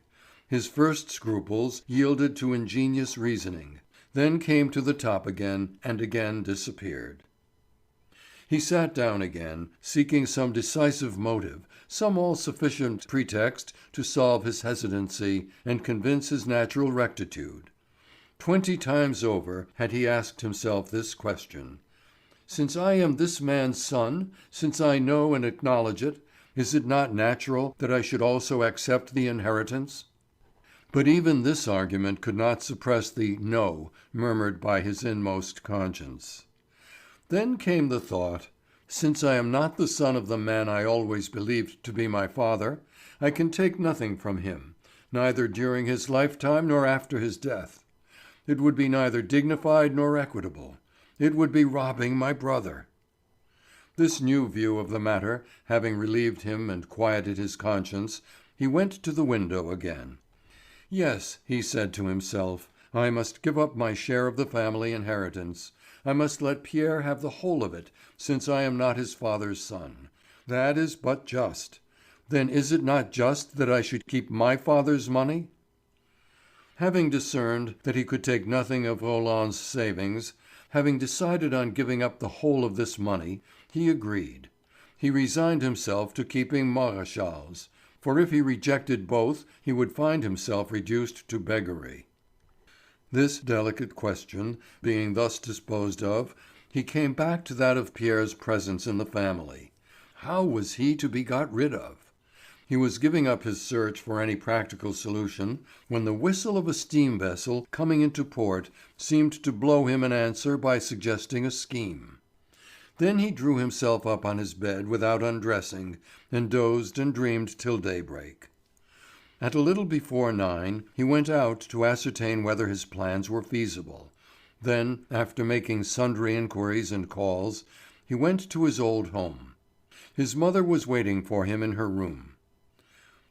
Speaker 1: His first scruples yielded to ingenious reasoning, then came to the top again and again disappeared. He sat down again, seeking some decisive motive, some all-sufficient pretext to solve his hesitancy and convince his natural rectitude. 20 times over had he asked himself this question: since I am this man's son, since I know and acknowledge it, is it not natural that I should also accept the inheritance? But even this argument could not suppress the "no" murmured by his inmost conscience. Then came the thought, since I am not the son of the man I always believed to be my father, I can take nothing from him, neither during his lifetime nor after his death. It would be neither dignified nor equitable. It would be robbing my brother. This new view of the matter having relieved him and quieted his conscience, he went to the window again. Yes, he said to himself, I must give up my share of the family inheritance. I must let Pierre have the whole of it, since I am not his father's son. That is but just. Then is it not just that I should keep my father's money? Having discerned that he could take nothing of Roland's savings, having decided on giving up the whole of this money, he agreed. He resigned himself to keeping Maréchal's, for if he rejected both he would find himself reduced to beggary. This delicate question being thus disposed of, he came back to that of Pierre's presence in the family. How was he to be got rid of? He was giving up his search for any practical solution when the whistle of a steam vessel coming into port seemed to blow him an answer by suggesting a scheme. Then he drew himself up on his bed without undressing, and dozed and dreamed till daybreak. At a little before 9 he went out to ascertain whether his plans were feasible. Then, after making sundry inquiries and calls, he went to his old home. His mother was waiting for him in her room.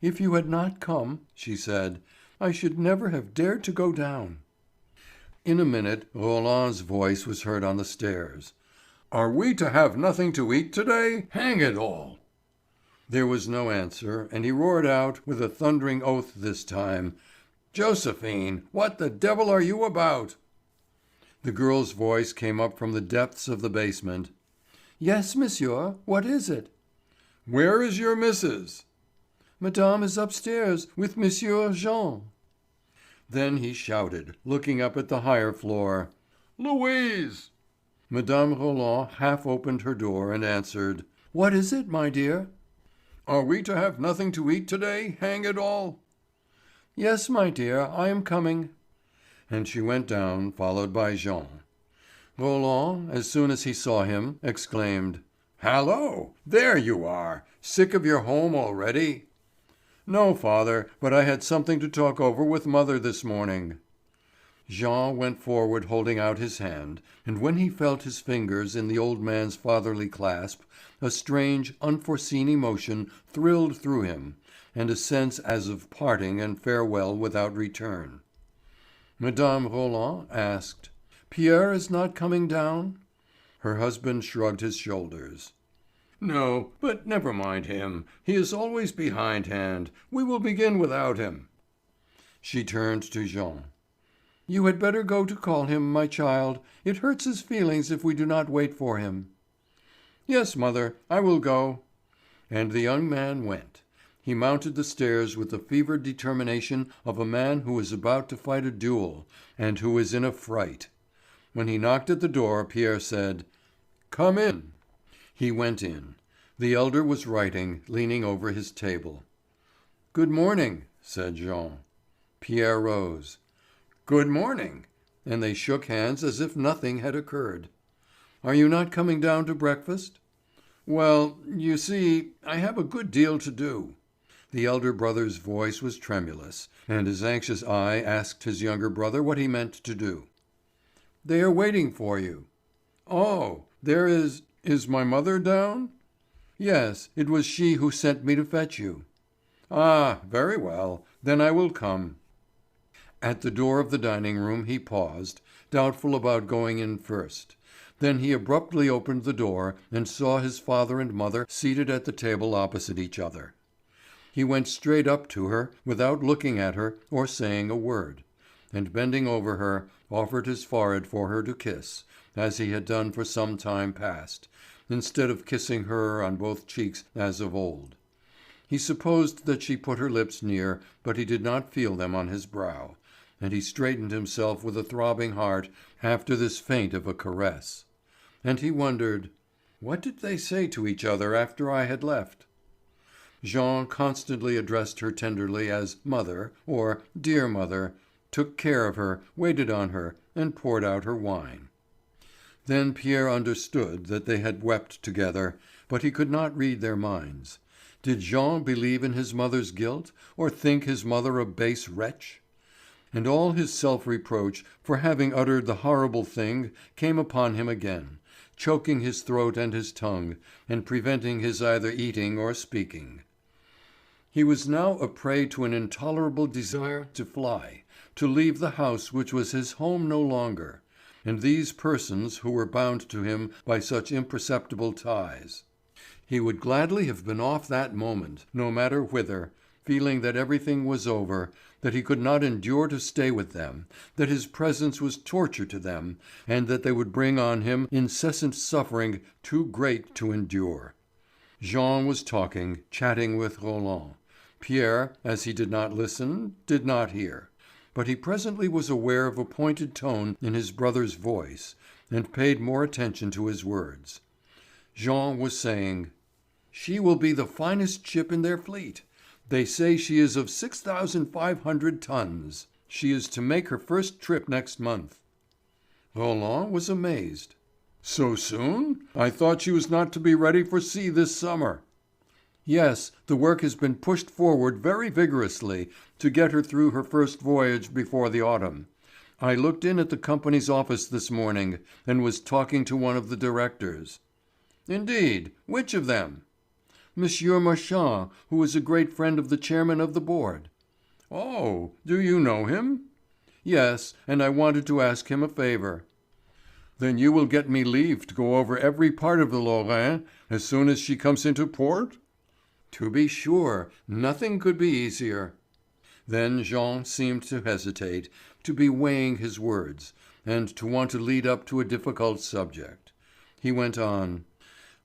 Speaker 1: "If you had not come," she said, "I should never have dared to go down." In a minute Roland's voice was heard on the stairs. "Are we to have nothing to eat to-day? Hang it all!" There was no answer, and he roared out, with a thundering oath this time, "Josephine, what the devil are you about?" The girl's voice came up from the depths of the basement. "Yes, monsieur, what is it?" "Where is your missus?" "Madame is upstairs with Monsieur Jean." Then he shouted, looking up at the higher floor, "Louise!" Mme. Roland half opened her door and answered, "What is it, my dear?" "Are we to have nothing to eat to-day, hang it all?" "Yes, my dear, I am coming." And she went down, followed by Jean. Roland, as soon as he saw him, exclaimed, "Hallo! There you are! Sick of your home already?" "No, father, but I had something to talk over with mother this morning." Jean went forward holding out his hand, and when he felt his fingers in the old man's fatherly clasp, a strange, unforeseen emotion thrilled through him, and a sense as of parting and farewell without return. Mme. Roland asked, "Pierre is not coming down?" Her husband shrugged his shoulders. "No, but never mind him. He is always behindhand. We will begin without him." She turned to Jean. "You had better go to call him, my child. It hurts his feelings if we do not wait for him." "Yes, mother, I will go." And the young man went. He mounted the stairs with the fevered determination of a man who is about to fight a duel and who is in a fright. When he knocked at the door, Pierre said, "Come in." He went in. The elder was writing, leaning over his table. "Good morning," said Jean. Pierre rose. "Good morning," and they shook hands as if nothing had occurred. "Are you not coming down to breakfast?" Well, you see, I have a good deal to do. The elder brother's voice was tremulous, and his anxious eye asked his younger brother what he meant to do. They are waiting for you. Oh, there is my mother down? Yes, it was she who sent me to fetch you. Ah, very well, then I will come. At the door of the dining room he paused, doubtful about going in first. Then he abruptly opened the door and saw his father and mother seated at the table opposite each other. He went straight up to her without looking at her or saying a word, and bending over her, offered his forehead for her to kiss, as he had done for some time past, instead of kissing her on both cheeks as of old. He supposed that she put her lips near, but he did not feel them on his brow, and he straightened himself with a throbbing heart after this feint of a caress. And he wondered, what did they say to each other after I had left? Jean constantly addressed her tenderly as mother, or dear mother, took care of her, waited on her, and poured out her wine. Then Pierre understood that they had wept together, but he could not read their minds. Did Jean believe in his mother's guilt, or think his mother a base wretch? And all his self-reproach for having uttered the horrible thing came upon him again, choking his throat and his tongue, and preventing his either eating or speaking. He was now a prey to an intolerable desire to fly, to leave the house which was his home no longer, and these persons who were bound to him by such imperceptible ties. He would gladly have been off that moment, no matter whither, feeling that everything was over, that he could not endure to stay with them, that his presence was torture to them, and that they would bring on him incessant suffering too great to endure. Jean was talking, chatting with Roland. Pierre, as he did not listen, did not hear. But he presently was aware of a pointed tone in his brother's voice, and paid more attention to his words. Jean was saying, "She will be the finest ship in their fleet. They say she is of 6,500 tons. She is to make her first trip next month." Roland was amazed. "So soon? I thought she was not to be ready for sea this summer." "Yes, the work has been pushed forward very vigorously to get her through her first voyage before the autumn. I looked in at the company's office this morning, and was talking to one of the directors." "Indeed, which of them?" "Monsieur Marchand, who is a great friend of the chairman of the board." "Oh, do you know him?" "Yes, and I wanted to ask him a favour." "Then you will get me leave to go over every part of the Lorraine as soon as she comes into port?" "To be sure, nothing could be easier." Then Jean seemed to hesitate, to be weighing his words, and to want to lead up to a difficult subject. He went on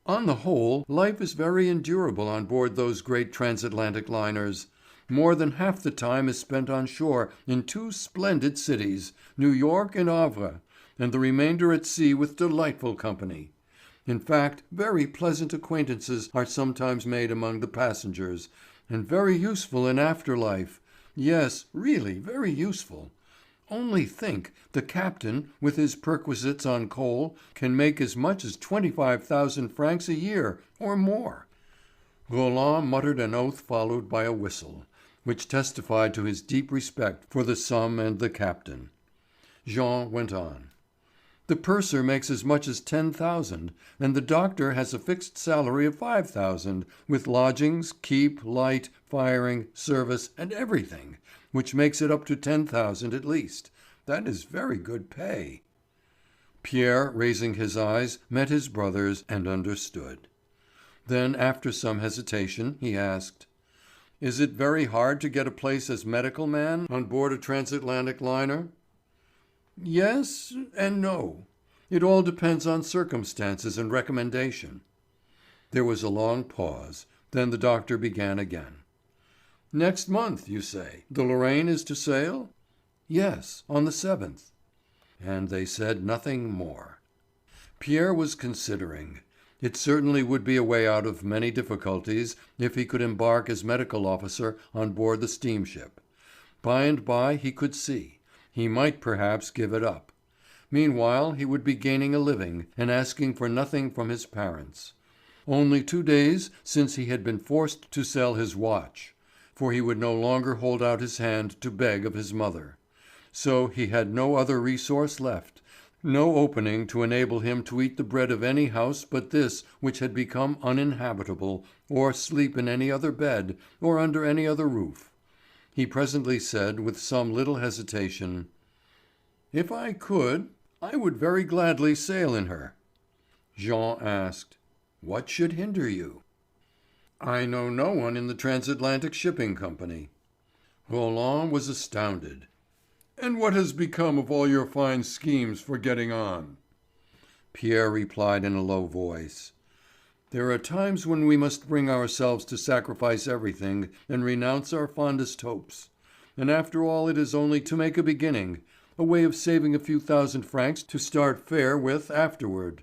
Speaker 1: the whole, life is very endurable on board those great transatlantic liners. More than half the time is spent on shore in two splendid cities, New York and Havre, and the remainder at sea with delightful company. In fact, very pleasant acquaintances are sometimes made among the passengers, and very useful in after life. Yes, really very useful. Only think, the captain, with his perquisites on coal, can make as much as 25,000 francs a year, or more." Roland muttered an oath followed by a whistle, which testified to his deep respect for the sum and the captain. Jean went on. "The purser makes as much as 10,000, and the doctor has a fixed salary of 5,000, with lodgings, keep, light, firing, service, and everything, which makes it up to 10,000 at least. That is very good pay." Pierre, raising his eyes, met his brother's and understood. Then, after some hesitation, he asked, "Is it very hard to get a place as medical man on board a transatlantic liner?" "Yes and no. It all depends on circumstances and recommendation." There was a long pause. Then the doctor began again. "Next month, you say, the Lorraine is to sail?" "Yes, on the 7th." And they said nothing more. Pierre was considering. It certainly would be a way out of many difficulties if he could embark as medical officer on board the steamship. By and by he could see. He might perhaps give it up. Meanwhile he would be gaining a living, and asking for nothing from his parents. Only 2 days since he had been forced to sell his watch, for he would no longer hold out his hand to beg of his mother. So he had no other resource left, no opening to enable him to eat the bread of any house but this which had become uninhabitable, or sleep in any other bed, or under any other roof. He presently said with some little hesitation: "If I could, I would very gladly sail in her." Jean asked: "What should hinder you?" "I know no one in the Transatlantic Shipping Company." Roland was astounded. "And what has become of all your fine schemes for getting on?" Pierre replied in a low voice: "There are times when we must bring ourselves to sacrifice everything and renounce our fondest hopes. And after all it is only to make a beginning, a way of saving a few thousand francs to start fair with afterward."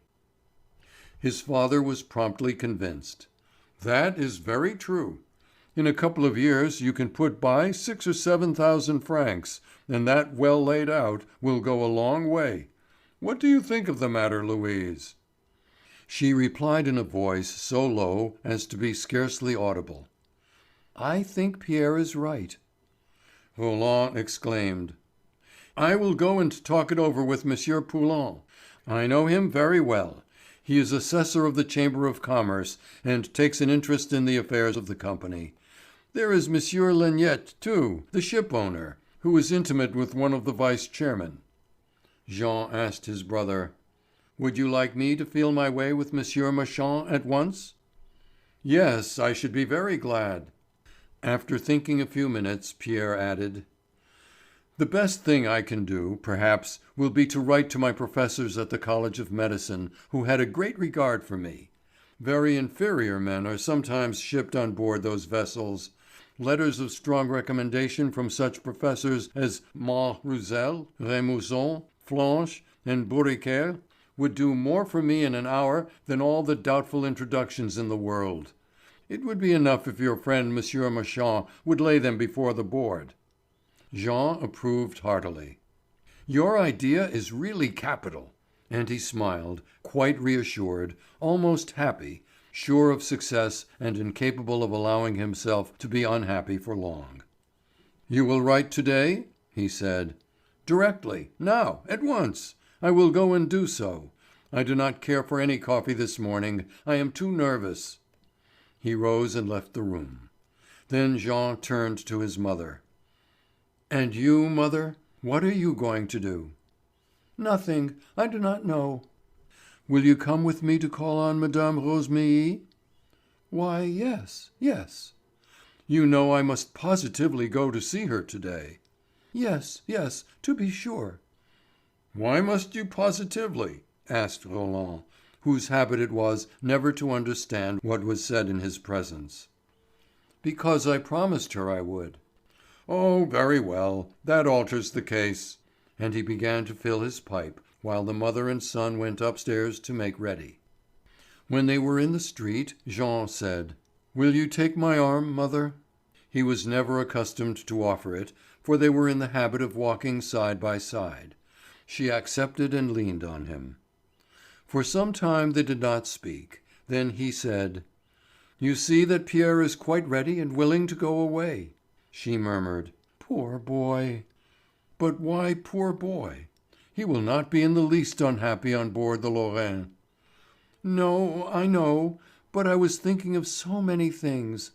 Speaker 1: His father was promptly convinced. "That is very true. In a couple of years you can put by 6,000 or 7,000 francs, and that well laid out will go a long way. What do you think of the matter, Louise?" She replied in a voice so low as to be scarcely audible: "I think Pierre is right." Roland exclaimed: "I will go and talk it over with Monsieur Poulain. I know him very well. He is assessor of the Chamber of Commerce, and takes an interest in the affairs of the company. There is Monsieur Lenient, too, the ship owner, who is intimate with one of the vice chairmen." Jean asked his brother: "Would you like me to feel my way with Monsieur Marchand at once?" "Yes, I should be very glad." After thinking a few minutes, Pierre added: "The best thing I can do, perhaps, will be to write to my professors at the College of Medicine, who had a great regard for me. Very inferior men are sometimes shipped on board those vessels. Letters of strong recommendation from such professors as Mont Roussel, Remusot, Flanche, and Bourriquer would do more for me in an hour than all the doubtful introductions in the world. It would be enough if your friend Monsieur Marchand would lay them before the board." Jean approved heartily. "Your idea is really capital." And he smiled, quite reassured, almost happy, sure of success and incapable of allowing himself to be unhappy for long. "You will write to day?" he said. "Directly, now, at once. I will go and do so. I do not care for any coffee this morning. I am too nervous." He rose and left the room. Then Jean turned to his mother. "And you, mother? What are you going to do?" "Nothing. I do not know." "Will you come with me to call on Madame Rosémilly?" "Why, yes, yes." "You know I must positively go to see her to day." "Yes, yes, to be sure." "Why must you positively?" asked Roland, whose habit it was never to understand what was said in his presence. "Because I promised her I would." "Oh, very well. That alters the case." And he began to fill his pipe, while the mother and son went upstairs to make ready. When they were in the street, Jean said: "Will you take my arm, mother?" He was never accustomed to offer it, for they were in the habit of walking side by side. She accepted and leaned on him. For some time they did not speak. Then he said: "You see that Pierre is quite ready and willing to go away." She murmured: "Poor boy." "But why poor boy? He will not be in the least unhappy on board the Lorraine." "No, I know; but I was thinking of so many things."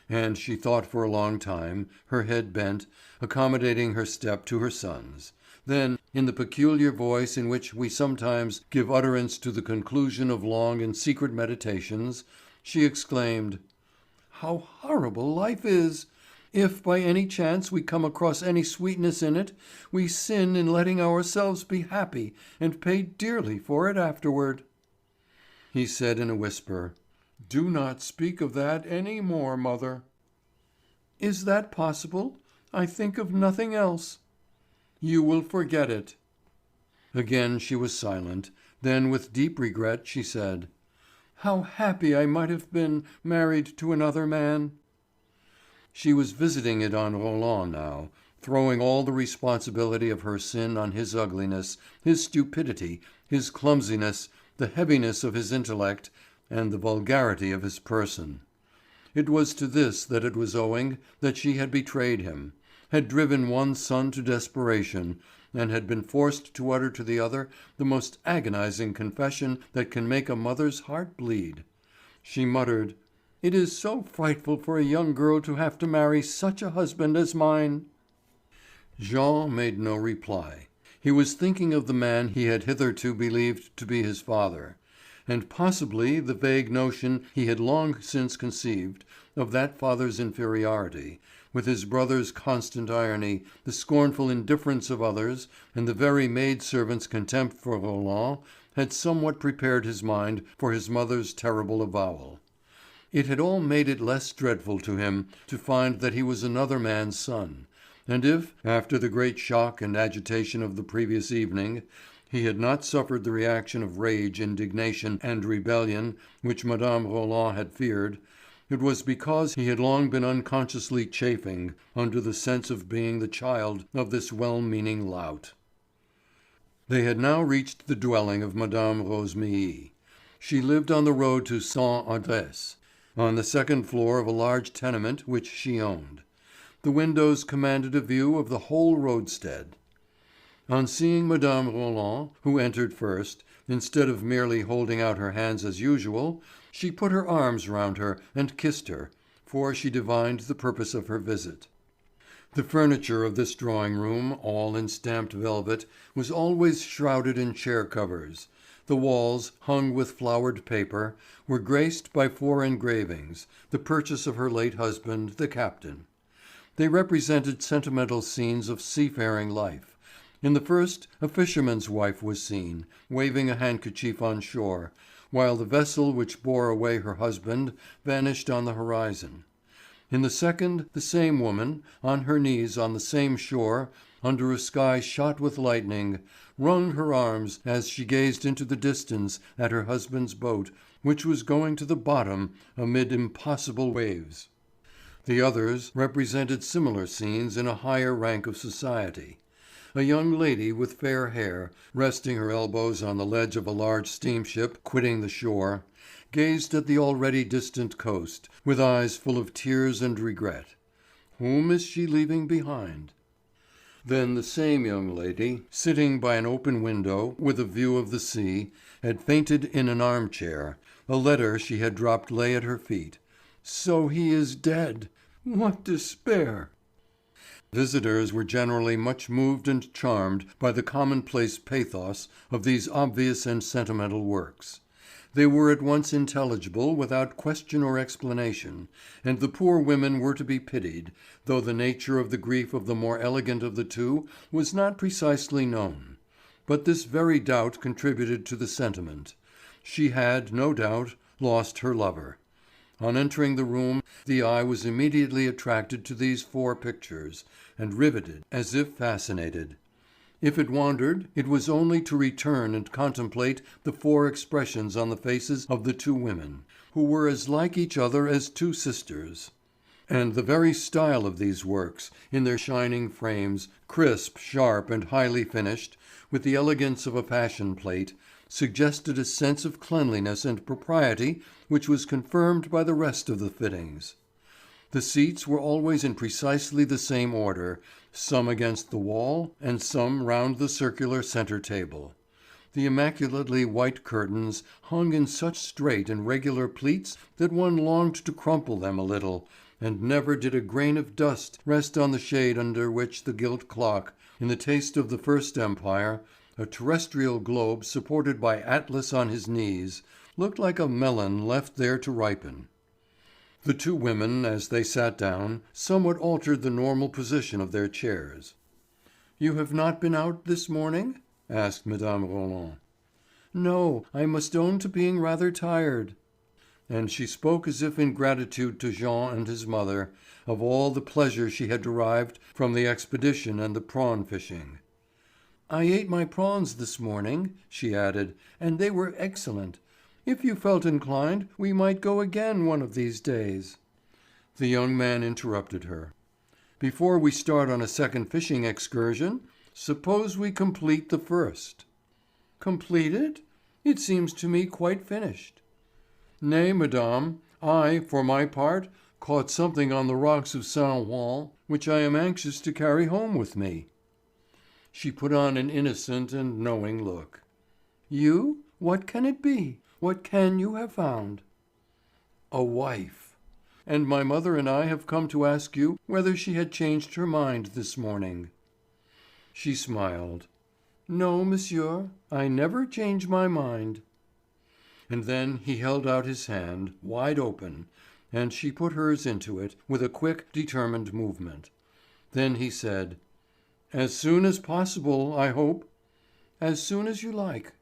Speaker 1: And she thought for a long time, her head bent, accommodating her step to her son's. Then, in the peculiar voice in which we sometimes give utterance to the conclusion of long and secret meditations, she exclaimed: "How horrible life is! If by any chance we come across any sweetness in it, we sin in letting ourselves be happy and pay dearly for it afterward." He said in a whisper: "Do not speak of that any more, mother." "Is that possible? I think of nothing else." "You will forget it." Again she was silent. Then with deep regret she said: "How happy I might have been married to another man." She was visiting it on Roland now, throwing all the responsibility of her sin on his ugliness, his stupidity, his clumsiness, the heaviness of his intellect, and the vulgarity of his person. It was to this that it was owing that she had betrayed him, had driven one son to desperation, and had been forced to utter to the other the most agonizing confession that can make a mother's heart bleed. She muttered, "It is so frightful for a young girl to have to marry such a husband as mine." Jean made no reply. He was thinking of the man he had hitherto believed to be his father, and possibly the vague notion he had long since conceived of that father's inferiority, with his brother's constant irony, the scornful indifference of others, and the very maid-servant's contempt for Roland, had somewhat prepared his mind for his mother's terrible avowal. It had all made it less dreadful to him to find that he was another man's son, and if, after the great shock and agitation of the previous evening, he had not suffered the reaction of rage, indignation, and rebellion which Mme. Roland had feared, it was because he had long been unconsciously chafing under the sense of being the child of this well-meaning lout. They had now reached the dwelling of Mme. Rosémilly. She lived on the road to Saint Adresse, on the second floor of a large tenement which she owned. The windows commanded a view of the whole roadstead. On seeing Mme. Roland, who entered first, instead of merely holding out her hands as usual, she put her arms round her and kissed her, for she divined the purpose of her visit. The furniture of this drawing-room, all in stamped velvet, was always shrouded in chair covers. The walls, hung with flowered paper, were graced by 4 engravings, the purchase of her late husband, the captain. They represented sentimental scenes of seafaring life. In the first, a fisherman's wife was seen, waving a handkerchief on shore, while the vessel which bore away her husband vanished on the horizon. In the second, the same woman, on her knees on the same shore, under a sky shot with lightning, wrung her arms as she gazed into the distance at her husband's boat, which was going to the bottom amid impossible waves. The others represented similar scenes in a higher rank of society. A young lady with fair hair, resting her elbows on the ledge of a large steamship quitting the shore, gazed at the already distant coast, with eyes full of tears and regret. Whom is she leaving behind? Then the same young lady, sitting by an open window with a view of the sea, had fainted in an armchair. A letter she had dropped lay at her feet. So he is dead! What despair! Visitors were generally much moved and charmed by the commonplace pathos of these obvious and sentimental works. They were at once intelligible without question or explanation, and the poor women were to be pitied, though the nature of the grief of the more elegant of the two was not precisely known. But this very doubt contributed to the sentiment. She had, no doubt, lost her lover. On entering the room, the eye was immediately attracted to these 4 pictures, and riveted as if fascinated. If it wandered, it was only to return and contemplate the 4 expressions on the faces of the 2 women, who were as like each other as 2 sisters. And the very style of these works, in their shining frames, crisp, sharp, and highly finished, with the elegance of a fashion plate, suggested a sense of cleanliness and propriety which was confirmed by the rest of the fittings. The seats were always in precisely the same order, some against the wall and some round the circular centre table. The immaculately white curtains hung in such straight and regular pleats that one longed to crumple them a little, and never did a grain of dust rest on the shade under which the gilt clock, in the taste of the First Empire, a terrestrial globe supported by Atlas on his knees, looked like a melon left there to ripen. The 2 women, as they sat down, somewhat altered the normal position of their chairs. "You have not been out this morning?" asked Mme. Roland. "No, I must own to being rather tired." And she spoke as if in gratitude to Jean and his mother, of all the pleasure she had derived from the expedition and the prawn fishing. "I ate my prawns this morning," she added, "and they were excellent. If you felt inclined, we might go again one of these days." The young man interrupted her. "Before we start on a second fishing excursion, suppose we complete the first." "Complete it? It seems to me quite finished." Nay, madame, I, for my part, caught something on the rocks of Saint Juan which I am anxious to carry home with me." She put on an innocent and knowing look. "You? What can it be? What can you have found?" "A wife. And my mother and I have come to ask you whether she had changed her mind this morning." She smiled. "No, monsieur, I never change my mind." And then he held out his hand, wide open, and she put hers into it, with a quick, determined movement. Then he said: "As soon as possible, I hope." "As soon as you like."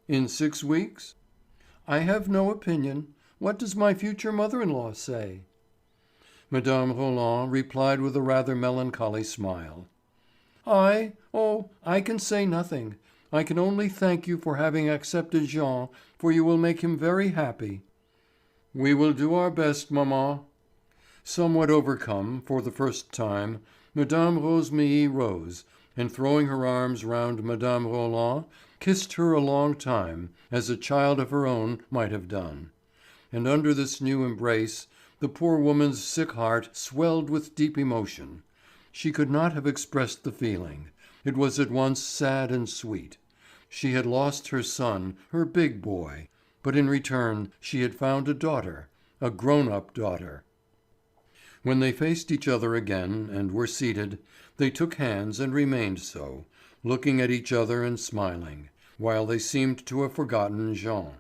Speaker 1: "In 6 weeks?" "I have no opinion. What does my future mother-in-law say?" Mme. Roland replied with a rather melancholy smile. I can say nothing. I can only thank you for having accepted Jean, for you will make him very happy." "We will do our best, maman." Somewhat overcome, for the first time, Mme. Rosémilly rose, and throwing her arms round Mme. Roland, kissed her a long time, as a child of her own might have done. And under this new embrace, the poor woman's sick heart swelled with deep emotion. She could not have expressed the feeling. It was at once sad and sweet. She had lost her son, her big boy, but in return she had found a daughter, a grown-up daughter. When they faced each other again, and were seated, they took hands and remained so, looking at each other and smiling, while they seemed to have forgotten Jean.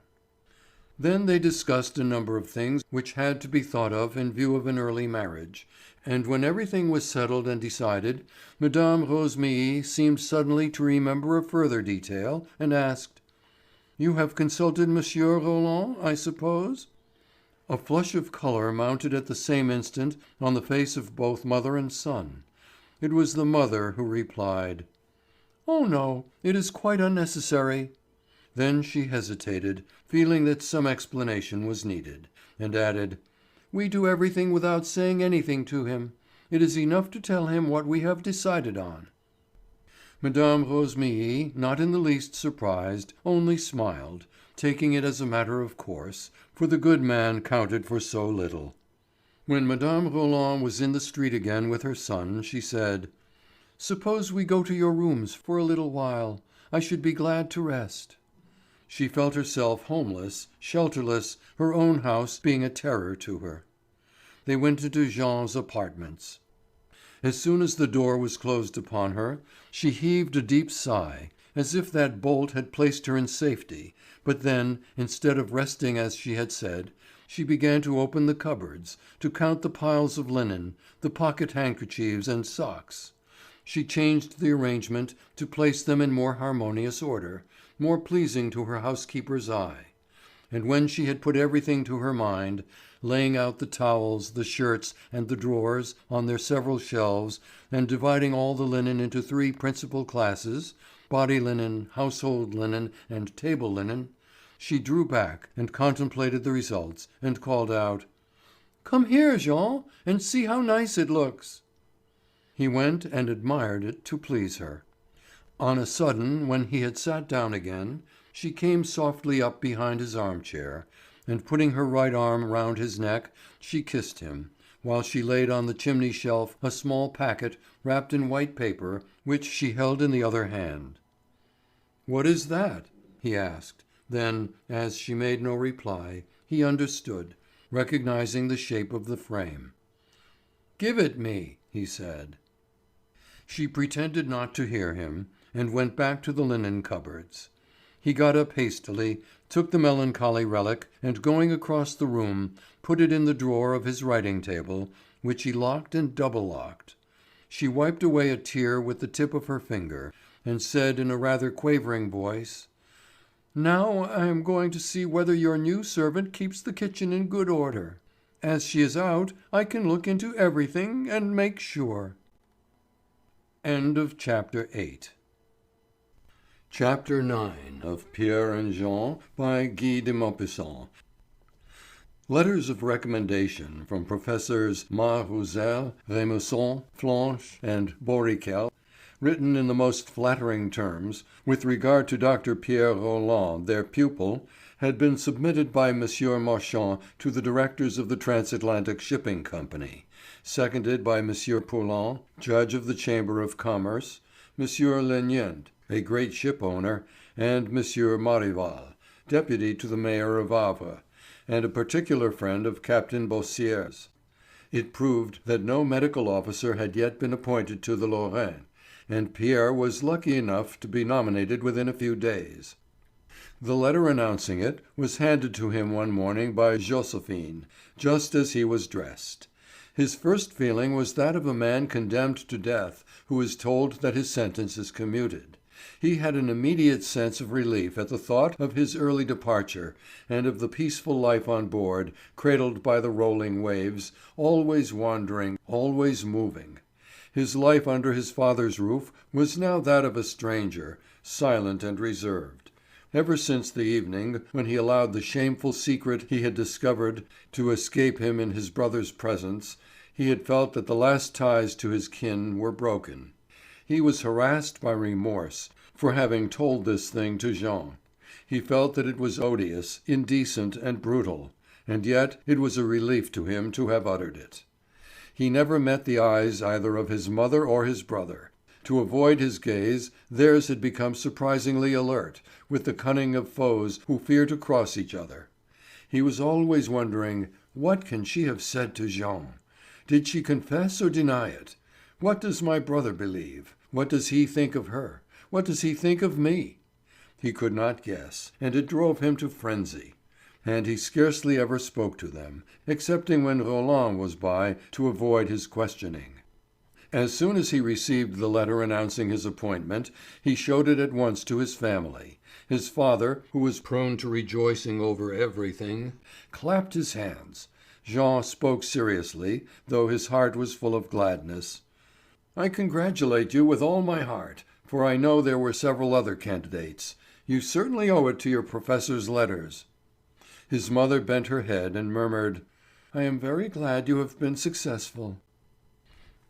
Speaker 1: Then they discussed a number of things which had to be thought of in view of an early marriage, and when everything was settled and decided, Mme. Rosémilly seemed suddenly to remember a further detail, and asked: "You have consulted Monsieur Roland, I suppose?" A flush of colour mounted at the same instant on the face of both mother and son. It was the mother who replied: "Oh no, it is quite unnecessary." Then she hesitated, feeling that some explanation was needed, and added: "We do everything without saying anything to him. It is enough to tell him what we have decided on." Mme. Rosémilly, not in the least surprised, only smiled, taking it as a matter of course, for the good man counted for so little. When Mme. Roland was in the street again with her son, she said: "Suppose we go to your rooms for a little while. I should be glad to rest." She felt herself homeless, shelterless, her own house being a terror to her. They went into Jean's apartments. As soon as the door was closed upon her, she heaved a deep sigh, as if that bolt had placed her in safety, but then, instead of resting as she had said, she began to open the cupboards, to count the piles of linen, the pocket handkerchiefs and socks. She changed the arrangement to place them in more harmonious order, more pleasing to her housekeeper's eye. And when she had put everything to her mind, laying out the towels, the shirts, and the drawers on their several shelves, and dividing all the linen into 3 principal classes, body linen, household linen, and table linen, she drew back and contemplated the results, and called out: "Come here, Jean, and see how nice it looks." He went and admired it to please her. On a sudden, when he had sat down again, she came softly up behind his armchair, and putting her right arm round his neck, she kissed him, while she laid on the chimney shelf a small packet wrapped in white paper, which she held in the other hand. "What is that?" he asked. Then, as she made no reply, he understood, recognizing the shape of the frame. "Give it me," he said. She pretended not to hear him, and went back to the linen cupboards. He got up hastily, took the melancholy relic, and going across the room, put it in the drawer of his writing table, which he locked and double-locked. She wiped away a tear with the tip of her finger, and said in a rather quavering voice: "Now I am going to see whether your new servant keeps the kitchen in good order. As she is out, I can look into everything and make sure." End of Chapter 8. Chapter 9 of Pierre and Jean by Guy de Maupassant. Letters of recommendation from Professors Roussel, Remusot, Flanche, and Boriquel written in the most flattering terms, with regard to Dr. Pierre Roland, their pupil, had been submitted by Monsieur Marchand to the directors of the Transatlantic Shipping Company, seconded by Monsieur Poulin, judge of the Chamber of Commerce, Monsieur Lenient, a great ship owner, and Monsieur Marival, deputy to the mayor of Havre, and a particular friend of Captain Beausier's. It proved that no medical officer had yet been appointed to the Lorraine, and Pierre was lucky enough to be nominated within a few days. The letter announcing it was handed to him one morning by Joséphine, just as he was dressed. His first feeling was that of a man condemned to death who is told that his sentence is commuted. He had an immediate sense of relief at the thought of his early departure and of the peaceful life on board, cradled by the rolling waves, always wandering, always moving. His life under his father's roof was now that of a stranger, silent and reserved. Ever since the evening when he allowed the shameful secret he had discovered to escape him in his brother's presence, he had felt that the last ties to his kin were broken. He was harassed by remorse for having told this thing to Jean. He felt that it was odious, indecent, and brutal, and yet it was a relief to him to have uttered it. He never met the eyes either of his mother or his brother. To avoid his gaze, theirs had become surprisingly alert, with the cunning of foes who fear to cross each other. He was always wondering, what can she have said to Jean? Did she confess or deny it? What does my brother believe? What does he think of her? What does he think of me? He could not guess, and it drove him to frenzy. And he scarcely ever spoke to them, excepting when Roland was by to avoid his questioning. As soon as he received the letter announcing his appointment, he showed it at once to his family. His father, who was prone to rejoicing over everything, clapped his hands. Jean spoke seriously, though his heart was full of gladness. "I congratulate you with all my heart, for I know there were several other candidates. You certainly owe it to your professor's letters." His mother bent her head and murmured, "I am very glad you have been successful."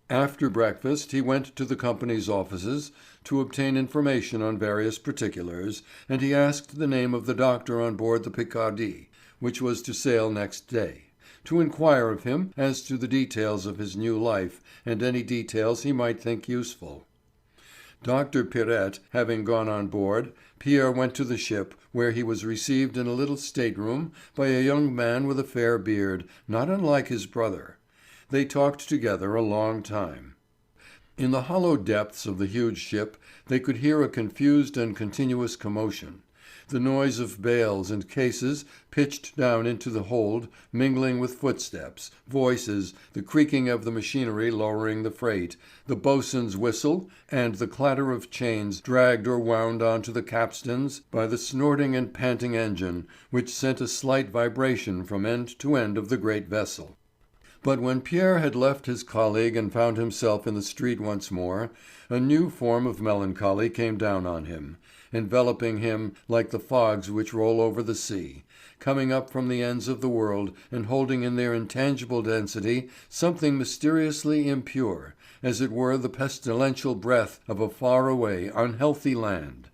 Speaker 1: After breakfast he went to the company's offices to obtain information on various particulars, and he asked the name of the doctor on board the Picardie, which was to sail next day, to inquire of him as to the details of his new life and any details he might think useful. Dr. Pirette having gone on board, Pierre went to the ship, where he was received in a little stateroom by a young man with a fair beard, not unlike his brother. They talked together a long time. In the hollow depths of the huge ship they could hear a confused and continuous commotion, the noise of bales and cases pitched down into the hold mingling with footsteps, voices, the creaking of the machinery lowering the freight, the boatswain's whistle, and the clatter of chains dragged or wound on to the capstans by the snorting and panting engine, which sent a slight vibration from end to end of the great vessel. But when Pierre had left his colleague and found himself in the street once more, a new form of melancholy came down on him, enveloping him like the fogs which roll over the sea, coming up from the ends of the world and holding in their intangible density something mysteriously impure, as it were the pestilential breath of a far-away, unhealthy land.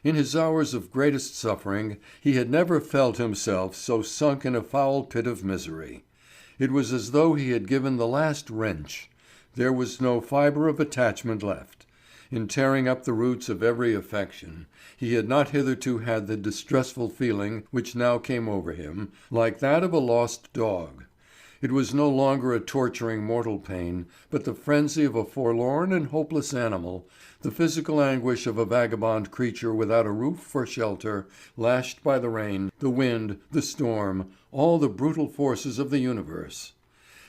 Speaker 1: In his hours of greatest suffering he had never felt himself so sunk in a foul pit of misery. It was as though he had given the last wrench. There was no fibre of attachment left. In tearing up the roots of every affection, he had not hitherto had the distressful feeling which now came over him, like that of a lost dog. It was no longer a torturing mortal pain, but the frenzy of a forlorn and hopeless animal, the physical anguish of a vagabond creature without a roof for shelter, lashed by the rain, the wind, the storm, all the brutal forces of the universe.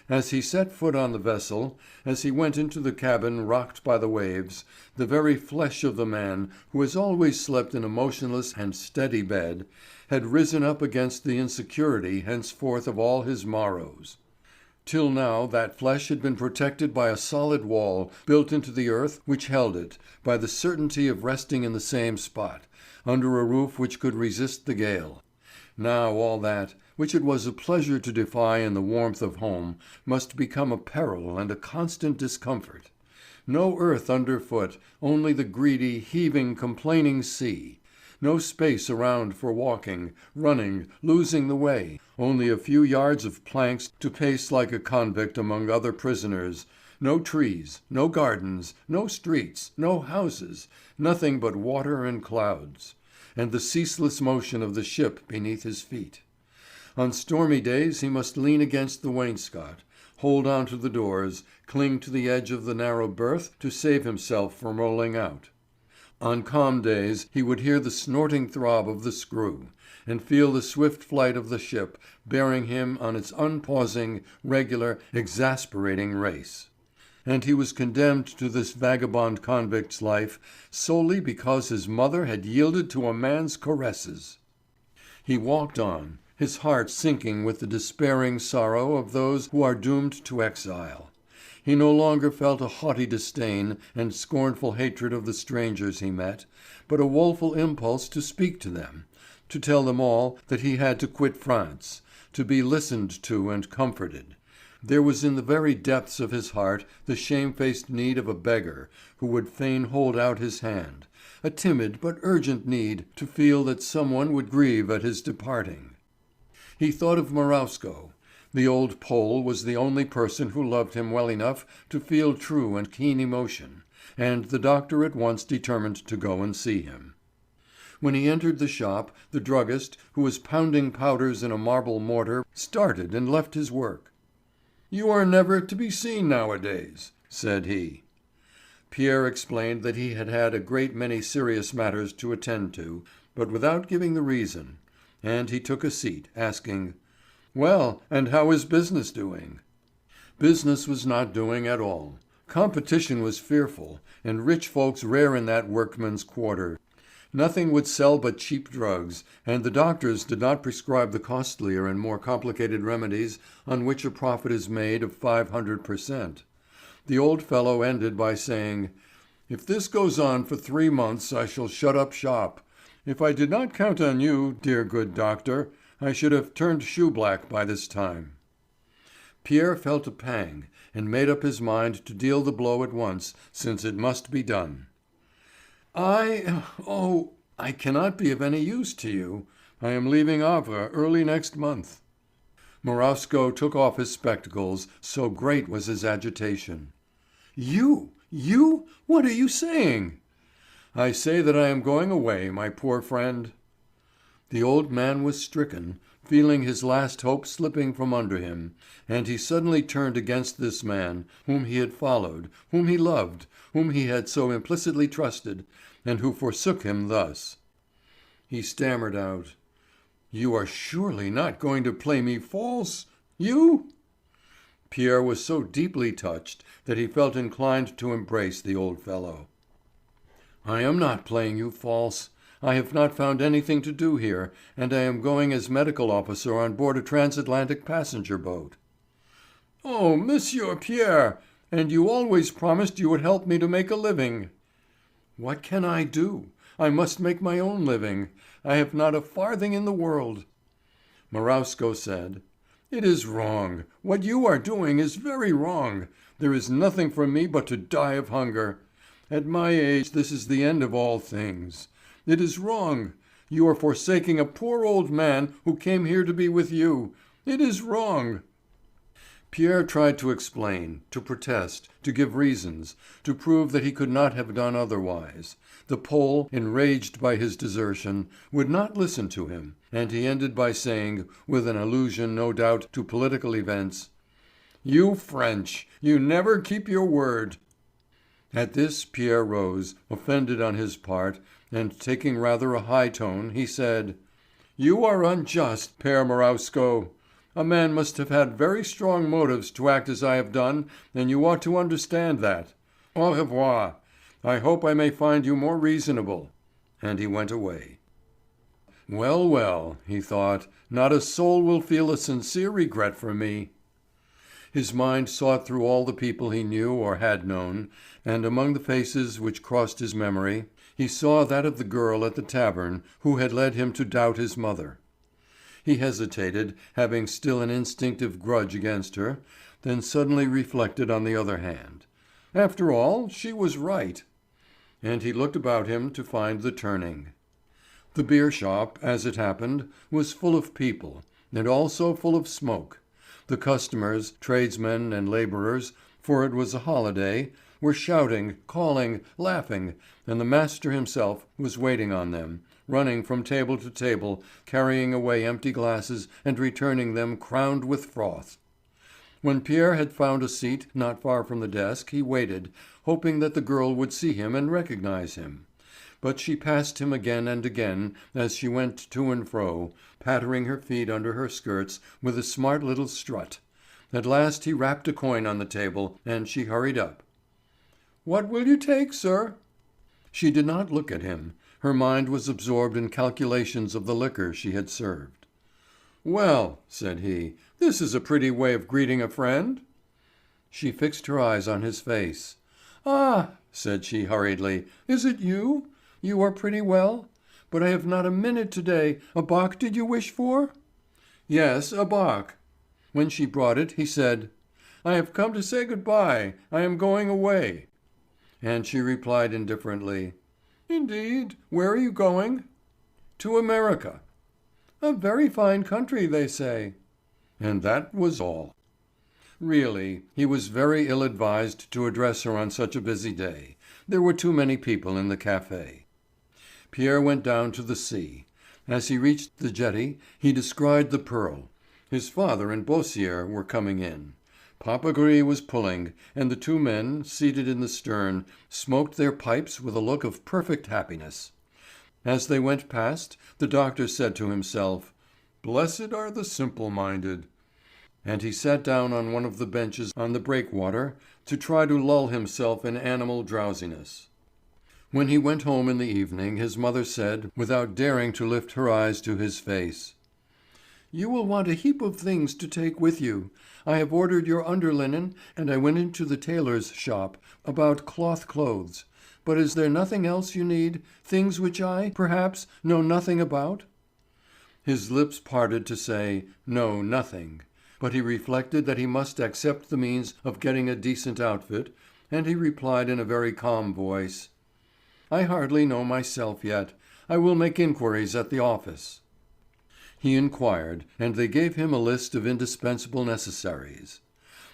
Speaker 1: As he set foot on the vessel, as he went into the cabin rocked by the waves, the very flesh of the man, who has always slept in a motionless and steady bed, had risen up against the insecurity henceforth of all his morrows. Till now that flesh had been protected by a solid wall built into the earth which held it, by the certainty of resting in the same spot, under a roof which could resist the gale. Now all that, which it was a pleasure to defy in the warmth of home, must become a peril and a constant discomfort. No earth underfoot, only the greedy, heaving, complaining sea. No space around for walking, running, losing the way, only a few yards of planks to pace like a convict among other prisoners. No trees, no gardens, no streets, no houses, nothing but water and clouds, and the ceaseless motion of the ship beneath his feet. On stormy days he must lean against the wainscot, hold on to the doors, cling to the edge of the narrow berth to save himself from rolling out. On calm days he would hear the snorting throb of the screw, and feel the swift flight of the ship bearing him on its unpausing, regular, exasperating race. And he was condemned to this vagabond convict's life solely because his mother had yielded to a man's caresses. He walked on, his heart sinking with the despairing sorrow of those who are doomed to exile. He no longer felt a haughty disdain and scornful hatred of the strangers he met, but a woeful impulse to speak to them, to tell them all that he had to quit France, to be listened to and comforted. There was in the very depths of his heart the shamefaced need of a beggar who would fain hold out his hand, a timid but urgent need to feel that someone would grieve at his departing. He thought of Marowsko. The old Pole was the only person who loved him well enough to feel true and keen emotion, and the doctor at once determined to go and see him. When he entered the shop, the druggist, who was pounding powders in a marble mortar, started and left his work. "You are never to be seen nowadays," said he. Pierre explained that he had had a great many serious matters to attend to, but without giving the reason, and he took a seat, asking, "Well, and how is business doing?" Business was not doing at all. Competition was fearful, and rich folks rare in that workman's quarter. Nothing would sell but cheap drugs, and the doctors did not prescribe the costlier and more complicated remedies on which a profit is made of 500%. The old fellow ended by saying, "If this goes on for 3 months I shall shut up shop. If I did not count on you, dear good doctor, I should have turned shoeblack by this time." Pierre felt a pang, and made up his mind to deal the blow at once, since it must be done. I cannot be of any use to you. I am leaving Havre early next month." Marowsko took off his spectacles, so great was his agitation. You? What are you saying?" "I say that I am going away, my poor friend." The old man was stricken, feeling his last hope slipping from under him, and he suddenly turned against this man, whom he had followed, whom he loved, whom he had so implicitly trusted, and who forsook him thus. He stammered out, "You are surely not going to play me false? You?" Pierre was so deeply touched that he felt inclined to embrace the old fellow. "I am not playing you false. I have not found anything to do here, and I am going as medical officer on board a transatlantic passenger boat." "Oh, Monsieur Pierre! And you always promised you would help me to make a living." "What can I do? I must make my own living. I have not a farthing in the world." Marowsko said, "It is wrong. What you are doing is very wrong. There is nothing for me but to die of hunger. At my age this is the end of all things. It is wrong. You are forsaking a poor old man who came here to be with you. It is wrong." Pierre tried to explain, to protest, to give reasons, to prove that he could not have done otherwise. The Pole, enraged by his desertion, would not listen to him, and he ended by saying, with an allusion no doubt to political events, "You French, you never keep your word." At this Pierre rose, offended on his part, and taking rather a high tone, he said, "You are unjust, Père Marowsko. A man must have had very strong motives to act as I have done, and you ought to understand that. Au revoir. I hope I may find you more reasonable." And he went away. Well, well, he thought, not a soul will feel a sincere regret for me. His mind sought through all the people he knew or had known, and among the faces which crossed his memory, he saw that of the girl at the tavern who had led him to doubt his mother. He hesitated, having still an instinctive grudge against her, then suddenly reflected on the other hand. After all, she was right. And he looked about him to find the turning. The beer shop, as it happened, was full of people, and also full of smoke. The customers, tradesmen and labourers, for it was a holiday, were shouting, calling, laughing, and the master himself was waiting on them, running from table to table, carrying away empty glasses and returning them crowned with froth. When Pierre had found a seat not far from the desk, he waited, hoping that the girl would see him and recognize him. But she passed him again and again as she went to and fro, pattering her feet under her skirts with a smart little strut. At last he rapped a coin on the table, and she hurried up. "What will you take, sir?" She did not look at him. Her mind was absorbed in calculations of the liquor she had served. "Well," said he, "this is a pretty way of greeting a friend." She fixed her eyes on his face. "Ah," said she hurriedly, "is it you? You are pretty well? But I have not a minute to-day. A bock did you wish for?" "Yes, a bock." When she brought it, he said, "I have come to say good-bye. I am going away." And she replied indifferently, "Indeed? Where are you going?" "To America." "A very fine country, they say." And that was all. Really, he was very ill-advised to address her on such a busy day. There were too many people in the café. Pierre went down to the sea. As he reached the jetty, he descried the Pearl. His father and Beausier were coming in. Papagris was pulling, and the two men, seated in the stern, smoked their pipes with a look of perfect happiness. As they went past, the doctor said to himself, "Blessed are the simple-minded." And he sat down on one of the benches on the breakwater to try to lull himself in animal drowsiness. When he went home in the evening, his mother said, without daring to lift her eyes to his face: "You will want a heap of things to take with you. I have ordered your underlinen, and I went into the tailor's shop about cloth clothes. But is there nothing else you need? Things which I, perhaps, know nothing about?" His lips parted to say, "No, nothing." But he reflected that he must accept the means of getting a decent outfit, and he replied in a very calm voice: "I hardly know myself yet. I will make inquiries at the office." He inquired, and they gave him a list of indispensable necessaries.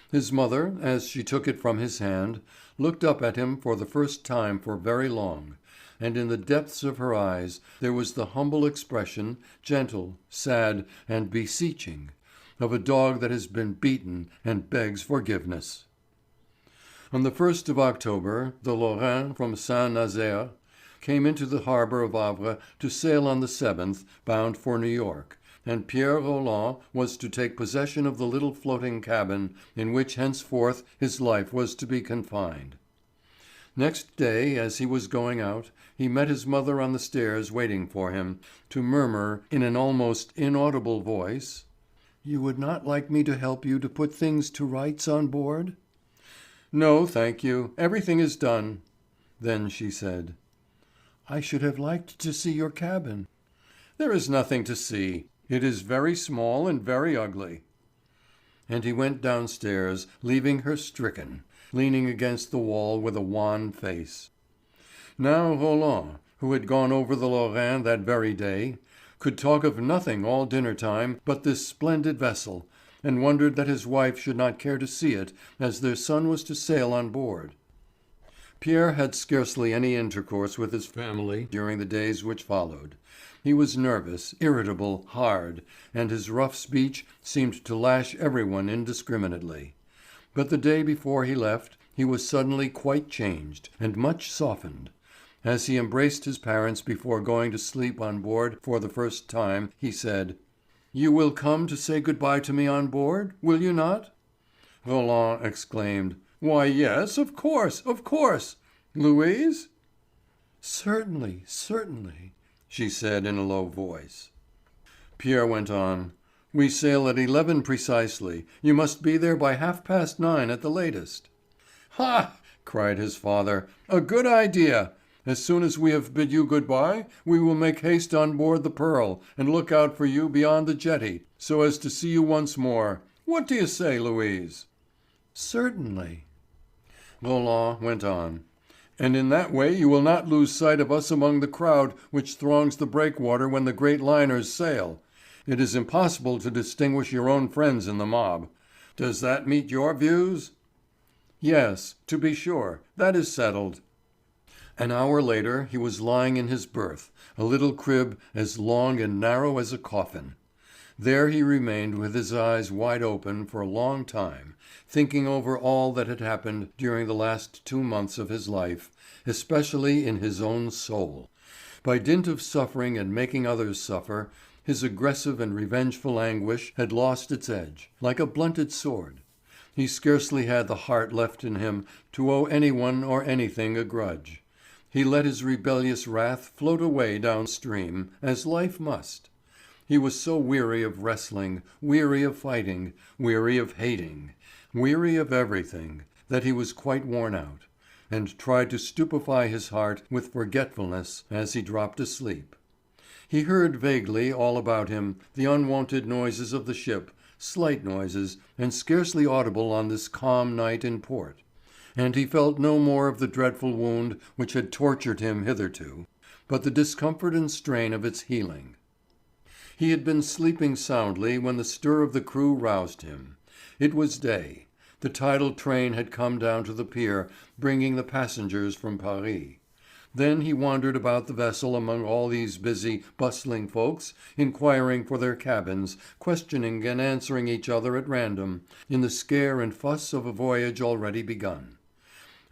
Speaker 1: His mother, as she took it from his hand, looked up at him for the first time for very long, and in the depths of her eyes there was the humble expression, gentle, sad, and beseeching, of a dog that has been beaten and begs forgiveness. On the 1st of October, the Lorraine from Saint-Nazaire came into the harbour of Havre to sail on the 7th, bound for New York, and Pierre Roland was to take possession of the little floating cabin in which henceforth his life was to be confined. Next day, as he was going out, he met his mother on the stairs waiting for him, to murmur in an almost inaudible voice: "You would not like me to help you to put things to rights on board?" "No, thank you. Everything is done." Then she said: "I should have liked to see your cabin." "There is nothing to see. It is very small and very ugly." And he went downstairs, leaving her stricken, leaning against the wall with a wan face. Now Roland, who had gone over the Lorraine that very day, could talk of nothing all dinner time but this splendid vessel, and wondered that his wife should not care to see it, as their son was to sail on board. Pierre had scarcely any intercourse with his family during the days which followed. He was nervous, irritable, hard, and his rough speech seemed to lash everyone indiscriminately. But the day before he left he was suddenly quite changed, and much softened. As he embraced his parents before going to sleep on board for the first time, he said: "You will come to say good-bye to me on board, will you not?" Roland exclaimed: "Why, yes, of course, of course! Louise?" "Certainly, certainly," she said in a low voice. Pierre went on: "We sail at 11 precisely. You must be there by 9:30 at the latest." "Ha!" cried his father. "A good idea! As soon as we have bid you good-bye, we will make haste on board the Pearl and look out for you beyond the jetty, so as to see you once more. What do you say, Louise?" "Certainly." Roland went on. And in that way you will not lose sight of us among the crowd which throngs the breakwater when the great liners sail. It is impossible to distinguish your own friends in the mob. Does that meet your views?" "Yes, to be sure, that is settled." An hour later he was lying in his berth, a little crib as long and narrow as a coffin. There he remained with his eyes wide open for a long time, thinking over all that had happened during the last 2 months of his life, especially in his own soul. By dint of suffering and making others suffer, his aggressive and revengeful anguish had lost its edge, like a blunted sword. He scarcely had the heart left in him to owe anyone or anything a grudge. He let his rebellious wrath float away downstream, as life must. He was so weary of wrestling, weary of fighting, weary of hating, weary of everything, that he was quite worn out, and tried to stupefy his heart with forgetfulness as he dropped asleep. He heard vaguely all about him the unwonted noises of the ship, slight noises, and scarcely audible on this calm night in port. And he felt no more of the dreadful wound which had tortured him hitherto, but the discomfort and strain of its healing. He had been sleeping soundly when the stir of the crew roused him. It was day. The tidal train had come down to the pier, bringing the passengers from Paris. Then he wandered about the vessel among all these busy, bustling folks, inquiring for their cabins, questioning and answering each other at random, in the scare and fuss of a voyage already begun.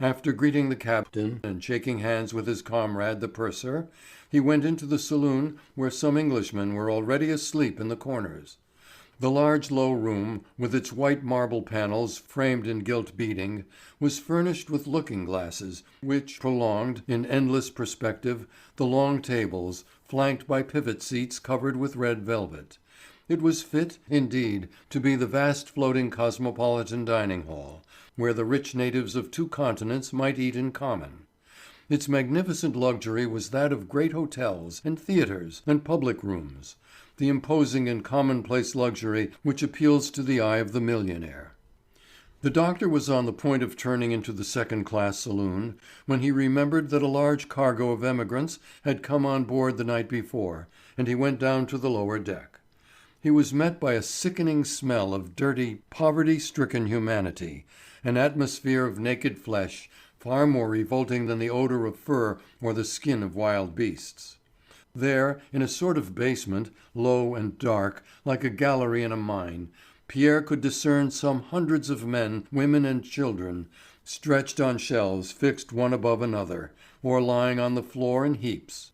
Speaker 1: After greeting the captain and shaking hands with his comrade the purser, he went into the saloon where some Englishmen were already asleep in the corners. The large low room, with its white marble panels framed in gilt beading, was furnished with looking glasses, which prolonged, in endless perspective, the long tables, flanked by pivot seats covered with red velvet. It was fit, indeed, to be the vast floating cosmopolitan dining hall, where the rich natives of 2 continents might eat in common. Its magnificent luxury was that of great hotels, and theatres, and public rooms, the imposing and commonplace luxury which appeals to the eye of the millionaire. The doctor was on the point of turning into the second-class saloon when he remembered that a large cargo of emigrants had come on board the night before, and he went down to the lower deck. He was met by a sickening smell of dirty, poverty-stricken humanity, an atmosphere of naked flesh, far more revolting than the odour of fur or the skin of wild beasts. There, in a sort of basement, low and dark, like a gallery in a mine, Pierre could discern some hundreds of men, women and children, stretched on shelves fixed one above another, or lying on the floor in heaps.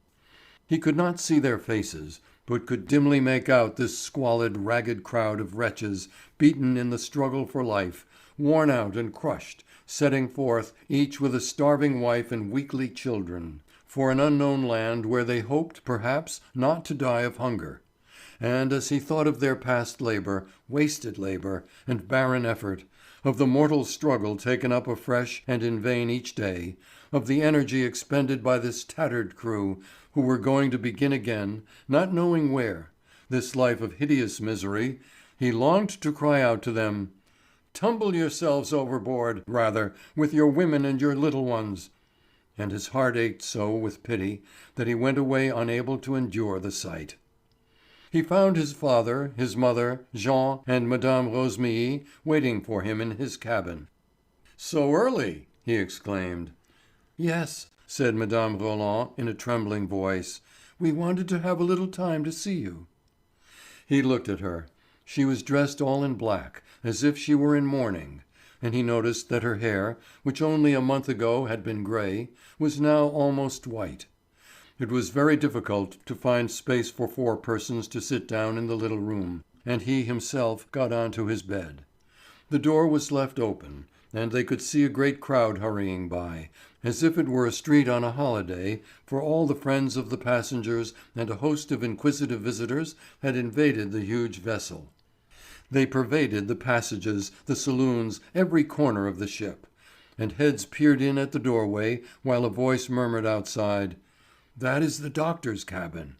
Speaker 1: He could not see their faces, but could dimly make out this squalid, ragged crowd of wretches, beaten in the struggle for life, worn out and crushed, setting forth, each with a starving wife and weakly children, for an unknown land where they hoped, perhaps, not to die of hunger. And as he thought of their past labour, wasted labour, and barren effort, of the mortal struggle taken up afresh and in vain each day, of the energy expended by this tattered crew, who were going to begin again, not knowing where, this life of hideous misery, he longed to cry out to them, "Tumble yourselves overboard, rather, with your women and your little ones." And his heart ached so with pity that he went away unable to endure the sight. He found his father, his mother, Jean, and Madame Rosémilly waiting for him in his cabin. "So early!" he exclaimed. "Yes," said Mme. Roland in a trembling voice. "We wanted to have a little time to see you." He looked at her. She was dressed all in black, as if she were in mourning, and he noticed that her hair, which only a month ago had been grey, was now almost white. It was very difficult to find space for 4 persons to sit down in the little room, and he himself got on to his bed. The door was left open, and they could see a great crowd hurrying by, as if it were a street on a holiday, for all the friends of the passengers and a host of inquisitive visitors had invaded the huge vessel. They pervaded the passages, the saloons, every corner of the ship, and heads peered in at the doorway while a voice murmured outside, "That is the doctor's cabin."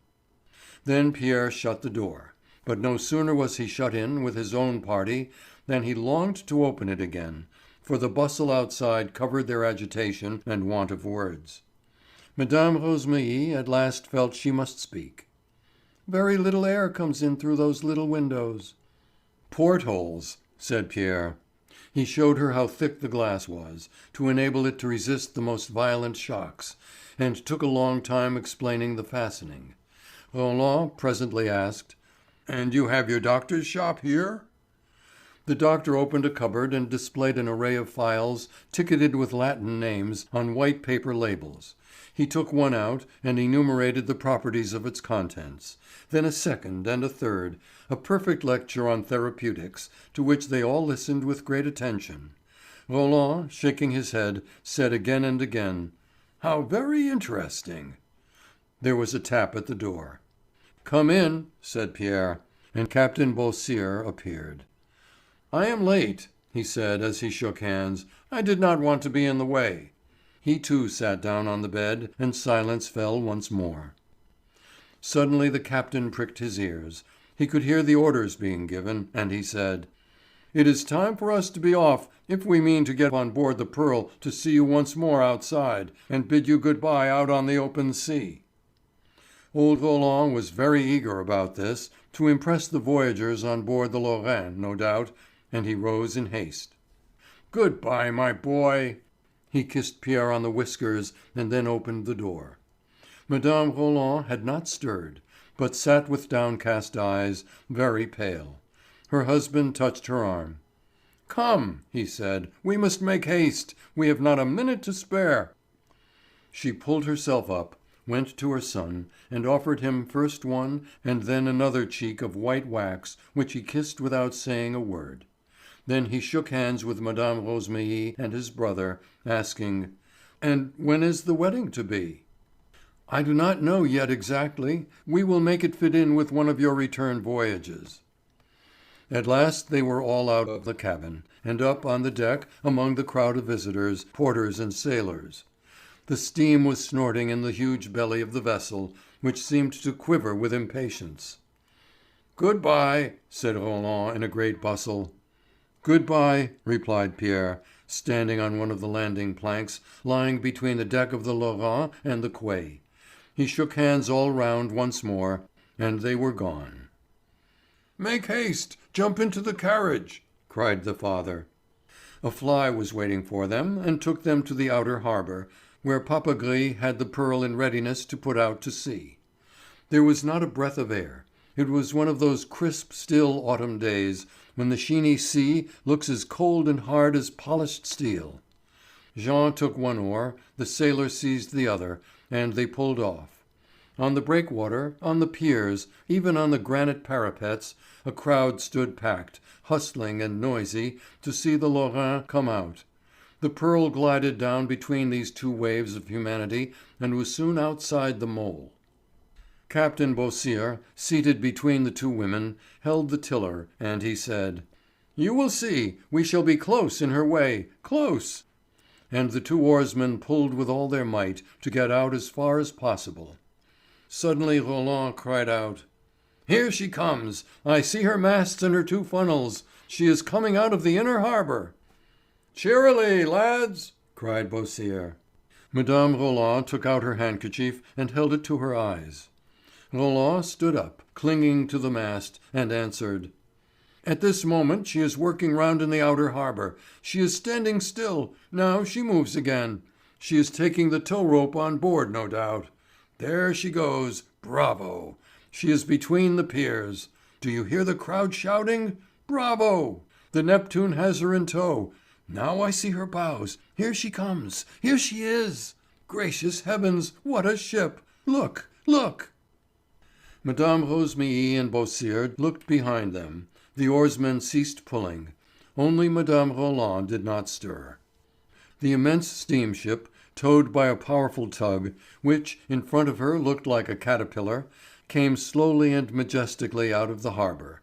Speaker 1: Then Pierre shut the door, but no sooner was he shut in with his own party than he longed to open it again, for the bustle outside covered their agitation and want of words. Madame Rosemery at last felt she must speak. "Very little air comes in through those little windows." "Portholes," said Pierre. He showed her how thick the glass was, to enable it to resist the most violent shocks, and took a long time explaining the fastening. Roland presently asked: "And you have your doctor's shop here?" The doctor opened a cupboard and displayed an array of phials ticketed with Latin names on white paper labels. He took one out and enumerated the properties of its contents, then a second and a third, a perfect lecture on therapeutics, to which they all listened with great attention. Roland, shaking his head, said again and again: "How very interesting!" There was a tap at the door. "Come in," said Pierre, and Captain Beausire appeared. "I am late," he said as he shook hands. "I did not want to be in the way." He too sat down on the bed, and silence fell once more. Suddenly the captain pricked his ears. He could hear the orders being given, and he said: "It is time for us to be off if we mean to get on board the Pearl to see you once more outside, and bid you good-bye out on the open sea." Old Roland was very eager about this, to impress the voyagers on board the Lorraine, no doubt, and he rose in haste. "Good-bye, my boy." He kissed Pierre on the whiskers and then opened the door. Mme. Roland had not stirred, but sat with downcast eyes, very pale. Her husband touched her arm. "Come," he said, "we must make haste. We have not a minute to spare." She pulled herself up, went to her son, and offered him first one and then another cheek of white wax, which he kissed without saying a word. Then he shook hands with Madame Rosemery and his brother, asking: "And when is the wedding to be?" "I do not know yet exactly. We will make it fit in with one of your return voyages." At last they were all out of the cabin, and up on the deck among the crowd of visitors, porters and sailors. The steam was snorting in the huge belly of the vessel, which seemed to quiver with impatience. "Good-bye," said Roland in a great bustle. "Good-bye," replied Pierre, standing on one of the landing planks lying between the deck of the Lorraine and the quay. He shook hands all round once more, and they were gone. "Make haste! Jump into the carriage!" cried the father. A fly was waiting for them and took them to the outer harbour, where Papagris had the Pearl in readiness to put out to sea. There was not a breath of air. It was one of those crisp, still autumn days when the sheeny sea looks as cold and hard as polished steel. Jean took one oar, the sailor seized the other, and they pulled off. On the breakwater, on the piers, even on the granite parapets, a crowd stood packed, hustling and noisy, to see the Lorraine come out. The Pearl glided down between these two waves of humanity and was soon outside the mole. Captain Beausire, seated between the two women, held the tiller, and he said: "You will see, we shall be close in her way, close." And the two oarsmen pulled with all their might to get out as far as possible. Suddenly Roland cried out: "Here she comes! I see her masts and her two funnels. She is coming out of the inner harbour." "Cheerily, lads!" cried Beausire. Mme. Roland took out her handkerchief and held it to her eyes. Roland stood up, clinging to the mast, and answered: "At this moment she is working round in the outer harbour. She is standing still. Now she moves again. She is taking the tow rope on board, no doubt. There she goes. Bravo! She is between the piers. Do you hear the crowd shouting? Bravo! The Neptune has her in tow. Now I see her bows. Here she comes. Here she is. Gracious heavens, what a ship! Look, look!" Madame Rosemery and Beausire looked behind them. The oarsmen ceased pulling. Only Mme. Roland did not stir. The immense steamship, towed by a powerful tug, which in front of her looked like a caterpillar, came slowly and majestically out of the harbour.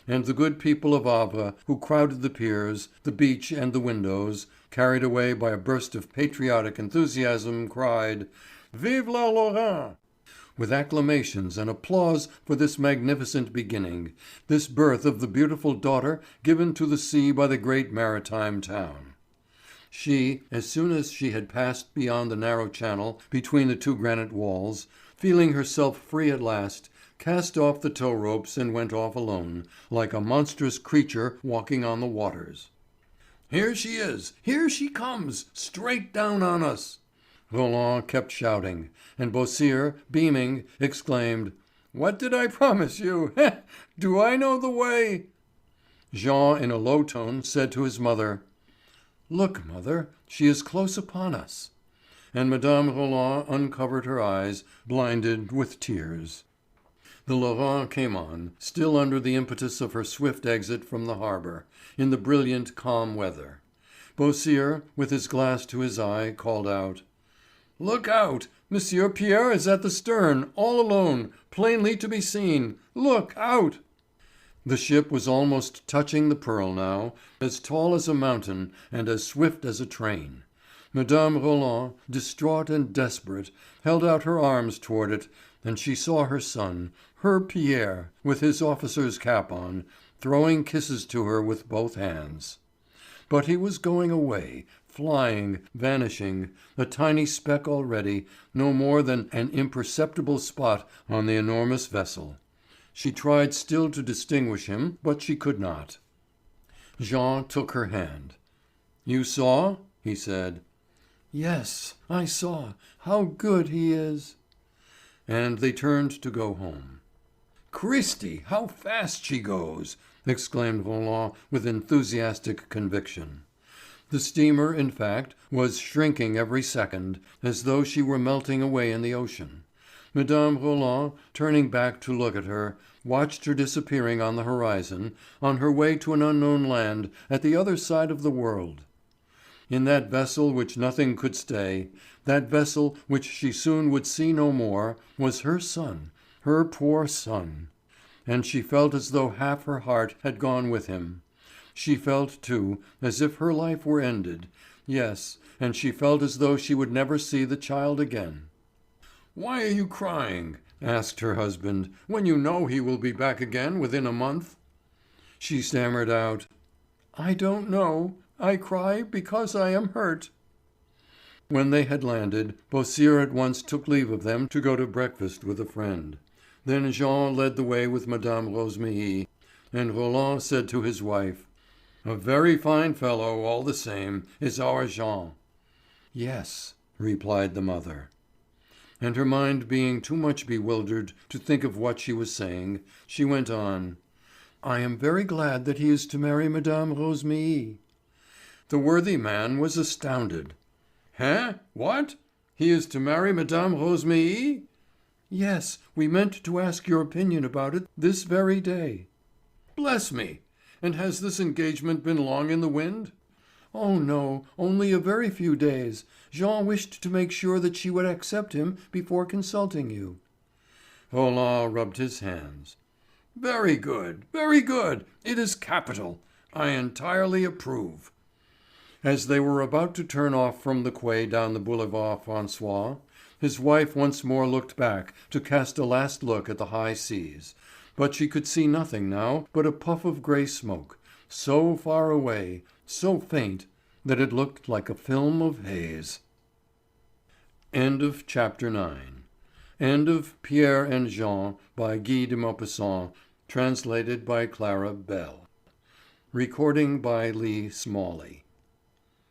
Speaker 1: And the good people of Havre, who crowded the piers, the beach and the windows, carried away by a burst of patriotic enthusiasm, cried: "Vive la Lorraine!" with acclamations and applause for this magnificent beginning, this birth of the beautiful daughter given to the sea by the great maritime town. She, as soon as she had passed beyond the narrow channel between the two granite walls, feeling herself free at last, cast off the tow ropes and went off alone, like a monstrous creature walking on the waters. "Here she is! Here she comes! Straight down on us!" Roland kept shouting, and Beausire, beaming, exclaimed, "What did I promise you? Do I know the way?" Jean, in a low tone, said to his mother, "Look, mother, she is close upon us." And Mme. Roland uncovered her eyes, blinded with tears. The Lorraine came on, still under the impetus of her swift exit from the harbour, in the brilliant, calm weather. Beausire, with his glass to his eye, called out: "Look out! Monsieur Pierre is at the stern, all alone, plainly to be seen. Look out!" The ship was almost touching the Pearl now, as tall as a mountain and as swift as a train. Mme. Roland, distraught and desperate, held out her arms toward it, and she saw her son, her Pierre, with his officer's cap on, throwing kisses to her with both hands. But he was going away, flying, vanishing, a tiny speck already, no more than an imperceptible spot on the enormous vessel. She tried still to distinguish him, but she could not. Jean took her hand. "You saw?" he said. "Yes, I saw. How good he is!" And they turned to go home. "Christi, how fast she goes!" exclaimed Roland with enthusiastic conviction. The steamer, in fact, was shrinking every second, as though she were melting away in the ocean. Mme. Roland, turning back to look at her, watched her disappearing on the horizon, on her way to an unknown land at the other side of the world. In that vessel which nothing could stay, that vessel which she soon would see no more, was her son, her poor son. And she felt as though half her heart had gone with him. She felt, too, as if her life were ended. Yes, and she felt as though she would never see the child again. "Why are you crying?" asked her husband, "when you know he will be back again within a month?" She stammered out, "I don't know. I cry because I am hurt." When they had landed, Beausire at once took leave of them to go to breakfast with a friend. Then Jean led the way with Mme. Rosémilly, and Roland said to his wife: "A very fine fellow, all the same, is our Jean." "Yes," replied the mother. And her mind being too much bewildered to think of what she was saying, she went on: "I am very glad that he is to marry Mme. Rosémilly." The worthy man was astounded. "Hein? What? He is to marry Mme. Rosémilly?" "Yes, we meant to ask your opinion about it this very day." "Bless me! And has this engagement been long in the wind?" "Oh no, only a very few days. Jean wished to make sure that she would accept him before consulting you." Roland rubbed his hands. "Very good, very good! It is capital! I entirely approve." As they were about to turn off from the quay down the Boulevard François, his wife once more looked back to cast a last look at the high seas, but she could see nothing now but a puff of grey smoke, so far away, so faint, that it looked like a film of haze. End of Chapter 9. End of Pierre and Jean by Guy de Maupassant, translated by Clara Bell. Recording by Smalley.